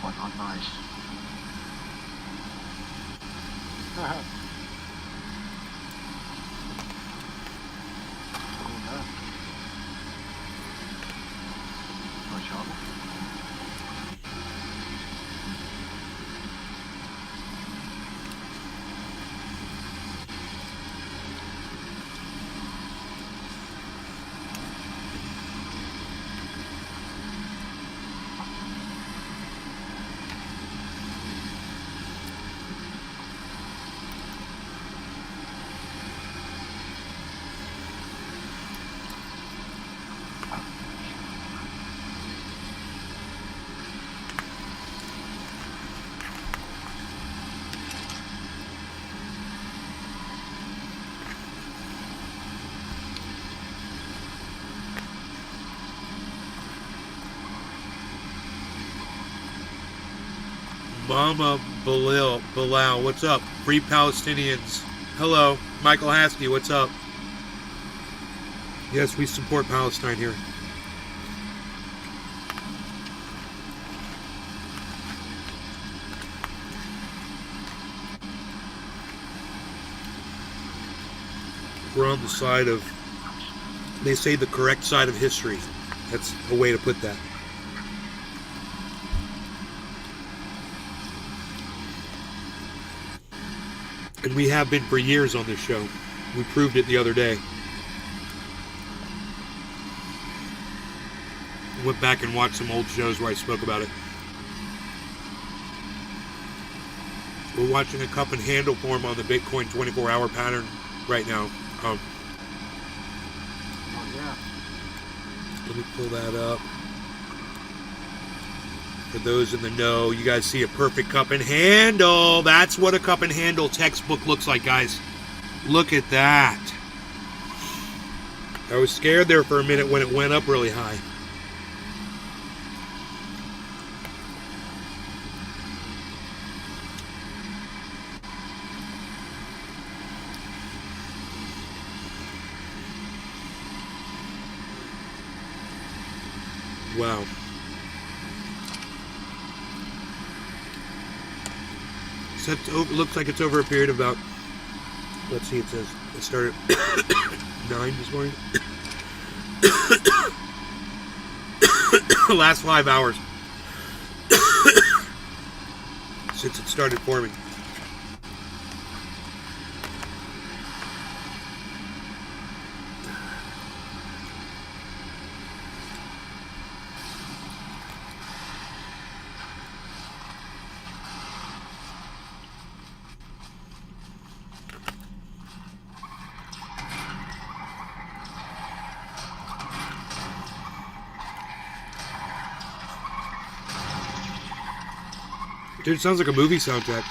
but not nice. Who left? For trouble? Mama Bilal, what's up? Free Palestinians. Hello. Michael Haskey, what's up? Yes, we support Palestine here. We're on the side of, they say, the correct side of history. That's a way to put that. And we have been for years on this show. We proved it the other day. Went back and watched some old shows where I spoke about it. We're watching a cup and handle form on the Bitcoin 24-hour pattern right now. Oh, yeah. Let me pull that up. For those in the know, you guys see a perfect cup and handle. That's what a cup and handle textbook looks like, guys. Look at that. I was scared there for a minute when it went up really high. Wow. So it looks like it's over a period of about, let's see, it says it started at 9 this morning. Last 5 hours since it started forming. Dude, it sounds like a movie soundtrack.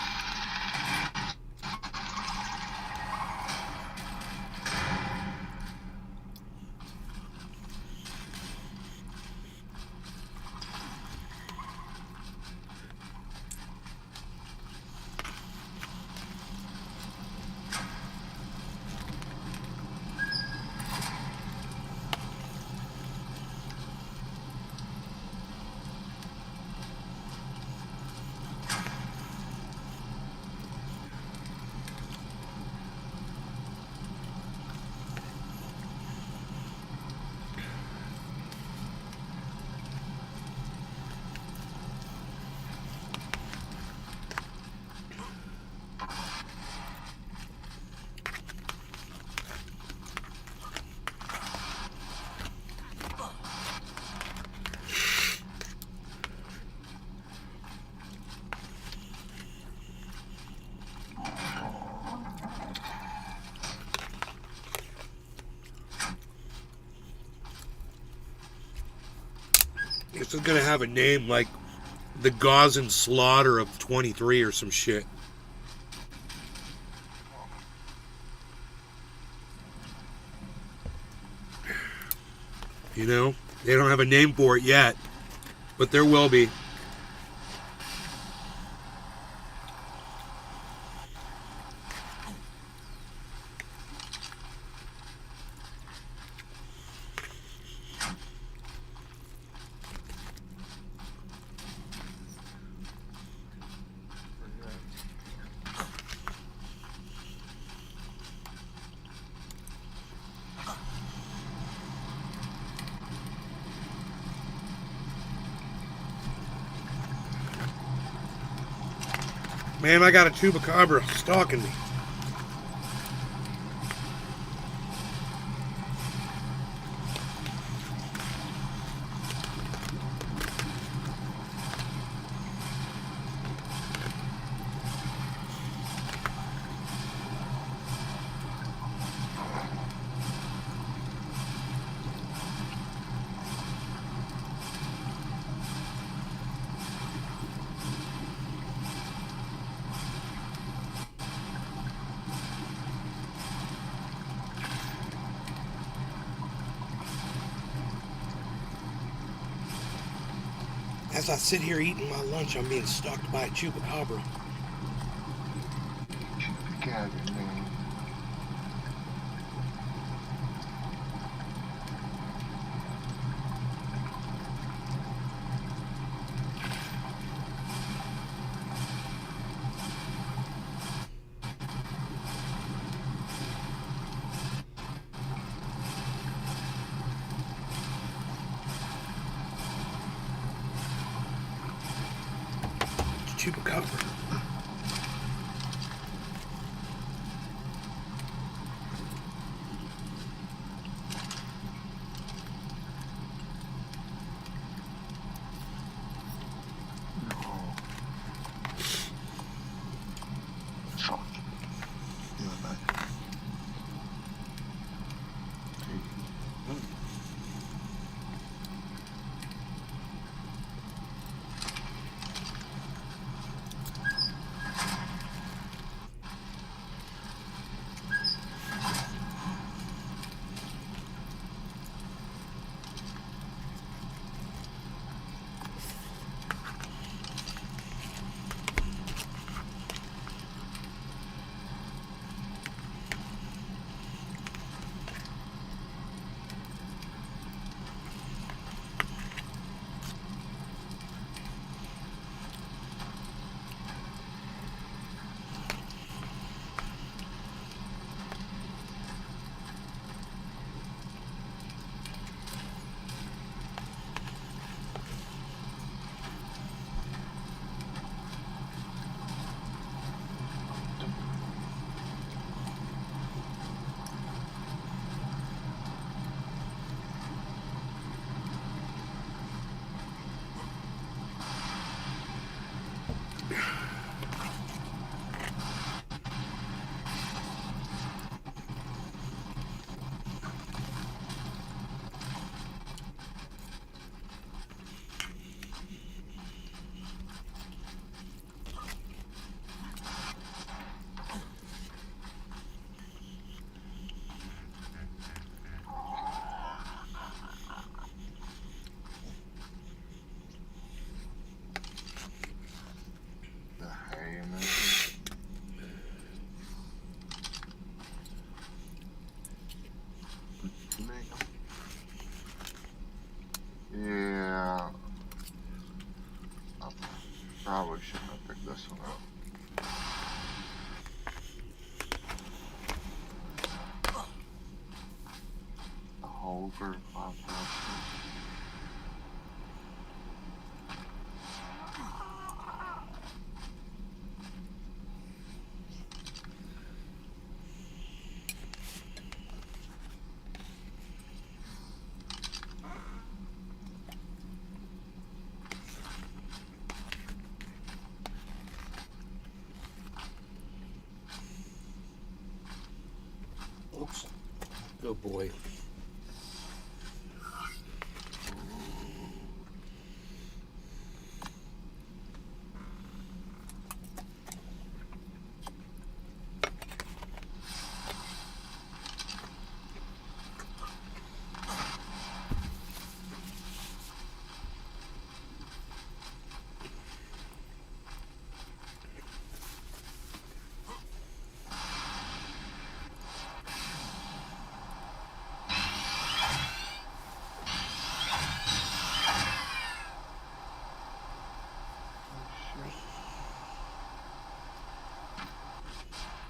This is gonna have a name like the Gauzen Slaughter of 23 or some shit. You know? They don't have a name for it yet, but there will be. Man, I got a chupacabra stalking me. As I sit here eating my lunch, I'm being stalked by a chupacabra. Chupacabra, man. Chupacabra. Fuck. Yeah, man. Yeah. I probably shouldn't have picked this one up. The holder, 5,000. Oops. Good boy.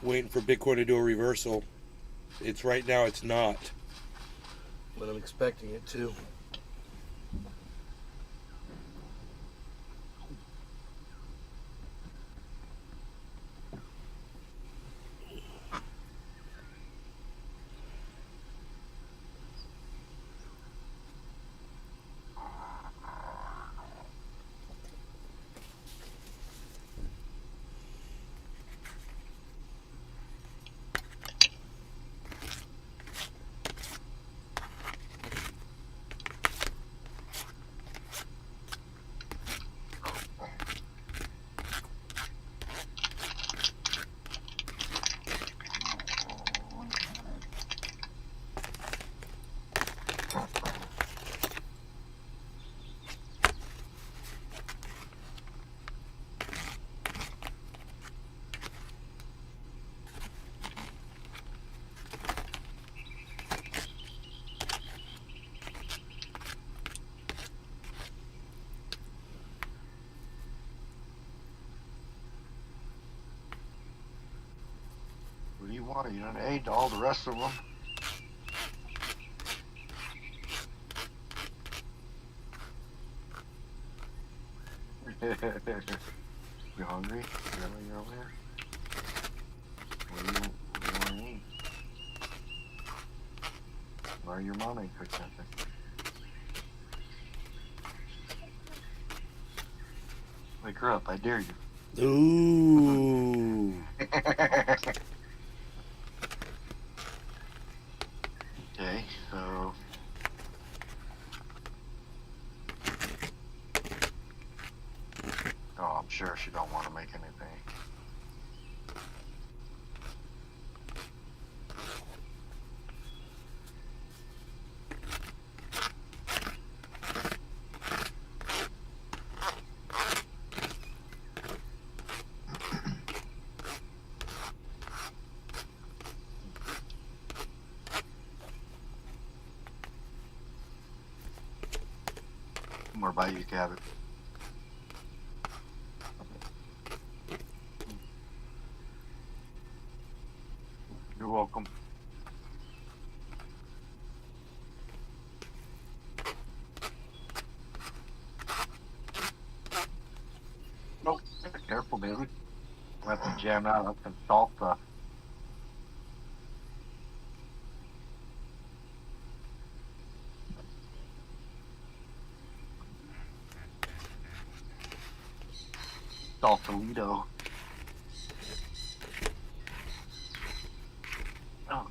Waiting for Bitcoin to do a reversal. It's right now, it's not. But I'm expecting it to. What do you want? You don't aid to all the rest of them. You hungry? Is that why you're over here? What do you want to eat? Why your mom ain't cooked something? Wake her up, I dare you. Ooh. Okay, so oh, I'm sure she don't want to make anything. More by you can have it. You're welcome. Nope. Careful, baby. I have to jam out up some salt stuff. Saltolito. Oh.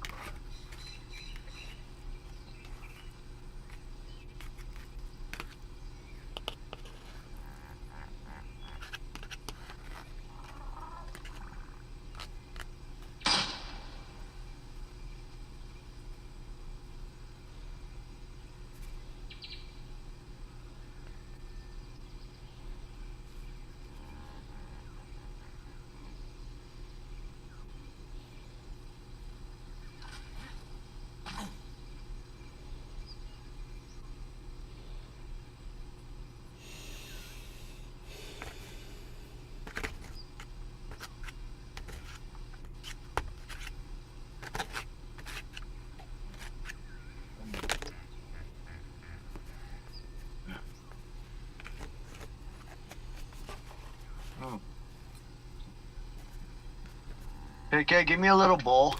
Okay, give me a little bowl.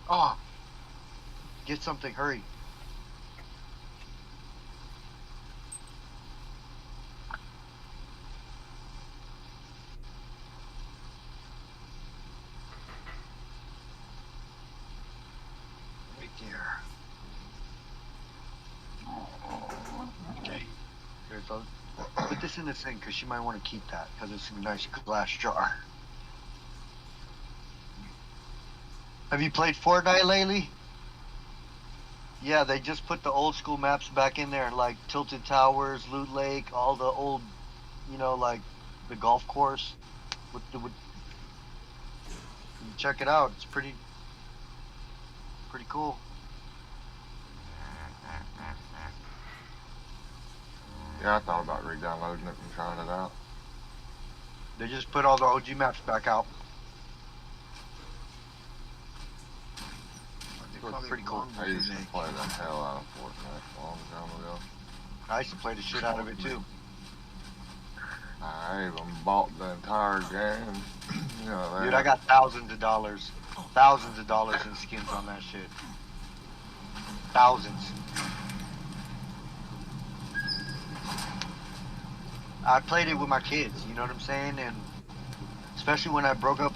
Oh, get something, hurry. Right there. Okay, here's those. put this in this thing because she might want to keep that because it's a nice glass jar. Have you played Fortnite lately? Yeah, they just put the old school maps back in there, like Tilted Towers, Loot Lake, all the old, like the golf course. Check it out. It's pretty cool. Yeah, I thought about re-downloading it and trying it out. They just put all the OG maps back out. It's pretty cool. I used to play the hell out of Fortnite a long time ago. I used to play the shit out of it too. I even bought the entire game. Dude, I got thousands of dollars in skins on that shit. Thousands. I played it with my kids, you know what I'm saying? And especially when I broke up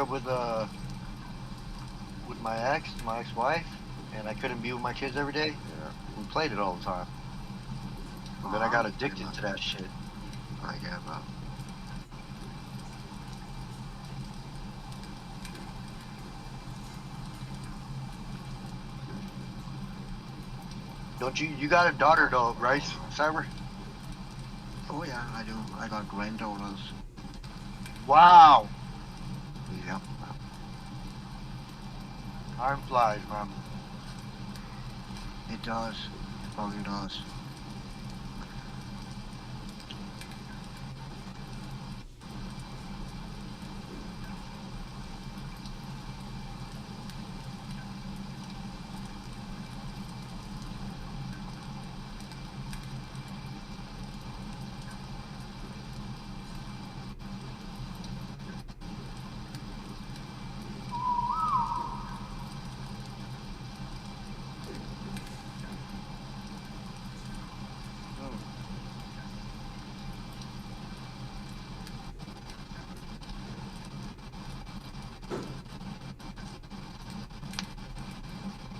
with my ex-wife, and I couldn't be with my kids every day. Yeah. We played it all the time. And then I got addicted to that shit. I get that. Don't you got a daughter though, right, Cyber? Oh yeah, I do. I got granddaughters. Wow. Yep. Time flies, man. It does. It fucking does.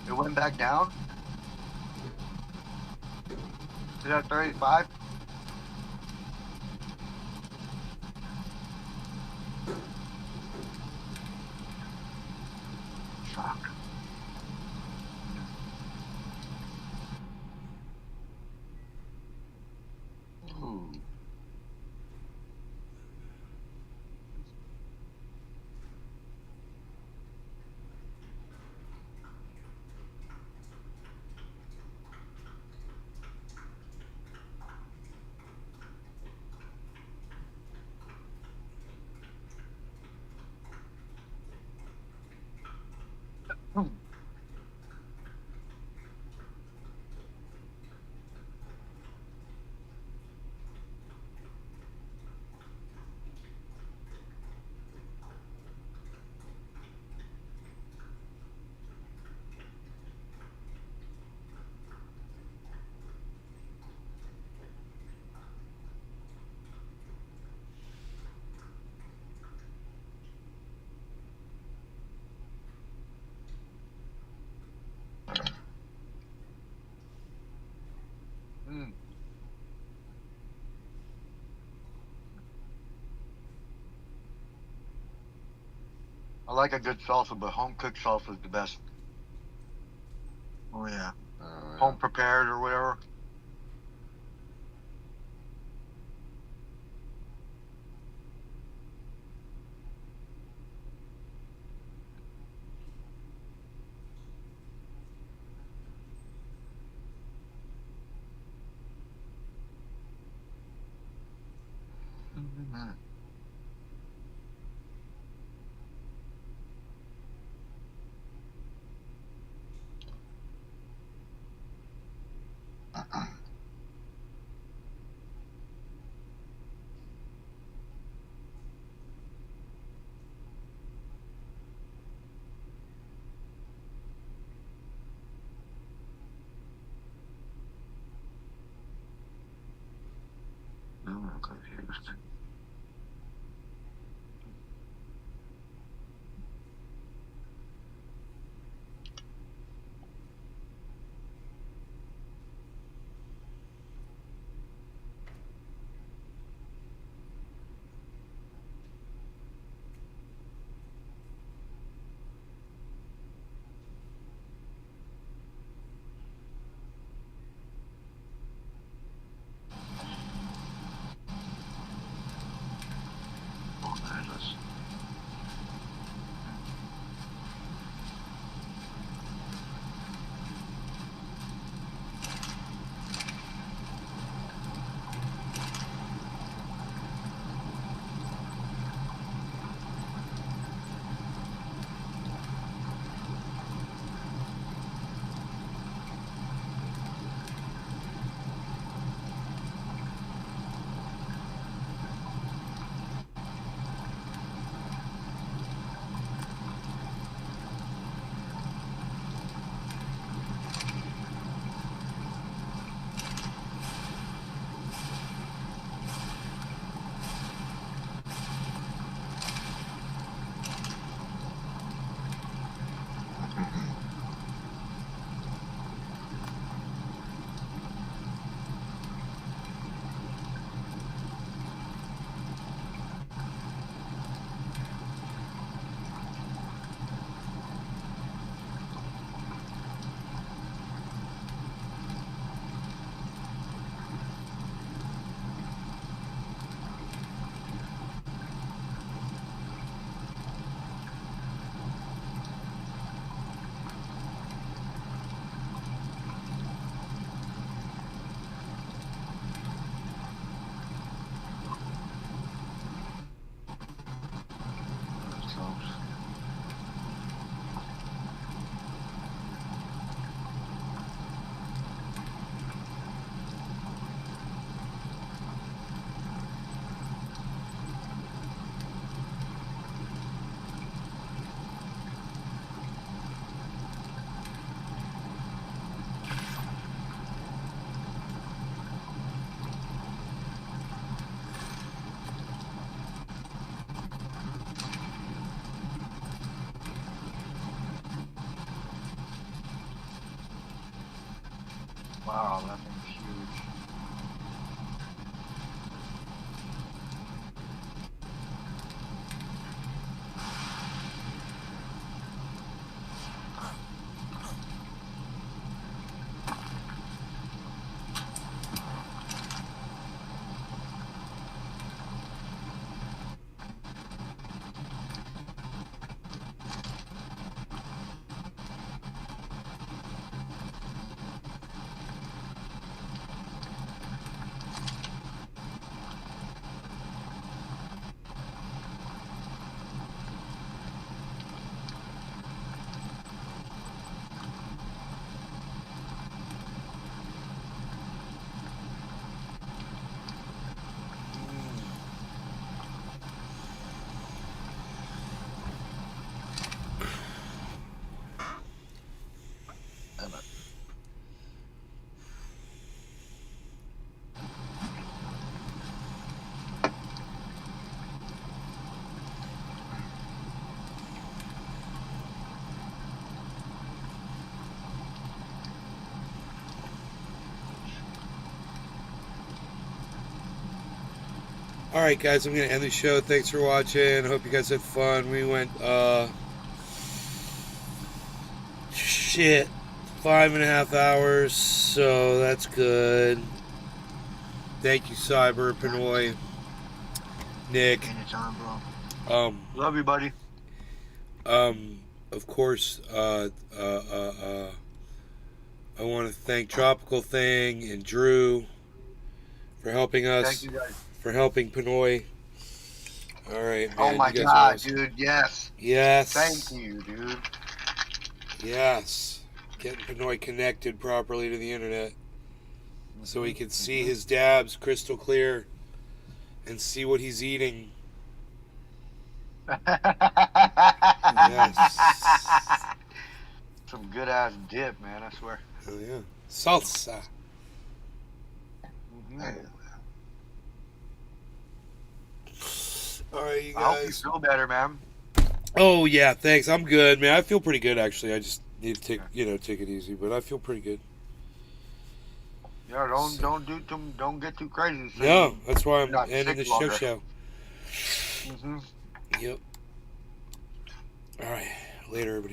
It went back down? Is that 35? Fuck. Ooh. I like a good salsa, but home cooked salsa is the best. Oh yeah. Home prepared or whatever. Mm-hmm. I'm confused. Wow, that thing's huge. All right, guys, I'm going to end the show. Thanks for watching. I hope you guys had fun. We went, 5.5 hours, so that's good. Thank you, Cyber, Pinoy, Nick. Anytime, bro. Love you, buddy. Of course, I want to thank Tropical Thing and Drew for helping us. Thank you, guys. For helping Pinoy. All right, man. Oh my you guys God, are awesome. dude! Yes. Yes. Thank you, dude. Yes. Getting Pinoy connected properly to the internet, so he can see his dabs crystal clear, and see what he's eating. Yes. Some good ass dip, man. I swear. Oh yeah. Salsa. Mhm. All right, you I hope you guys. feel better, man. Oh yeah, thanks. I'm good, man. I feel pretty good actually. I just need to take it easy, but I feel pretty good. Yeah, don't get too crazy. So No, that's why I'm not ending the sick longer. show. Mhm. Yep. All right, later, everybody.